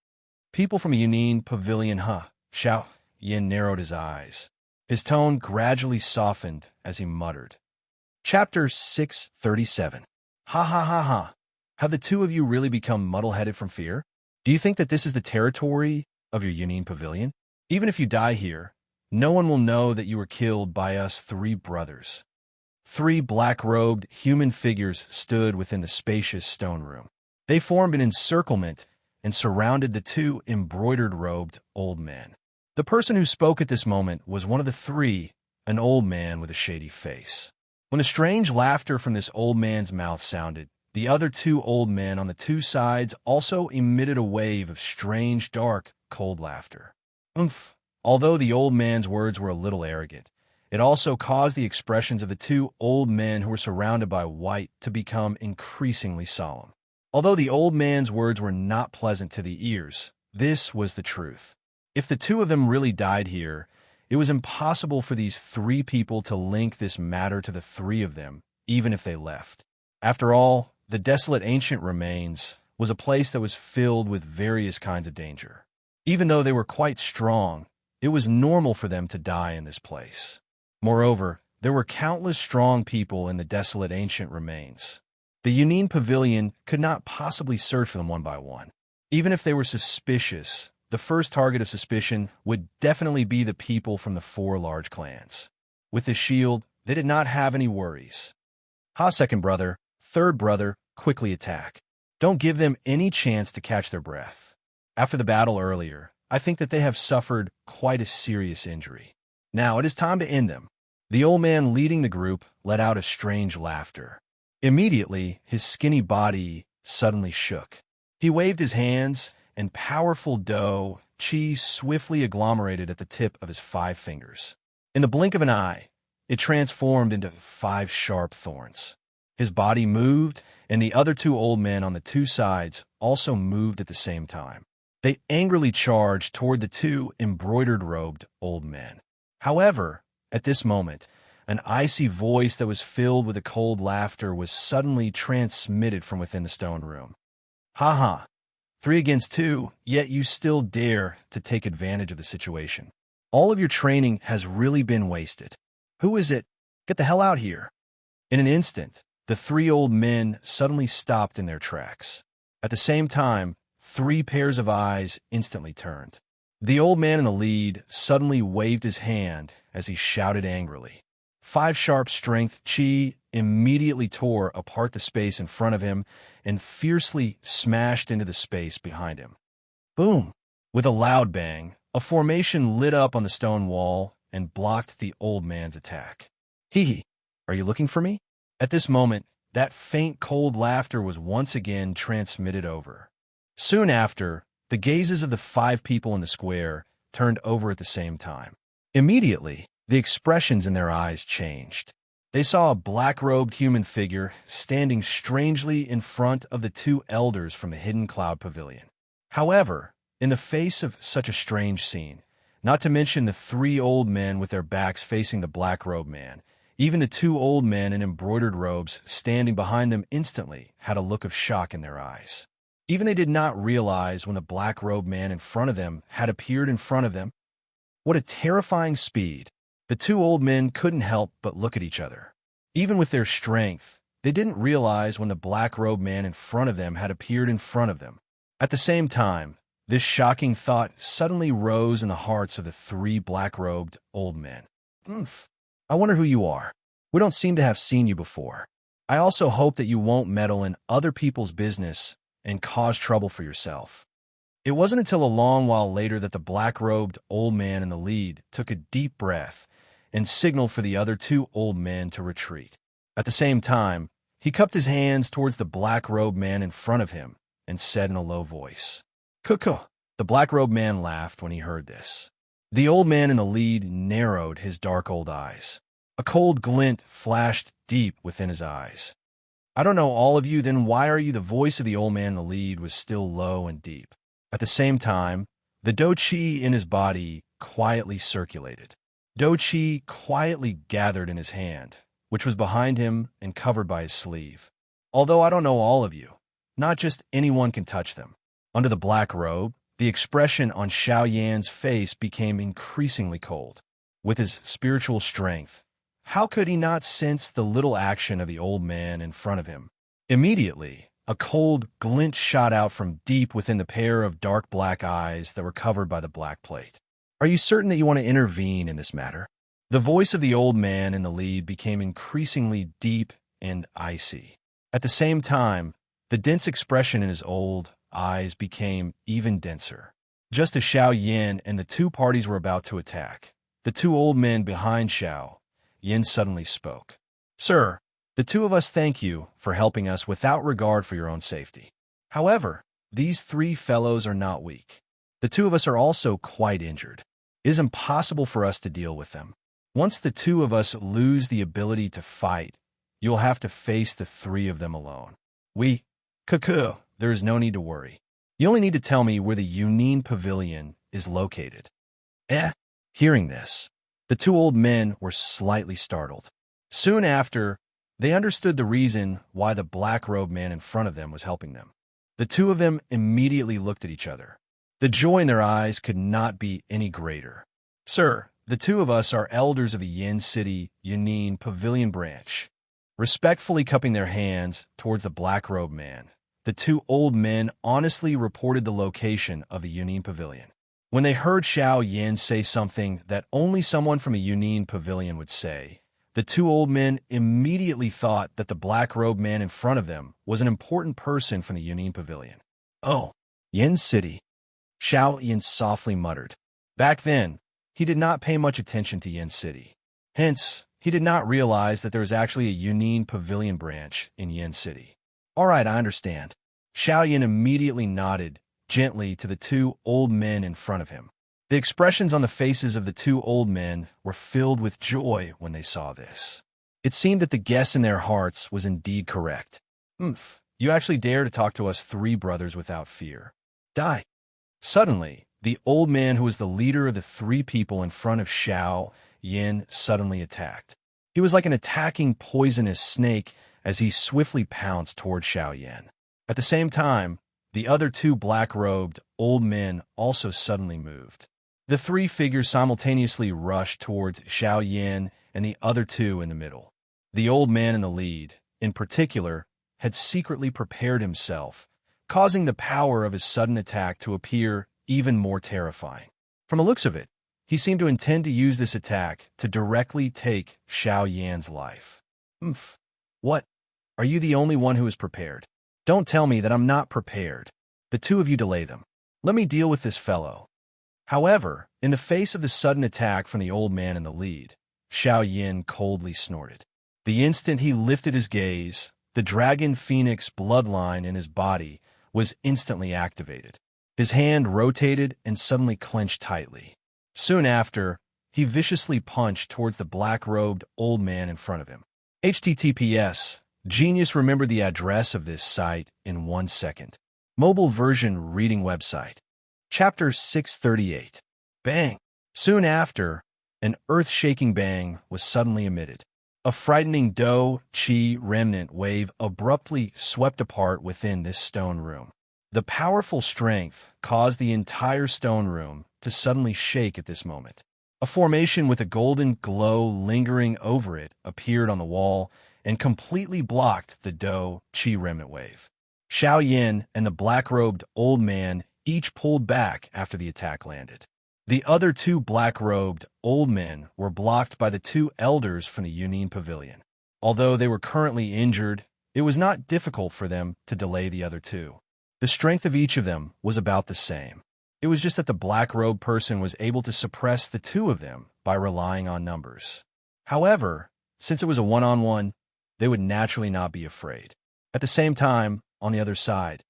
People from Union Pavilion, huh? Xiao Yan narrowed his eyes. His tone gradually softened as he muttered. Chapter 637. Ha ha ha ha. Have the two of you really become muddle-headed from fear? Do you think that this is the territory of your Union Pavilion? Even if you die here, no one will know that you were killed by us three brothers. Three black-robed human figures stood within the spacious stone room. They formed an encirclement and surrounded the two embroidered-robed old men. The person who spoke at this moment was one of the three, an old man with a shady face. When a strange laughter from this old man's mouth sounded, the other two old men on the two sides also emitted a wave of strange, dark, cold laughter. Oomph! Although the old man's words were a little arrogant, it also caused the expressions of the two old men who were surrounded by white to become increasingly solemn. Although the old man's words were not pleasant to the ears, this was the truth. If the two of them really died here, it was impossible for these three people to link this matter to the three of them, even if they left. After all, the desolate ancient remains was a place that was filled with various kinds of danger. Even though they were quite strong, it was normal for them to die in this place. Moreover, there were countless strong people in the desolate ancient remains. The Union Pavilion could not possibly search for them one by one. Even if they were suspicious, the first target of suspicion would definitely be the people from the four large clans. With the shield, they did not have any worries. Ha, second brother, third brother, quickly attack. Don't give them any chance to catch their breath. After the battle earlier, I think that they have suffered quite a serious injury. Now it is time to end them. The old man leading the group let out a strange laughter. Immediately, his skinny body suddenly shook. He waved his hands, and powerful dough chi swiftly agglomerated at the tip of his 5 fingers. In the blink of an eye, it transformed into 5 sharp thorns. His body moved, and the other 2 old men on the 2 sides also moved at the same time. They angrily charged toward the 2 embroidered-robed old men. However, at this moment, an icy voice that was filled with a cold laughter was suddenly transmitted from within the stone room. Ha ha! 3 against 2, yet you still dare to take advantage of the situation. All of your training has really been wasted. Who is it? Get the hell out here! In an instant, the 3 old men suddenly stopped in their tracks. At the same time, 3 pairs of eyes instantly turned. The old man in the lead suddenly waved his hand as he shouted angrily. 5 sharp strength chi immediately tore apart the space in front of him and fiercely smashed into the space behind him. Boom! With a loud bang, a formation lit up on the stone wall and blocked the old man's attack. Hee hee, are you looking for me? At this moment, that faint cold laughter was once again transmitted over. Soon after, the gazes of the 5 people in the square turned over at the same time. Immediately, the expressions in their eyes changed. They saw a black-robed human figure standing strangely in front of the 2 elders from the hidden cloud pavilion. However, in the face of such a strange scene, not to mention the 3 old men with their backs facing the black-robed man, even the 2 old men in embroidered robes standing behind them instantly had a look of shock in their eyes. Even they did not realize when the black-robed man in front of them had appeared in front of them. What a terrifying speed! The 2 old men couldn't help but look at each other. Even with their strength, they didn't realize when the black-robed man in front of them had appeared in front of them. At the same time, this shocking thought suddenly rose in the hearts of the 3 black-robed old men. Oomph! I wonder who you are. We don't seem to have seen you before. I also hope that you won't meddle in other people's business and cause trouble for yourself. It wasn't until a long while later that the black-robed old man in the lead took a deep breath and signaled for the other two old men to retreat. At the same time, he cupped his hands towards the black-robed man in front of him and said in a low voice, "Cuckoo." The black-robed man laughed when he heard this. The old man in the lead narrowed his dark old eyes. A cold glint flashed deep within his eyes. "I don't know all of you, then why are you?" The voice of the old man in the lead was still low and deep. At the same time, the do-chi in his body quietly circulated. Do-chi quietly gathered in his hand, which was behind him and covered by his sleeve. "Although I don't know all of you, not just anyone can touch them." Under the black robe, the expression on Xiao Yan's face became increasingly cold. With his spiritual strength, how could he not sense the little action of the old man in front of him? Immediately, a cold glint shot out from deep within the pair of dark black eyes that were covered by the black plate. "Are you certain that you want to intervene in this matter?" The voice of the old man in the lead became increasingly deep and icy. At the same time, the dense expression in his old eyes became even denser. Just as Xiao Yan and the two parties were about to attack, the two old men behind Xiao Yan suddenly spoke. "Sir, the two of us thank you for helping us without regard for your own safety. However, these three fellows are not weak. The two of us are also quite injured. It is impossible for us to deal with them. Once the two of us lose the ability to fight, you will have to face the three of them alone. Cuckoo, there is no need to worry. You only need to tell me where the Yunin Pavilion is located." Hearing this, the two old men were slightly startled. Soon after, they understood the reason why the black-robed man in front of them was helping them. The two of them immediately looked at each other. The joy in their eyes could not be any greater. "Sir, the two of us are elders of the Yin City Yunin Pavilion branch." Respectfully cupping their hands towards the black-robed man, the two old men honestly reported the location of the Yunin Pavilion. When they heard Xiao Yan say something that only someone from a Yunin Pavilion would say, the two old men immediately thought that the black-robed man in front of them was an important person from the Yunin Pavilion. "Oh, Yin City," Xiao Yan softly muttered. Back then, he did not pay much attention to Yin City. Hence, he did not realize that there was actually a Yunin Pavilion branch in Yin City. "All right, I understand." Xiao Yan immediately nodded gently to the two old men in front of him. The expressions on the faces of the two old men were filled with joy when they saw this. It seemed that the guess in their hearts was indeed correct. You actually dare to talk to us three brothers without fear. Die." Suddenly, the old man who was the leader of the three people in front of Xiao Yan suddenly attacked. He was like an attacking poisonous snake as he swiftly pounced toward Xiao Yan. At the same time, the other two black-robed old men also suddenly moved. The three figures simultaneously rushed towards Xiao Yan and the other two in the middle. The old man in the lead, in particular, had secretly prepared himself, causing the power of his sudden attack to appear even more terrifying. From the looks of it, he seemed to intend to use this attack to directly take Xiao Yan's life. What? Are you the only one who is prepared? Don't tell me that I'm not prepared. The two of you delay them. Let me deal with this fellow. However, in the face of the sudden attack from the old man in the lead, Xiao Yan coldly snorted. The instant he lifted his gaze, the dragon phoenix bloodline in his body was instantly activated. His hand rotated and suddenly clenched tightly. Soon after, he viciously punched towards the black-robed old man in front of him. HTTPS. Genius remembered the address of this site in 1 second. Mobile version reading website. Chapter 638. Bang! Soon after, an earth-shaking bang was suddenly emitted. A frightening do-chi remnant wave abruptly swept apart within this stone room. The powerful strength caused the entire stone room to suddenly shake at this moment. A formation with a golden glow lingering over it appeared on the wall and completely blocked the do-chi remnant wave. Xiao Yan and the black-robed old man each pulled back after the attack landed. The other two black-robed old men were blocked by the two elders from the Yunin Pavilion. Although they were currently injured, it was not difficult for them to delay the other two. The strength of each of them was about the same. It was just that the black-robed person was able to suppress the two of them by relying on numbers. However, since it was a one-on-one, they would naturally not be afraid. At the same time, on the other side,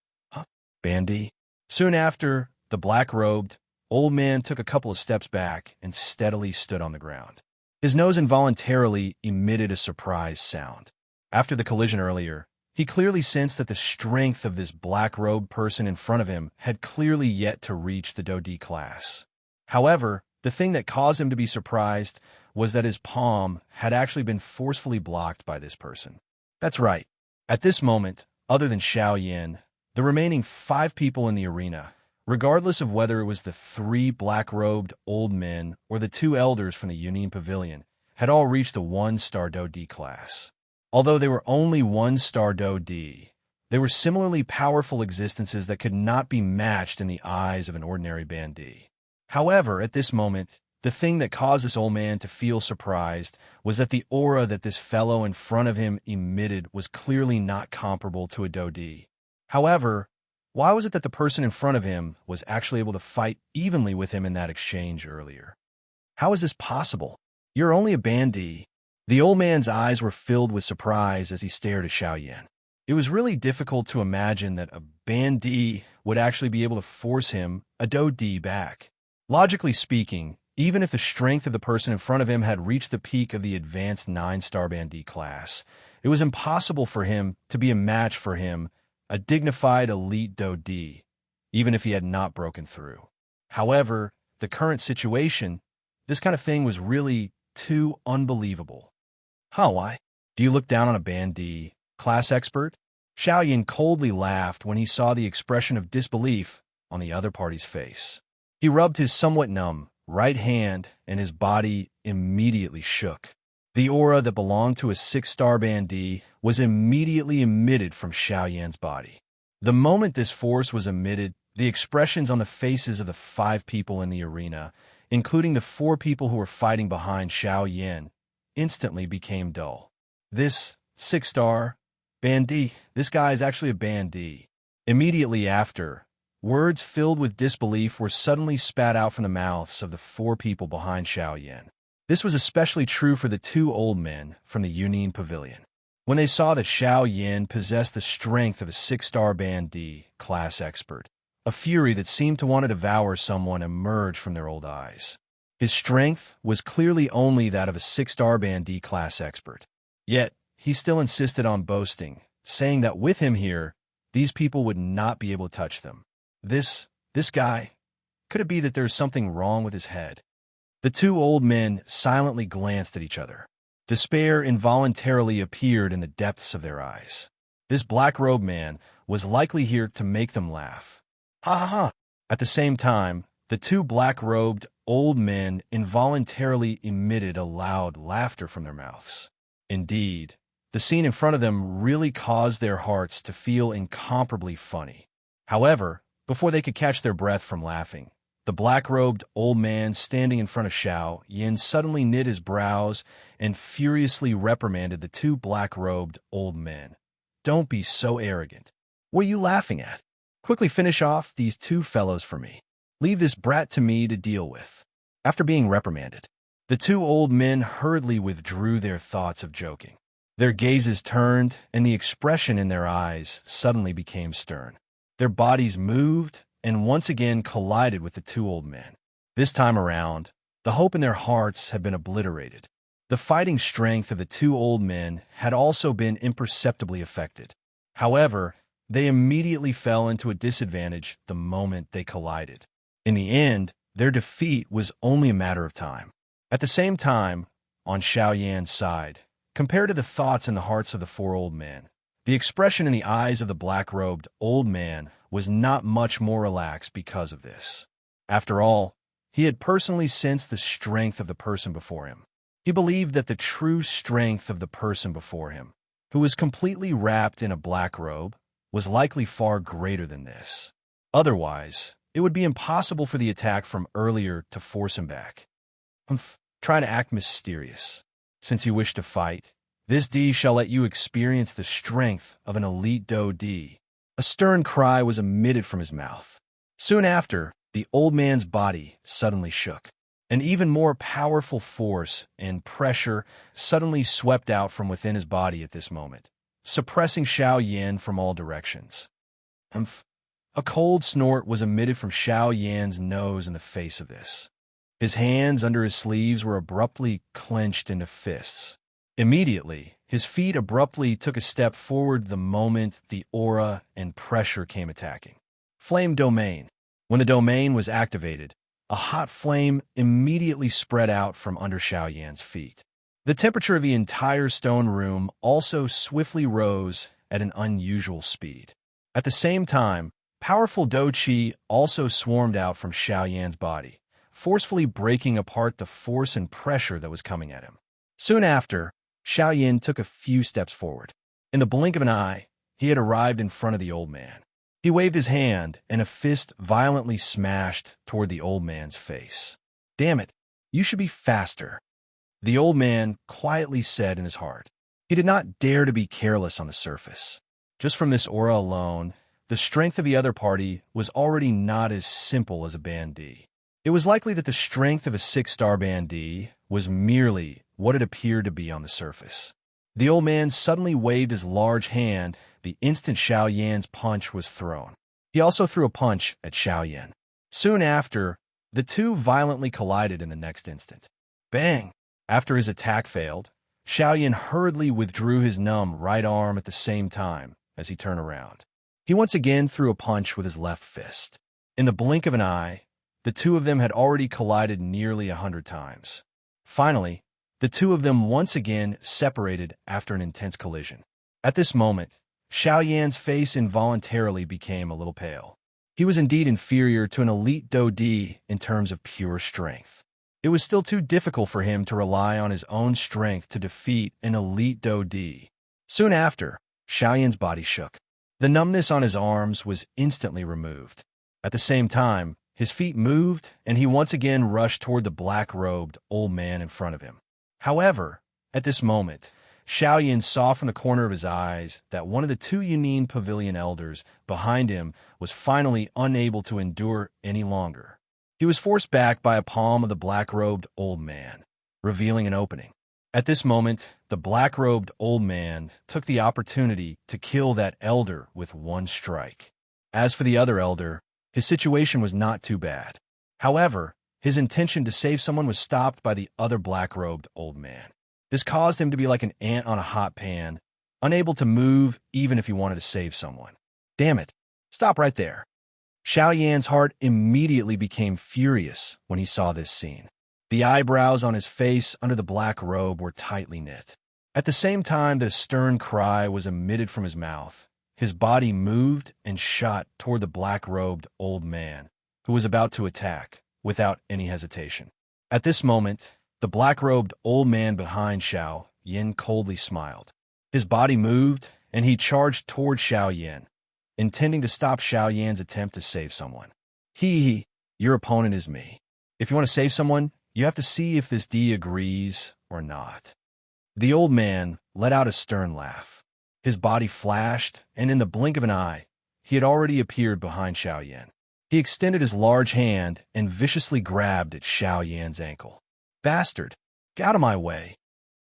Bandy. Soon after, the black-robed old man took a couple of steps back and steadily stood on the ground. His nose involuntarily emitted a surprise sound. After the collision earlier, he clearly sensed that the strength of this black-robed person in front of him had clearly yet to reach the Do-D class. However, the thing that caused him to be surprised was that his palm had actually been forcefully blocked by this person. That's right. At this moment, other than Xiao Yin, the remaining 5 people in the arena, regardless of whether it was the 3 black-robed old men or the 2 elders from the Union Pavilion, had all reached the 1-star Do-D class. Although they were only 1-star Do-D, they were similarly powerful existences that could not be matched in the eyes of an ordinary Bandi. However, at this moment, the thing that caused this old man to feel surprised was that the aura that this fellow in front of him emitted was clearly not comparable to a Do-D. However, why was it that the person in front of him was actually able to fight evenly with him in that exchange earlier? How is this possible? You're only a Bandi. The old man's eyes were filled with surprise as he stared at Xiao Yan. It was really difficult to imagine that a Bandi would actually be able to force him, a Do-D, back. Logically speaking, even if the strength of the person in front of him had reached the peak of the advanced 9-star Bandi class, it was impossible for him to be a match for him, a dignified elite Do-D, even if he had not broken through. However, the current situation, this kind of thing was really too unbelievable. Why? Do you look down on a Bandi class expert? Xiao Yin coldly laughed when he saw the expression of disbelief on the other party's face. He rubbed his somewhat numb right hand and his body immediately shook. The aura that belonged to a 6-star Bandi was immediately emitted from Xiao Yan's body. The moment this force was emitted, the expressions on the faces of the 5 people in the arena, including the 4 people who were fighting behind Xiao Yan, instantly became dull. This 6-star Bandi, this guy is actually a Bandi. Immediately after, words filled with disbelief were suddenly spat out from the mouths of the 4 people behind Xiao Yan. This was especially true for the 2 old men from the Union Pavilion. When they saw that Xiao Yan possessed the strength of a 6-star Bandi class expert, a fury that seemed to want to devour someone emerged from their old eyes. His strength was clearly only that of a 6-star Bandi class expert. Yet, he still insisted on boasting, saying that with him here, these people would not be able to touch them. This guy, could it be that there's something wrong with his head? The 2 old men silently glanced at each other. Despair involuntarily appeared in the depths of their eyes. This black-robed man was likely here to make them laugh. Ha ha ha! At the same time, the 2 black-robed old men involuntarily emitted a loud laughter from their mouths. Indeed, the scene in front of them really caused their hearts to feel incomparably funny. However, before they could catch their breath from laughing, the black-robed old man standing in front of Xiao Yin suddenly knit his brows and furiously reprimanded the 2 black-robed old men. Don't be so arrogant. What are you laughing at? Quickly finish off these 2 fellows for me. Leave this brat to me to deal with. After being reprimanded, the 2 old men hurriedly withdrew their thoughts of joking. Their gazes turned, and the expression in their eyes suddenly became stern. Their bodies moved and once again collided with the 2 old men. This time around, the hope in their hearts had been obliterated. The fighting strength of the 2 old men had also been imperceptibly affected. However, they immediately fell into a disadvantage the moment they collided. In the end, their defeat was only a matter of time. At the same time, on Xiao Yan's side, compared to the thoughts in the hearts of the 4 old men, the expression in the eyes of the black-robed old man was not much more relaxed because of this. After all, he had personally sensed the strength of the person before him. He believed that the true strength of the person before him, who was completely wrapped in a black robe, was likely far greater than this. Otherwise, it would be impossible for the attack from earlier to force him back. Try to act mysterious. Since you wish to fight, this D shall let you experience the strength of an elite Do-D. A stern cry was emitted from his mouth. Soon after, the old man's body suddenly shook. An even more powerful force and pressure suddenly swept out from within his body at this moment, suppressing Xiao Yan from all directions. Humph. A cold snort was emitted from Xiao Yan's nose in the face of this. His hands under his sleeves were abruptly clenched into fists. Immediately, his feet abruptly took a step forward the moment the aura and pressure came attacking. Flame Domain. When the domain was activated, a hot flame immediately spread out from under Xiao Yan's feet. The temperature of the entire stone room also swiftly rose at an unusual speed. At the same time, powerful Do Qi also swarmed out from Xiao Yan's body, forcefully breaking apart the force and pressure that was coming at him. Soon after, Xiao Yan took a few steps forward. In the blink of an eye, he had arrived in front of the old man. He waved his hand, and a fist violently smashed toward the old man's face. "Damn it, you should be faster," the old man quietly said in his heart. He did not dare to be careless on the surface. Just from this aura alone, the strength of the other party was already not as simple as a bandit. It was likely that the strength of a 6-star bandit was merely what it appeared to be on the surface. The old man suddenly waved his large hand the instant Xiao Yan's punch was thrown. He also threw a punch at Xiao Yan. Soon after, the two violently collided in the next instant. Bang! After his attack failed, Xiao Yan hurriedly withdrew his numb right arm at the same time as he turned around. He once again threw a punch with his left fist. In the blink of an eye, the two of them had already collided nearly 100 times. Finally, the two of them once again separated after an intense collision. At this moment, Xiao Yan's face involuntarily became a little pale. He was indeed inferior to an elite Do Di in terms of pure strength. It was still too difficult for him to rely on his own strength to defeat an elite Do Di. Soon after, Xiao Yan's body shook. The numbness on his arms was instantly removed. At the same time, his feet moved, and he once again rushed toward the black-robed old man in front of him. However, at this moment, Xiao Yan saw from the corner of his eyes that one of the two Yunin Pavilion elders behind him was finally unable to endure any longer. He was forced back by a palm of the black-robed old man, revealing an opening. At this moment, the black-robed old man took the opportunity to kill that elder with one strike. As for the other elder, his situation was not too bad. However, his intention to save someone was stopped by the other black-robed old man. This caused him to be like an ant on a hot pan, unable to move even if he wanted to save someone. Damn it, stop right there. Xiao Yan's heart immediately became furious when he saw this scene. The eyebrows on his face under the black robe were tightly knit. At the same time that a stern cry was emitted from his mouth, his body moved and shot toward the black-robed old man, who was about to attack, without any hesitation. At this moment, the black-robed old man behind Xiao Yan coldly smiled. His body moved, and he charged toward Xiao Yan, intending to stop Xiao Yan's attempt to save someone. Your opponent is me. If you want to save someone, you have to see if this D agrees or not. The old man let out a stern laugh. His body flashed, and in the blink of an eye, he had already appeared behind Xiao Yan. He extended his large hand and viciously grabbed at Xiao Yan's ankle. Bastard! Get out of my way!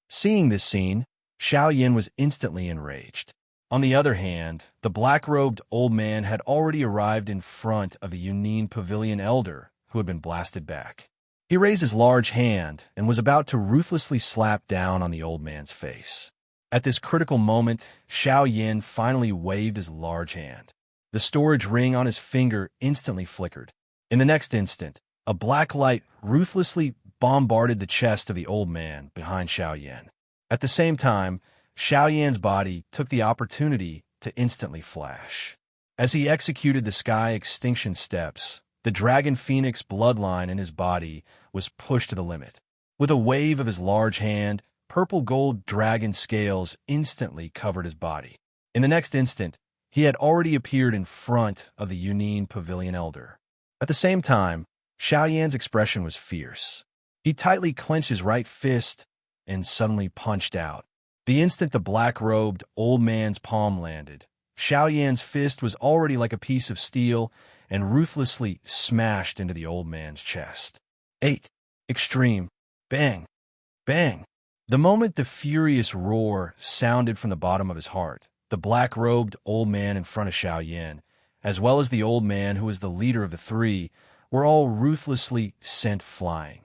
Seeing this scene, Xiao Yan was instantly enraged. On the other hand, the black-robed old man had already arrived in front of the Yunin Pavilion elder who had been blasted back. He raised his large hand and was about to ruthlessly slap down on the old man's face. At this critical moment, Xiao Yan finally waved his large hand. The storage ring on his finger instantly flickered. In the next instant, a black light ruthlessly bombarded the chest of the old man behind Xiao Yan. At the same time, Xiao Yan's body took the opportunity to instantly flash. As he executed the sky extinction steps, the Dragon Phoenix bloodline in his body was pushed to the limit. With a wave of his large hand, purple gold dragon scales instantly covered his body. In the next instant, he had already appeared in front of the Yunin Pavilion elder. At the same time, Xiao Yan's expression was fierce. He tightly clenched his right fist and suddenly punched out. The instant the black-robed old man's palm landed, Xiao Yan's fist was already like a piece of steel and ruthlessly smashed into the old man's chest. 8. Extreme. Bang. Bang. The moment the furious roar sounded from the bottom of his heart, the black-robed old man in front of Xiao Yan, as well as the old man who was the leader of the three, were all ruthlessly sent flying.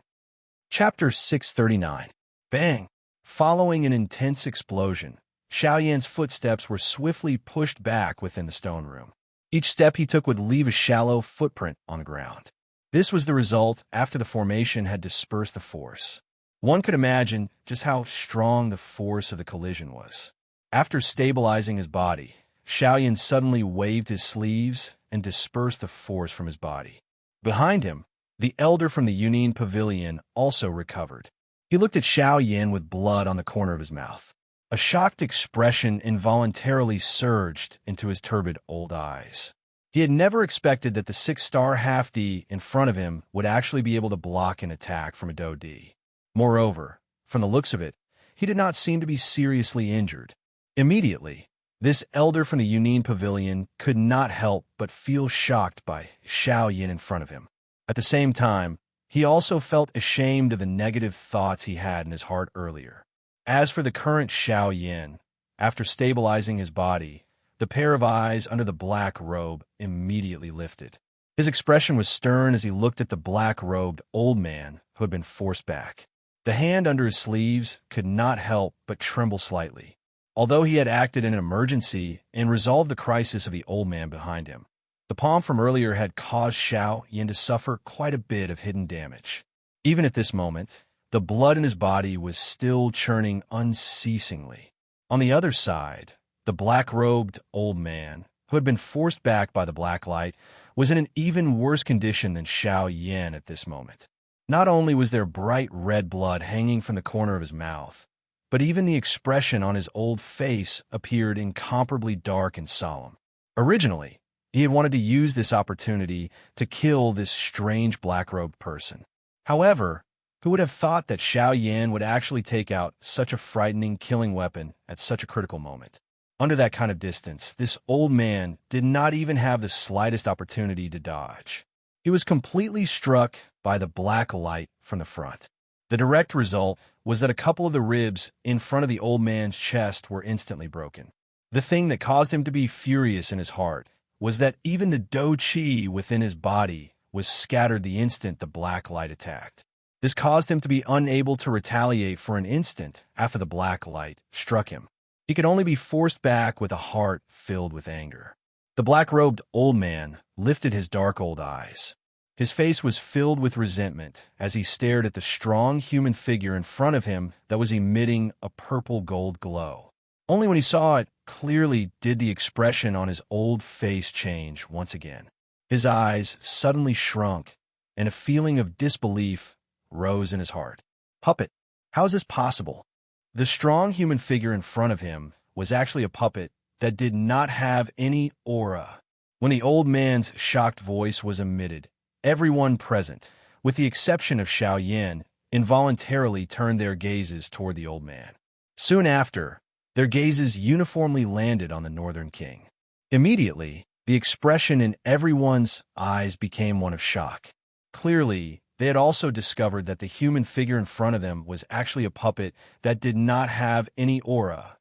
Chapter 639. Bang! Following an intense explosion, Xiao Yan's footsteps were swiftly pushed back within the stone room. Each step he took would leave a shallow footprint on the ground. This was the result after the formation had dispersed the force. One could imagine just how strong the force of the collision was. After stabilizing his body, Xiao Yan suddenly waved his sleeves and dispersed the force from his body. Behind him, the elder from the Union Pavilion also recovered. He looked at Xiao Yan with blood on the corner of his mouth. A shocked expression involuntarily surged into his turbid old eyes. He had never expected that the 6-star half-D in front of him would actually be able to block an attack from a Do-D. Moreover, from the looks of it, he did not seem to be seriously injured. Immediately, this elder from the Union Pavilion could not help but feel shocked by Xiao Yan in front of him. At the same time, he also felt ashamed of the negative thoughts he had in his heart earlier. As for the current Xiao Yan, after stabilizing his body, the pair of eyes under the black robe immediately lifted. His expression was stern as he looked at the black-robed old man who had been forced back. The hand under his sleeves could not help but tremble slightly. Although he had acted in an emergency and resolved the crisis of the old man behind him, the palm from earlier had caused Xiao Yan to suffer quite a bit of hidden damage. Even at this moment, the blood in his body was still churning unceasingly. On the other side, the black-robed old man, who had been forced back by the black light, was in an even worse condition than Xiao Yan at this moment. Not only was there bright red blood hanging from the corner of his mouth, but even the expression on his old face appeared incomparably dark and solemn. Originally, he had wanted to use this opportunity to kill this strange black-robed person. However, who would have thought that Xiao Yan would actually take out such a frightening killing weapon at such a critical moment? Under that kind of distance, this old man did not even have the slightest opportunity to dodge. He was completely struck by the black light from the front. The direct result was that a couple of the ribs in front of the old man's chest were instantly broken. The thing that caused him to be furious in his heart was that even the Do-Chi within his body was scattered the instant the black light attacked. This caused him to be unable to retaliate for an instant after the black light struck him. He could only be forced back with a heart filled with anger. The black-robed old man lifted his dark old eyes. His face was filled with resentment as he stared at the strong human figure in front of him that was emitting a purple-gold glow. Only when he saw it clearly did the expression on his old face change once again. His eyes suddenly shrunk, and a feeling of disbelief rose in his heart. Puppet, how is this possible? The strong human figure in front of him was actually a puppet that did not have any aura. When the old man's shocked voice was emitted, everyone present, with the exception of Xiao Yan, involuntarily turned their gazes toward the old man. Soon after, their gazes uniformly landed on the Northern King. Immediately, the expression in everyone's eyes became one of shock. Clearly, they had also discovered that the human figure in front of them was actually a puppet that did not have any aura.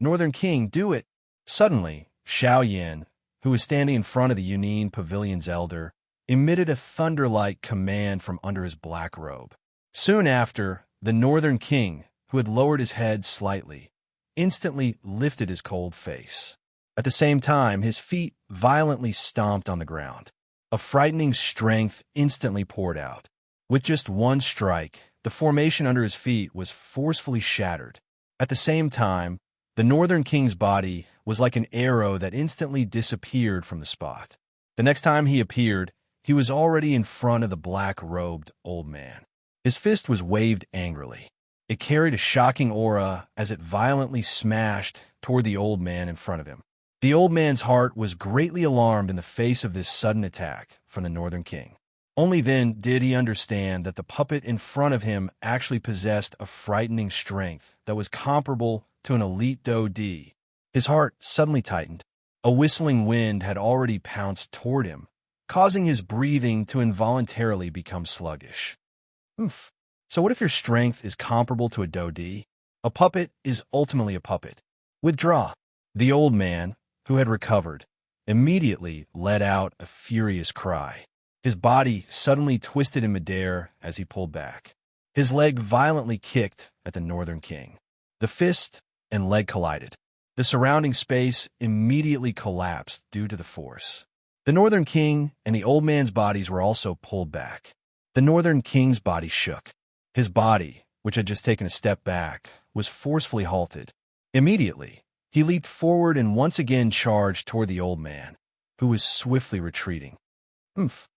Northern King, do it! Suddenly, Xiao Yan, who was standing in front of the Union Pavilion's elder, emitted a thunder-like command from under his black robe. Soon after, the Northern King, who had lowered his head slightly, instantly lifted his cold face. At the same time, his feet violently stomped on the ground. A frightening strength instantly poured out. With just one strike, the formation under his feet was forcefully shattered. At the same time, the Northern King's body was like an arrow that instantly disappeared from the spot. The next time he appeared, he was already in front of the black-robed old man. His fist was waved angrily. It carried a shocking aura as it violently smashed toward the old man in front of him. The old man's heart was greatly alarmed in the face of this sudden attack from the Northern King. Only then did he understand that the puppet in front of him actually possessed a frightening strength that was comparable to an elite Do-D. His heart suddenly tightened. A whistling wind had already pounced toward him, causing his breathing to involuntarily become sluggish. Oof. So what if your strength is comparable to a Dodi? A puppet is ultimately a puppet. Withdraw. The old man, who had recovered, immediately let out a furious cry. His body suddenly twisted in midair as he pulled back. His leg violently kicked at the Northern King. The fist and leg collided. The surrounding space immediately collapsed due to the force. The Northern King and the old man's bodies were also pulled back. The Northern King's body shook. His body, which had just taken a step back, was forcefully halted. Immediately, he leaped forward and once again charged toward the old man, who was swiftly retreating.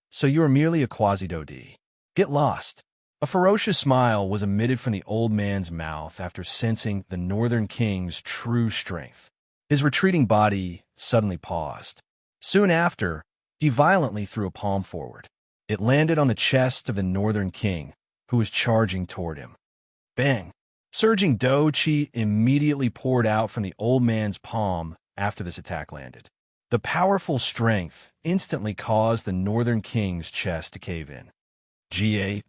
So you are merely a quasi-Dodi. Get lost. A ferocious smile was emitted from the old man's mouth after sensing the Northern King's true strength. His retreating body suddenly paused. Soon after, he violently threw a palm forward. It landed on the chest of the Northern King, who was charging toward him. Bang! Surging Do Chi immediately poured out from the old man's palm after this attack landed. The powerful strength instantly caused the Northern King's chest to cave in. Ga.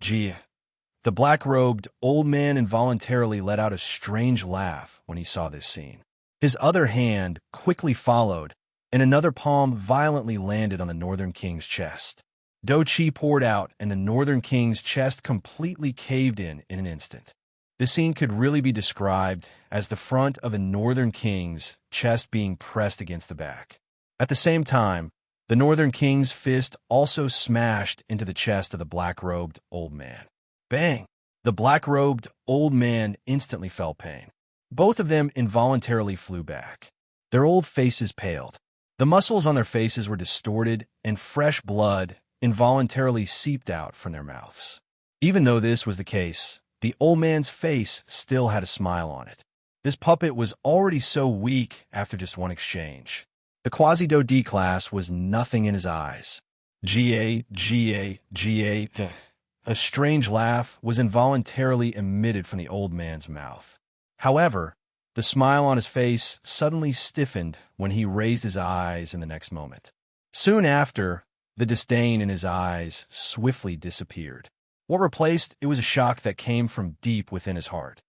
The black-robed old man involuntarily let out a strange laugh when he saw this scene. His other hand quickly followed, and another palm violently landed on the Northern King's chest. Do Chi poured out, and the Northern King's chest completely caved in an instant. This scene could really be described as the front of a Northern King's chest being pressed against the back. At the same time, the Northern King's fist also smashed into the chest of the black-robed old man. Bang! The black-robed old man instantly felt pain. Both of them involuntarily flew back. Their old faces paled. The muscles on their faces were distorted, and fresh blood involuntarily seeped out from their mouths. Even though this was the case, the old man's face still had a smile on it. This puppet was already so weak after just one exchange. The Quasi-Do-D class was nothing in his eyes. Ga. A strange laugh was involuntarily emitted from the old man's mouth. However, the smile on his face suddenly stiffened when he raised his eyes in the next moment. Soon after, the disdain in his eyes swiftly disappeared. What replaced it was a shock that came from deep within his heart.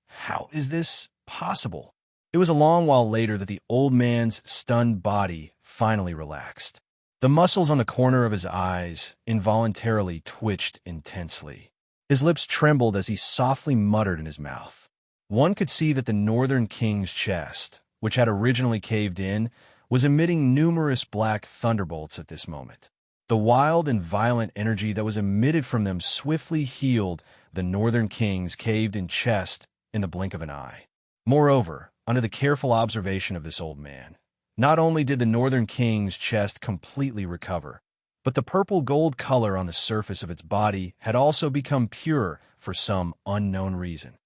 How is this possible? It was a long while later that the old man's stunned body finally relaxed. The muscles on the corner of his eyes involuntarily twitched intensely. His lips trembled as he softly muttered in his mouth. One could see that the Northern King's chest, which had originally caved in, was emitting numerous black thunderbolts at this moment. The wild and violent energy that was emitted from them swiftly healed the Northern King's caved-in chest in the blink of an eye. Moreover, under the careful observation of this old man, not only did the Northern King's chest completely recover, but the purple-gold color on the surface of its body had also become pure for some unknown reason.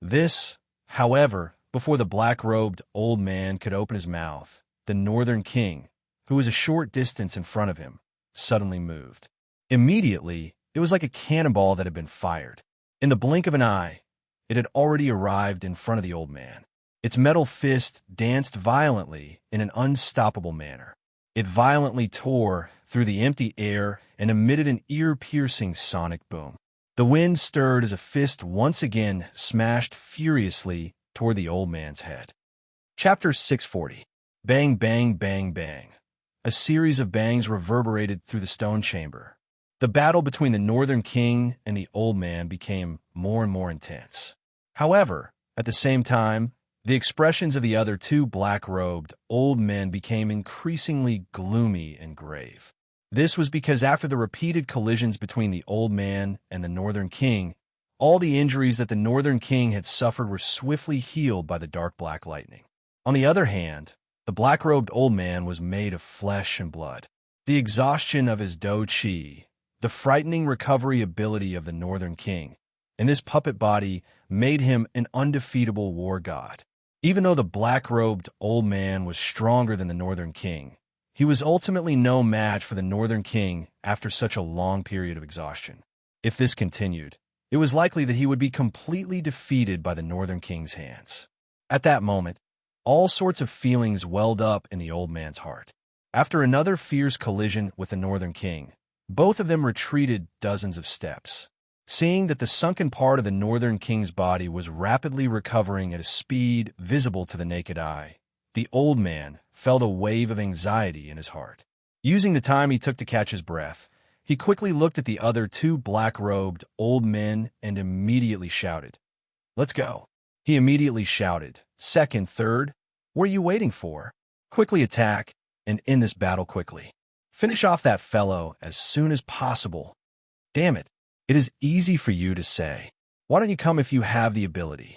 This, however, before the black-robed old man could open his mouth, the Northern King, who was a short distance in front of him, suddenly moved. Immediately, it was like a cannonball that had been fired. In the blink of an eye, it had already arrived in front of the old man. Its metal fist danced violently in an unstoppable manner. It violently tore through the empty air and emitted an ear-piercing sonic boom. The wind stirred as a fist once again smashed furiously toward the old man's head. Chapter 640. Bang, bang, bang, bang. A series of bangs reverberated through the stone chamber. The battle between the Northern King and the old man became more and more intense. However, at the same time, the expressions of the other two black-robed old men became increasingly gloomy and grave. This was because after the repeated collisions between the old man and the Northern King, all the injuries that the Northern King had suffered were swiftly healed by the dark black lightning. On the other hand, the black-robed old man was made of flesh and blood. The exhaustion of his Do Chi, the frightening recovery ability of the Northern King, and this puppet body made him an undefeatable war god. Even though the black-robed old man was stronger than the Northern King, he was ultimately no match for the Northern King after such a long period of exhaustion. If this continued, it was likely that he would be completely defeated by the Northern King's hands. At that moment, All sorts of feelings welled up in the old man's heart. After another fierce collision with the Northern King, both of them retreated dozens of steps. Seeing that the sunken part of the Northern King's body was rapidly recovering at a speed visible to the naked eye, the old man felt a wave of anxiety in his heart. Using the time he took to catch his breath, he quickly looked at the other two black-robed old men and immediately shouted, "Let's go." He immediately shouted, "Second, third, what are you waiting for? Quickly attack and end this battle quickly. Finish off that fellow as soon as possible. Damn it, it is easy for you to say. Why don't you come if you have the ability?"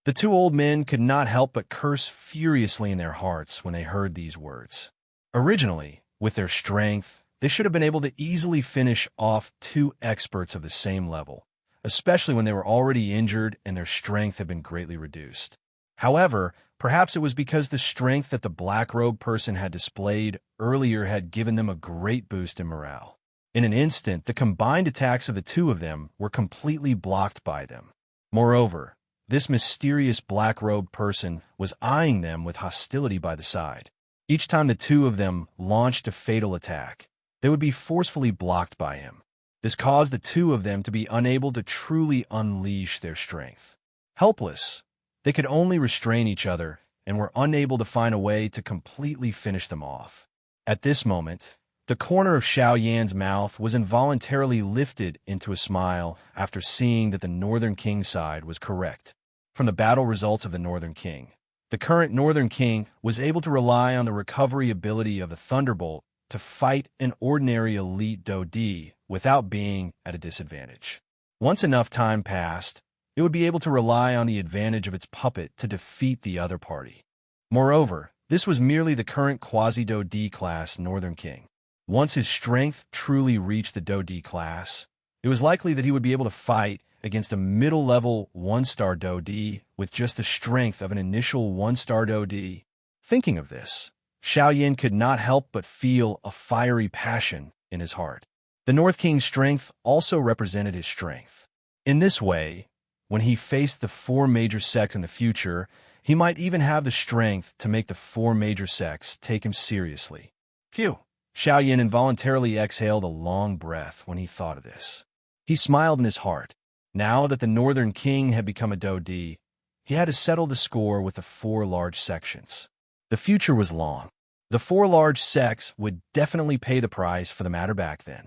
The two old men could not help but curse furiously in their hearts when they heard these words. Originally, with their strength, they should have been able to easily finish off two experts of the same level, especially when they were already injured and their strength had been greatly reduced. However, perhaps it was because the strength that the black-robed person had displayed earlier had given them a great boost in morale. In an instant, the combined attacks of the two of them were completely blocked by them. Moreover, this mysterious black-robed person was eyeing them with hostility by the side. Each time the two of them launched a fatal attack, they would be forcefully blocked by him. This caused the two of them to be unable to truly unleash their strength. Helpless, they could only restrain each other and were unable to find a way to completely finish them off. At this moment, the corner of Xiao Yan's mouth was involuntarily lifted into a smile after seeing that the Northern King's side was correct. From the battle results of the Northern King, the current Northern King was able to rely on the recovery ability of the Thunderbolt to fight an ordinary elite Dodi without being at a disadvantage. Once enough time passed, it would be able to rely on the advantage of its puppet to defeat the other party. Moreover, this was merely the current quasi-Dodi class Northern King. Once his strength truly reached the Dodi class, it was likely that he would be able to fight against a middle-level 1-star Dodi with just the strength of an initial 1-star Dodi. Thinking of this, Xiao Yan could not help but feel a fiery passion in his heart. The North King's strength also represented his strength. In this way, when he faced the four major sects in the future, he might even have the strength to make the four major sects take him seriously. Phew! Xiao Yan involuntarily exhaled a long breath when he thought of this. He smiled in his heart. Now that the Northern King had become a Dodi, he had to settle the score with the four large sections. The future was long. The four large sects would definitely pay the price for the matter back then.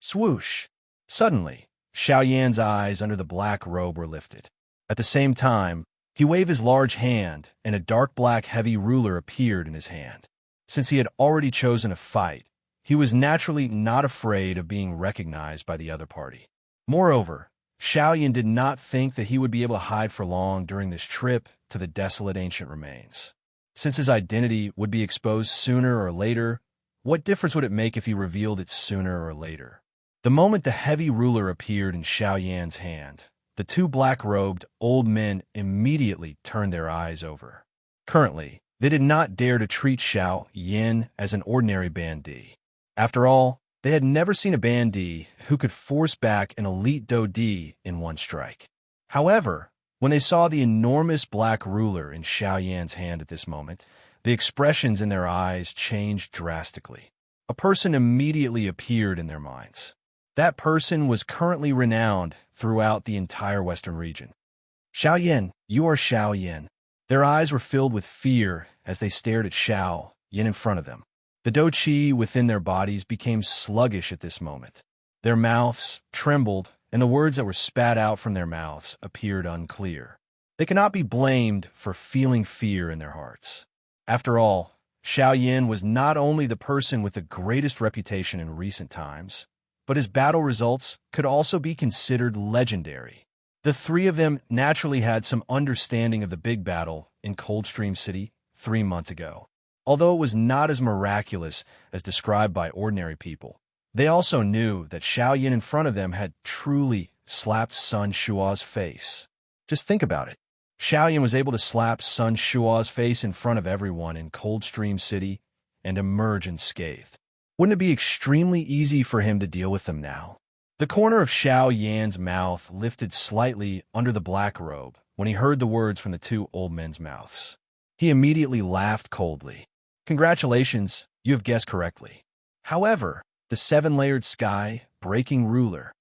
Swoosh! Suddenly, Xiao Yan's eyes under the black robe were lifted. At the same time, he waved his large hand, and a dark black heavy ruler appeared in his hand. Since he had already chosen a fight, he was naturally not afraid of being recognized by the other party. Moreover, Xiao Yan did not think that he would be able to hide for long during this trip to the desolate ancient remains. Since his identity would be exposed sooner or later, what difference would it make if he revealed it sooner or later? The moment the heavy ruler appeared in Xiao Yan's hand, the two black-robed old men immediately turned their eyes over. Currently, they did not dare to treat Xiao Yan as an ordinary bandit. After all, they had never seen a bandit who could force back an elite Dodi in one strike. However, when they saw the enormous black ruler in Xiao Yan's hand at this moment, the expressions in their eyes changed drastically. A person immediately appeared in their minds. That person was currently renowned throughout the entire Western region. Xiao Yan, you are Xiao Yan. Their eyes were filled with fear as they stared at Xiao Yan in front of them. The Do-Chi within their bodies became sluggish at this moment. Their mouths trembled, and the words that were spat out from their mouths appeared unclear. They cannot be blamed for feeling fear in their hearts. After all, Xiao Yan was not only the person with the greatest reputation in recent times, but his battle results could also be considered legendary. The three of them naturally had some understanding of the big battle in Coldstream City 3 months ago. Although it was not as miraculous as described by ordinary people, they also knew that Xiao Yan in front of them had truly slapped Sun Shua's face. Just think about it. Xiao Yan was able to slap Sun Shua's face in front of everyone in Coldstream City and emerge unscathed. Wouldn't it be extremely easy for him to deal with them now? The corner of Xiao Yan's mouth lifted slightly under the black robe when he heard the words from the two old men's mouths. He immediately laughed coldly. Congratulations, you have guessed correctly. However, the seven-layered sky breaking ruler.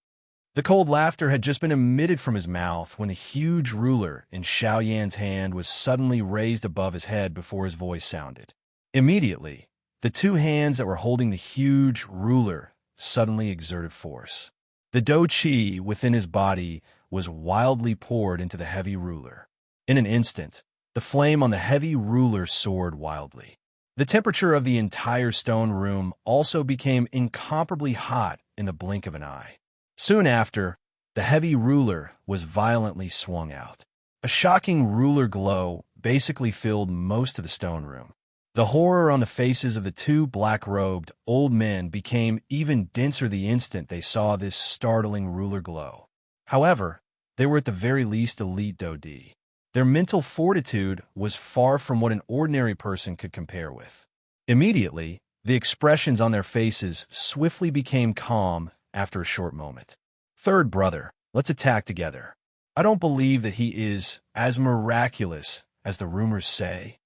The cold laughter had just been emitted from his mouth when the huge ruler in Xiao Yan's hand was suddenly raised above his head before his voice sounded. Immediately, the two hands that were holding the huge ruler suddenly exerted force. The dou qi within his body was wildly poured into the heavy ruler. In an instant, the flame on the heavy ruler soared wildly. The temperature of the entire stone room also became incomparably hot in the blink of an eye. Soon after, the heavy ruler was violently swung out. A shocking ruler glow basically filled most of the stone room. The horror on the faces of the two black-robed old men became even denser the instant they saw this startling ruler glow. However, they were at the very least elite Dodi. Their mental fortitude was far from what an ordinary person could compare with. Immediately, the expressions on their faces swiftly became calm after a short moment. Third brother, let's attack together. I don't believe that he is as miraculous as the rumors say.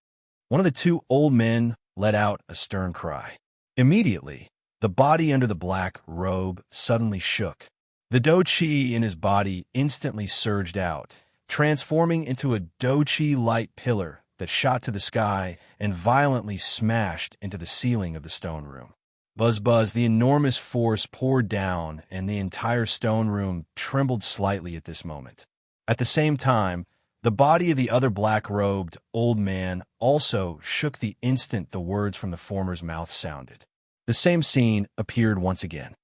One of the two old men let out a stern cry. Immediately, the body under the black robe suddenly shook. The dou qi in his body instantly surged out, transforming into a dou qi light pillar that shot to the sky and violently smashed into the ceiling of the stone room. Buzz buzz, the enormous force poured down, and the entire stone room trembled slightly at this moment. At the same time, the body of the other black-robed old man also shook the instant the words from the former's mouth sounded. The same scene appeared once again.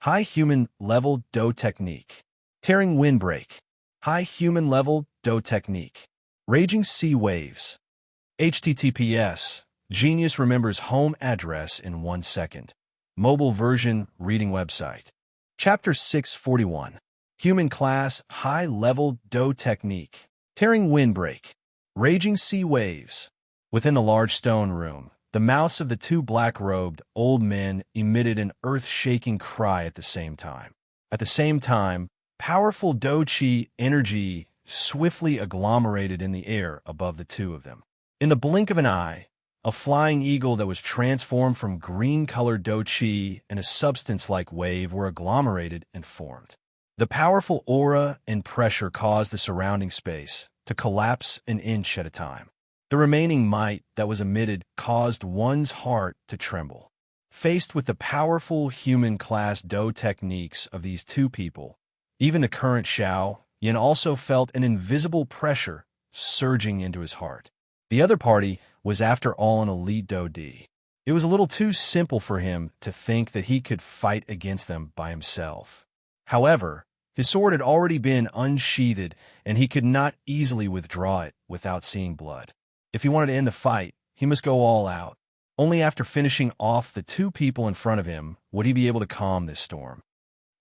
High human level dou technique. Tearing windbreak. High human level dou technique. Raging sea waves. HTTPS. Genius remembers home address in 1 second. Mobile version reading website. Chapter 641. Human class high level dou technique. Tearing windbreak. Raging sea waves. Within the large stone room, the mouths of the two black-robed old men emitted an earth-shaking cry at the same time. At the same time, powerful dou qi energy swiftly agglomerated in the air above the two of them. In the blink of an eye, a flying eagle that was transformed from green-colored dou qi and a substance-like wave were agglomerated and formed. The powerful aura and pressure caused the surrounding space to collapse an inch at a time. The remaining might that was emitted caused one's heart to tremble. Faced with the powerful human-class dou techniques of these two people, even the current Xiao Yan also felt an invisible pressure surging into his heart. The other party was after all an elite Dodi. It was a little too simple for him to think that he could fight against them by himself. However, his sword had already been unsheathed, and he could not easily withdraw it without seeing blood. If he wanted to end the fight, he must go all out. Only after finishing off the two people in front of him would he be able to calm this storm.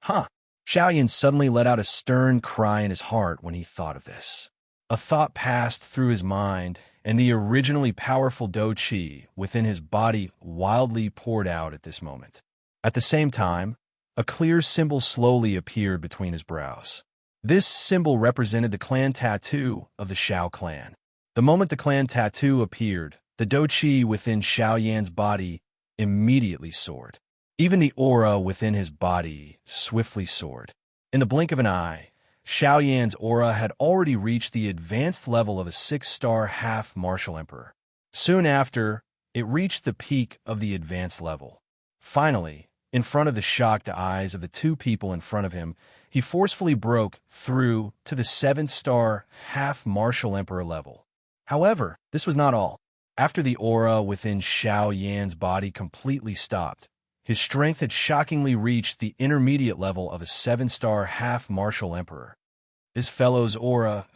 Huh! Xiao Yan suddenly let out a stern cry in his heart when he thought of this. A thought passed through his mind, and the originally powerful dou qi within his body wildly poured out at this moment. At the same time, a clear symbol slowly appeared between his brows. This symbol represented the clan tattoo of the Xiao clan. The moment the clan tattoo appeared, the dou qi within Xiao Yan's body immediately soared. Even the aura within his body swiftly soared. In the blink of an eye, Xiao Yan's aura had already reached the advanced level of a 6-star half martial emperor. Soon after, it reached the peak of the advanced level. Finally, in front of the shocked eyes of the two people in front of him, he forcefully broke through to the 7-star half martial emperor level. However, this was not all. After the aura within Xiao Yan's body completely stopped, his strength had shockingly reached the intermediate level of a 7-star half martial emperor. This fellow's aura,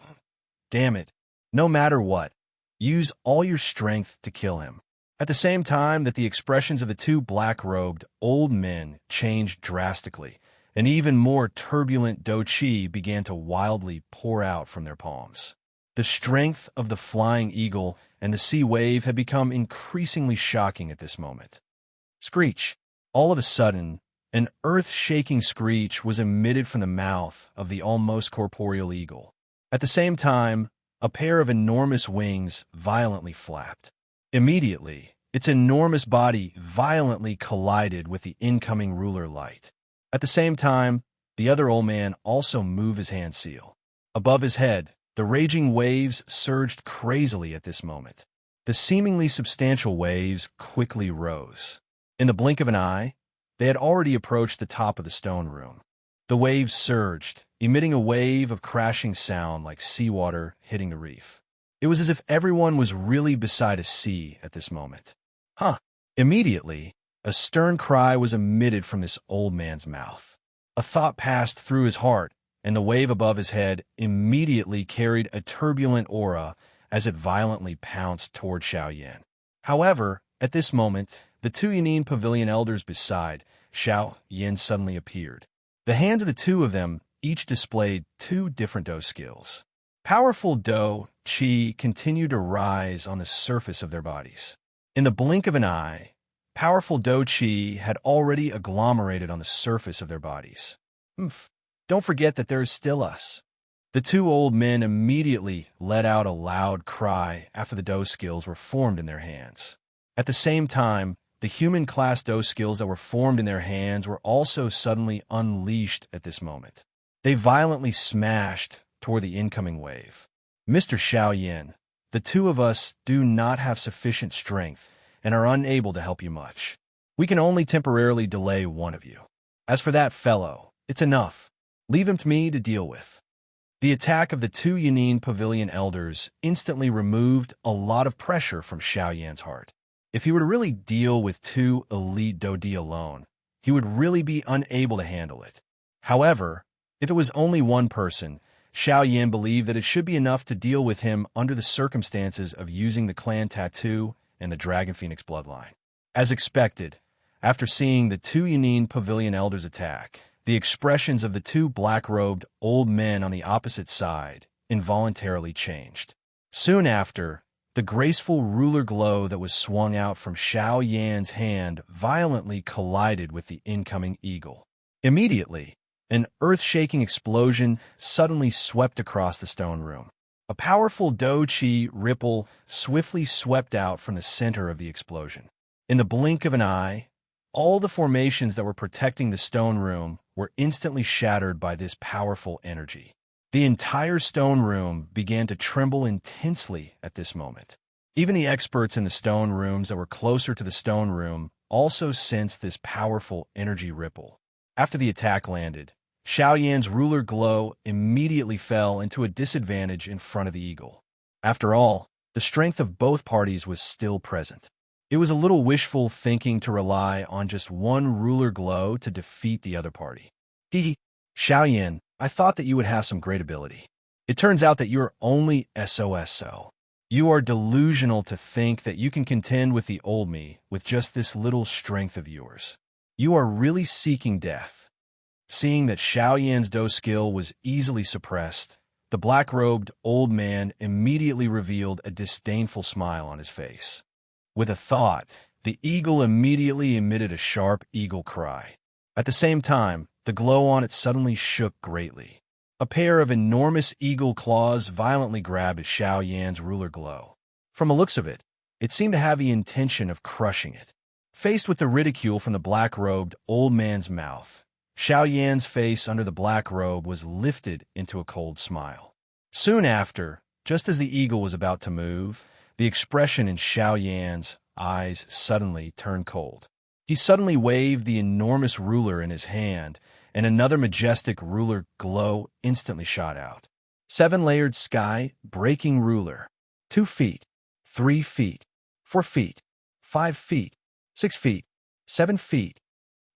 damn it, no matter what, use all your strength to kill him. At the same time that the expressions of the two black-robed old men changed drastically, an even more turbulent dou qi began to wildly pour out from their palms. The strength of the flying eagle and the sea wave had become increasingly shocking at this moment. Screech! All of a sudden, an earth-shaking screech was emitted from the mouth of the almost corporeal eagle. At the same time, a pair of enormous wings violently flapped. Immediately, its enormous body violently collided with the incoming ruler light. At the same time, the other old man also moved his hand seal. Above his head, the raging waves surged crazily at this moment. The seemingly substantial waves quickly rose. In the blink of an eye, they had already approached the top of the stone room. The waves surged, emitting a wave of crashing sound like seawater hitting the reef. It was as if everyone was really beside a sea at this moment. Huh! Immediately, a stern cry was emitted from this old man's mouth. A thought passed through his heart, and the wave above his head immediately carried a turbulent aura as it violently pounced toward Xiaoyan. However, at this moment, the two Yanin pavilion elders beside Xiaoyan suddenly appeared. The hands of the two of them each displayed two different Do skills. Powerful Do Qi continued to rise on the surface of their bodies. In the blink of an eye, powerful Do Qi had already agglomerated on the surface of their bodies. Don't forget that there is still us. The two old men immediately let out a loud cry after the Do skills were formed in their hands. At the same time, the human class Do skills that were formed in their hands were also suddenly unleashed at this moment. They violently smashed toward the incoming wave. Mr. Xiaoyan, the two of us do not have sufficient strength and are unable to help you much. We can only temporarily delay one of you. As for that fellow, it's enough. Leave him to me to deal with. The attack of the two Yanin pavilion elders instantly removed a lot of pressure from Xiaoyan's heart. If he were to really deal with two elite Dodi alone, he would really be unable to handle it. However, if it was only one person, Xiaoyan believed that it should be enough to deal with him under the circumstances of using the clan tattoo and the Dragon Phoenix bloodline. As expected, after seeing the two Yanin pavilion elders attack, the expressions of the two black-robed old men on the opposite side involuntarily changed. Soon after, the graceful ruler glow that was swung out from Xiaoyan's hand violently collided with the incoming eagle. Immediately, an earth-shaking explosion suddenly swept across the stone room. A powerful Do Qi ripple swiftly swept out from the center of the explosion. In the blink of an eye, all the formations that were protecting the stone room were instantly shattered by this powerful energy. The entire stone room began to tremble intensely at this moment. Even the experts in the stone rooms that were closer to the stone room also sensed this powerful energy ripple. After the attack landed, Xiaoyan's ruler glow immediately fell into a disadvantage in front of the eagle. After all, the strength of both parties was still present. It was a little wishful thinking to rely on just one ruler glow to defeat the other party. Xiaoyan, I thought that you would have some great ability. It turns out that you are only SOSO. You are delusional to think that you can contend with the old me with just this little strength of yours. You are really seeking death. Seeing that Xiaoyan's Do skill was easily suppressed, the black-robed old man immediately revealed a disdainful smile on his face. With a thought, the eagle immediately emitted a sharp eagle cry. At the same time, the glow on it suddenly shook greatly. A pair of enormous eagle claws violently grabbed at Xiaoyan's ruler glow. From the looks of it, it seemed to have the intention of crushing it. Faced with the ridicule from the black-robed old man's mouth, Xiaoyan's face under the black robe was lifted into a cold smile. Soon after, just as the eagle was about to move, the expression in Xiaoyan's eyes suddenly turned cold. He suddenly waved the enormous ruler in his hand, and another majestic ruler glow instantly shot out. 7-layered sky-breaking ruler. 2 feet, 3 feet, 4 feet, 5 feet, 6 feet, 7 feet.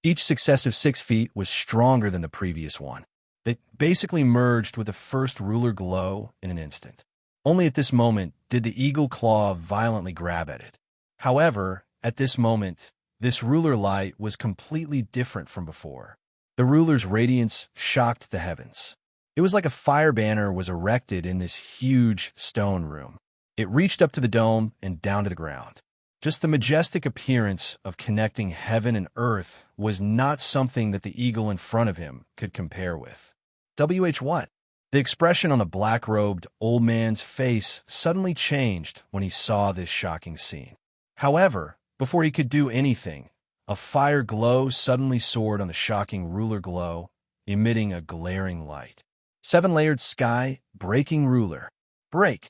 Each successive 6 feet was stronger than the previous one. They basically merged with the first ruler glow in an instant. Only at this moment did the eagle claw violently grab at it. However, at this moment, this ruler light was completely different from before. The ruler's radiance shocked the heavens. It was like a fire banner was erected in this huge stone room. It reached up to the dome and down to the ground. Just the majestic appearance of connecting heaven and earth was not something that the eagle in front of him could compare with. What? The expression on the black-robed old man's face suddenly changed when he saw this shocking scene. However, before he could do anything, a fire glow suddenly soared on the shocking ruler glow, emitting a glaring light. Seven-layered sky, breaking ruler. Break!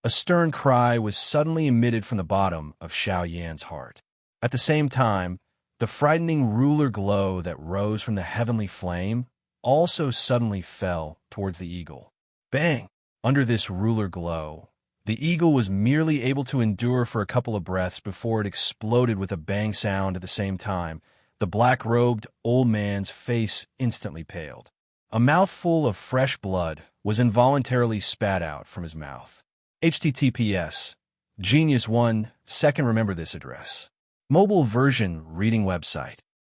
A stern cry was suddenly emitted from the bottom of Xiao Yan's heart. At the same time, the frightening ruler glow that rose from the heavenly flame also suddenly fell towards the eagle. Bang! Under this ruler glow, the eagle was merely able to endure for a couple of breaths before it exploded with a bang sound at the same time. The black-robed old man's face instantly paled. A mouthful of fresh blood was involuntarily spat out from his mouth. HTTPS. Genius 1 second. Remember this address. Mobile version reading website.